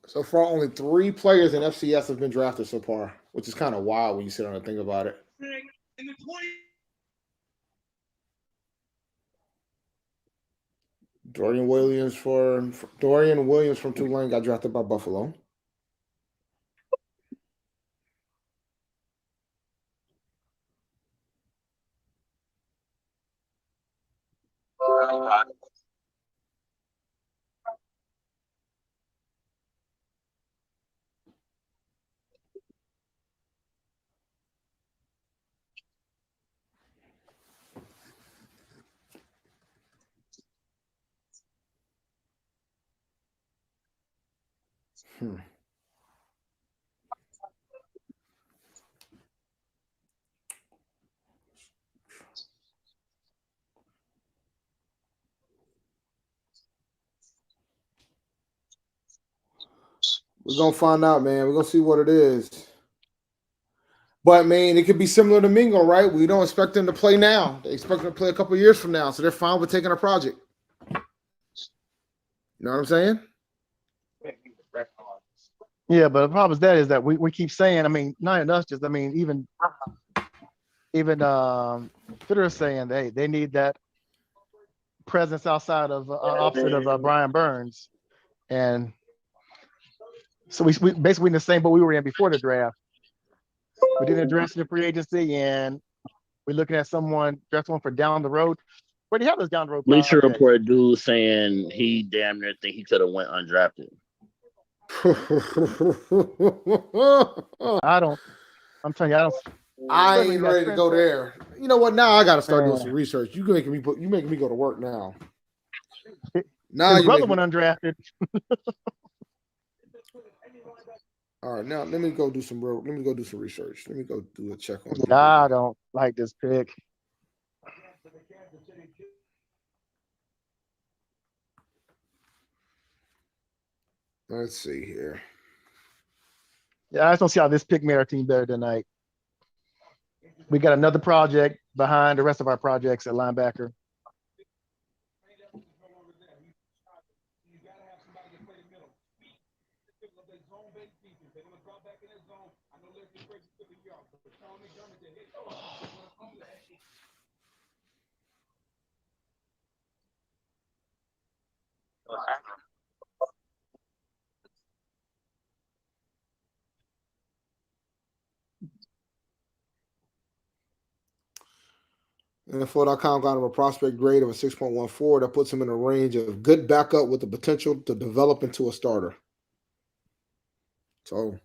So far, only 3 players in FCS have been drafted so far, which is kind of wild when you sit down and think about it. Dorian Williams from Tulane got drafted by Buffalo. We're gonna find out, man. We're gonna see what it is. But man, it could be similar to Mingo, right? We don't expect them to play now. They expect them to play a couple years from now, so they're fine with taking a project. You know what I'm saying? Yeah, but the problem is that we keep saying, I mean, not enough, just I mean, even Fitter is saying they need that presence outside of opposite of Brian Burns, and so we basically in the same boat we were in before the draft. We didn't address the free agency, and we're looking at someone draft one for down the road. Where do you have those down the road? Bleacher Report dude saying he damn near think he could have went undrafted. I'm telling you, I ain't ready to go there. You know what? Now I got to start doing some research. You making me go to work now. Now his brother went undrafted. All right, now let me go do some research. Let me go do a check on. I don't like this pick. Let's see here. Yeah, I just don't see how this pick made our team better tonight. We got another project behind the rest of our projects at linebacker. NFL.com got him a prospect grade of a 6.14. That puts him in a range of good backup with the potential to develop into a starter. So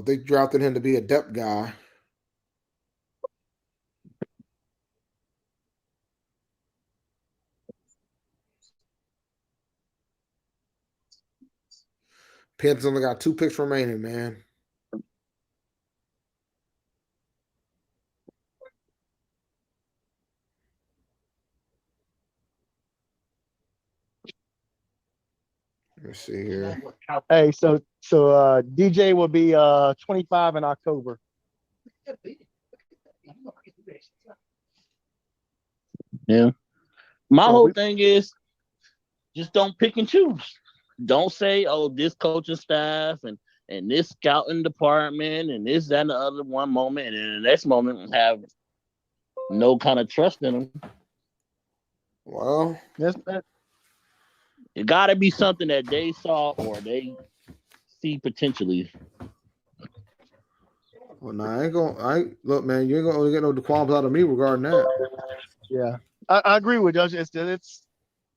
they drafted him to be a depth guy. Panthers only got 2 picks remaining, man. Let's see here. Hey, so DJ will be 25 in October. Yeah. My whole thing is just don't pick and choose. Don't say, oh, this coaching staff and this scouting department and this, that, and the other one moment, and then the next moment have no kind of trust in them. Well, it got to be something that they saw or they see potentially. Well, no, look, man, you ain't gonna get no qualms out of me regarding that. Yeah, I agree with you. It's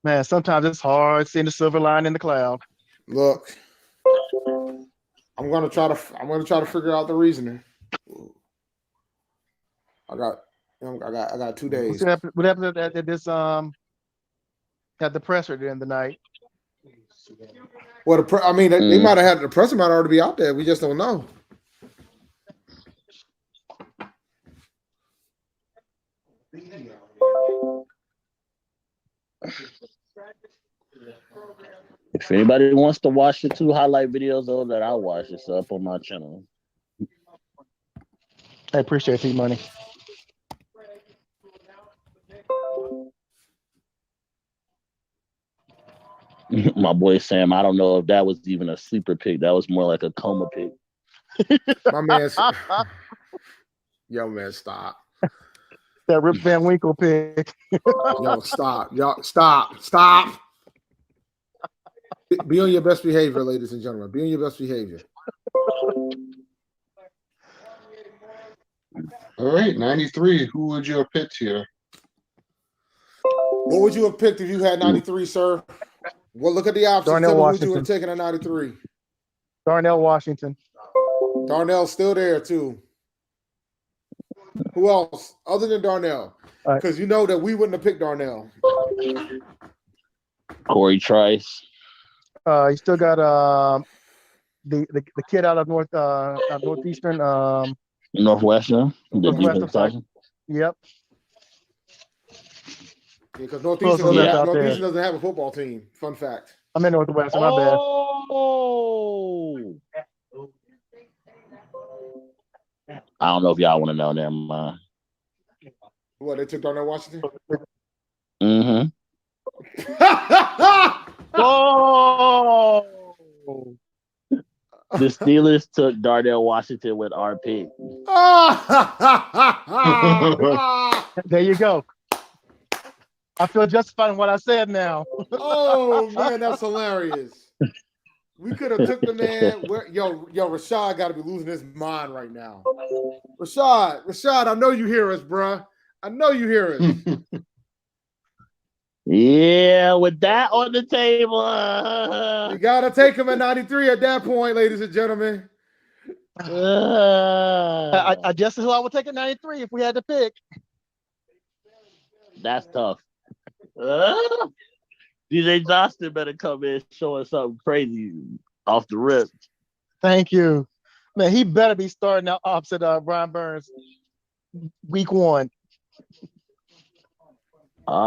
man, sometimes it's hard seeing the silver line in the cloud. Look, I'm gonna try to figure out the reasoning. I got 2 days. What happened at this at the presser during the night? Well, they might have had the presser might already be out there. We just don't know. If anybody wants to watch the 2 highlight videos though that I watch, it's up on my channel. I appreciate the money. My boy Sam, I don't know if that was even a sleeper pick. That was more like a coma pick. My man, yo, man, stop. That Rip Van Winkle pick. Yo, stop. Yo, stop. Be on your best behavior, ladies and gentlemen. Be on your best behavior. All right, 93. Who would you have picked here? What would you have picked if you had 93, sir? Well, look at the options. Darnell Tell me Washington. who you would have taken at 93. Darnell Washington. Darnell's still there, too. Who else other than Darnell? Because you know that we wouldn't have picked Darnell. Corey Trice. You still got the kid out of Northeastern. Northwestern. Northwestern. Sorry. Yep. Because Northeastern doesn't have a football team. Fun fact. I'm in Northwestern. My bad. Oh. I don't know if y'all want to know. Never mind. What, they took Darnell Washington? Mm-hmm. Oh. The Steelers took Darnell Washington with our pick. There you go. I feel justified in what I said now. Oh man, that's hilarious. We could have took the man. Yo, Rashad got to be losing his mind right now. Rashad, I know you hear us, bruh. I know you hear us. Yeah, with that on the table. You got to take him at 93 at that point, ladies and gentlemen. I guess who I would take at 93 if we had to pick. That's tough. DJ Johnston better come in showing something crazy off the rip. Thank you. Man, he better be starting out opposite Brian Burns week 1. But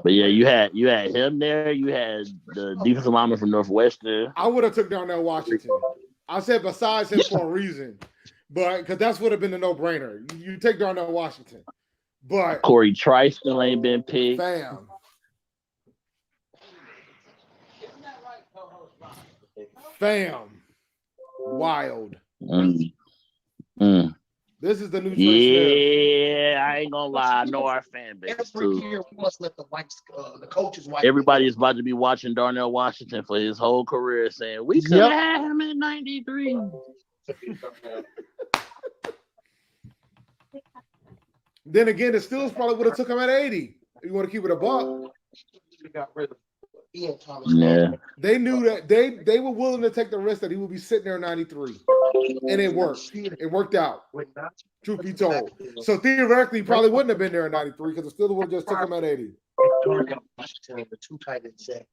yeah, you had him there. You had the defensive lineman from Northwestern. I would have took Darnell Washington. I said besides him for a reason, but because that's would have been a no-brainer. You take Darnell Washington, but Corey Trice still ain't been picked. Fam, wild. This is the new choice. Yeah, I ain't gonna lie. I know our fan base Every too. year we must let the coaches wipe. Everybody is about to be watching Darnell Washington for his whole career, saying we could have had him at 93. Then again, the Steelers probably would have took him at 80. If you want to keep it a buck. Got rid of Ian Thomas. Yeah. They knew that they were willing to take the risk that he would be sitting there at 93. And it worked. It worked out. Truth be told. So theoretically, he probably wouldn't have been there at 93 because the Steelers would have just took him at 80. The 2 tight end set.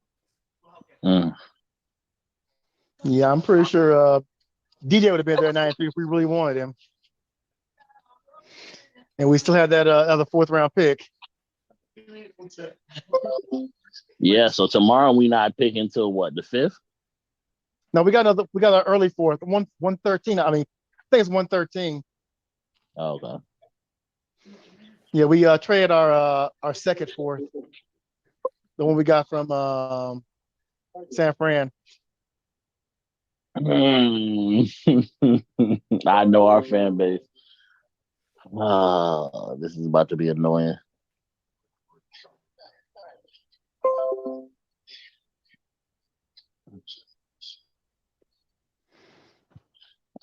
Yeah, I'm pretty sure DJ would have been there at 93 if we really wanted him. And we still had that other 4th round pick. Yeah, so tomorrow we not picking till what, the 5th? No, we got our early 4th, 113. I think it's 113. Oh, okay. Yeah, we traded our second 4th, the one we got from San Fran. I know our fan base. Oh, this is about to be annoying.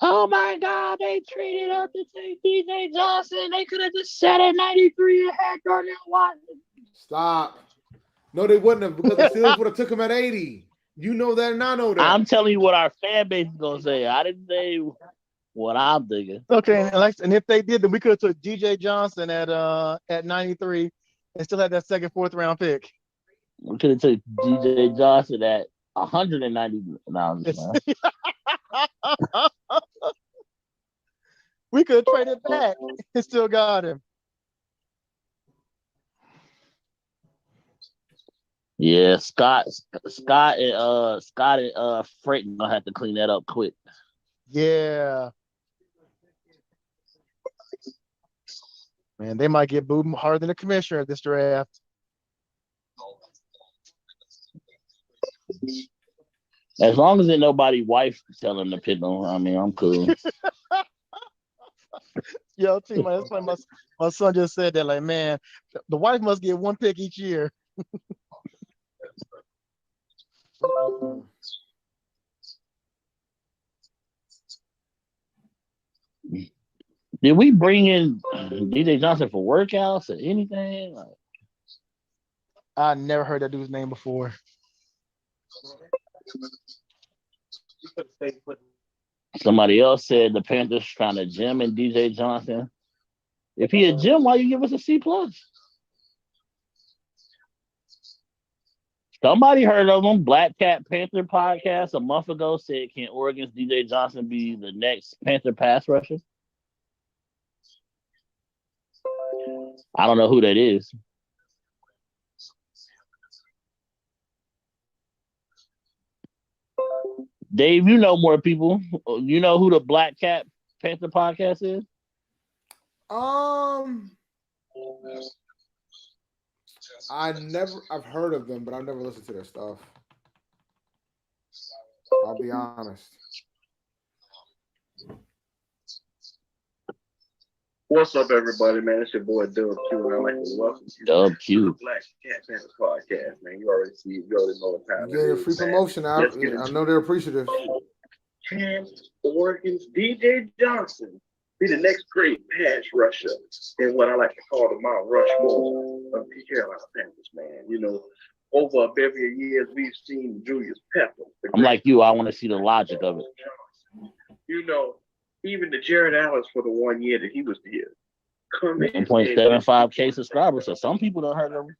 Oh my God, they traded up to take DJ Johnson. They could have just sat at 93 and had Darnell Washington. Stop. No, they wouldn't have because the Steelers would have took him at 80. You know that and I know that. I'm telling you what our fan base is going to say. I didn't say what I'm thinking. Okay, and if they did, then we could have took DJ Johnson at 93 and still had that second, fourth round pick. We could have took DJ Johnson at 190 miles. We could have traded back and still got him. Yeah, Scott and Freighton gonna have to clean that up quick. Yeah. Man, they might get booed harder than the commissioner at this draft. As long as there's nobody wife telling them to pick on, I mean, I'm cool. Yo, team, that's why my son just said that. Like, man, the wife must get one pick each year. Did we bring in DJ Johnson for workouts or anything? I never heard that dude's name before. Somebody else said the Panthers trying to gym in DJ Johnson. If he a gym, why you give us a C+? Somebody heard of him. Black Cat Panther podcast a month ago said, can Oregon's DJ Johnson be the next Panther pass rusher? I don't know who that is. Dave, you know more people. You know who the Black Cat Panther podcast is? I've heard of them, but I've never listened to their stuff. I'll be honest. What's up, everybody, man? It's your boy Dub Q, and I'd like to welcome you Dub Q to the Black Cat Panthers podcast, man. You already know what time Yeah, it is, free man. promotion. I know they're appreciative. Can Oregon's DJ Johnson be the next great pass rusher in what I like to call the Mount Rushmore of the Carolina Panthers, man? You know, over a bevy of years, we've seen Julius Pepper. I'm like you. I want to see the logic of it. You know, even the Jared Allen's for the 1 year that he was here. Come in. 1.75K subscribers, so some people don't heard of him.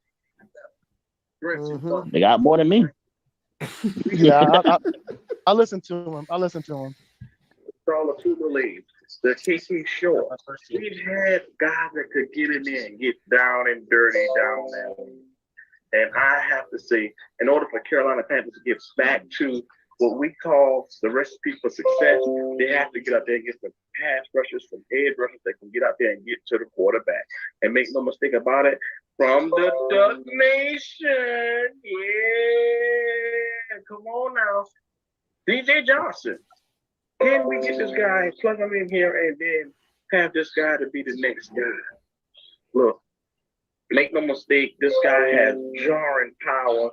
They got more than me. Yeah, I listen to him. All the two leads. The KK Short. We've had guys that could get in there and get down and dirty down there. And I have to say, in order for Carolina Panthers to get back to what we call the recipe for success, they have to get out there and get some pass rushers, some edge rushers that can get out there and get to the quarterback. And make no mistake about it, from the Duck Nation, yeah, come on now, DJ Johnson. Can we get this guy, plug him in here, and then have this guy to be the next guy? Look, make no mistake, this guy has jarring power.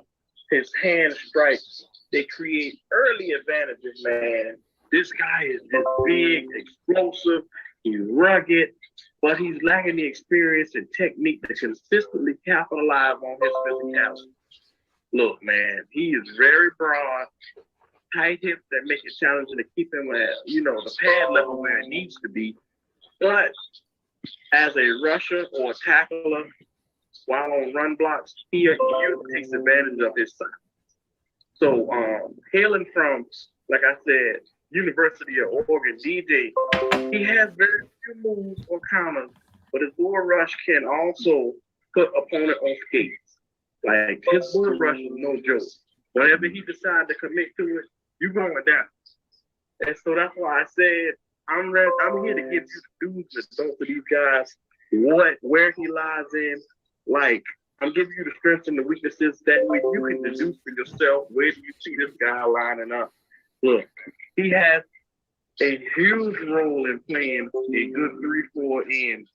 His hand strikes, they create early advantages, man. This guy is just big, explosive, he's rugged, but he's lacking the experience and technique to consistently capitalize on his physicality. Look, man, he is very broad, tight hips that make it challenging to keep him at, the pad level where it needs to be. But as a rusher or a tackler, while on run blocks, he takes advantage of his size. So, hailing from, like I said, University of Oregon, DJ, he has very few moves or counters, but his bull rush can also put opponent on skates. Like, his bull rush is no joke. Whenever he decides to commit to it, you're going down. And so that's why I said, I'm here to give you the dudes that don't for these guys where he lies in. Like, I'm giving you the strengths and the weaknesses. That way you can deduce for yourself where do you see this guy lining up. Look, he has a huge role in playing a good 3-4 end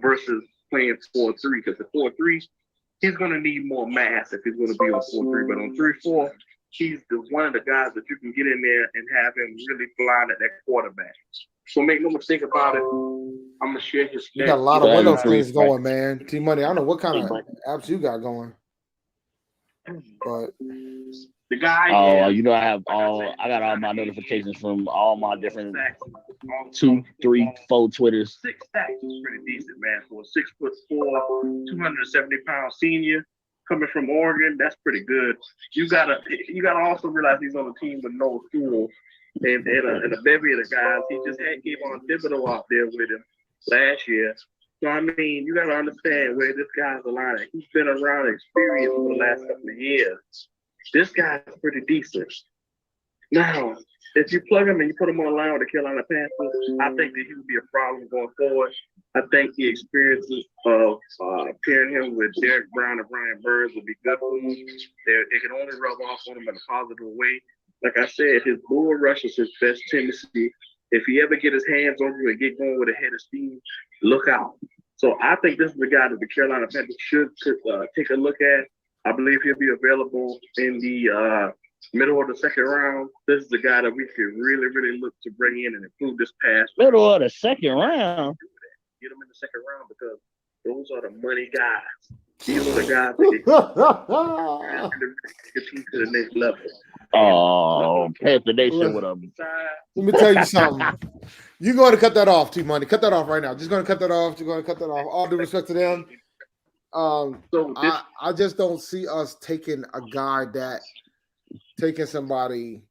versus playing 4-3. Because the 4-3, he's going to need more mass if he's going to be on 4-3. But on 3-4, he's one of the guys that you can get in there and have him really flying at that quarterback. So make no mistake about it. I'm going to share his stats. You got a lot of window screens going, man. T-Money, I don't know what kind of apps you got going. But the guy. Oh, you know, I got all my notifications from all my different 2, 3, 4 Twitters. 6 stacks is pretty decent, man, for a 6'4", 270-pound senior coming from Oregon. That's pretty good. You gotta also realize he's on a team with no school and a bevy of the guys. He just had Kayvon Thibodeau out there with him last year. So I mean, you gotta understand where this guy's aligned. He's been around experience for the last couple of years. This guy's pretty decent. Now, if you plug him and you put him on the line with the Carolina Panthers, I think that he would be a problem going forward. I think the experiences of pairing him with Derek Brown and Brian Burns would be good for him. It can only rub off on him in a positive way. Like I said, his bull rush is his best tendency. If he ever get his hands on you and get going with a head of steam, look out. So I think this is the guy that the Carolina Panthers should take a look at. I believe he'll be available in the middle of the second round. This is the guy that we could really, really look to bring in and improve this pass. Middle of the second round. Get him in the second round because those are the money guys. These are the guys that get team to the next level. Oh, Panther Nation with them. let me tell you something. You're going to cut that off, T-Money. Cut that off right now. Just going to cut that off. You're going to cut that off. All due respect to them. I just don't see us taking somebody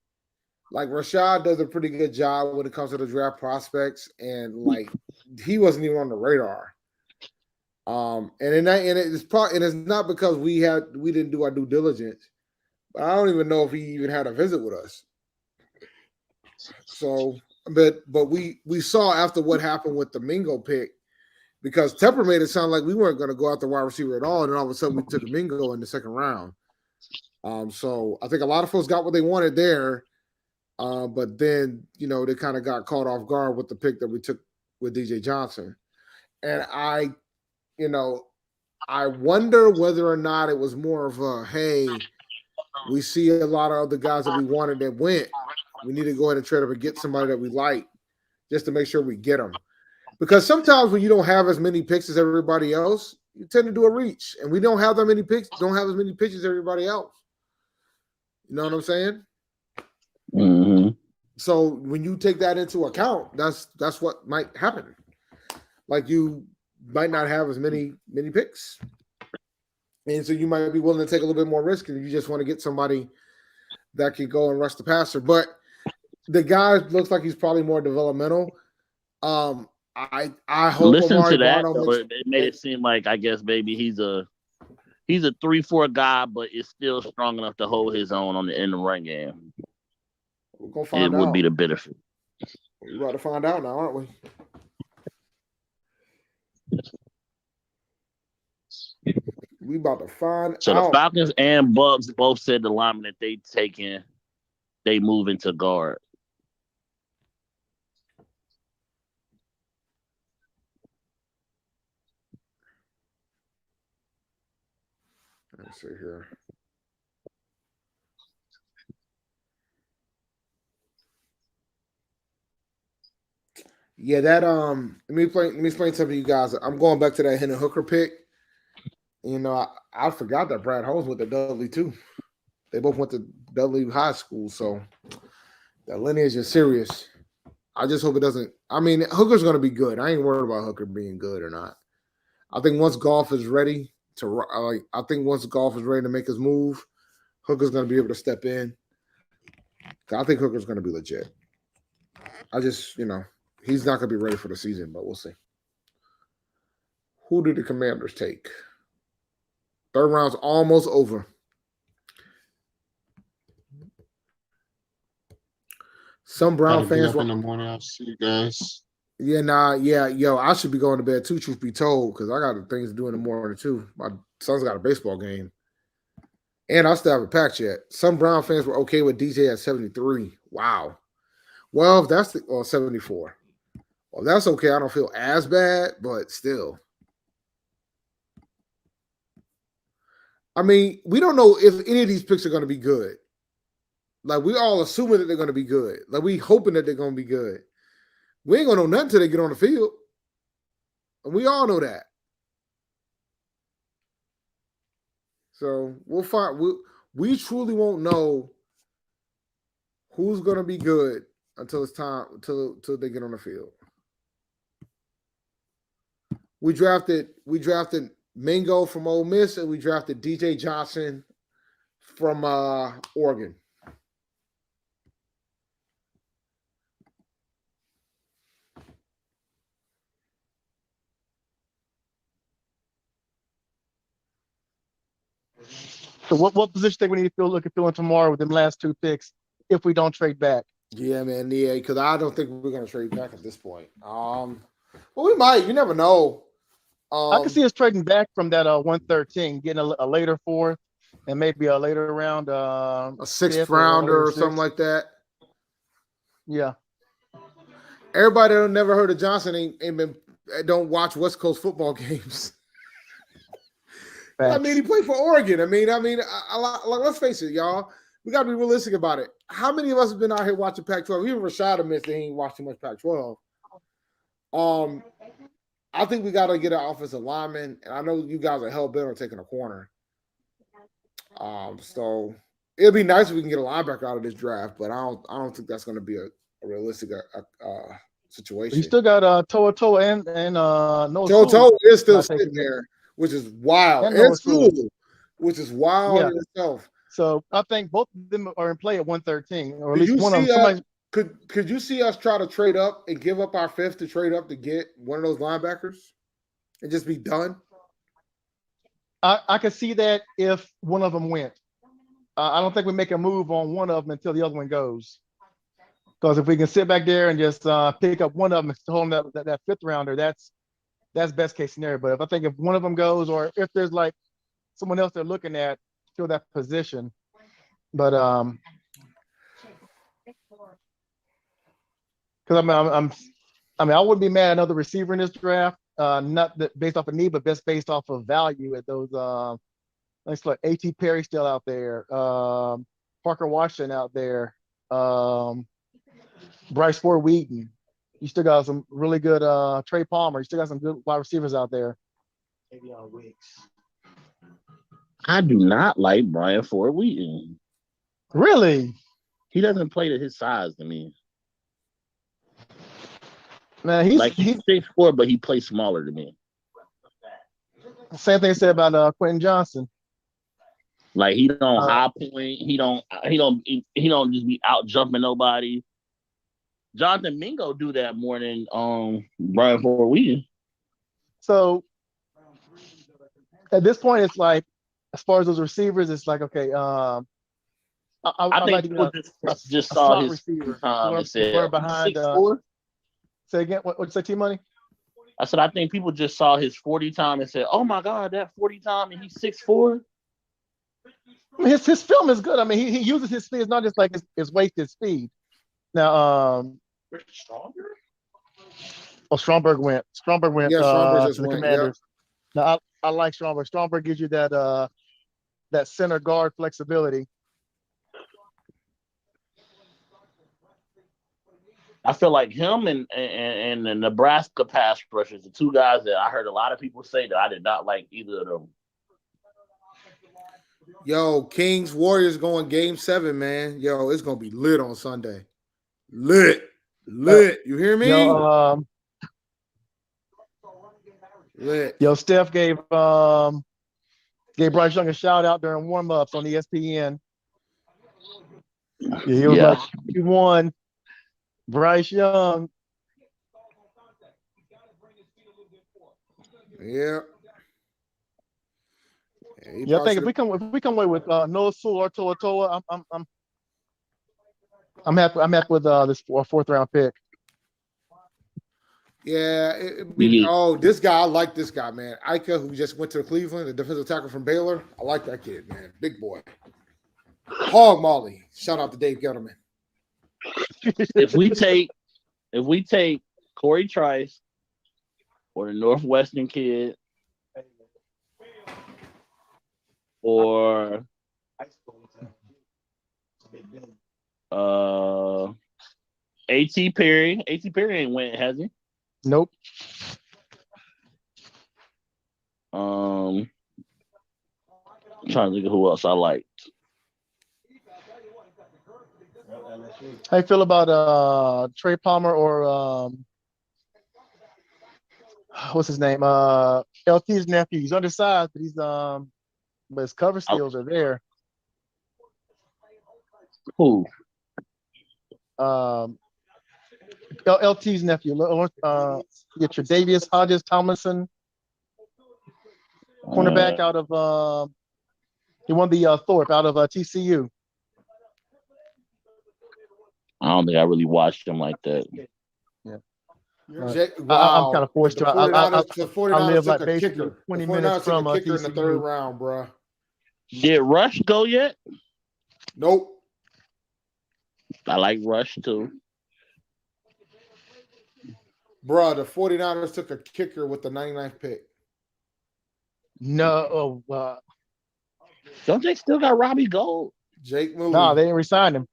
like Rashad does a pretty good job when it comes to the draft prospects, and like he wasn't even on the radar. And it's not because we didn't do our due diligence. But I don't even know if he even had a visit with us. So, but we saw after what happened with the Mingo pick, because Tepper made it sound like we weren't going to go out the wide receiver at all, and then all of a sudden we took Mingo in the second round. So I think a lot of folks got what they wanted there, but then they kind of got caught off guard with the pick that we took with DJ Johnson, and I wonder whether or not it was more of a hey, we see a lot of other guys that we wanted that went. We need to go ahead and trade up and get somebody that we like, just to make sure we get them. Because sometimes when you don't have as many picks as everybody else, you tend to do a reach. And we don't have that many picks, don't have as many pitches as everybody else. You know what I'm saying? Mm-hmm. So when you take that into account, that's what might happen. Like you might not have as many picks. And so you might be willing to take a little bit more risk and you just want to get somebody that can go and rush the passer. But the guy looks like he's probably more developmental. I hope listen Amari to that. Barno It made it seem like I guess maybe he's a 3-4 guy, but is still strong enough to hold his own in the run game. We're gonna find out. It would be the benefit. We're about to find out now, aren't we? We about to find So out. the Falcons and Bucks both said the lineman that they move into guard. Let's see here. Yeah, that let me explain something to you guys. I'm going back to that Hendon Hooker pick. I forgot that Brad Holmes went to Dudley too. They both went to Dudley High School, so that lineage is serious. I just hope it doesn't. I mean, Hooker's going to be good. I ain't worried about Hooker being good or not. I think once Goff is ready to make his move, Hooker's going to be able to step in. I think Hooker's going to be legit. I just, he's not going to be ready for the season, but we'll see. Who did the Commanders take? Third round's almost over. Some Brown fans in the morning. I'll see you guys. I should be going to bed too, truth be told, because I got things to do in the morning too. My son's got a baseball game. And I still haven't packed yet. Some Brown fans were okay with DJ at 73. Wow. Well, if that's 74. Well, that's okay. I don't feel as bad, but still. I mean, we don't know if any of these picks are going to be good. Like, we all assuming that they're going to be good. Like, we hoping that they're going to be good. We ain't going to know nothing until they get on the field. And we all know that. So we'll find. We truly won't know who's going to be good until it's time until they get on the field. We drafted Mingo from Ole Miss, and we drafted DJ Johnson from Oregon. So what position think we need to look at filling tomorrow with them last 2 picks if we don't trade back? Yeah, man. Yeah, because I don't think we're going to trade back at this point. Well, we might. You never know. I can see us trading back from that 113, getting a later 4th and maybe a later round, a 6th rounder or something like that. Yeah. Everybody that never heard of Johnson don't watch West Coast football games. I mean, he played for Oregon. I mean, let's face it, y'all. We got to be realistic about it. How many of us have been out here watching Pac-12? Even Rashad admits that he ain't watched too much Pac-12. I think we got to get an offensive lineman, and I know you guys are hell-bent on taking a corner. So it'd be nice if we can get a linebacker out of this draft, but I don't think that's going to be a realistic situation. You still got Toa and Noah. Toa is still sitting there, which is wild. And School, which is wild in itself. So I think both of them are in play at 113, or at least one of them. Somebody... Could you see us try to trade up and give up our 5th to trade up to get one of those linebackers and just be done? I could see that if one of them went. I don't think we make a move on one of them until the other one goes. Because if we can sit back there and just pick up one of them and hold them that 5th rounder, that's best case scenario. But if one of them goes, or if there's like someone else they're looking at, fill that position. But because I wouldn't be mad at another receiver in this draft. Not that based off of need, but just based off of value at those. Looks like A.T. Perry still out there, Parker Washington out there, Bryce Ford Wheaton. You still got some really good Trey Palmer. You still got some good wide receivers out there. I do not like Brian Ford Wheaton. Really? He doesn't play to his size to me. Man, he's 6'4", but he plays smaller to me. Same thing said about Quentin Johnson. Like he don't high point. He don't just be out jumping nobody. Jonathan Mingo do that more than Brian Ford Wheaton. So at this point, it's like as far as those receivers, it's like okay. I think like people just saw his receiver and said behind. Say again. What you say, T-Money? I said I think people just saw his 40 time and said, "Oh my God, that 40 time and he's 6'4". I mean, his film is good. I mean, he uses his speed. It's not just like his wasted speed. Now, Stronger? Oh, Stromberg went. Yeah, Stromberg just to the went. Commanders. Yep. Now, I like Stromberg. Stromberg gives you that center guard flexibility. I feel like him and the Nebraska pass rushers, the 2 guys that I heard a lot of people say that I did not like either of them. Yo, Kings Warriors going game 7, man. Yo, it's gonna be lit on Sunday. Lit. You hear me? Lit. Yo, Steph gave Bryce Young a shout out during warm-ups on ESPN. Yeah, he was like, he won. Bryce Young. Yeah. Yeah, I think if we come away with Noah Sewell or Toa, I'm happy. I'm happy with this 4th round pick. Yeah. This guy, I like this guy, man. Ika, who just went to Cleveland, the defensive tackle from Baylor. I like that kid, man. Big boy. Hog Molly. Shout out to Dave Gettleman. If we take Corey Trice or the Northwestern kid or A.T. Perry. A.T. Perry ain't went, has he? Nope. I'm trying to think of who else I liked. How you feel about Trey Palmer or what's his name? LT's nephew. He's undersized, but his cover skills are there. Who? LT's nephew. Get your Davius Hodges Tomlinson, cornerback out of he won the Thorpe out of TCU. I don't think I really watched him like that. Yeah. Wow. I'm kind of forced to. The 49ers I live took like a basically kicker. 20 The minutes 49ers from took a kicker in the third TCU. round, bro. Did Rush go yet? Nope. I like Rush too. Bro, the 49ers took a kicker with the 99th pick. No, don't they still got Robbie Gold? Jake Moody. No, they didn't resign him.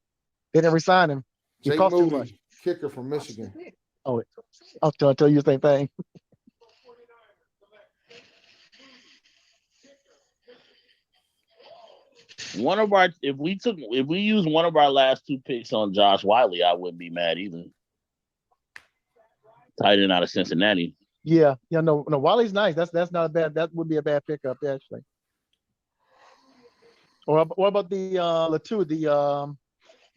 He Jake cost Moody, too much. kicker from Michigan. Oh, I'll tell you the same thing. If we use one of our last two picks on Josh Wiley, I wouldn't be mad either. Tight end out of Cincinnati. Yeah, no, Wiley's nice. That's not a bad. That would be a bad pickup actually. Or what about the Latu?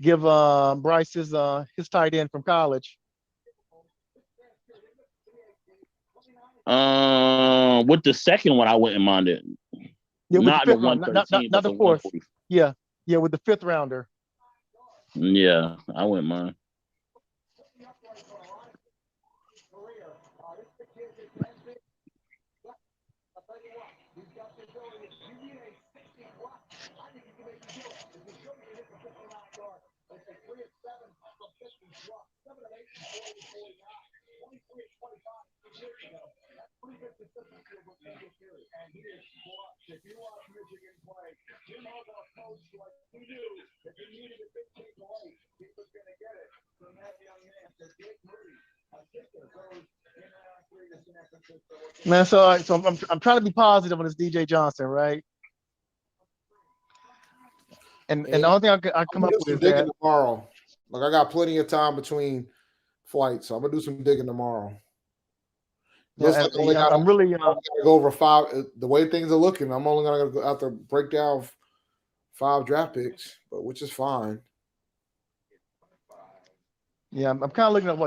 Give Bryce his tight end from college. With the second one, I wouldn't mind it. Yeah, with not the the fifth round, 113, not but the fourth. 140. Yeah, with the fifth rounder. Yeah, I wouldn't mind. Man, so I'm trying to be positive on this DJ Johnson, right? And the only thing I come up with is digging that tomorrow. Like I got plenty of time between flights, so I'm gonna do some digging tomorrow. Yeah, I'm really go over 5. The way things are looking, I'm only gonna go out to break down 5 draft picks, but which is fine. Yeah, I'm kind of looking at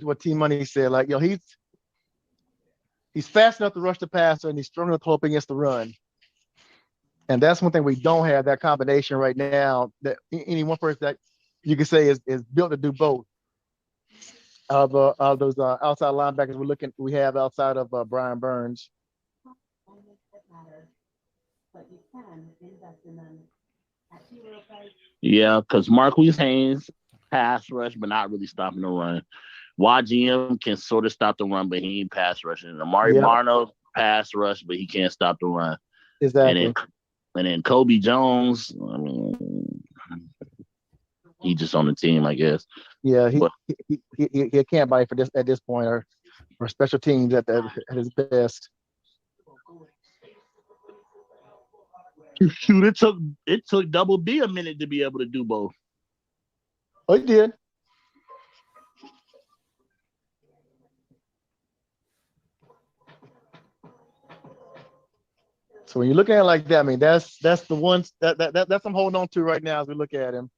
what T Money said. Like, he's fast enough to rush the passer, and he's strong enough to hold up against the run. And that's one thing we don't have, that combination right now. That any one person that you can say is built to do both. Of those outside linebackers we have outside of Brian Burns. Yeah, because Marquise Haynes pass rush, but not really stopping the run. YGM can sort of stop the run, but he ain't pass rushing. Amari Barno pass rush, but he can't stop the run. Exactly. And then Kobe Jones, I mean, he just on the team, I guess. Yeah, he can't bite for this at this point, or special teams at his best. Shoot, it took Double B a minute to be able to do both. Oh, he did. So when you look at it like that, I mean, that's the ones that's I'm holding on to right now as we look at him.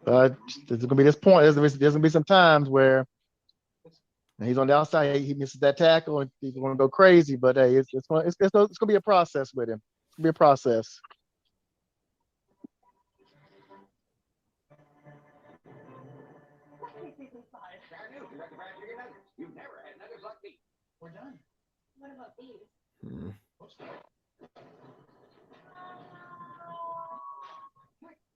There's gonna be this point. There's gonna be some times where he's on the outside, he misses that tackle, and people want to go crazy. But hey, it's gonna be a process with him. It's gonna be a process. We're done. What about these?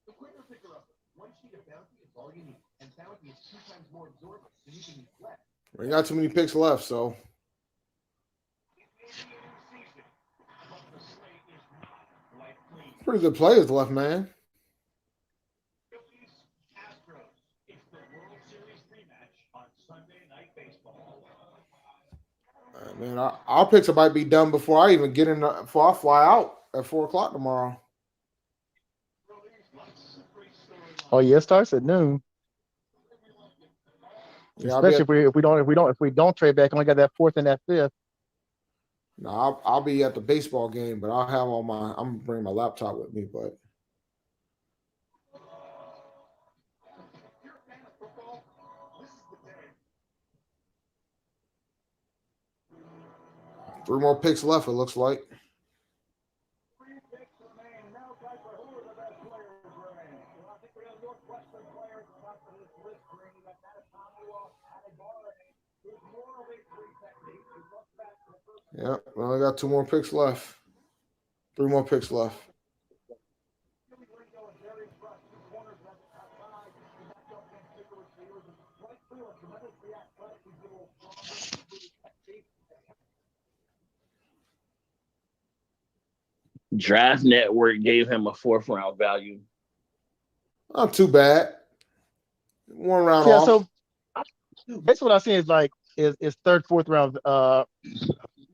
The quicker picker up. One sheet of Bounty is all you need, and Bounty is 2 times more absorbent, so you can use less. We ain't got too many picks left, so. Pretty good players left, man. our picks might be done before I even get in. Before I fly out at 4:00 tomorrow. Oh yeah, it starts at noon. Yeah, Especially if we don't trade back, only got that 4th and that 5th. No, I'll be at the baseball game, but I'll have all my. I'm bringing my laptop with me, but. Three more picks left, it looks like. Yeah, we only got 2 more picks left. 3 more picks left. Draft Network gave him a 4th round value. Not too bad. 1 round Yeah, off. so that's what I see is like is 3rd, 4th round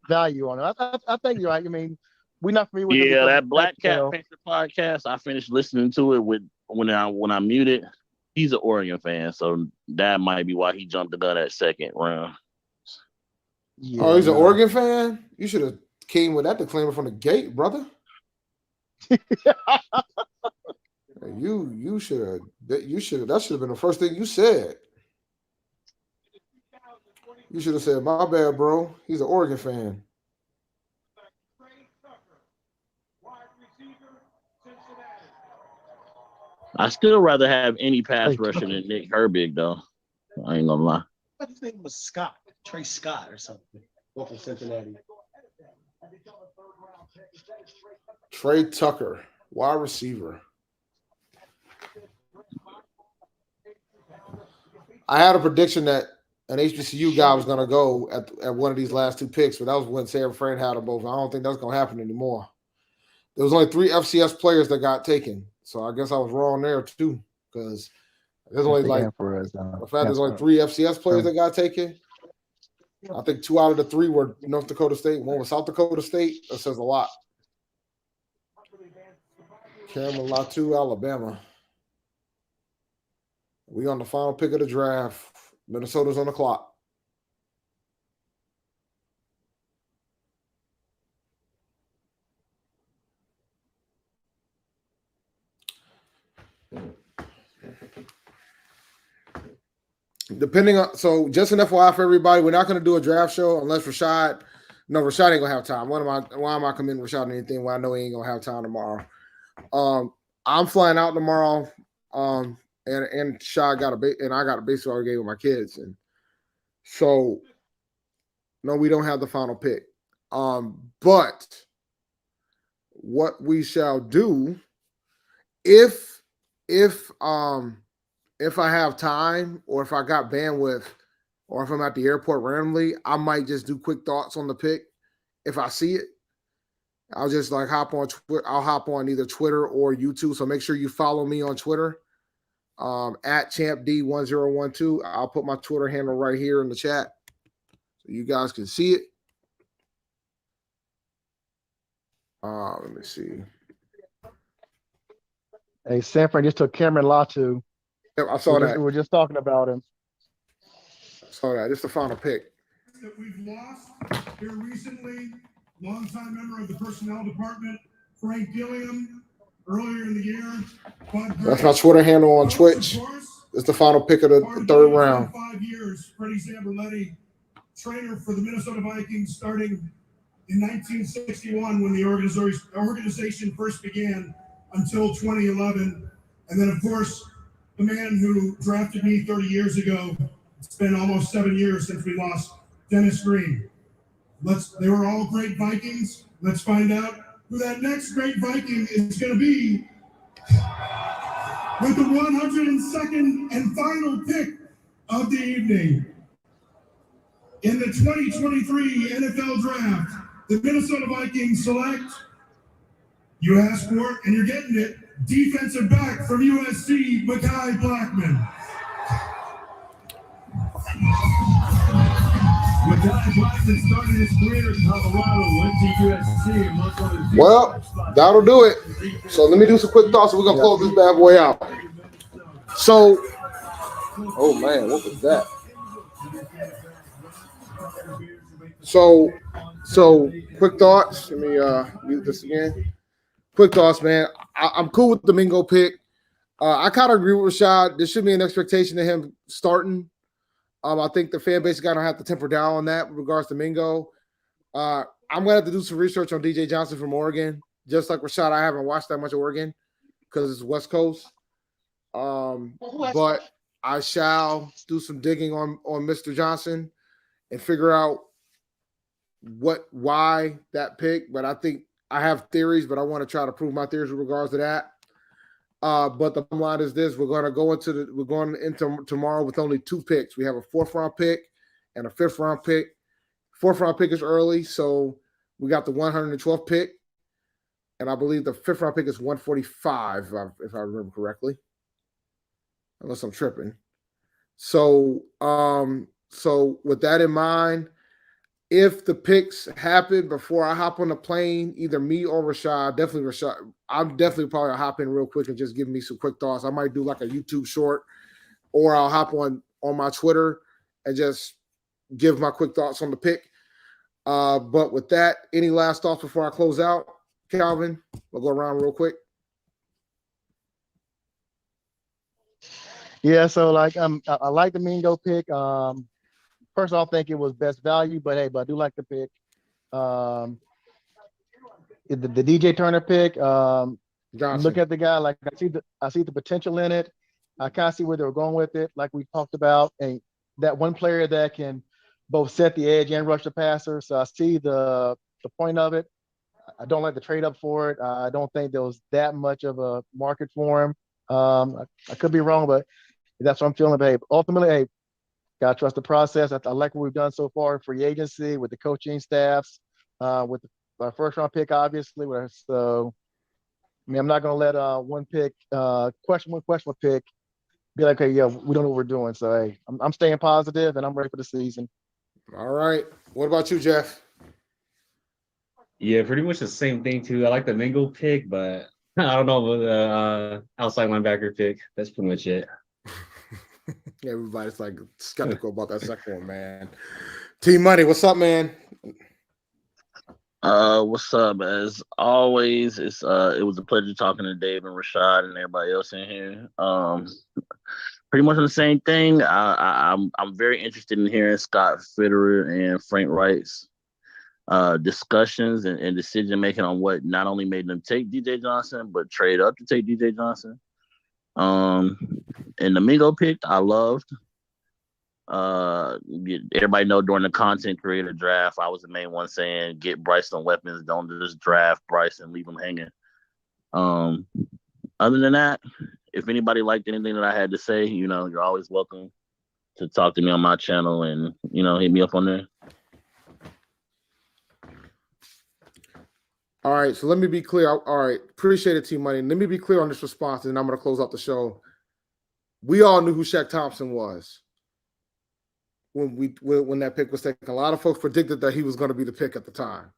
value on it. I think you're right. I mean, we're not familiar with Yeah, that Black Cat Panther podcast. I finished listening to it when I muted. He's an Oregon fan, so that might be why he jumped the gun at 2nd round. Yeah, oh, he's an Oregon fan? You should have came with that disclaimer from the gate, brother. You should have. That should have been the first thing you said. You should have said, "My bad, bro. He's an Oregon fan." I still rather have any pass rusher than Nick Herbig, though. I ain't gonna lie. I think his name was Scott, Trey Scott or something. Both from Cincinnati. Trey Tucker, wide receiver. I had a prediction that an HBCU guy was going to go at one of these last 2 picks, but that was when Sam Fran had them both. I don't think that's going to happen anymore. There was only 3 FCS players that got taken, so I guess I was wrong there too, because there's only the fact there's only 3 FCS players that got taken. I think 2 out of the 3 were North Dakota State, 1 was South Dakota State. That says a lot. Cameron Latu, Alabama. We on the final pick of the draft. Minnesota's on the clock. Depending on, so just an FYI for everybody, we're not going to do a draft show unless Rashad. No, Rashad ain't gonna have time. Why am I committing Rashad on anything when I know he ain't gonna have time tomorrow? I'm flying out tomorrow. And Shad got I got a baseball game with my kids, and so no, we don't have the final pick. But what we shall do, if I have time, or if I got bandwidth, or if I'm at the airport randomly, I might just do quick thoughts on the pick. If I see it, I'll just like hop on Twitter. I'll hop on either Twitter or YouTube. So make sure you follow me on Twitter. At ChampD1012. I'll put my Twitter handle right here in the chat so you guys can see it. Let me see. Hey, Sanford just took Cameron Latu. Yep, I saw that. We were just talking about him. I saw that. It's the final pick. That we've lost here recently, longtime member of the personnel department, Frank Gilliam. Earlier in the year, that's my Twitter handle on Twitch. It's the final pick of the 3rd round. 5 years, Freddie Zamberletti, trainer for the Minnesota Vikings, starting in 1961 when the organization first began until 2011. And then, of course, the man who drafted me 30 years ago. It's been almost 7 years since we lost Dennis Green. They were all great Vikings. Let's find out who that next great Viking is going to be with the 102nd and final pick of the evening. In the 2023 NFL Draft, the Minnesota Vikings select, you asked for it and you're getting it, defensive back from USC, Mekhi Blackman. started his career in Colorado, went to USC, and once on his Well, that'll do it. So let me do some quick thoughts. We're gonna close this bad boy out. So, oh man, what was that? So quick thoughts. Let me mute this again. Quick thoughts, man. I'm cool with the Mingo pick. I kind of agree with Rashad. There should be an expectation of him starting. I think the fan base is gonna have to temper down on that with regards to Mingo. I'm gonna have to do some research on DJ Johnson from Oregon. Just like Rashad, I haven't watched that much of Oregon because it's West Coast. But I shall do some digging on Mr. Johnson and figure out why that pick. But I think I have theories, but I want to try to prove my theories with regards to that. But the bottom line is this: we're going into tomorrow with only 2 picks. We have a 4th round pick and a 5th round pick. 4th round pick is early, so we got the 112th pick, and I believe the 5th round pick is 145, if I remember correctly, unless I'm tripping. So with that in mind, if the picks happen before I hop on the plane, either me or Rashad, definitely Rashad, I'm definitely probably hop in real quick and just give me some quick thoughts. I might do like a YouTube short, or I'll hop on my Twitter and just give my quick thoughts on the pick. But with that, any last thoughts before I close out? Calvin, we'll go around real quick. Yeah, so like I like the Mingo pick. First off, I think it was best value, but I do like the pick. The DJ Turner pick. Look at the guy, like I see the potential in it. I kind of see where they were going with it, like we talked about, and that one player that can both set the edge and rush the passer. So I see the point of it. I don't like the trade up for it. I don't think there was that much of a market for him. I could be wrong, but that's what I'm feeling. But hey, ultimately, hey, gotta trust the process. I like what we've done so far in free agency with the coaching staffs, with our 1st round pick, obviously. So, I mean, I'm not gonna let one pick, question pick, be like, hey, yeah, we don't know what we're doing. So, hey, I'm staying positive and I'm ready for the season. All right. What about you, Jeff? Yeah, pretty much the same thing too. I like the Mingo pick, but I don't know about the outside linebacker pick. That's pretty much it. Everybody's like skeptical about that second one, man. T Money, what's up, man? What's up? As always, it was a pleasure talking to Dave and Rashad and everybody else in here. Pretty much the same thing. I'm very interested in hearing Scott Fitterer and Frank Wright's discussions and decision making on what not only made them take DJ Johnson, but trade up to take DJ Johnson. And the Mingo pick, I loved. Everybody know during the content creator draft, I was the main one saying get Bryce some weapons, don't just draft Bryce and leave him hanging. Other than that, if anybody liked anything that I had to say, you're always welcome to talk to me on my channel and hit me up on there. All right, so let me be clear. All right, appreciate it, T Money. Let me be clear on this response, and then I'm going to close out the show. We all knew who Shaq Thompson was when that pick was taken. A lot of folks predicted that he was going to be the pick at the time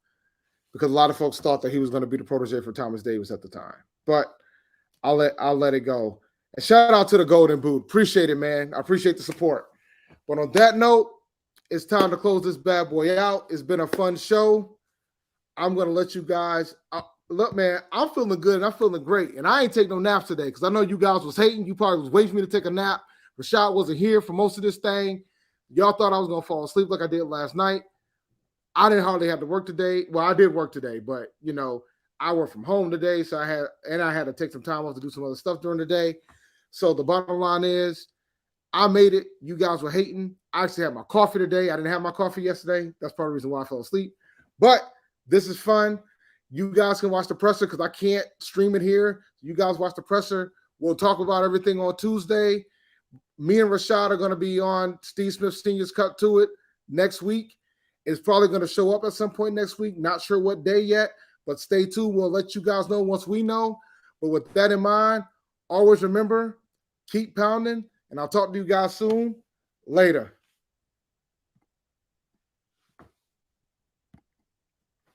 because a lot of folks thought that he was going to be the protege for Thomas Davis at the time. But I'll let it go. And shout out to the Golden Boot. Appreciate it, man. I appreciate the support. But on that note, it's time to close this bad boy out. It's been a fun show. I'm going to let you guys look, man, I'm feeling good and I'm feeling great. And I ain't take no naps today because I know you guys was hating. You probably was waiting for me to take a nap. Rashad wasn't here for most of this thing. Y'all thought I was going to fall asleep like I did last night. I didn't hardly have to work today. Well, I did work today, but, I work from home today, so I had to take some time off to do some other stuff during the day. So the bottom line is I made it. You guys were hating. I actually had my coffee today. I didn't have my coffee yesterday. That's part of the reason why I fell asleep. But this is fun. You guys can watch the presser because I can't stream it here. You guys watch the presser. We'll talk about everything on Tuesday. Me and Rashad are going to be on Steve Smith Sr.'s Cut to It next week. It's probably going to show up at some point next week. Not sure what day yet, but stay tuned. We'll let you guys know once we know. But with that in mind, always remember, keep pounding, and I'll talk to you guys soon. Later.